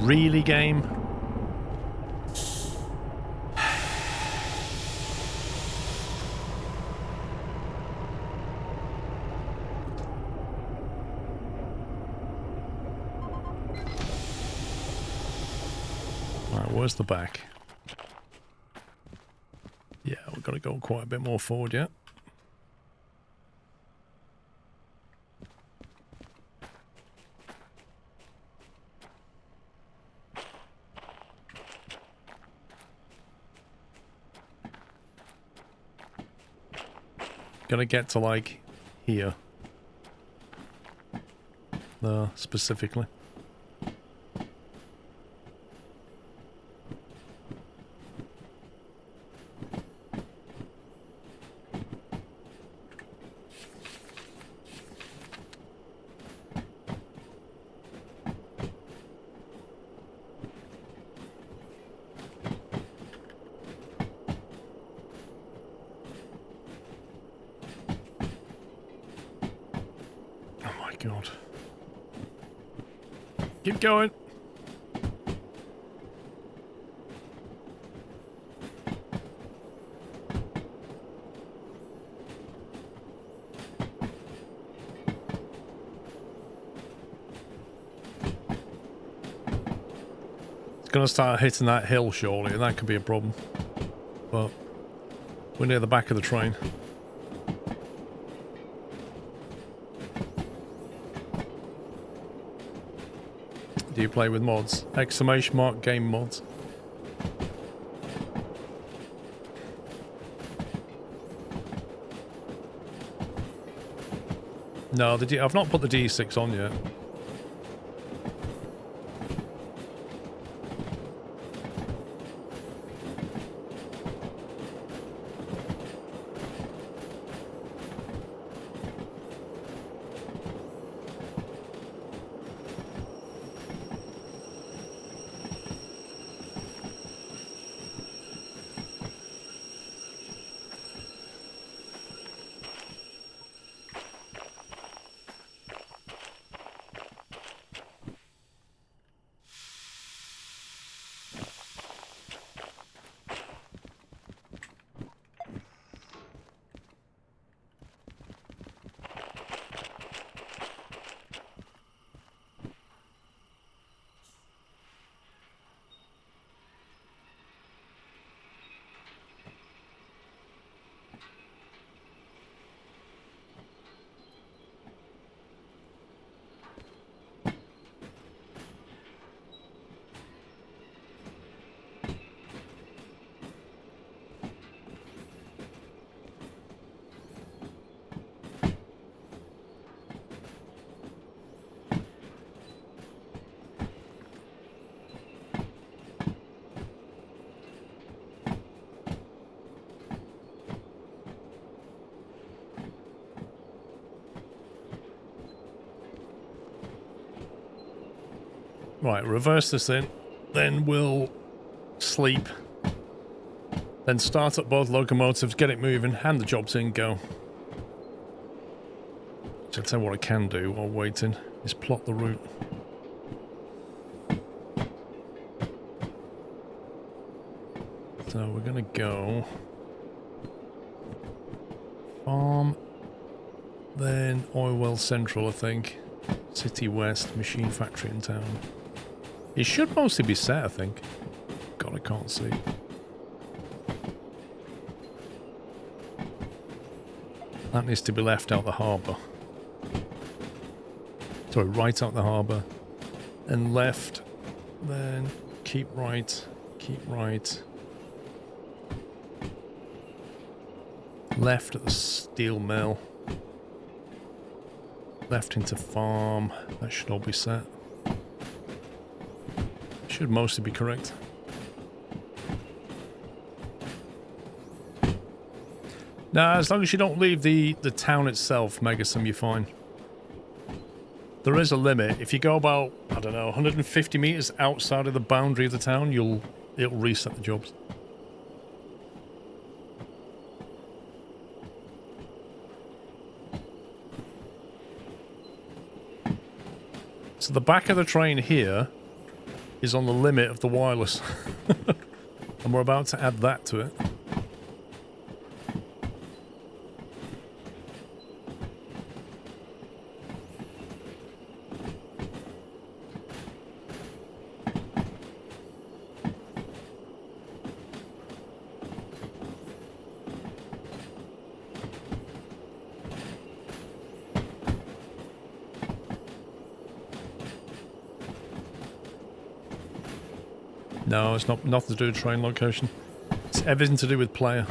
Really, game? where's the back? Yeah, we've got to go quite a bit more forward yet. Gonna get to like here. Specifically. Oh my god. Keep going. It's gonna start hitting that hill surely, and that could be a problem. But we're near the back of the train. Do you play with mods? Exclamation mark game mods. No, I've not put the D6 on yet. Right, reverse this in, then we'll sleep, then start up both locomotives, get it moving, hand the jobs in, go. So I'll tell you what I can do while waiting, is plot the route. So we're gonna go farm, then oil well central I think, city west, machine factory in town. It should mostly be set, I think. God, I can't see. That needs to be left out the harbour. Sorry, right out the harbour. And left. Then keep right. Keep right. Left at the steel mill. Left into farm. That should all be set. Should mostly be correct. Nah, as long as you don't leave the town itself, Megasim, you're fine. There is a limit. If you go about, I don't know, 150 meters outside of the boundary of the town, it'll reset the jobs. So the back of the train here is on the limit of the wireless. And we're about to add that to it. No, it's not nothing to do with train location. It's everything to do with player.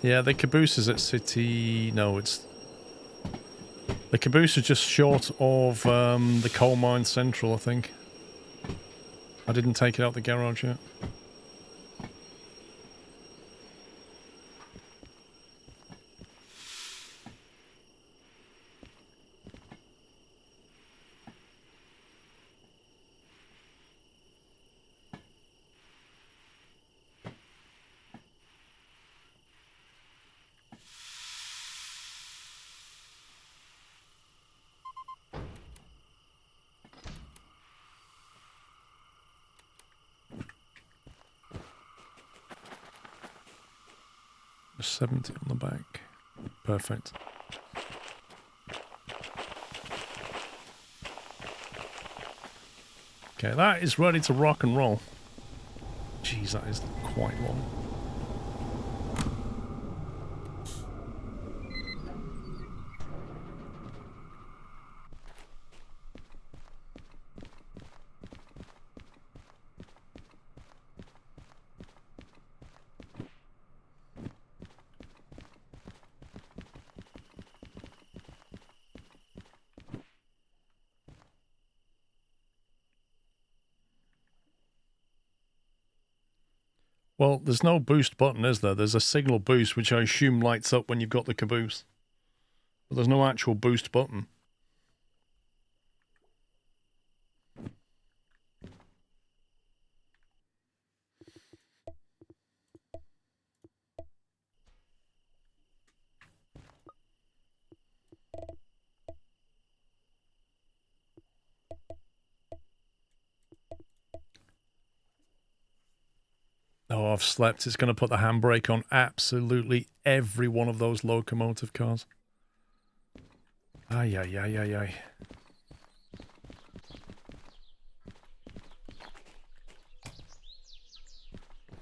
Yeah, the caboose is at City... No, it's... The caboose is just short of the coal mine central, I think. I didn't take it out the garage yet. There's 70 on the back. Perfect. Okay, that is ready to rock and roll. Jeez, that is quite long. Well, there's no boost button, is there? There's a signal boost, which I assume lights up when you've got the caboose. But there's no actual boost button. Oh, I've slept. It's going to put the handbrake on absolutely every one of those locomotive cars. Ay, ay, ay, ay, ay.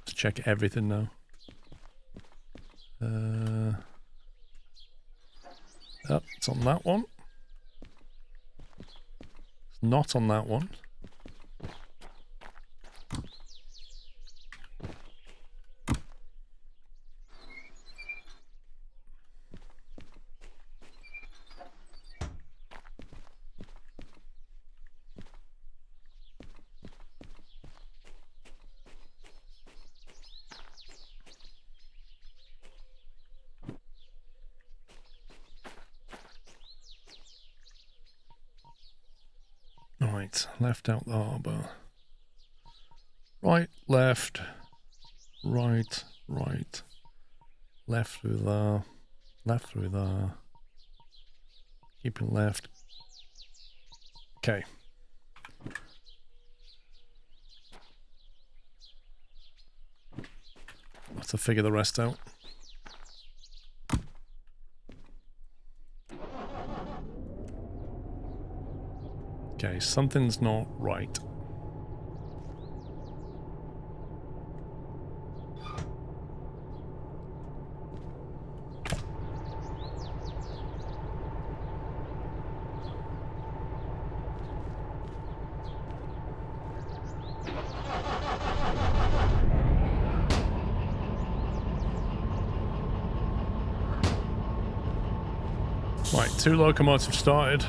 Let's check everything now. Oh, it's on that one. It's not on that one. Right, left out the harbour. Right, left, right, right, left through there, left through there, keeping left. Okay. I'll have to figure the rest out. Okay, something's not right. Right, 2 locomotives started.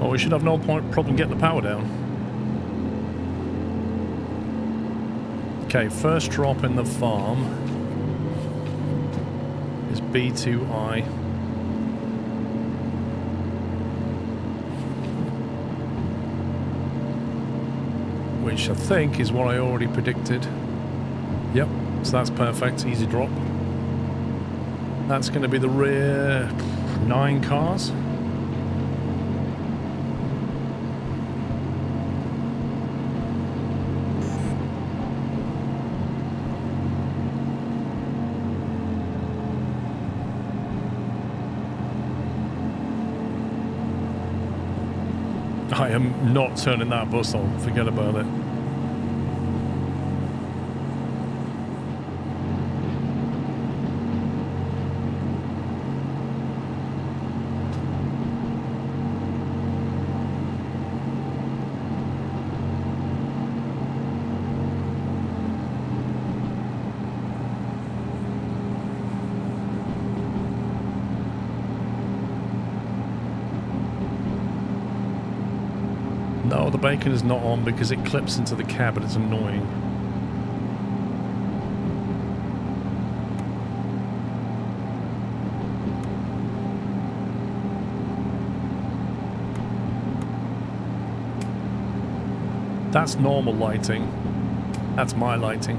Well, we should have no problem getting the power down. Okay, first drop in the farm is B2I. Which I think is what I already predicted. Yep, so that's perfect, easy drop. That's going to be the rear 9 cars. I am not turning that bus on, forget about it. No, the bacon is not on because it clips into the cab and it's annoying. That's normal lighting. That's my lighting.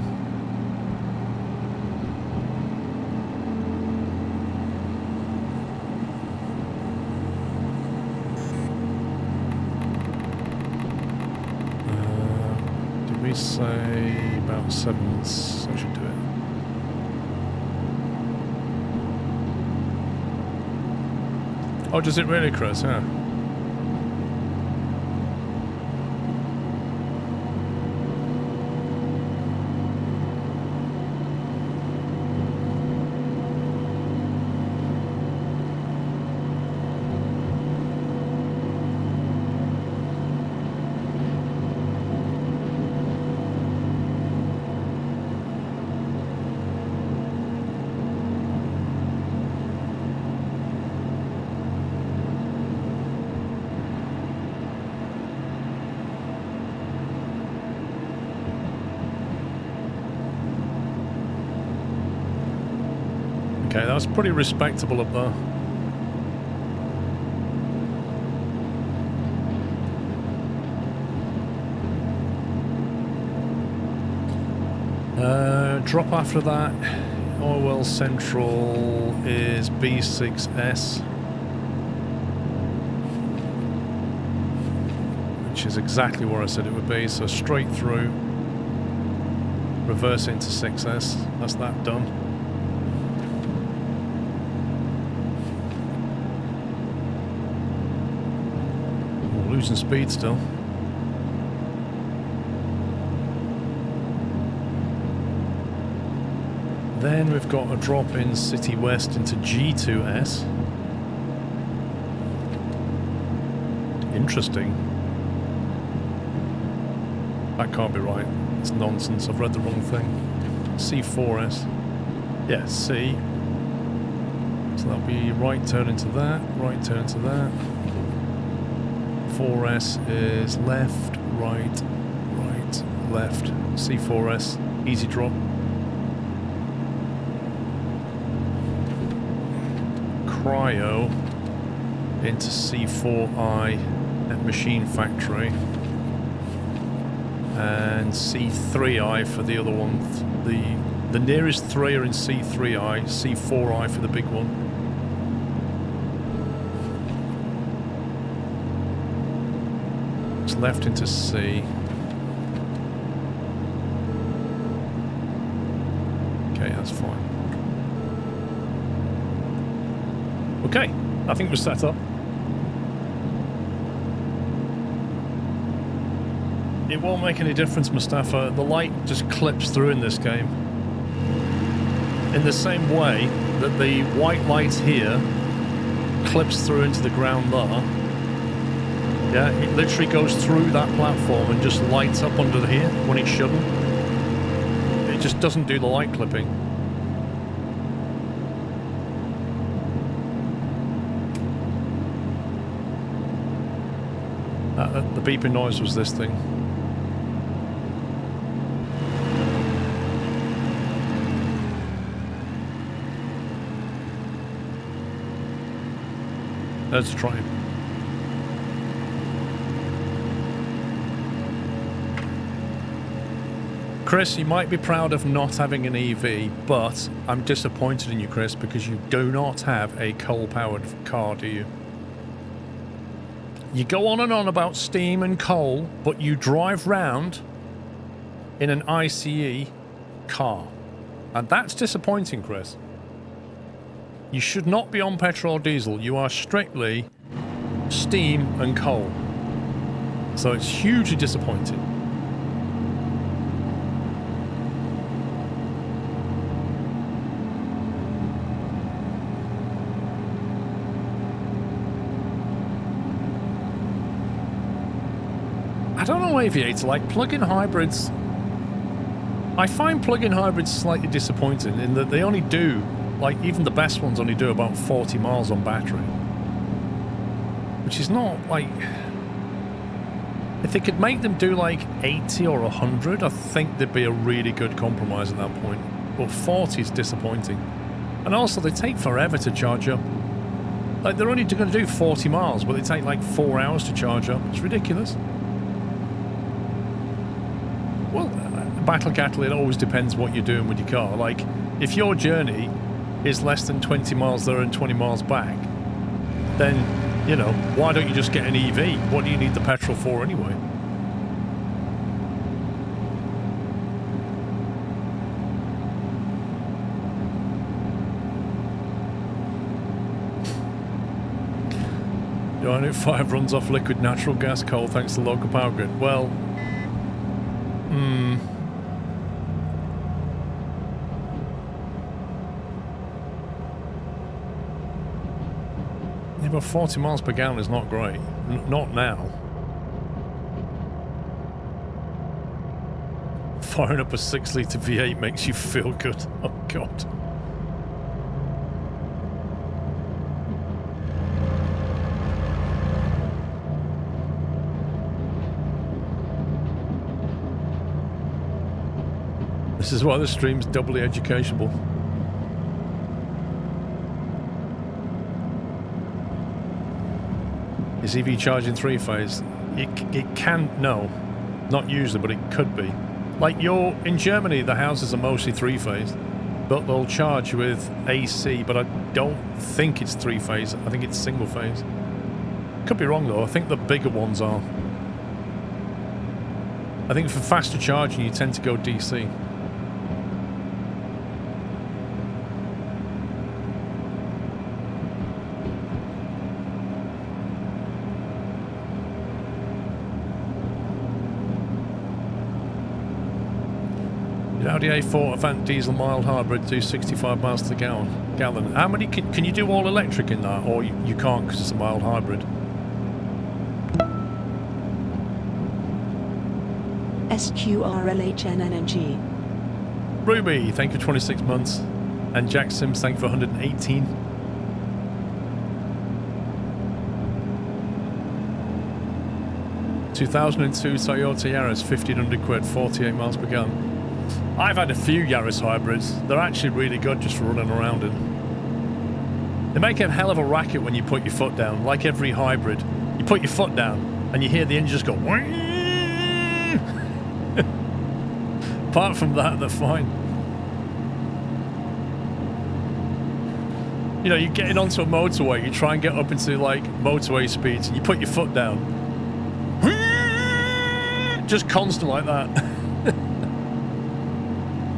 Say about 7, so I should do it. Oh, does it really, Chris? Yeah. Okay, that's pretty respectable up there. Drop after that, Oil Well Central is B6S, which is exactly where I said it would be, so straight through, reverse into 6S, that's that done. We're losing speed still. Then we've got a drop in City West into G2S. Interesting. That can't be right. It's nonsense. I've read the wrong thing. C4S. Yeah, C. So that'll be right turn into that, right turn to that. 4S is left, right, right, left. C4S. Easy drop. Cryo into C4I at Machine Factory and C3I for the other one. The nearest 3 are in C3I, C4I for the big one. It's left into C. Okay, that's fine. Okay, I think we're set up. It won't make any difference, Mustafa. The light just clips through in this game. In the same way that the white light here clips through into the ground there. Yeah, it literally goes through that platform and just lights up under here when it shouldn't. It just doesn't do the light clipping. The beeping noise was this thing. Let's try it. Chris, you might be proud of not having an EV, but I'm disappointed in you, Chris, because you do not have a coal-powered car, do you? You go on and on about steam and coal, but you drive round in an ICE car. And that's disappointing, Chris. You should not be on petrol or diesel. You are strictly steam and coal. So it's hugely disappointing. I don't know, Aviator, like plug-in hybrids. I find plug-in hybrids slightly disappointing in that they only do, like even the best ones only do about 40 miles on battery. Which is not like... If they could make them do like 80 or 100, I think there'd be a really good compromise at that point. But 40 is disappointing. And also they take forever to charge up. Like they're only going to do 40 miles, but they take like 4 hours to charge up. It's ridiculous. Well, battle cattle, it always depends what you're doing with your car. Like, if your journey is less than 20 miles there and 20 miles back, then, you know, why don't you just get an EV? What do you need the petrol for anyway? Unit 5 runs off liquid natural gas coal thanks to local power grid. Well... Yeah, but 40 miles per gallon is not great. Not now. Firing up a 6-litre V8 makes you feel good. Oh, God. This is why the stream's doubly educational. Is EV charging 3-phase? It can, no. Not usually, but it could be. Like in Germany, the houses are mostly 3-phase, but they'll charge with AC, but I don't think it's 3-phase. I think it's single-phase. Could be wrong, though. I think the bigger ones are. I think for faster charging, you tend to go DC. Audi A4 Avant diesel mild hybrid do 65 miles to gallon. How many can you do all electric in that, or you can't because it's a mild hybrid? SQRLHNNG. Ruby, thank you for 26 months, and Jack Sims, thank you for 118. – 2002 Toyota Yaris, 1500 quid, 48 miles per gallon. I've had a few Yaris hybrids. They're actually really good just for running around in. They make a hell of a racket when you put your foot down, like every hybrid. You put your foot down and you hear the engine just go... Apart from that, they're fine. You know, you're getting onto a motorway, you try and get up into, like, motorway speeds, and you put your foot down. Just constant like that.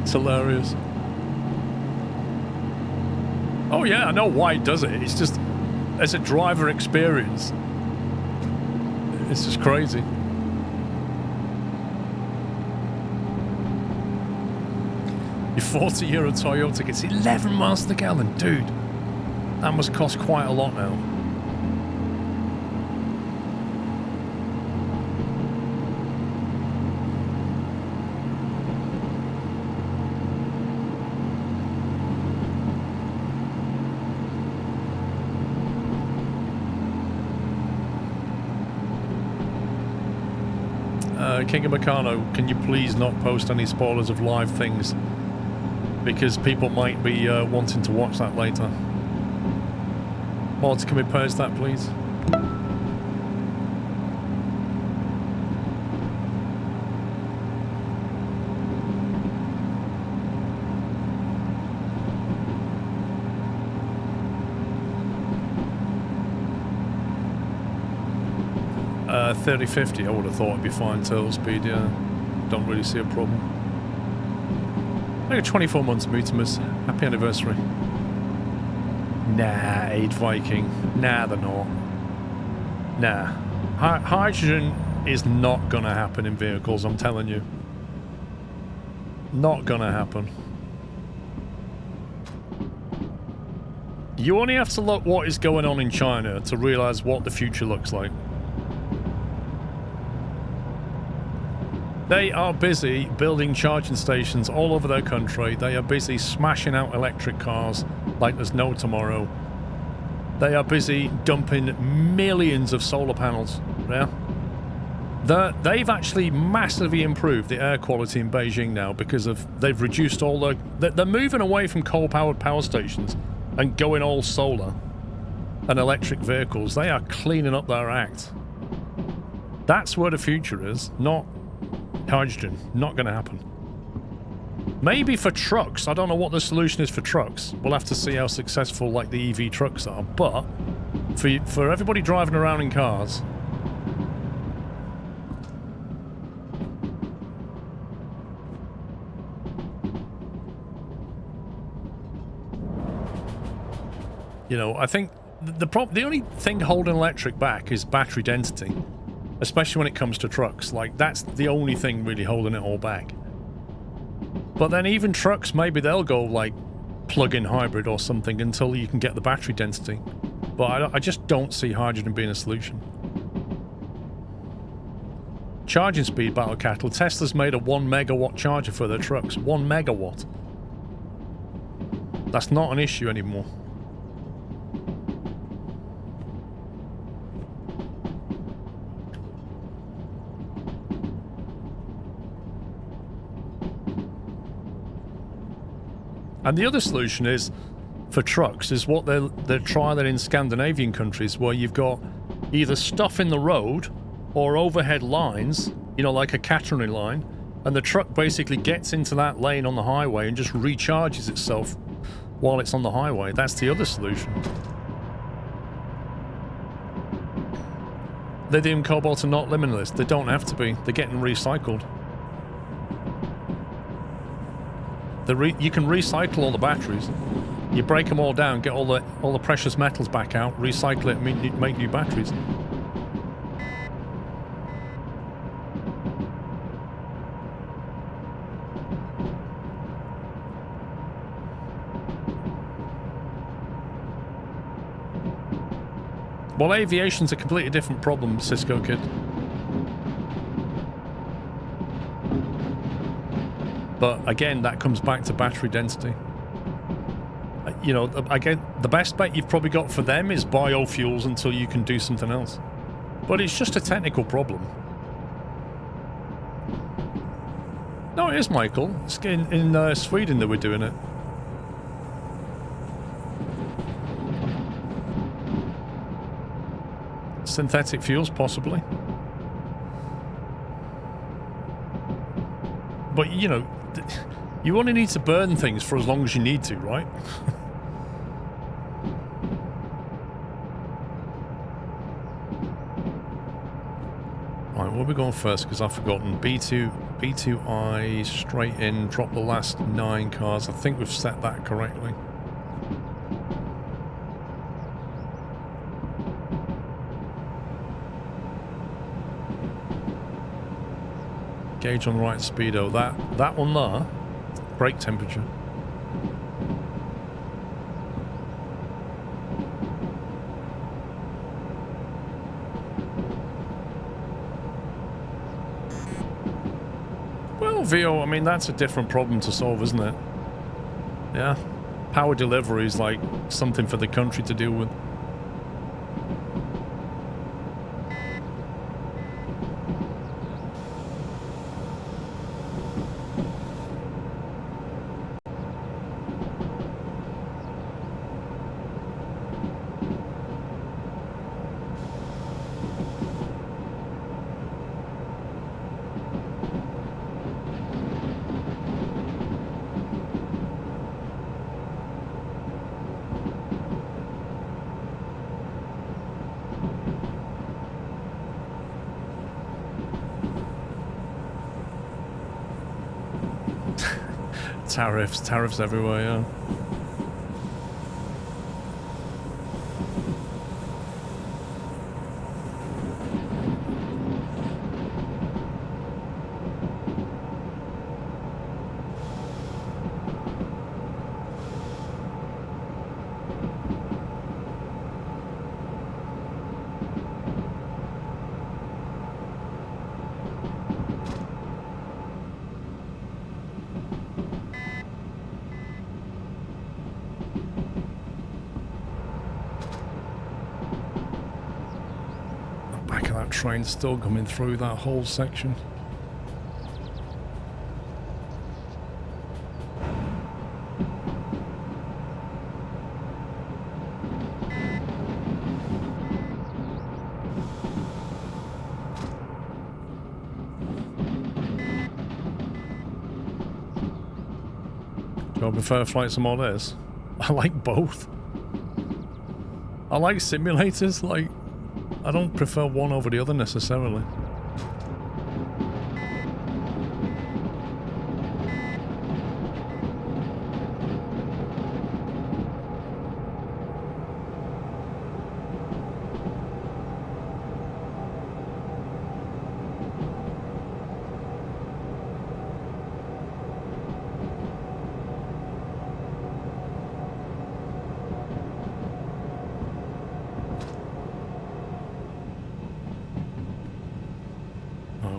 It's hilarious. Oh yeah, I know why it does it. It's just, as a driver experience, it's just crazy. Your 40-euro Toyota gets 11 miles to the gallon. Dude, that must cost quite a lot now. King of Meccano, can you please not post any spoilers of live things? Because people might be wanting to watch that later. Mods, can we post that, please? Uh, 3050, I would have thought it'd be fine turtle speed, yeah. Don't really see a problem. I got 24 months, Mutimus. Happy anniversary. Nah, 8 Viking. Nah, they're not. Nah. Hydrogen is not gonna happen in vehicles, I'm telling you. Not gonna happen. You only have to look what is going on in China to realise what the future looks like. They are busy building charging stations all over their country. They are busy smashing out electric cars like there's no tomorrow. They are busy dumping millions of solar panels. Yeah, they've actually massively improved the air quality in Beijing now because of they've reduced all the. They're moving away from coal-powered power stations and going all solar and electric vehicles. They are cleaning up their act. That's where the future is, not hydrogen. Not going to happen. Maybe for trucks. I don't know what the solution is for trucks. We'll have to see how successful like the EV trucks are. But for everybody driving around in cars, you know, I think the only thing holding electric back is battery density. Especially when it comes to trucks. Like, that's the only thing really holding it all back. But then even trucks, maybe they'll go, like, plug-in hybrid or something until you can get the battery density. But I just don't see hydrogen being a solution. Charging speed, Battle Cattle. Tesla's made a 1 megawatt charger for their trucks. 1 megawatt. That's not an issue anymore. And the other solution is, for trucks, is what they're trying in Scandinavian countries, where you've got either stuff in the road or overhead lines, you know, like a catenary line, and the truck basically gets into that lane on the highway and just recharges itself while it's on the highway. That's the other solution. Lithium, cobalt are not limitless. They don't have to be. They're getting recycled. You can recycle all the batteries. You break them all down, get all the precious metals back out, recycle it, and make new batteries. Well, aviation's a completely different problem, Cisco Kid. But again, that comes back to battery density. You know, again, the best bet you've probably got for them is biofuels until you can do something else. But it's just a technical problem. No, it is, Michael. It's in Sweden that we're doing it. Synthetic fuels, possibly. But, you know, you only need to burn things for as long as you need to, right? Right, where are we going first? Because I've forgotten. B2I, straight in, drop the last 9 cars. I think we've set that correctly. Gauge on the right speedo. That one there, brake temperature. Well, VO, I mean, that's a different problem to solve, isn't it? Yeah. Power delivery is like something for the country to deal with. Tariffs everywhere, yeah. Train still coming through that whole section. Do I prefer flights of more this? I like both. I like simulators, like I don't prefer one over the other necessarily.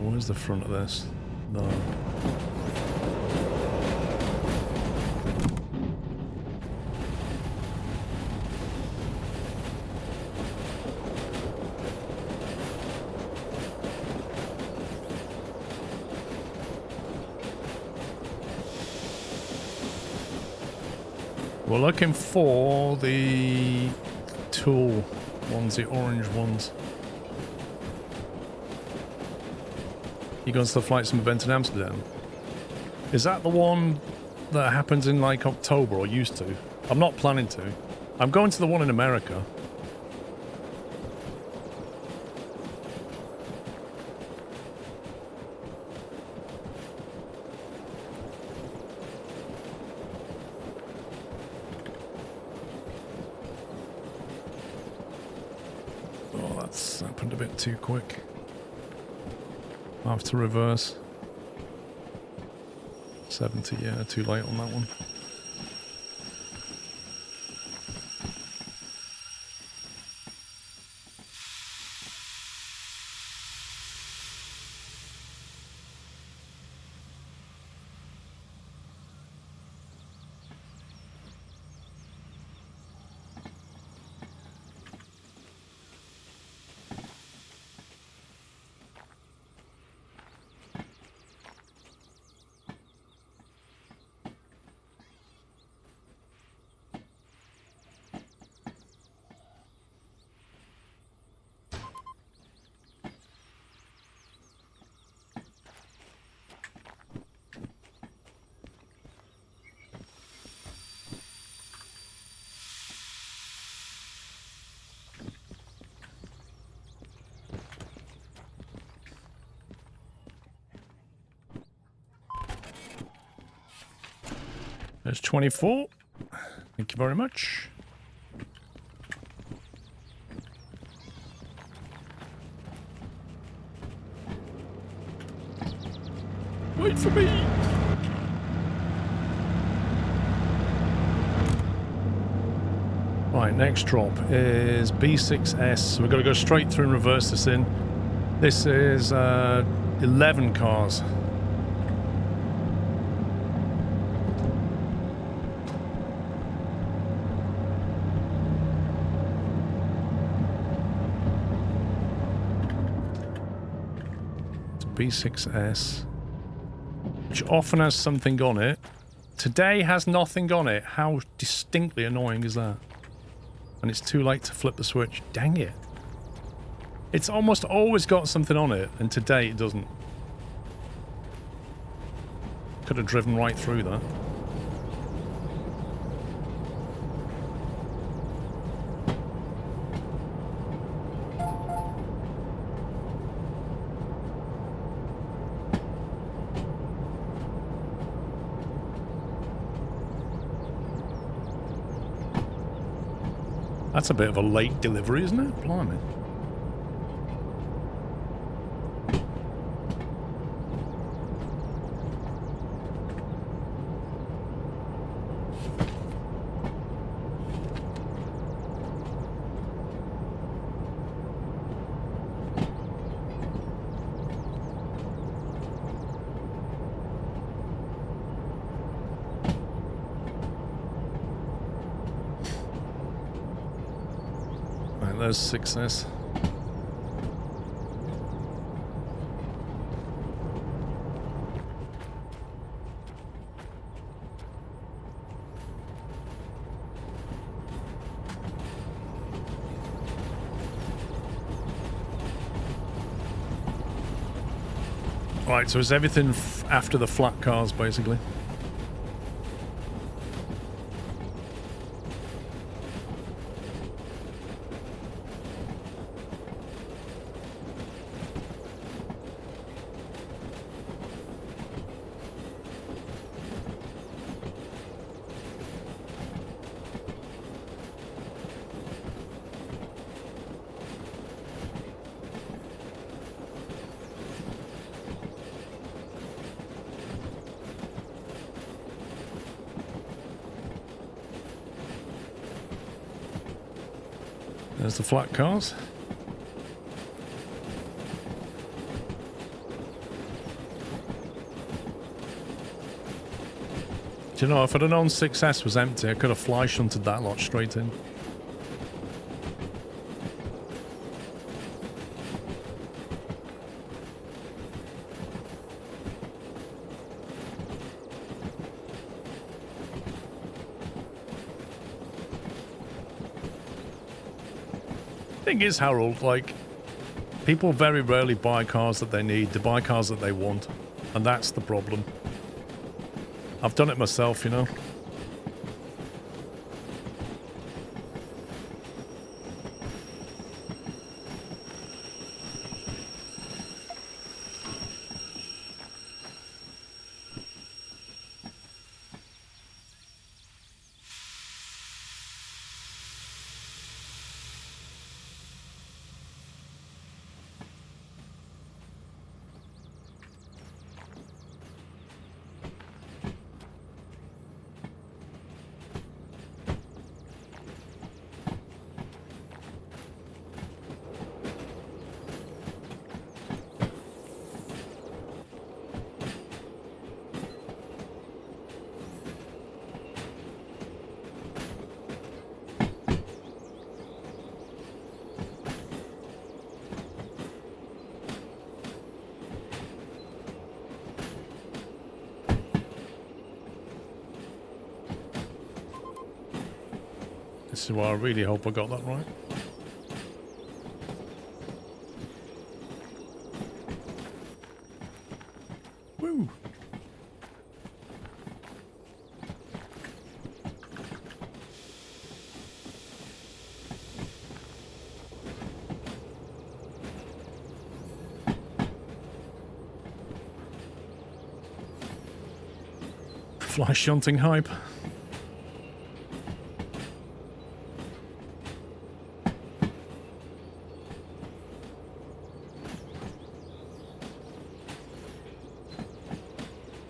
Where's the front of this? No. We're looking for the tool ones, the orange ones. You going to the flights from Vent in Amsterdam? Is that the one that happens in like October or used to? I'm not planning to. I'm going to the one in America. Oh, that's happened a bit too quick. I have to reverse. 70, yeah, too late on that one. There's 24. Thank you very much. Wait for me. Right, next drop is B6S. So we've got to go straight through and reverse this in. This is 11 cars. B6S, which often has something on it. Today has nothing on it. How distinctly annoying is that? And it's too late to flip the switch. Dang it. It's almost always got something on it, and today it doesn't. Could have driven right through that. That's a bit of a late delivery, isn't it? Blimey. There's success. Right, so is everything after the flat cars, basically? There's the flat cars. Do you know, if I'd have known 6S was empty, I could have fly shunted that lot straight in. Thing is, Harold, like, people very rarely buy cars that they need. They buy cars that they want, and that's the problem. I've done it myself, you know. This is why I really hope I got that right. Woo! Fly shunting hype.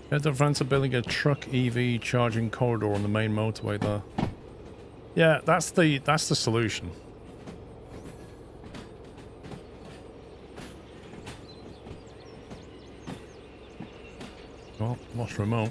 The France are building a truck EV charging corridor on the main motorway there. Yeah, that's the solution. Oh, lost remote.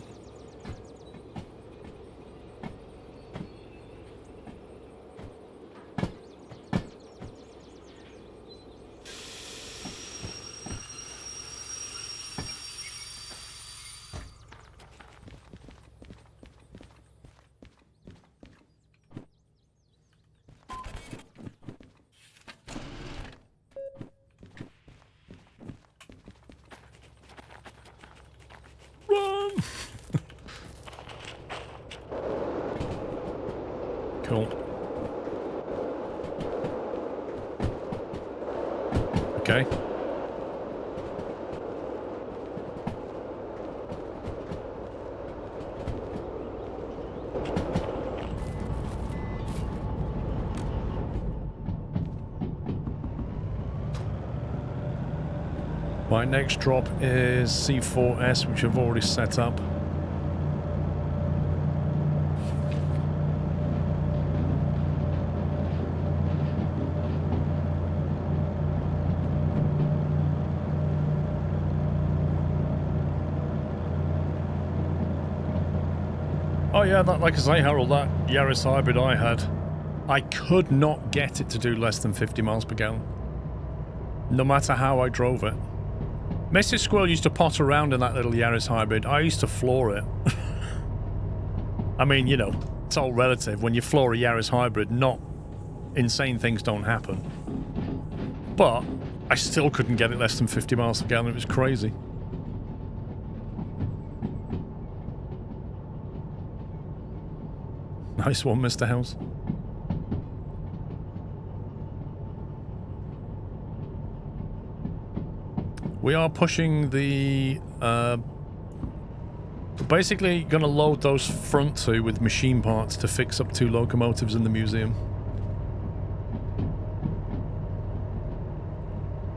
Cool. Okay. Right, next drop is C4S, which I've already set up. Oh yeah, that, like I say, Harold, that Yaris hybrid I had, I could not get it to do less than 50 miles per gallon. No matter how I drove it. Mrs. Squirrel used to pot around in that little Yaris hybrid. I used to floor it. I mean, you know, it's all relative. When you floor a Yaris hybrid, not insane things don't happen. But I still couldn't get it less than 50 miles per gallon. It was crazy. Nice one, Mr. House. We are pushing the... we're basically going to load those front two with machine parts to fix up 2 locomotives in the museum.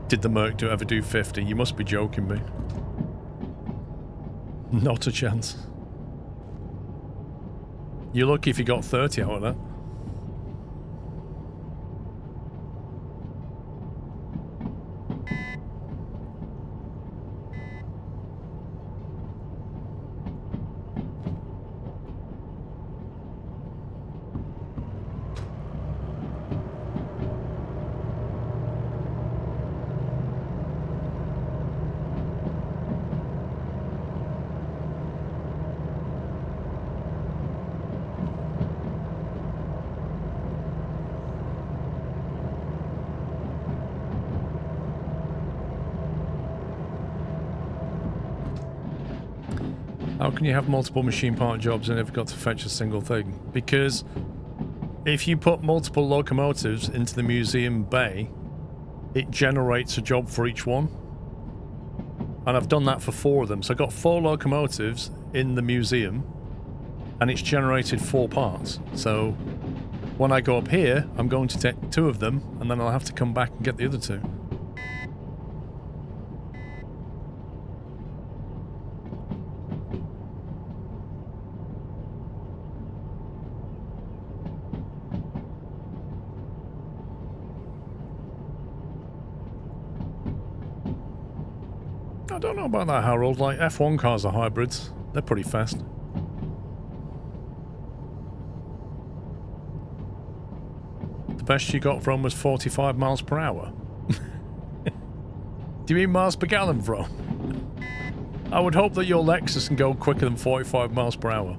Did the Merc ever do 50? You must be joking me. Not a chance. You're lucky if you got 30 out of that. How can you have multiple machine part jobs and never got to fetch a single thing? Because if you put multiple locomotives into the museum bay, it generates a job for each one. And I've done that for 4 of them. So I got 4 locomotives in the museum and it's generated 4 parts. So when I go up here, I'm going to take 2 of them and then I'll have to come back and get the other 2. I don't know about that, Harold. Like, F1 cars are hybrids. They're pretty fast. The best you got from was 45 miles per hour. Do you mean miles per gallon, bro? I would hope that your Lexus can go quicker than 45 miles per hour.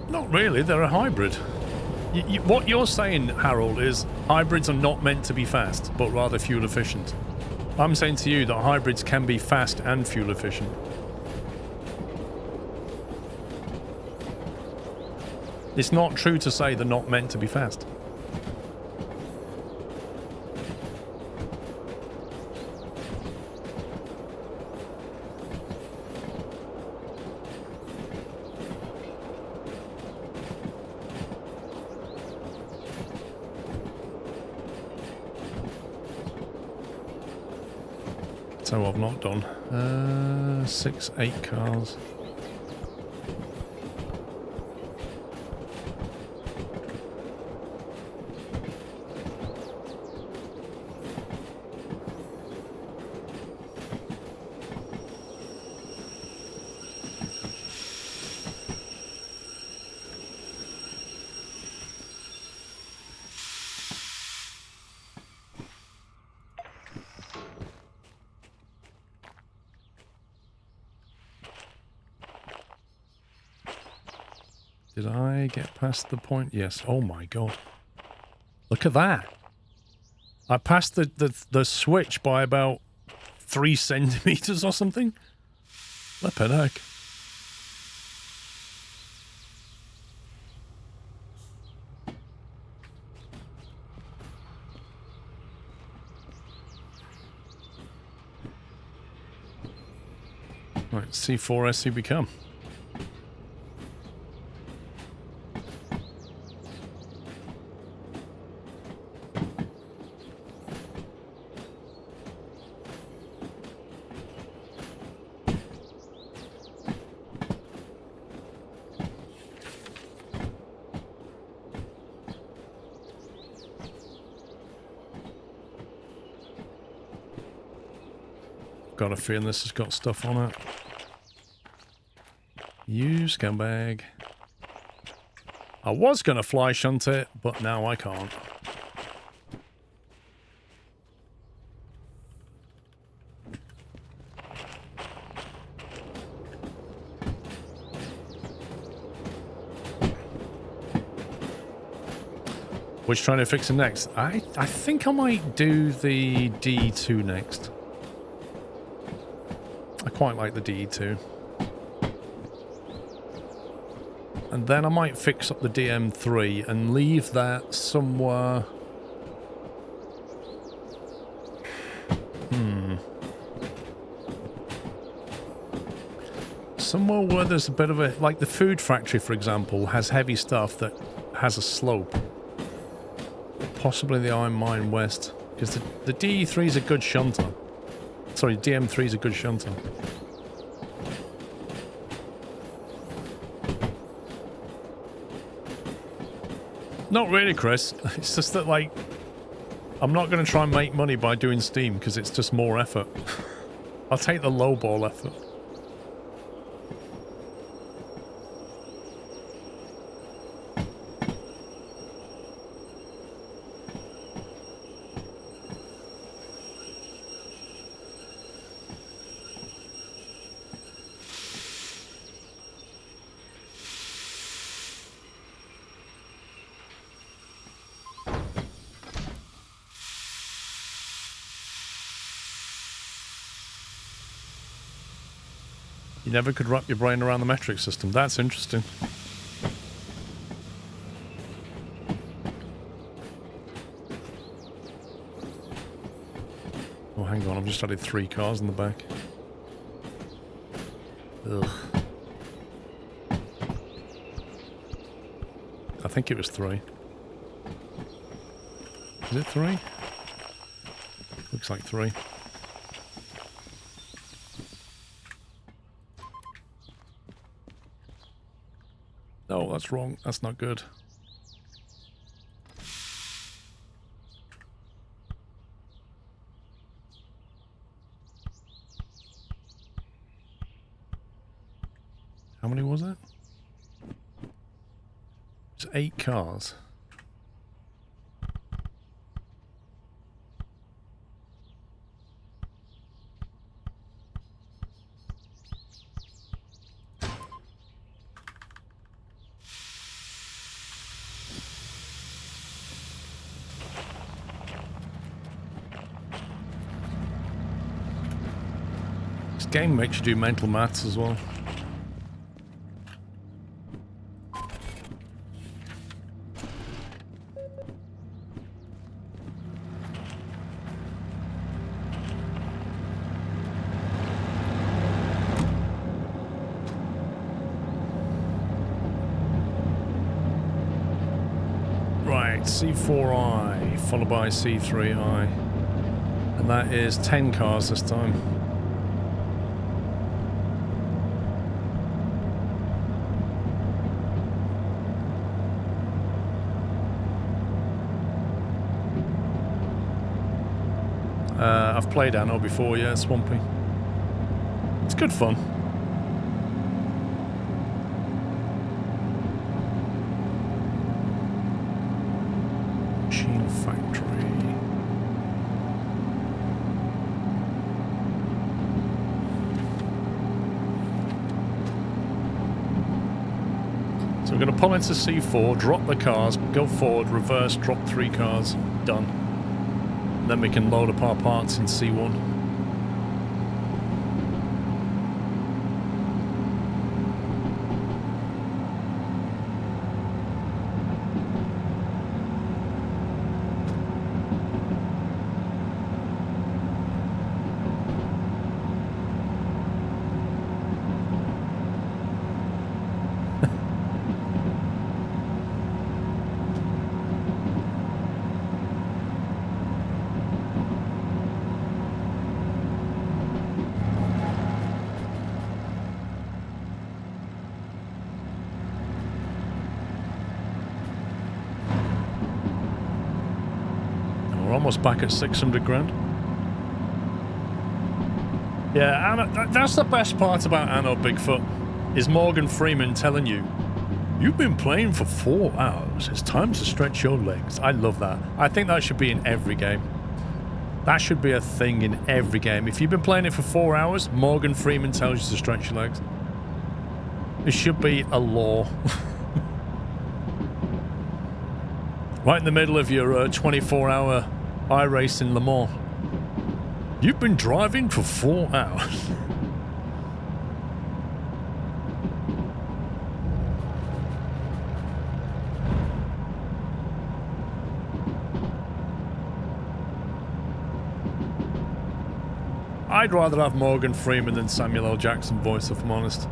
Not really, they're a hybrid. What you're saying, Harold, is hybrids are not meant to be fast, but rather fuel efficient. I'm saying to you that hybrids can be fast and fuel efficient. It's not true to say they're not meant to be fast. So I've not done 6, 8 cars. Did I get past the point? Yes. Oh my god. Look at that. I passed the switch by about 3 centimeters or something. Flippin' heck. Right, C4 SC become. Got a feeling this has got stuff on it. You scumbag. I was going to fly shunt it, but now I can't. Which trying to fix it next? I think I might do the D2 next. I quite like the D2. And then I might fix up the DM3 and leave that somewhere. Somewhere where there's a bit of a... Like the food factory, for example, has heavy stuff that has a slope. Possibly the Iron Mine West. Because the D3 is a good shunter. Sorry, DM3 is a good shunter. Not really, Chris. It's just that, like, I'm not going to try and make money by doing Steam because it's just more effort. I'll take the low ball effort. You never could wrap your brain around the metric system. That's interesting. Oh, hang on. I've just added 3 cars in the back. Ugh. I think it was 3. Is it 3? Looks like 3. No, that's wrong. That's not good. How many was it? It's 8 cars. This game makes you do mental maths as well. C4I, followed by C3I. And that is 10 cars this time. I've played Anno before, yeah, Swampy. It's good fun. We're going to pull into C4, drop the cars, go forward, reverse, drop 3 cars, done. Then we can load up our parts in C1. We're almost back at 600 grand. Yeah, Anna, that's the best part about Anno Bigfoot, is Morgan Freeman telling you, you've been playing for 4 hours. It's time to stretch your legs. I love that. I think that should be in every game. That should be a thing in every game. If you've been playing it for 4 hours, Morgan Freeman tells you to stretch your legs. It should be a law. Right in the middle of your 24-hour iRace in Le Mans. You've been driving for 4 hours. I'd rather have Morgan Freeman than Samuel L. Jackson voice, if I'm honest.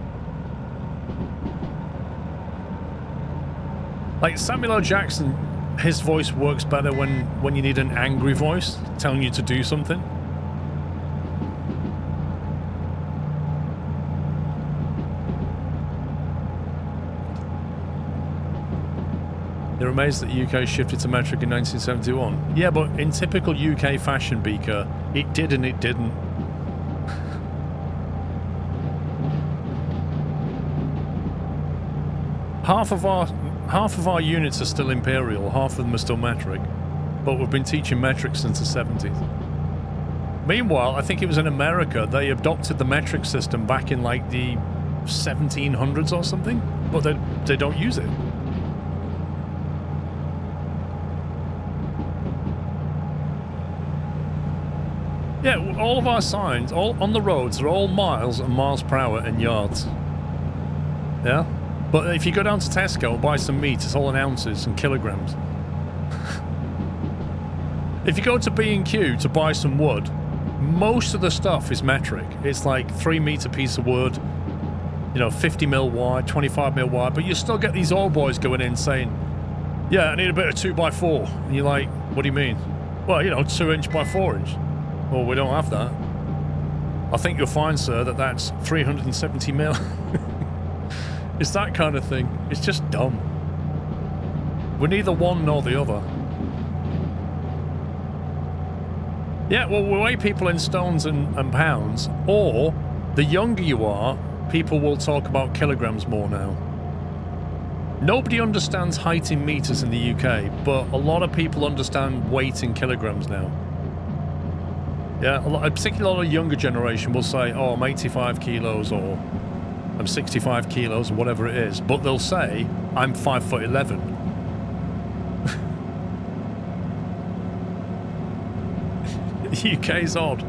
Like, Samuel L. Jackson, his voice works better when you need an angry voice telling you to do something. You're amazed that UK shifted to metric in 1971. Yeah, but in typical UK fashion, Beaker, it did and it didn't. Half of our units are still imperial, half of them are still metric, but we've been teaching metric since the 70s. Meanwhile, I think it was in America, they adopted the metric system back in like the 1700s or something, but they don't use it. Yeah, all of our signs, all on the roads, are all miles and miles per hour and yards. Yeah? But if you go down to Tesco and buy some meat, it's all in ounces and kilograms. If you go to B&Q to buy some wood, most of the stuff is metric. It's like 3 meter piece of wood, 50 mil wide, 25 mil wide, but you still get these old boys going in saying, yeah, I need a bit of 2x4. And you're like, what do you mean? Well, 2 inch by 4 inch. Well, we don't have that. I think you'll find, sir, that's 370 mil. It's that kind of thing. It's just dumb. We're neither one nor the other. Yeah, well, we weigh people in stones and pounds, or the younger you are, people will talk about kilograms more now. Nobody understands height in meters in the UK, but a lot of people understand weight in kilograms now. Yeah, particularly a lot of younger generation will say, oh, I'm 85 kilos or I'm 65 kilos or whatever it is, but they'll say, I'm 5'11". The UK's odd.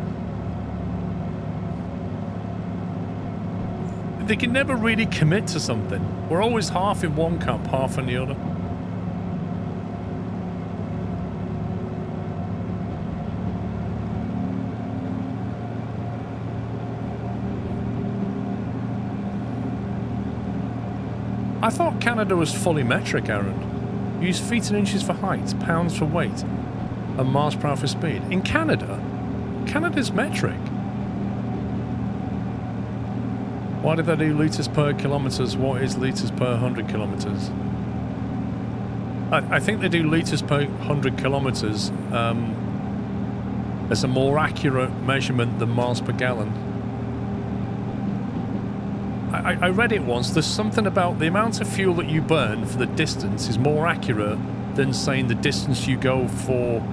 They can never really commit to something. We're always half in one camp, half in the other. I thought Canada was fully metric, Aaron. You use feet and inches for height, pounds for weight, and miles per hour for speed. In Canada? Canada's metric. Why did they do litres per kilometres? What is litres per 100 kilometres? I think they do litres per 100 kilometres as a more accurate measurement than miles per gallon. I read it once. There's something about the amount of fuel that you burn for the distance is more accurate than saying the distance you go for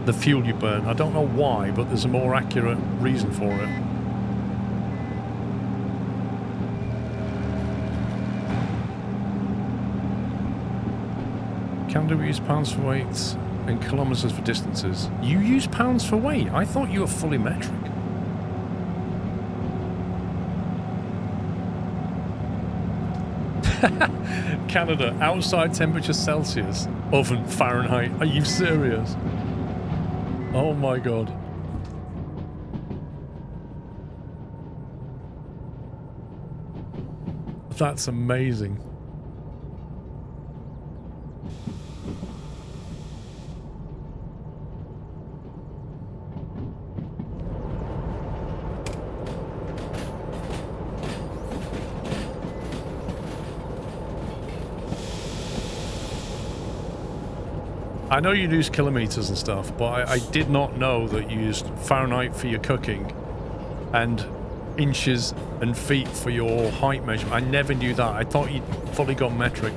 the fuel you burn. I don't know why, but there's a more accurate reason for it. Can we use pounds for weight and kilometres for distances? You use pounds for weight? I thought you were fully metric. Canada, outside temperature Celsius, oven Fahrenheit. Are you serious? Oh my god. That's amazing. I know you use kilometers and stuff, but I did not know that you used Fahrenheit for your cooking and inches and feet for your height measurement. I never knew that. I thought you'd fully gone metric.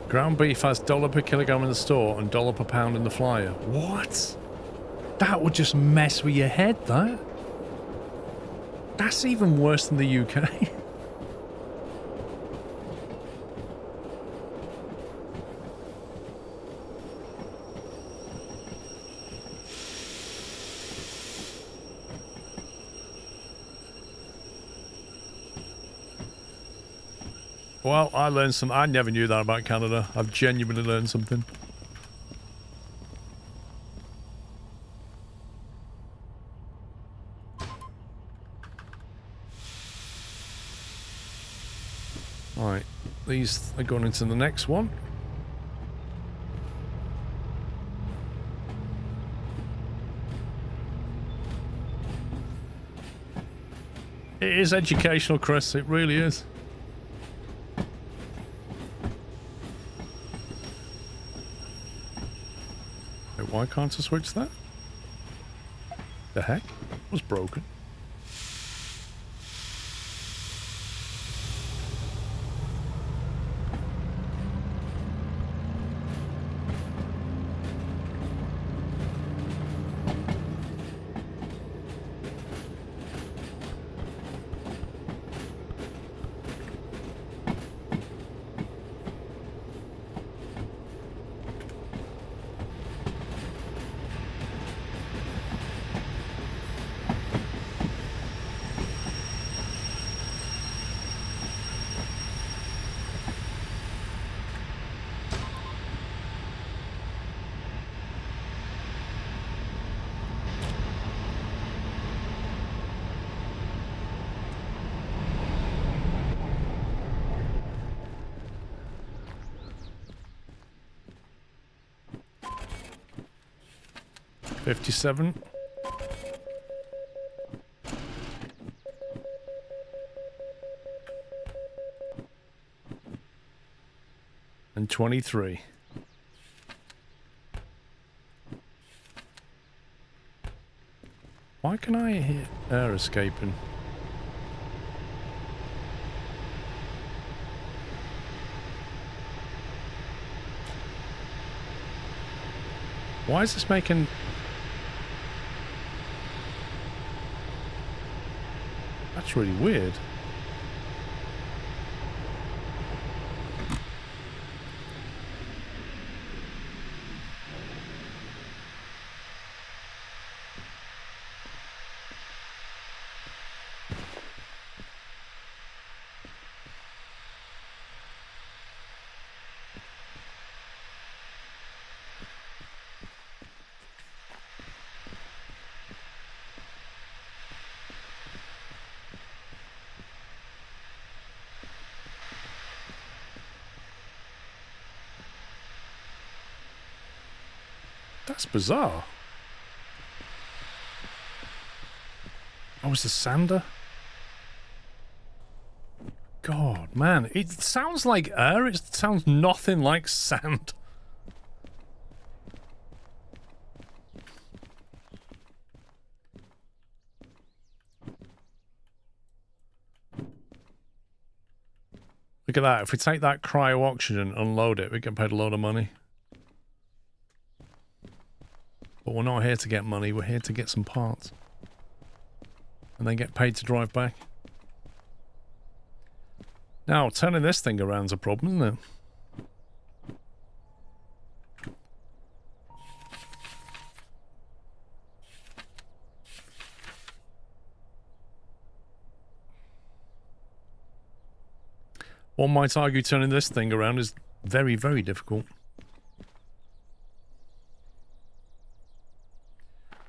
Ground beef has $1 per kilogram in the store and $1 per pound in the flyer. What? That would just mess with your head, that. That's even worse than the UK. Well, I learned some. I never knew that about Canada. I've genuinely learned something. Alright, these are going into the next one. It is educational, Chris. It really is. Why can't I switch that? The heck? It was broken. $57. And 23. Why can I hear air escaping? Why is this making... That's really weird. That's bizarre. Oh, it's a sander? God, man. It sounds like air. It sounds nothing like sand. Look at that. If we take that cryo oxygen and unload it, we get paid a lot of money. But we're not here to get money, we're here to get some parts. And then get paid to drive back. Now, turning this thing around's a problem, isn't it? One might argue turning this thing around is very, very difficult.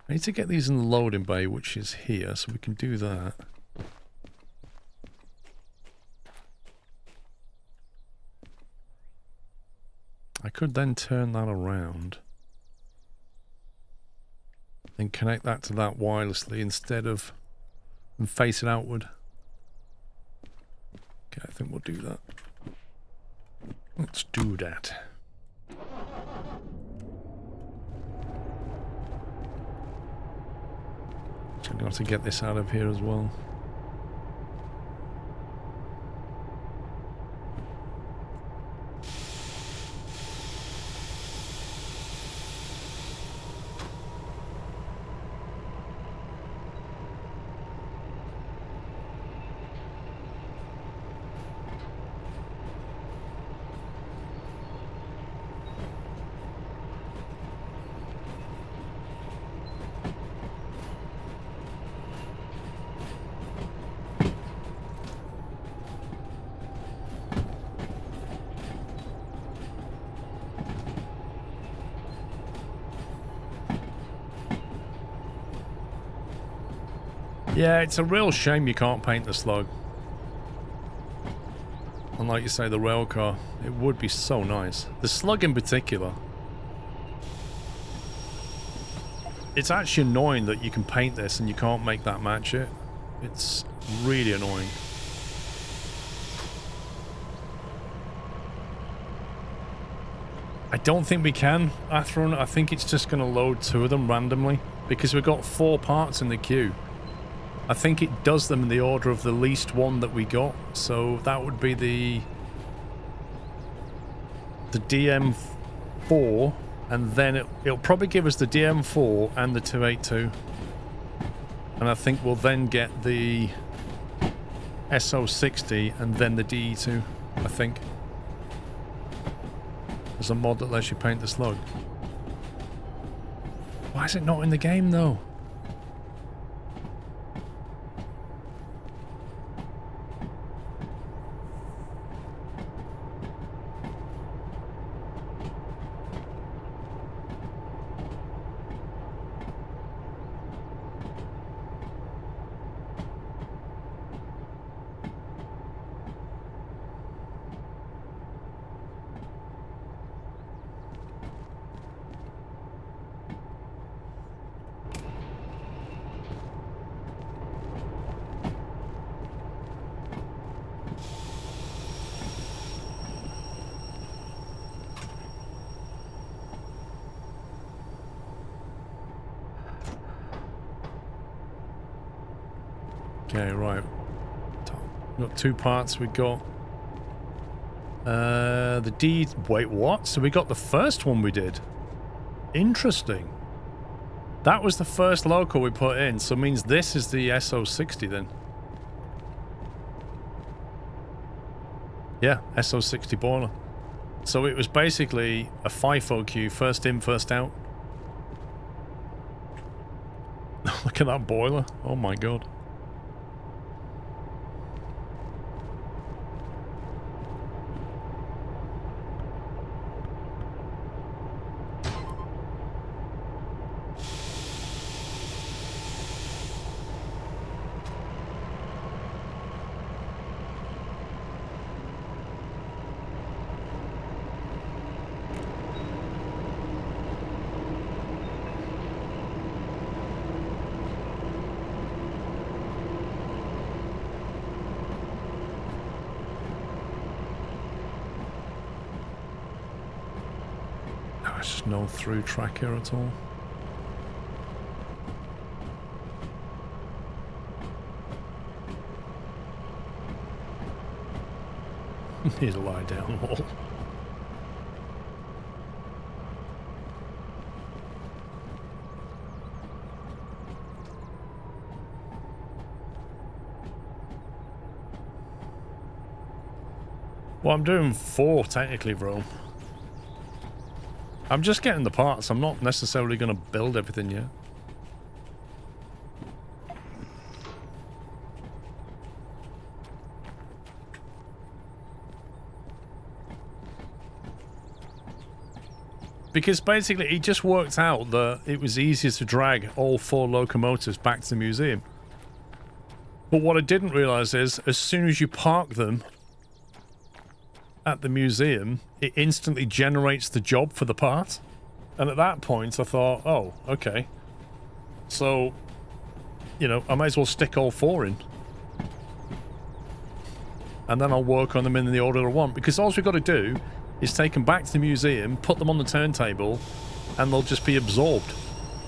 I need to get these in the loading bay, which is here, so we can do that. could then turn that around and connect that to that wirelessly instead of and face it outward. Okay, I think we'll do that. Let's do that. So I'm going to have to get this out of here as well. Yeah, it's a real shame you can't paint the slug. And like you say, the rail car, it would be so nice. The slug in particular. It's actually annoying that you can paint this and you can't make that match it. It's really annoying. I don't think we can, Atheron. I think it's just going to load 2 of them randomly because we've got 4 parts in the queue. I think it does them in the order of the least one that we got, so that would be the DM4, and then it'll probably give us the DM4 and the 282, and I think we'll then get the SO60 and then the DE2, I think. There's a mod that lets you paint the slug. Why is it not in the game though? Okay, right. We've got 2 parts. We got the D. Wait, what? So we got the first one we did. Interesting. That was the first loco we put in, so it means this is the SO60 then. Yeah, SO60 boiler. So it was basically a FIFO queue, first in, first out. Look at that boiler. Oh my god. There's no through track here at all. Need to lie down all. Well, I'm doing 4 technically, bro. I'm just getting the parts. I'm not necessarily going to build everything yet. Because basically it just worked out that it was easier to drag all 4 locomotives back to the museum. But what I didn't realise is, as soon as you park them, at the museum, it instantly generates the job for the part. And at that point, I thought, oh, okay. So, you know, I might as well stick all 4 in. And then I'll work on them in the order I want. Because all we've got to do is take them back to the museum, put them on the turntable, and they'll just be absorbed.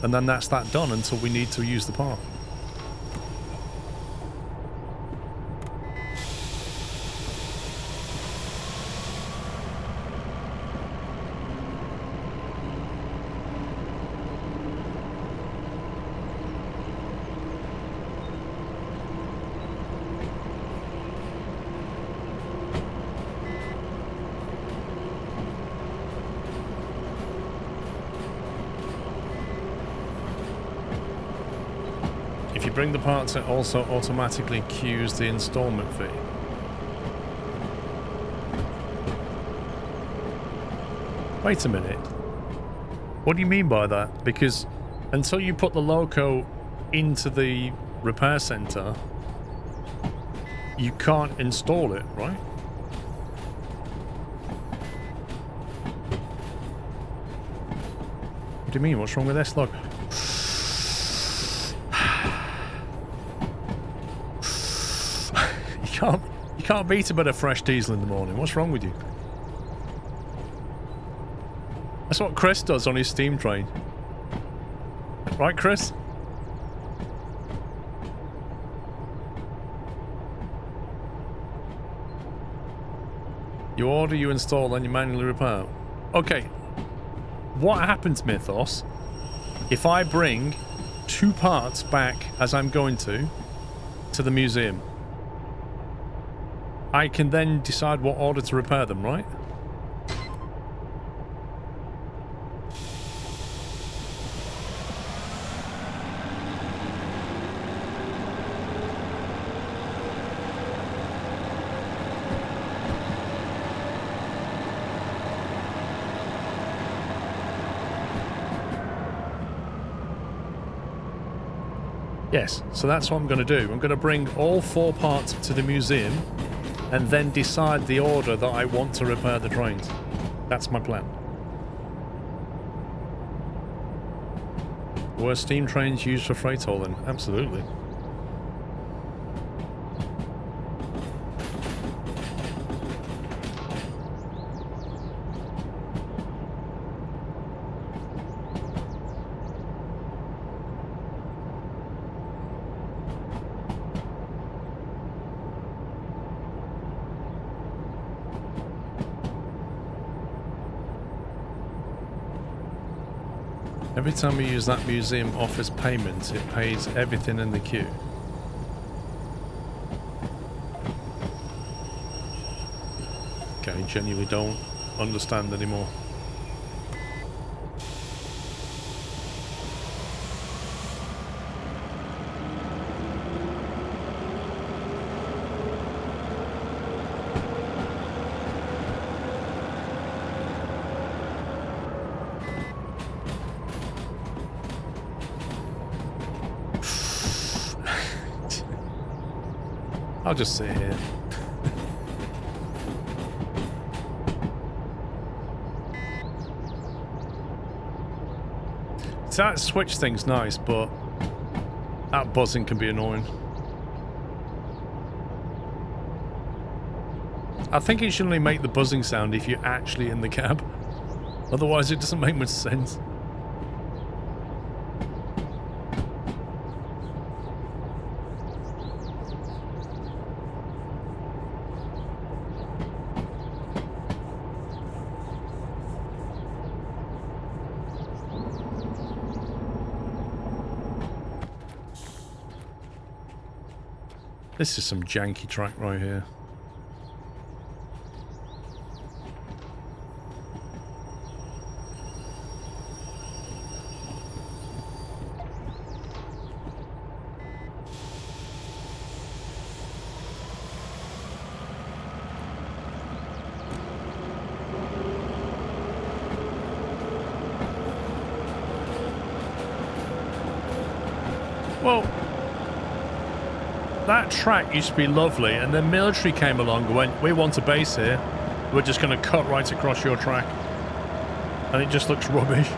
And then that's that done until we need to use the part. If you bring the parts, it also automatically queues the installment fee. Wait a minute. What do you mean by that? Because until you put the loco into the repair center, you can't install it, right? What do you mean? What's wrong with this? Look. You can't beat a bit of fresh diesel in the morning. What's wrong with you? That's what Chris does on his steam train. Right, Chris? You order, you install, then you manually repair. Okay. What happens, Mythos, if I bring 2 parts back, as I'm going to the museum? I can then decide what order to repair them, right? Yes, so that's what I'm going to do. I'm going to bring all 4 parts to the museum and then decide the order that I want to repair the trains. That's my plan. Were steam trains used for freight hauling? Absolutely. Every time we use that museum offers payment, it pays everything in the queue. Okay, genuinely don't understand anymore. I'll just sit here. So that switch thing's nice, but that buzzing can be annoying. I think it should only make the buzzing sound if you're actually in the cab. Otherwise it doesn't make much sense. This is some janky track right here. Well, that track used to be lovely, and then military came along and went, we want a base here. We're just going to cut right across your track. And it just looks rubbish.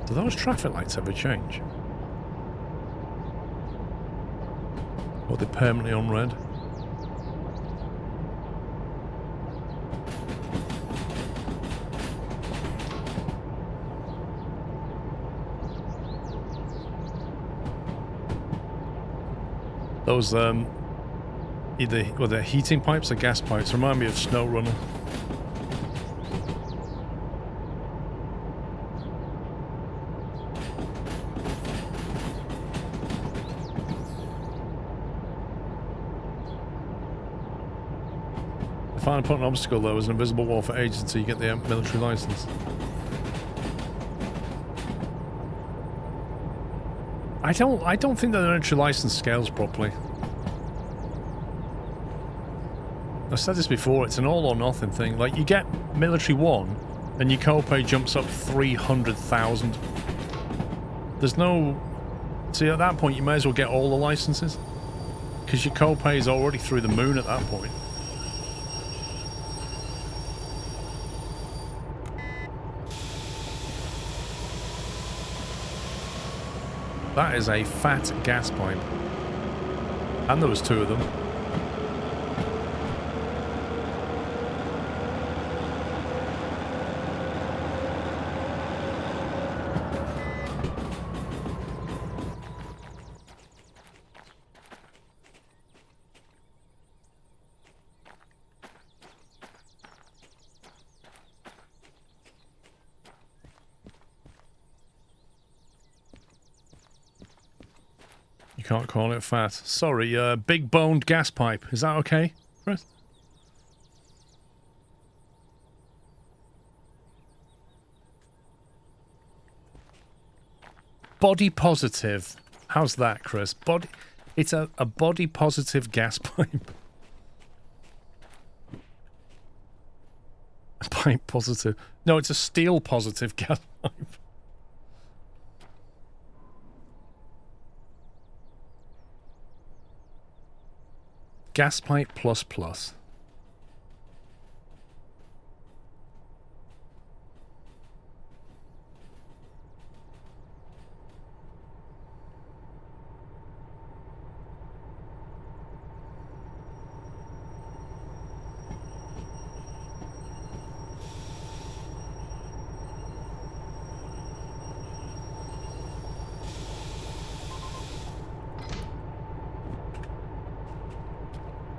Do those traffic lights ever change? Or are they permanently on red? Those, either, well, they're heating pipes or gas pipes. Remind me of Snow Runner. Finally put an obstacle there was an invisible wall for ages until you get the military license. I don't think the military license scales properly. I've said this before, it's an all or nothing thing. Like, you get military 1 and your copay jumps up 300,000. There's no... See, at that point you may as well get all the licenses. Because your copay is already through the moon at that point. That is a fat gas pipe. And there was 2 of them. You can't call it fat. Sorry, big boned gas pipe. Is that okay, Chris? Body positive. How's that, Chris? It's a body positive gas pipe. Pipe positive. No, it's a steel positive gas pipe. Gas pipe plus plus.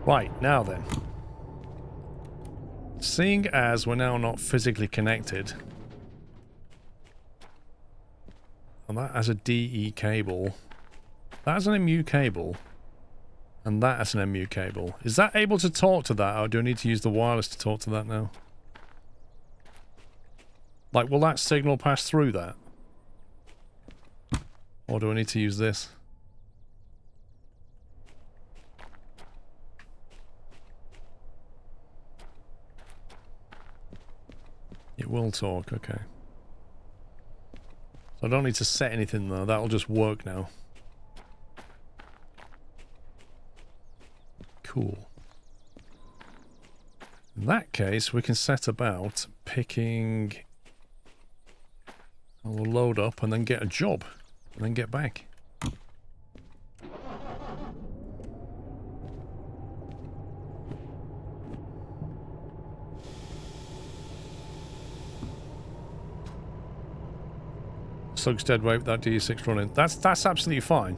Right, now then. Seeing as we're now not physically connected, and that has a DE cable, that has an MU cable, and that has an MU cable. Is that able to talk to that, or do I need to use the wireless to talk to that now? Like, will that signal pass through that? Or do I need to use this? It will talk, okay. So I don't need to set anything though, that'll just work now. Cool. In that case, we can set about picking... We'll load up and then get a job, and then get back. Slug's dead weight with that DE6 running. That's absolutely fine.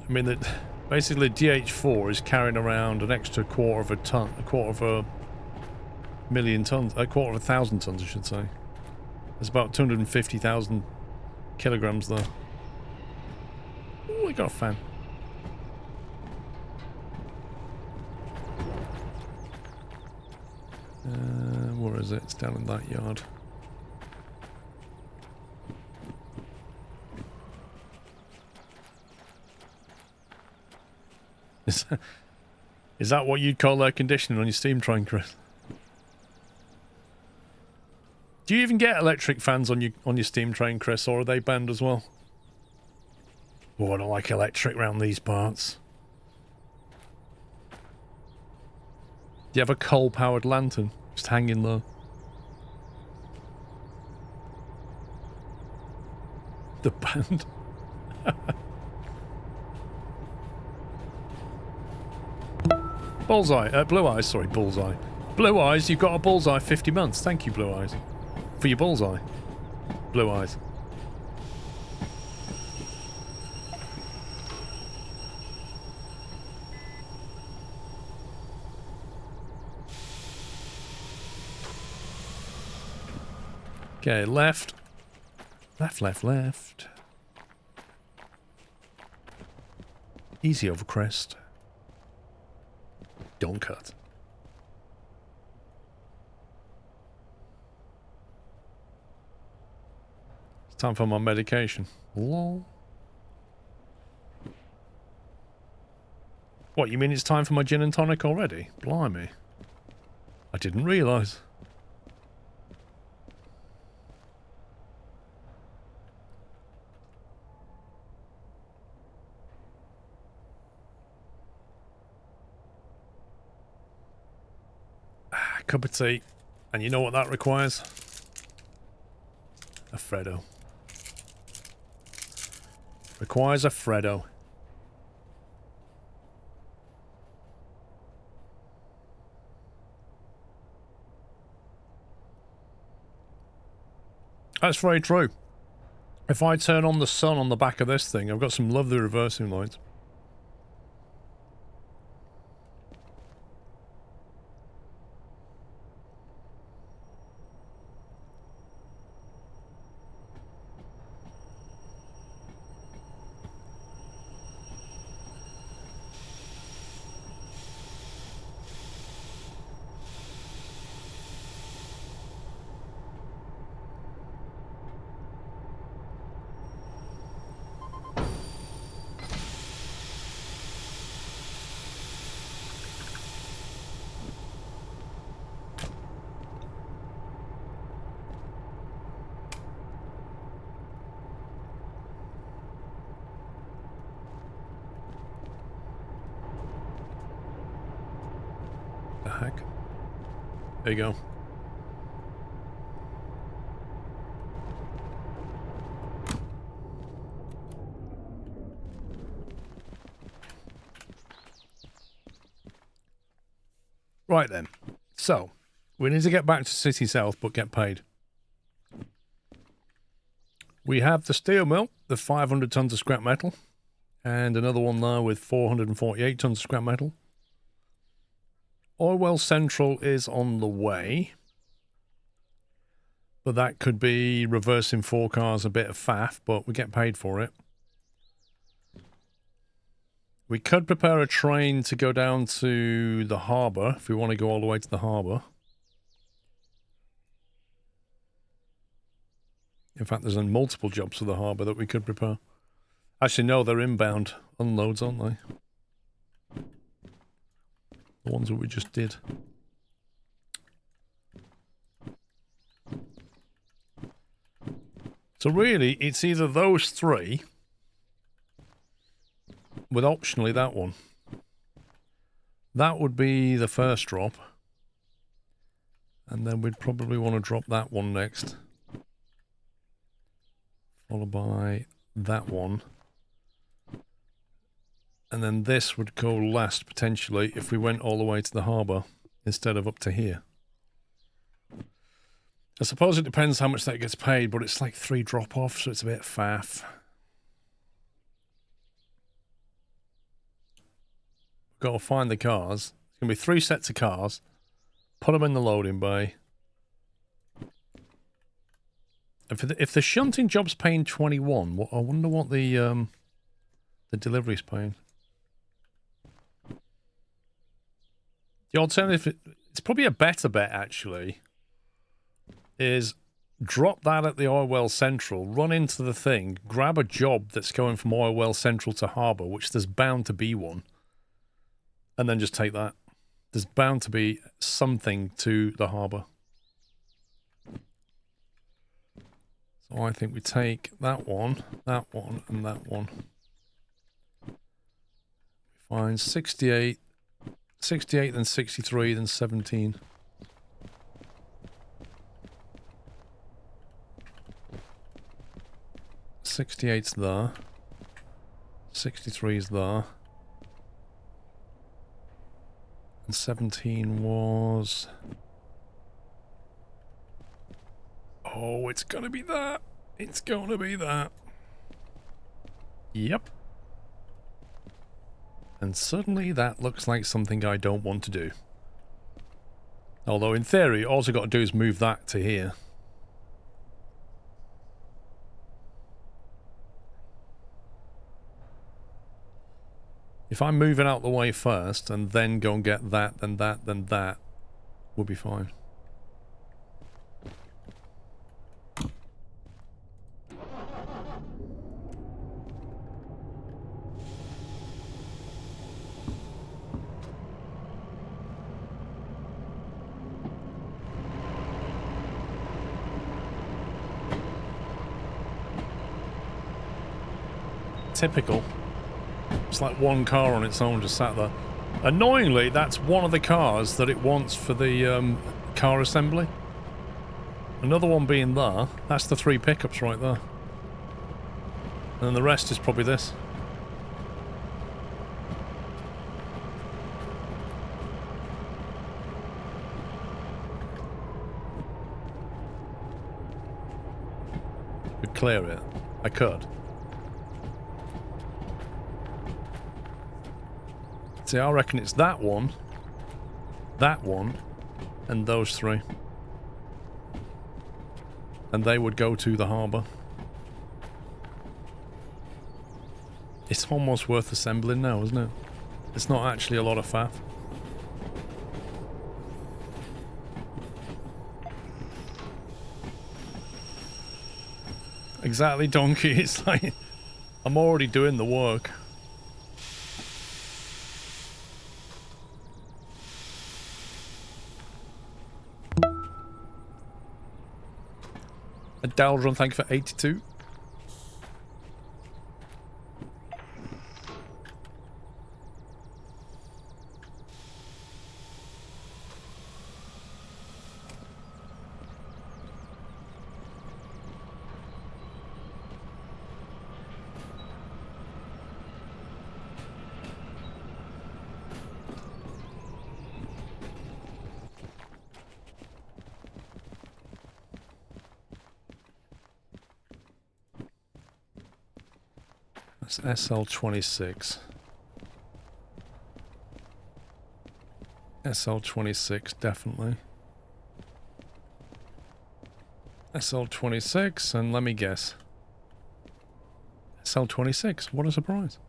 I mean, that basically DH4 is carrying around an extra quarter of a ton, a quarter of a million tons, a quarter of 1,000 tons, I should say. There's about 250,000 kilograms there. Ooh, I got a fan. Where is it? It's down in that yard. Is that what you'd call air conditioning on your steam train, Chris? Do you even get electric fans on your steam train, Chris, or are they banned as well? Oh, I don't like electric round these parts. Do you have a coal-powered lantern just hanging low? The band. Bullseye. Blue Eyes. Sorry, Bullseye. Blue Eyes, you've got a bullseye 50 months. Thank you, Blue Eyes. For your bullseye. Blue Eyes. Okay, left. Left, left, left. Easy over crest. Don't cut. It's time for my medication. Lol. What, you mean it's time for my gin and tonic already? Blimey. I didn't realise. Cup of tea. And you know what that requires? A Freddo. Requires a Freddo. That's very true. If I turn on the sun on the back of this thing, I've got some lovely reversing lights. There you go. Right then. So, we need to get back to City South, but get paid. We have the steel mill, the 500 tons of scrap metal, and another one there with 448 tons of scrap metal. Oil Well Central is on the way, but that could be reversing 4 cars, a bit of faff, but we get paid for it. We could prepare a train to go down to the harbour, if we want to go all the way to the harbour. In fact, there's multiple jobs for the harbour that we could prepare. Actually, no, they're inbound unloads, aren't they? The ones that we just did. So really, it's either those 3, with optionally that one. That would be the first drop. And then we'd probably want to drop that one next. Followed by that one. And then this would go last, potentially, if we went all the way to the harbour instead of up to here. I suppose it depends how much that gets paid, but it's like 3 drop-offs, so it's a bit faff. Got to find the cars. It's going to be 3 sets of cars. Put them in the loading bay. And if the shunting job's paying 21, I wonder what the delivery's paying. The alternative, it's probably a better bet, actually, is drop that at the Oil Well Central, run into the thing, grab a job that's going from Oil Well Central to Harbour, which there's bound to be one, and then just take that. There's bound to be something to the harbour. So I think we take that one, and that one. Fine, 68, 68, then 63, then 17. '68's there. 63's there. And 17 was... Oh, it's gonna be that. It's gonna be that. Yep. And suddenly that looks like something I don't want to do. Although in theory, all I've got to do is move that to here. If I'm moving out the way first and then go and get that, then that, then that, we'll be fine. Typical. It's like one car on its own just sat there. Annoyingly, that's one of the cars that it wants for the car assembly. Another one being there. That's the 3 pickups right there. And then the rest is probably this. Could clear it. I could. See, I reckon it's that one, and those 3. And they would go to the harbour. It's almost worth assembling now, isn't it? It's not actually a lot of faff. Exactly, Donkey. It's like, I'm already doing the work. Daldron, thank you for 82. SL26. SL26, definitely. SL26, and let me guess. SL26, what a surprise.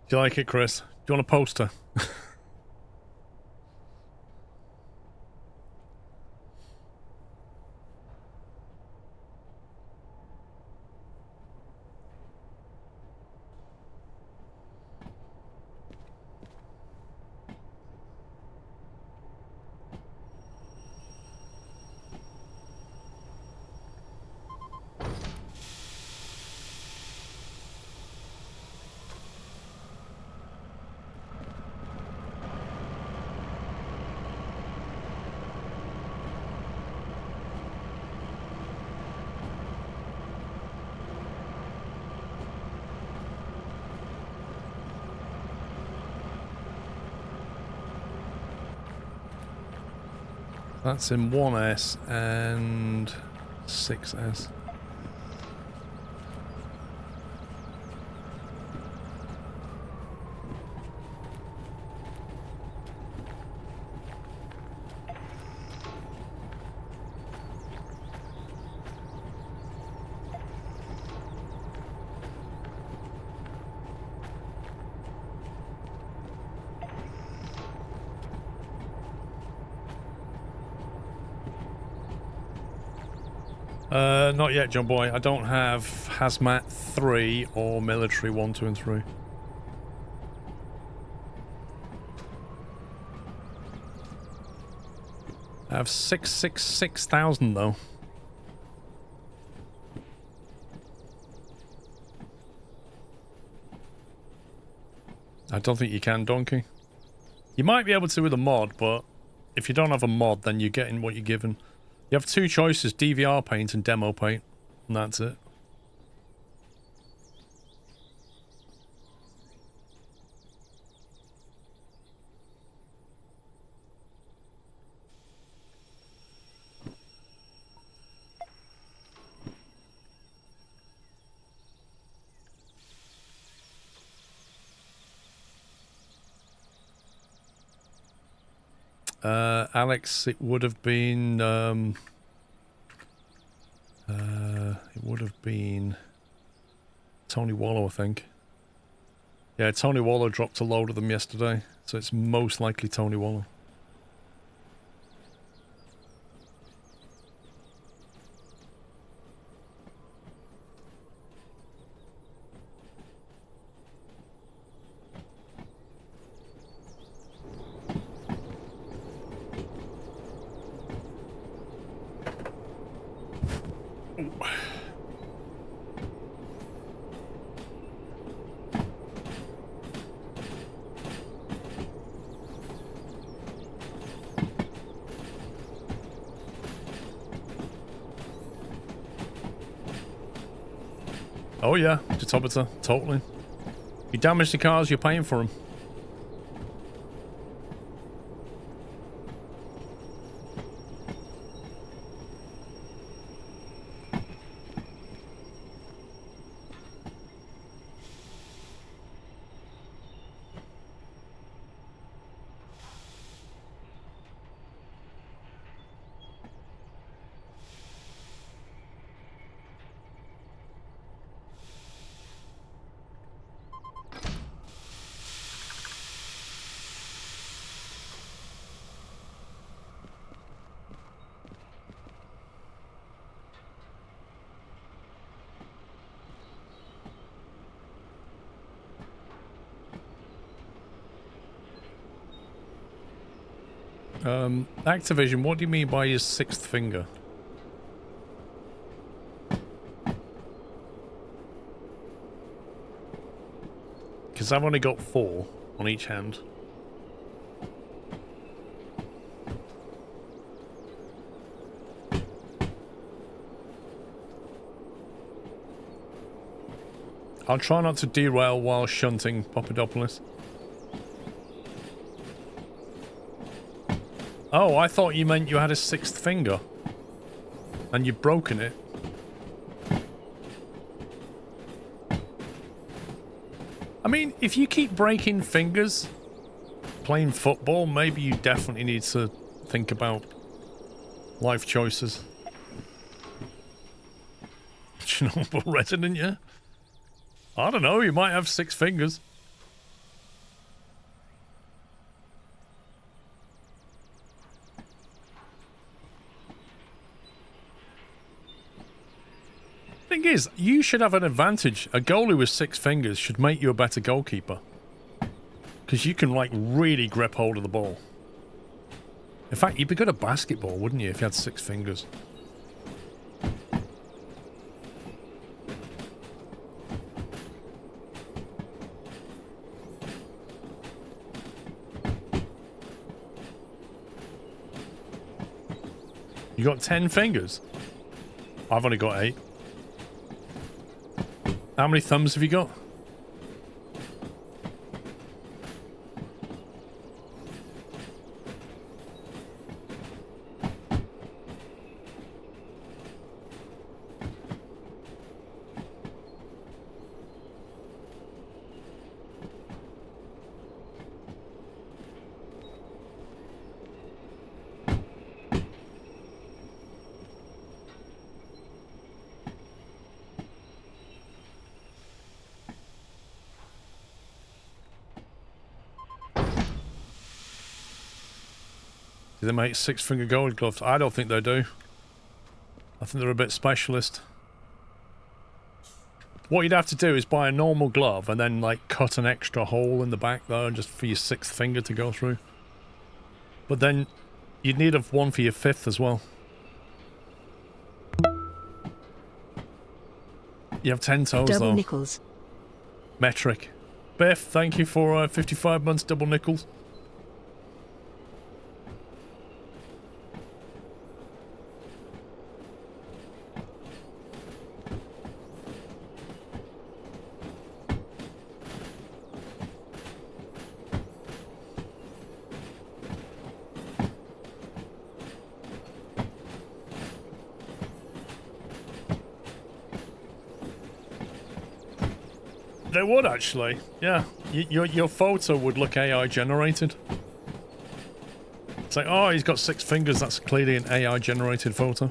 Do you like it, Chris? Do you want a poster? That's in 1S and 6S. Not yet, John Boy. I don't have Hazmat 3 or Military 1, 2, and 3. I have 666,000 though. I don't think you can, Donkey. You might be able to with a mod, but if you don't have a mod, then you're getting what you're given. You have two choices, DVR paint and demo paint, and that's it. Alex, it would have been, Tony Waller, I think. Yeah, Tony Waller dropped a load of them yesterday, so it's most likely Tony Waller. Oh yeah, Jatobata, totally. You damage the cars, you're paying for them. Activision, what do you mean by his sixth finger? Because I've only got 4 on each hand. I'll try not to derail while shunting, Papadopoulos. Oh, I thought you meant you had a 6th finger. And you've broken it. I mean, if you keep breaking fingers playing football, maybe you definitely need to think about life choices. Chernobyl resident, yeah? I don't know, you might have 6 fingers. Thing is, you should have an advantage. A goalie with 6 fingers should make you a better goalkeeper. Because you can, like, really grip hold of the ball. In fact, you'd be good at basketball, wouldn't you, if you had 6 fingers? You got 10 fingers? I've only got 8. How many thumbs have you got? Do they make 6-finger gold gloves? I don't think they do. I think they're a bit specialist. What you'd have to do is buy a normal glove and then like cut an extra hole in the back there just for your 6th finger to go through. But then You'd need one for your 5th as well. You have 10 toes Double though. nickels. Metric. Biff, thank you for 55 months double nickels. They would actually, yeah. Your photo would look AI generated. It's like, oh, he's got 6 fingers. That's clearly an AI generated photo.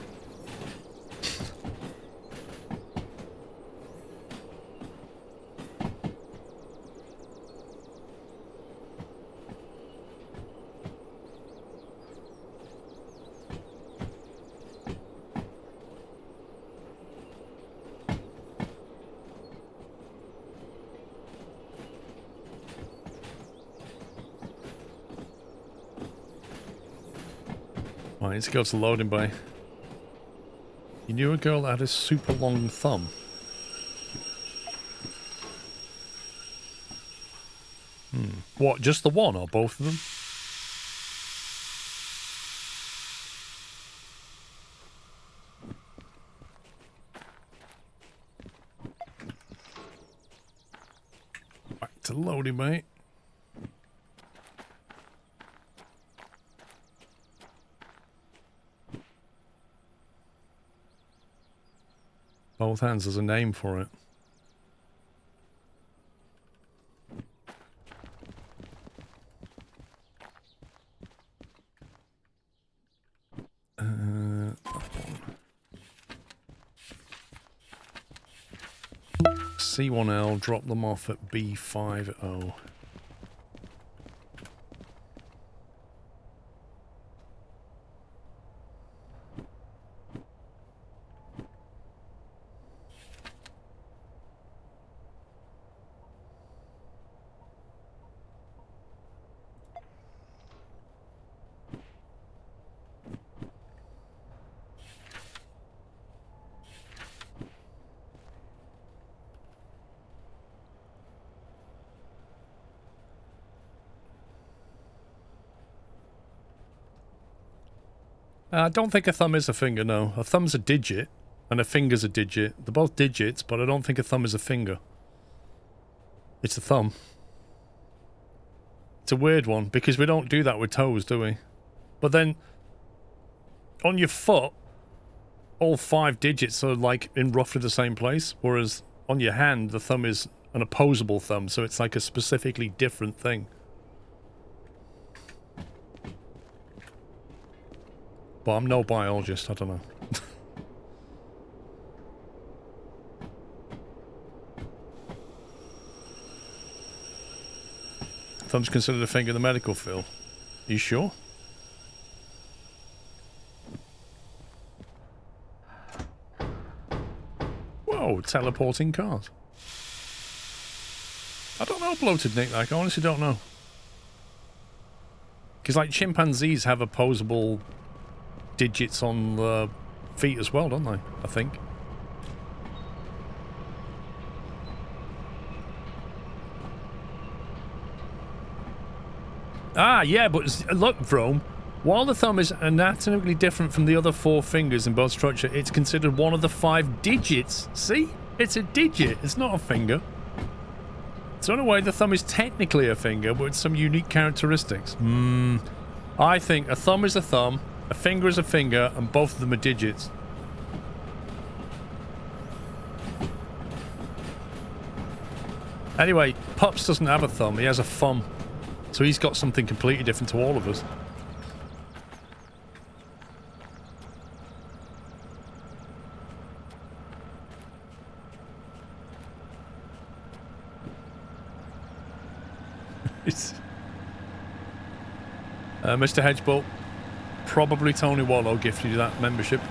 Right, let's go to loading bay. You knew a girl that had a super long thumb. What, just the one or both of them? Back to loading bay. Both hands, there's a name for it. C1L, drop them off at B50. I don't think a thumb is a finger, no. A thumb's a digit, and a finger's a digit. They're both digits, but I don't think a thumb is a finger. It's a thumb. It's a weird one, because we don't do that with toes, do we? But then, on your foot, all 5 digits are like in roughly the same place, whereas on your hand, the thumb is an opposable thumb, so it's like a specifically different thing. But I'm no biologist, I don't know. Thumb's considered a finger in the medical field. You sure? Whoa, teleporting cars. I don't know, Bloated Nick, like, I honestly don't know. Because, like, chimpanzees have opposable digits on the feet as well, don't they? I think. Ah, yeah, but look, Vrome, while the thumb is anatomically different from the other 4 fingers in both structure, it's considered one of the 5 digits. See? It's a digit. It's not a finger. So in a way, the thumb is technically a finger, but with some unique characteristics. I think a thumb is a thumb, a finger is a finger, and both of them are digits. Anyway, Pups doesn't have a thumb, he has a thumb. So he's got something completely different to all of us. Mr. Hedgebolt, probably Tony Wallow gifted you that membership.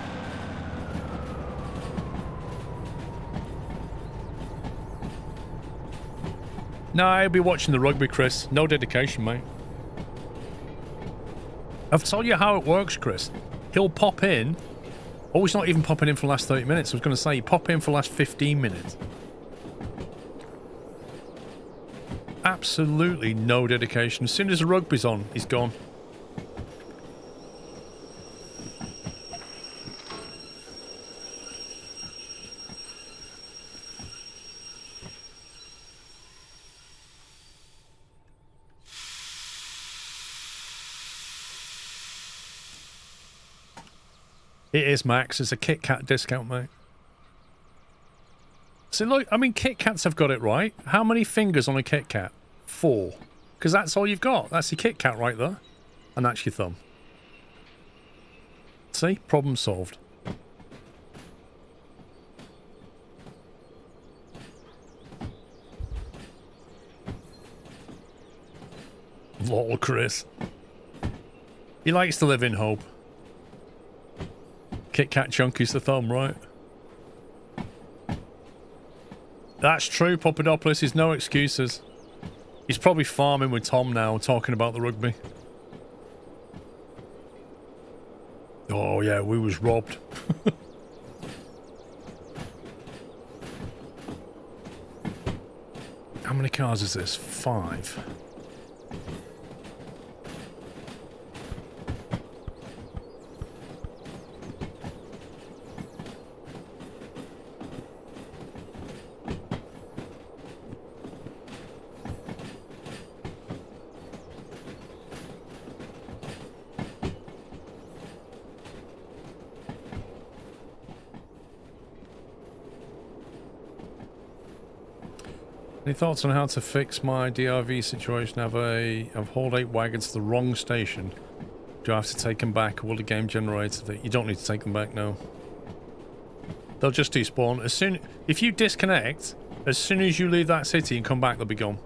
No, I'll be watching the rugby, Chris. No dedication, mate. I've told you how it works, Chris. He'll pop in. Oh, he's not even popping in for the last 30 minutes. I was going to say, he pop in for the last 15 minutes. Absolutely no dedication. As soon as the rugby's on, he's gone. It is, Max. It's a Kit Kat discount, mate. So look, I mean, Kit Kats have got it right. How many fingers on a Kit Kat? 4. Because that's all you've got. That's your Kit Kat right there. And that's your thumb. See? Problem solved. Lol, Chris. He likes to live in hope. Kit Kat Chunky's the thumb, right? That's true, Papadopoulos. There's no excuses. He's probably farming with Tom now, talking about the rugby. Oh, yeah, we was robbed. How many cars is this? 5. Any thoughts on how to fix my DRV situation? I've hauled 8 wagons to the wrong station. Do I have to take them back, or will the game generate it? You don't need to take them back, no. They'll just despawn. If you disconnect, as soon as you leave that city and come back, they'll be gone.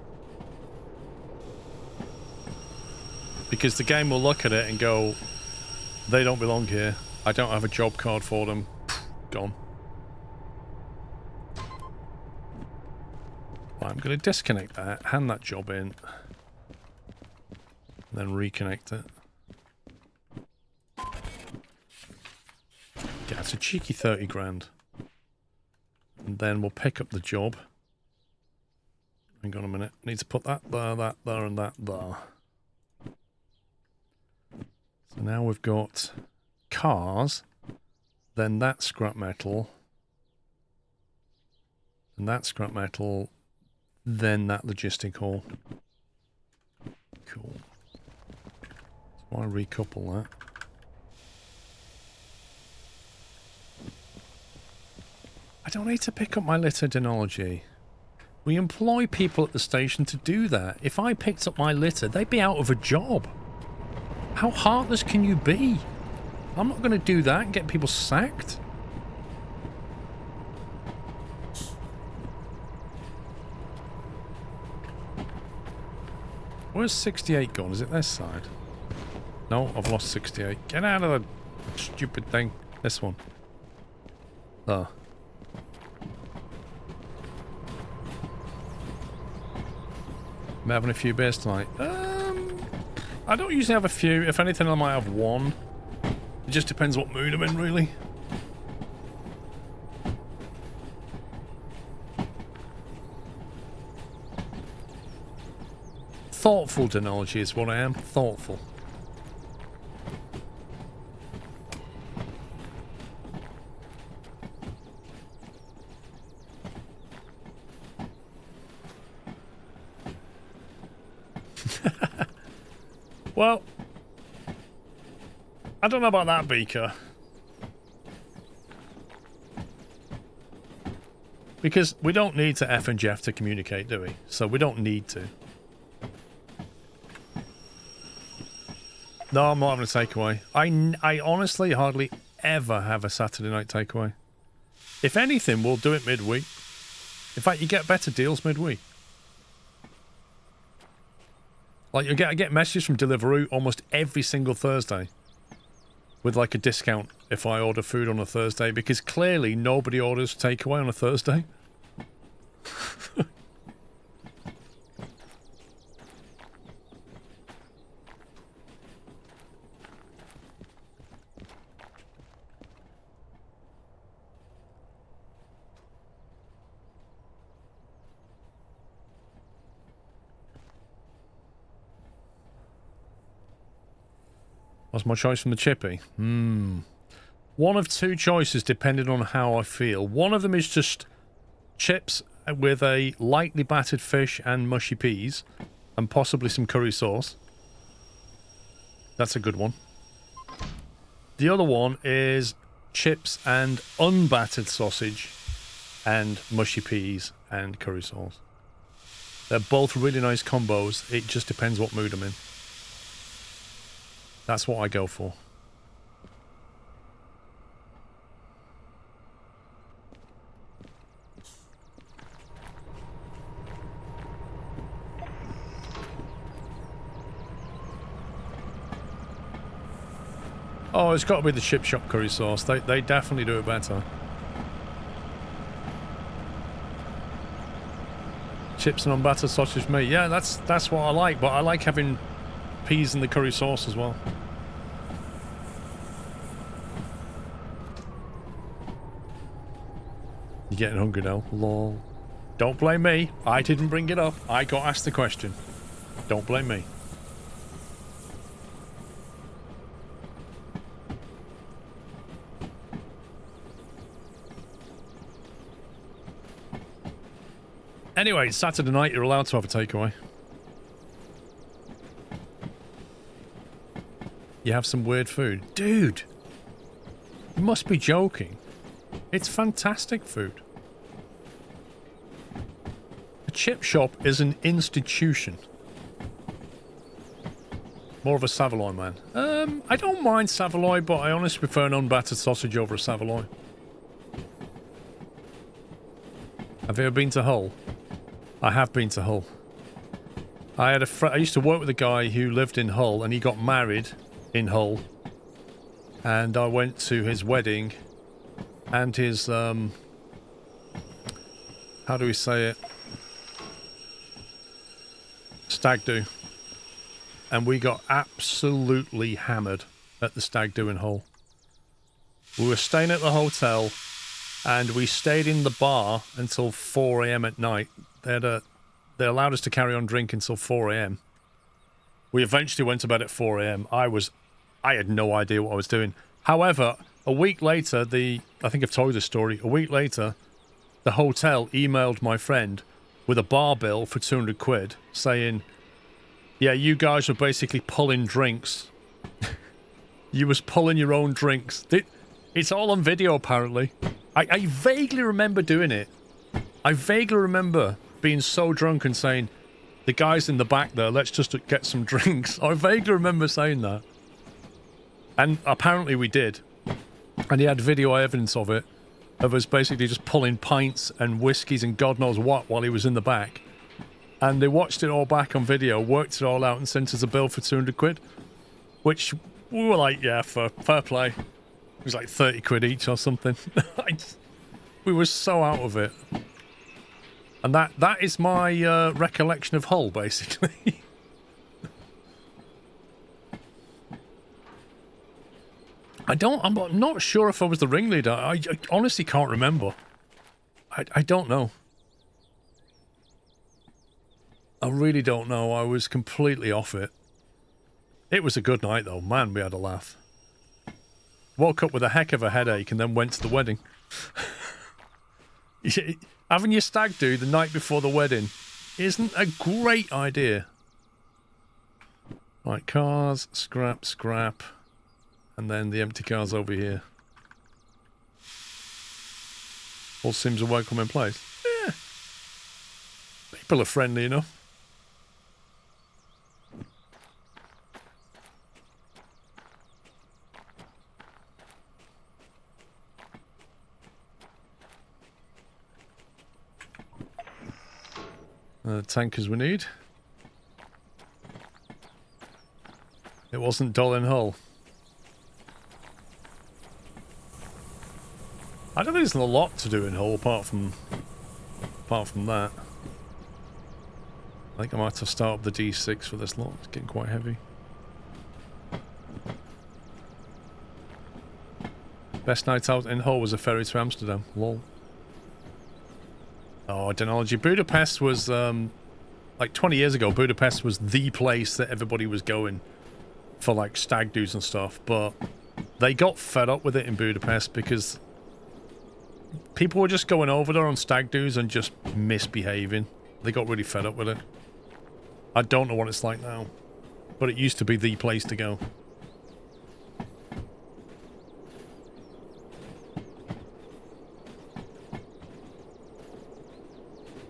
Because the game will look at it and go, they don't belong here. I don't have a job card for them. Gone. I'm going to disconnect that, hand that job in, then reconnect it. Yeah, it's a cheeky 30 grand. And then we'll pick up the job. Hang on a minute. Need to put that there, and that there. So now we've got cars, then that scrap metal, and that scrap metal, then that logistic haul. Cool. So I recouple that. I don't need to pick up my litter denology. We employ people at the station to do that. If I picked up my litter, they'd be out of a job. How heartless can you be? I'm not going to do that and get people sacked. Where's 68 gone? Is it this side? No, I've lost 68. Get out of the stupid thing. This one. There. I'm having a few beers tonight. I don't usually have a few. If anything, I might have one. It just depends what mood I'm in, really. Thoughtful denology is what I am. Thoughtful. Well, I don't know about that, Beaker. Because we don't need to F and Jeff to communicate, do we? So we don't need to. No, I'm not having a takeaway. I honestly hardly ever have a Saturday night takeaway. If anything, we'll do it midweek. In fact, you get better deals midweek. Like, I get messages from Deliveroo almost every single Thursday with, like, a discount if I order food on a Thursday, because clearly nobody orders takeaway on a Thursday. What's my choice from the chippy? One of two choices depending on how I feel. One of them is just chips with a lightly battered fish and mushy peas and possibly some curry sauce. That's a good one. The other one is chips and unbattered sausage and mushy peas and curry sauce. They're both really nice combos. It just depends what mood I'm in. That's what I go for. Oh, it's got to be the chip shop curry sauce. They definitely do it better. Chips and unbattered sausage meat. Yeah, that's what I like. But I like having peas in the curry sauce as well. You're getting hungry now. Lol. Don't blame me. I didn't bring it up. I got asked the question. Don't blame me. Anyway, it's Saturday night, you're allowed to have a takeaway. You have some weird food. Dude! You must be joking. It's fantastic food. A chip shop is an institution. More of a Savoy man. I don't mind Savoy, but I honestly prefer an unbattered sausage over a Savoy. Have you ever been to Hull? I have been to Hull. I used to work with a guy who lived in Hull, and he got married in Hull. And I went to his wedding, and his how do we say it? Stag do. And we got absolutely hammered at the stag do in Hull. We were staying at the hotel, and we stayed in the bar until 4 a.m. at night. They allowed us to carry on drinking until 4 a.m. We eventually went to bed at 4 a.m. I had no idea what I was doing. However, a week later, I think I've told you this story. A week later, the hotel emailed my friend with a bar bill for 200 quid saying, yeah, you guys were basically pulling drinks. You was pulling your own drinks. It's all on video, apparently. I vaguely remember doing it. I vaguely remember being so drunk and saying, the guys in the back there, let's just get some drinks. I vaguely remember saying that. And apparently we did. And he had video evidence of it, of us basically just pulling pints and whiskies and God knows what while he was in the back. And they watched it all back on video, worked it all out and sent us a bill for 200 quid. Which we were like, yeah, fair play. It was like 30 quid each or something. We were so out of it. And that is my recollection of Hull, basically. I'm not sure if I was the ringleader. I honestly can't remember. I don't know. I really don't know. I was completely off it. It was a good night, though. Man, we had a laugh. Woke up with a heck of a headache and then went to the wedding. Having your stag do the night before the wedding isn't a great idea. Right, cars, scrap, and then the empty cars over here. All seems a welcoming place. Yeah. People are friendly enough. Tankers we need. It wasn't dull in Hull. I don't think there's a lot to do in Hull apart from that. I think I might have to start up the D6 for this lot. It's getting quite heavy. Best night out in Hull was a ferry to Amsterdam. Lol. Oh, Denology. Budapest was, like 20 years ago, Budapest was the place that everybody was going for like stag do's and stuff, but they got fed up with it in Budapest because people were just going over there on stag do's and just misbehaving. They got really fed up with it. I don't know what it's like now, but it used to be the place to go.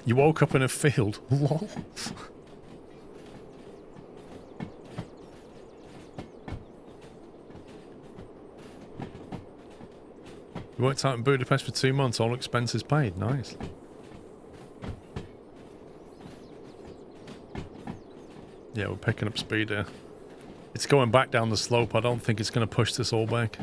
You woke up in a field. Lol. You worked out in Budapest for 2 months, all expenses paid. Nice. Yeah, we're picking up speed here. It's going back down the slope. I don't think it's going to push this all back.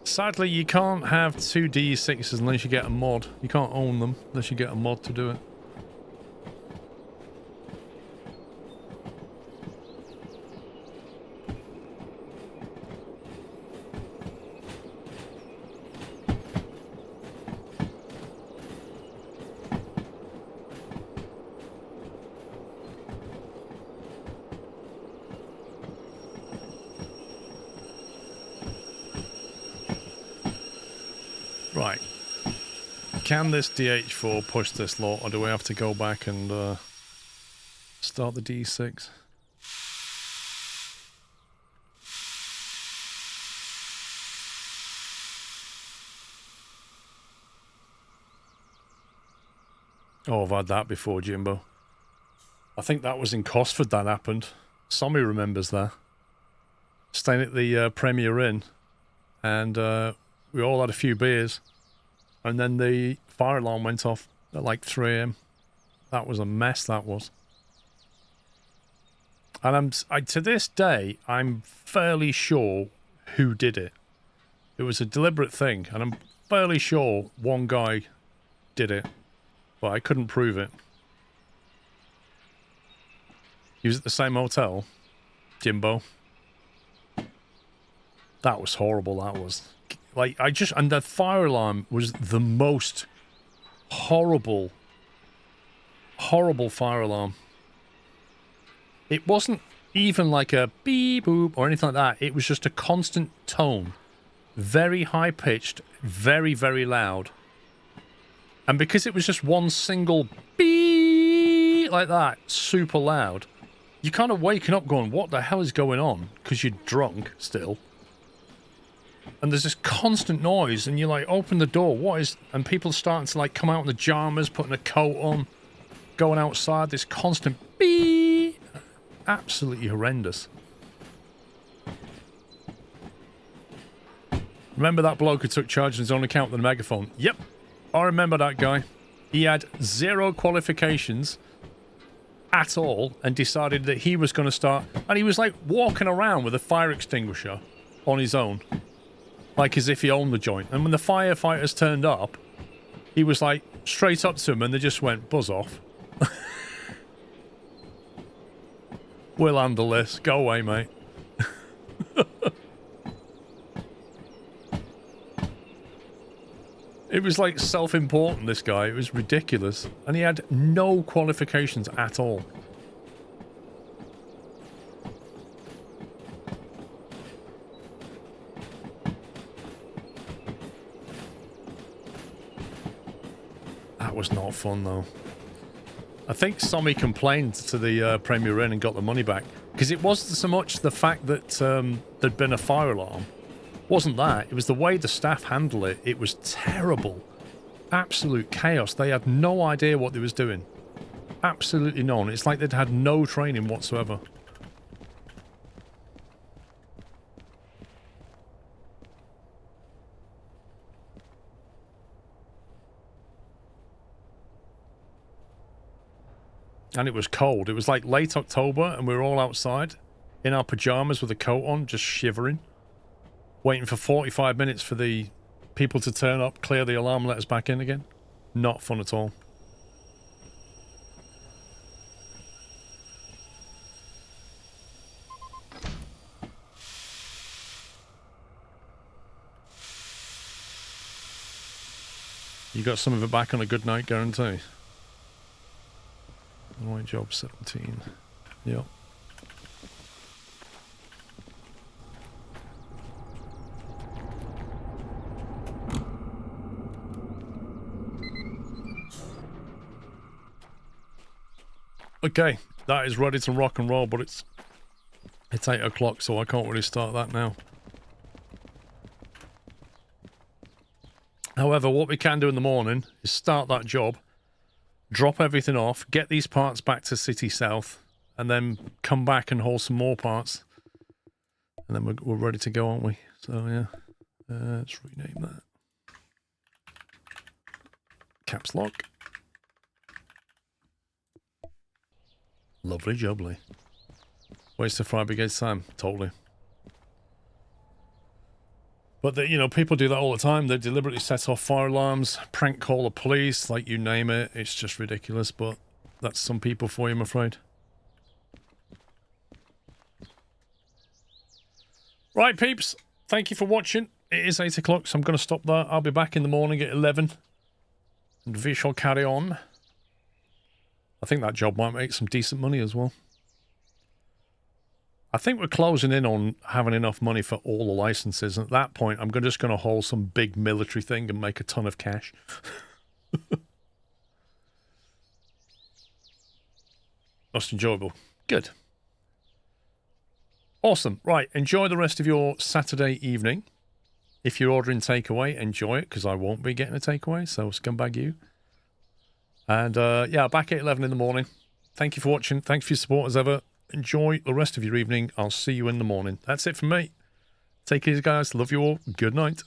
Sadly, you can't have two D6s unless you get a mod. You can't own them unless you get a mod to do it. Right. Can this DH4 push this lot, or do we have to go back and start the D6? Oh, I've had that before, Jimbo. I think that was in Cosford that happened. Somebody remembers that. Staying at the Premier Inn, and we all had a few beers, and then the fire alarm went off at like 3 AM. That was a mess, that was. And to this day, I'm fairly sure who did it. It was a deliberate thing, and I'm fairly sure one guy did it, but I couldn't prove it. He was at the same hotel, Jimbo. That was horrible, that was. Like, and the fire alarm was the most horrible fire alarm. It wasn't even like a beep boop or anything like that. It was just a constant tone. Very high pitched, very, very loud. And because it was just one single beep like that, super loud, you're kind of waking up going, what the hell is going on? Because you're drunk still. And there's this constant noise, and you like open the door, what is, and people starting to like come out in the pajamas, putting a coat on, going outside, this constant beep. Absolutely horrendous. Remember that bloke who took charge on his own account with the megaphone? Yep, I remember that guy. He had 0 qualifications at all and decided that he was going to start, and he was like walking around with a fire extinguisher on his own. Like as if he owned the joint. And when the firefighters turned up, he was like straight up to them and they just went, buzz off. We'll handle this. Go away, mate. It was like self-important, this guy. It was ridiculous. And he had no qualifications at all. That was not fun, though. I think somebody complained to the Premier Inn and got the money back. Because it wasn't so much the fact that there'd been a fire alarm. It wasn't that. It was the way the staff handled it. It was terrible. Absolute chaos. They had no idea what they was doing. Absolutely none. It's like they'd had no training whatsoever. And it was cold. It was like late October and we were all outside in our pajamas with a coat on, just shivering. Waiting for 45 minutes for the people to turn up, clear the alarm, let us back in again. Not fun at all. You got some of it back on a good night guarantee. Right, job 17. Yep. Okay, that is ready to rock and roll, but it's 8 o'clock, so I can't really start that now. However, what we can do in the morning is start that job, drop everything off, get these parts back to City South, and then come back and haul some more parts. And then we're ready to go, aren't we? So, yeah. Let's rename that. Caps lock. Lovely jubbly. Waste of fire brigade Sam, totally. But, you know, people do that all the time. They deliberately set off fire alarms, prank call the police, like you name it. It's just ridiculous, but that's some people for you, I'm afraid. Right, peeps. Thank you for watching. It is 8 o'clock, so I'm going to stop there. I'll be back in the morning at 11. And we shall carry on. I think that job might make some decent money as well. I think we're closing in on having enough money for all the licenses. And at that point, I'm just going to haul some big military thing and make a ton of cash. Most enjoyable. Good. Awesome. Right. Enjoy the rest of your Saturday evening. If you're ordering takeaway, enjoy it, because I won't be getting a takeaway. So scumbag you. And yeah, back at 11 in the morning. Thank you for watching. Thanks for your support as ever. Enjoy the rest of your evening. I'll see you in the morning. That's it from me. Take it easy, guys. Love you all. Good night.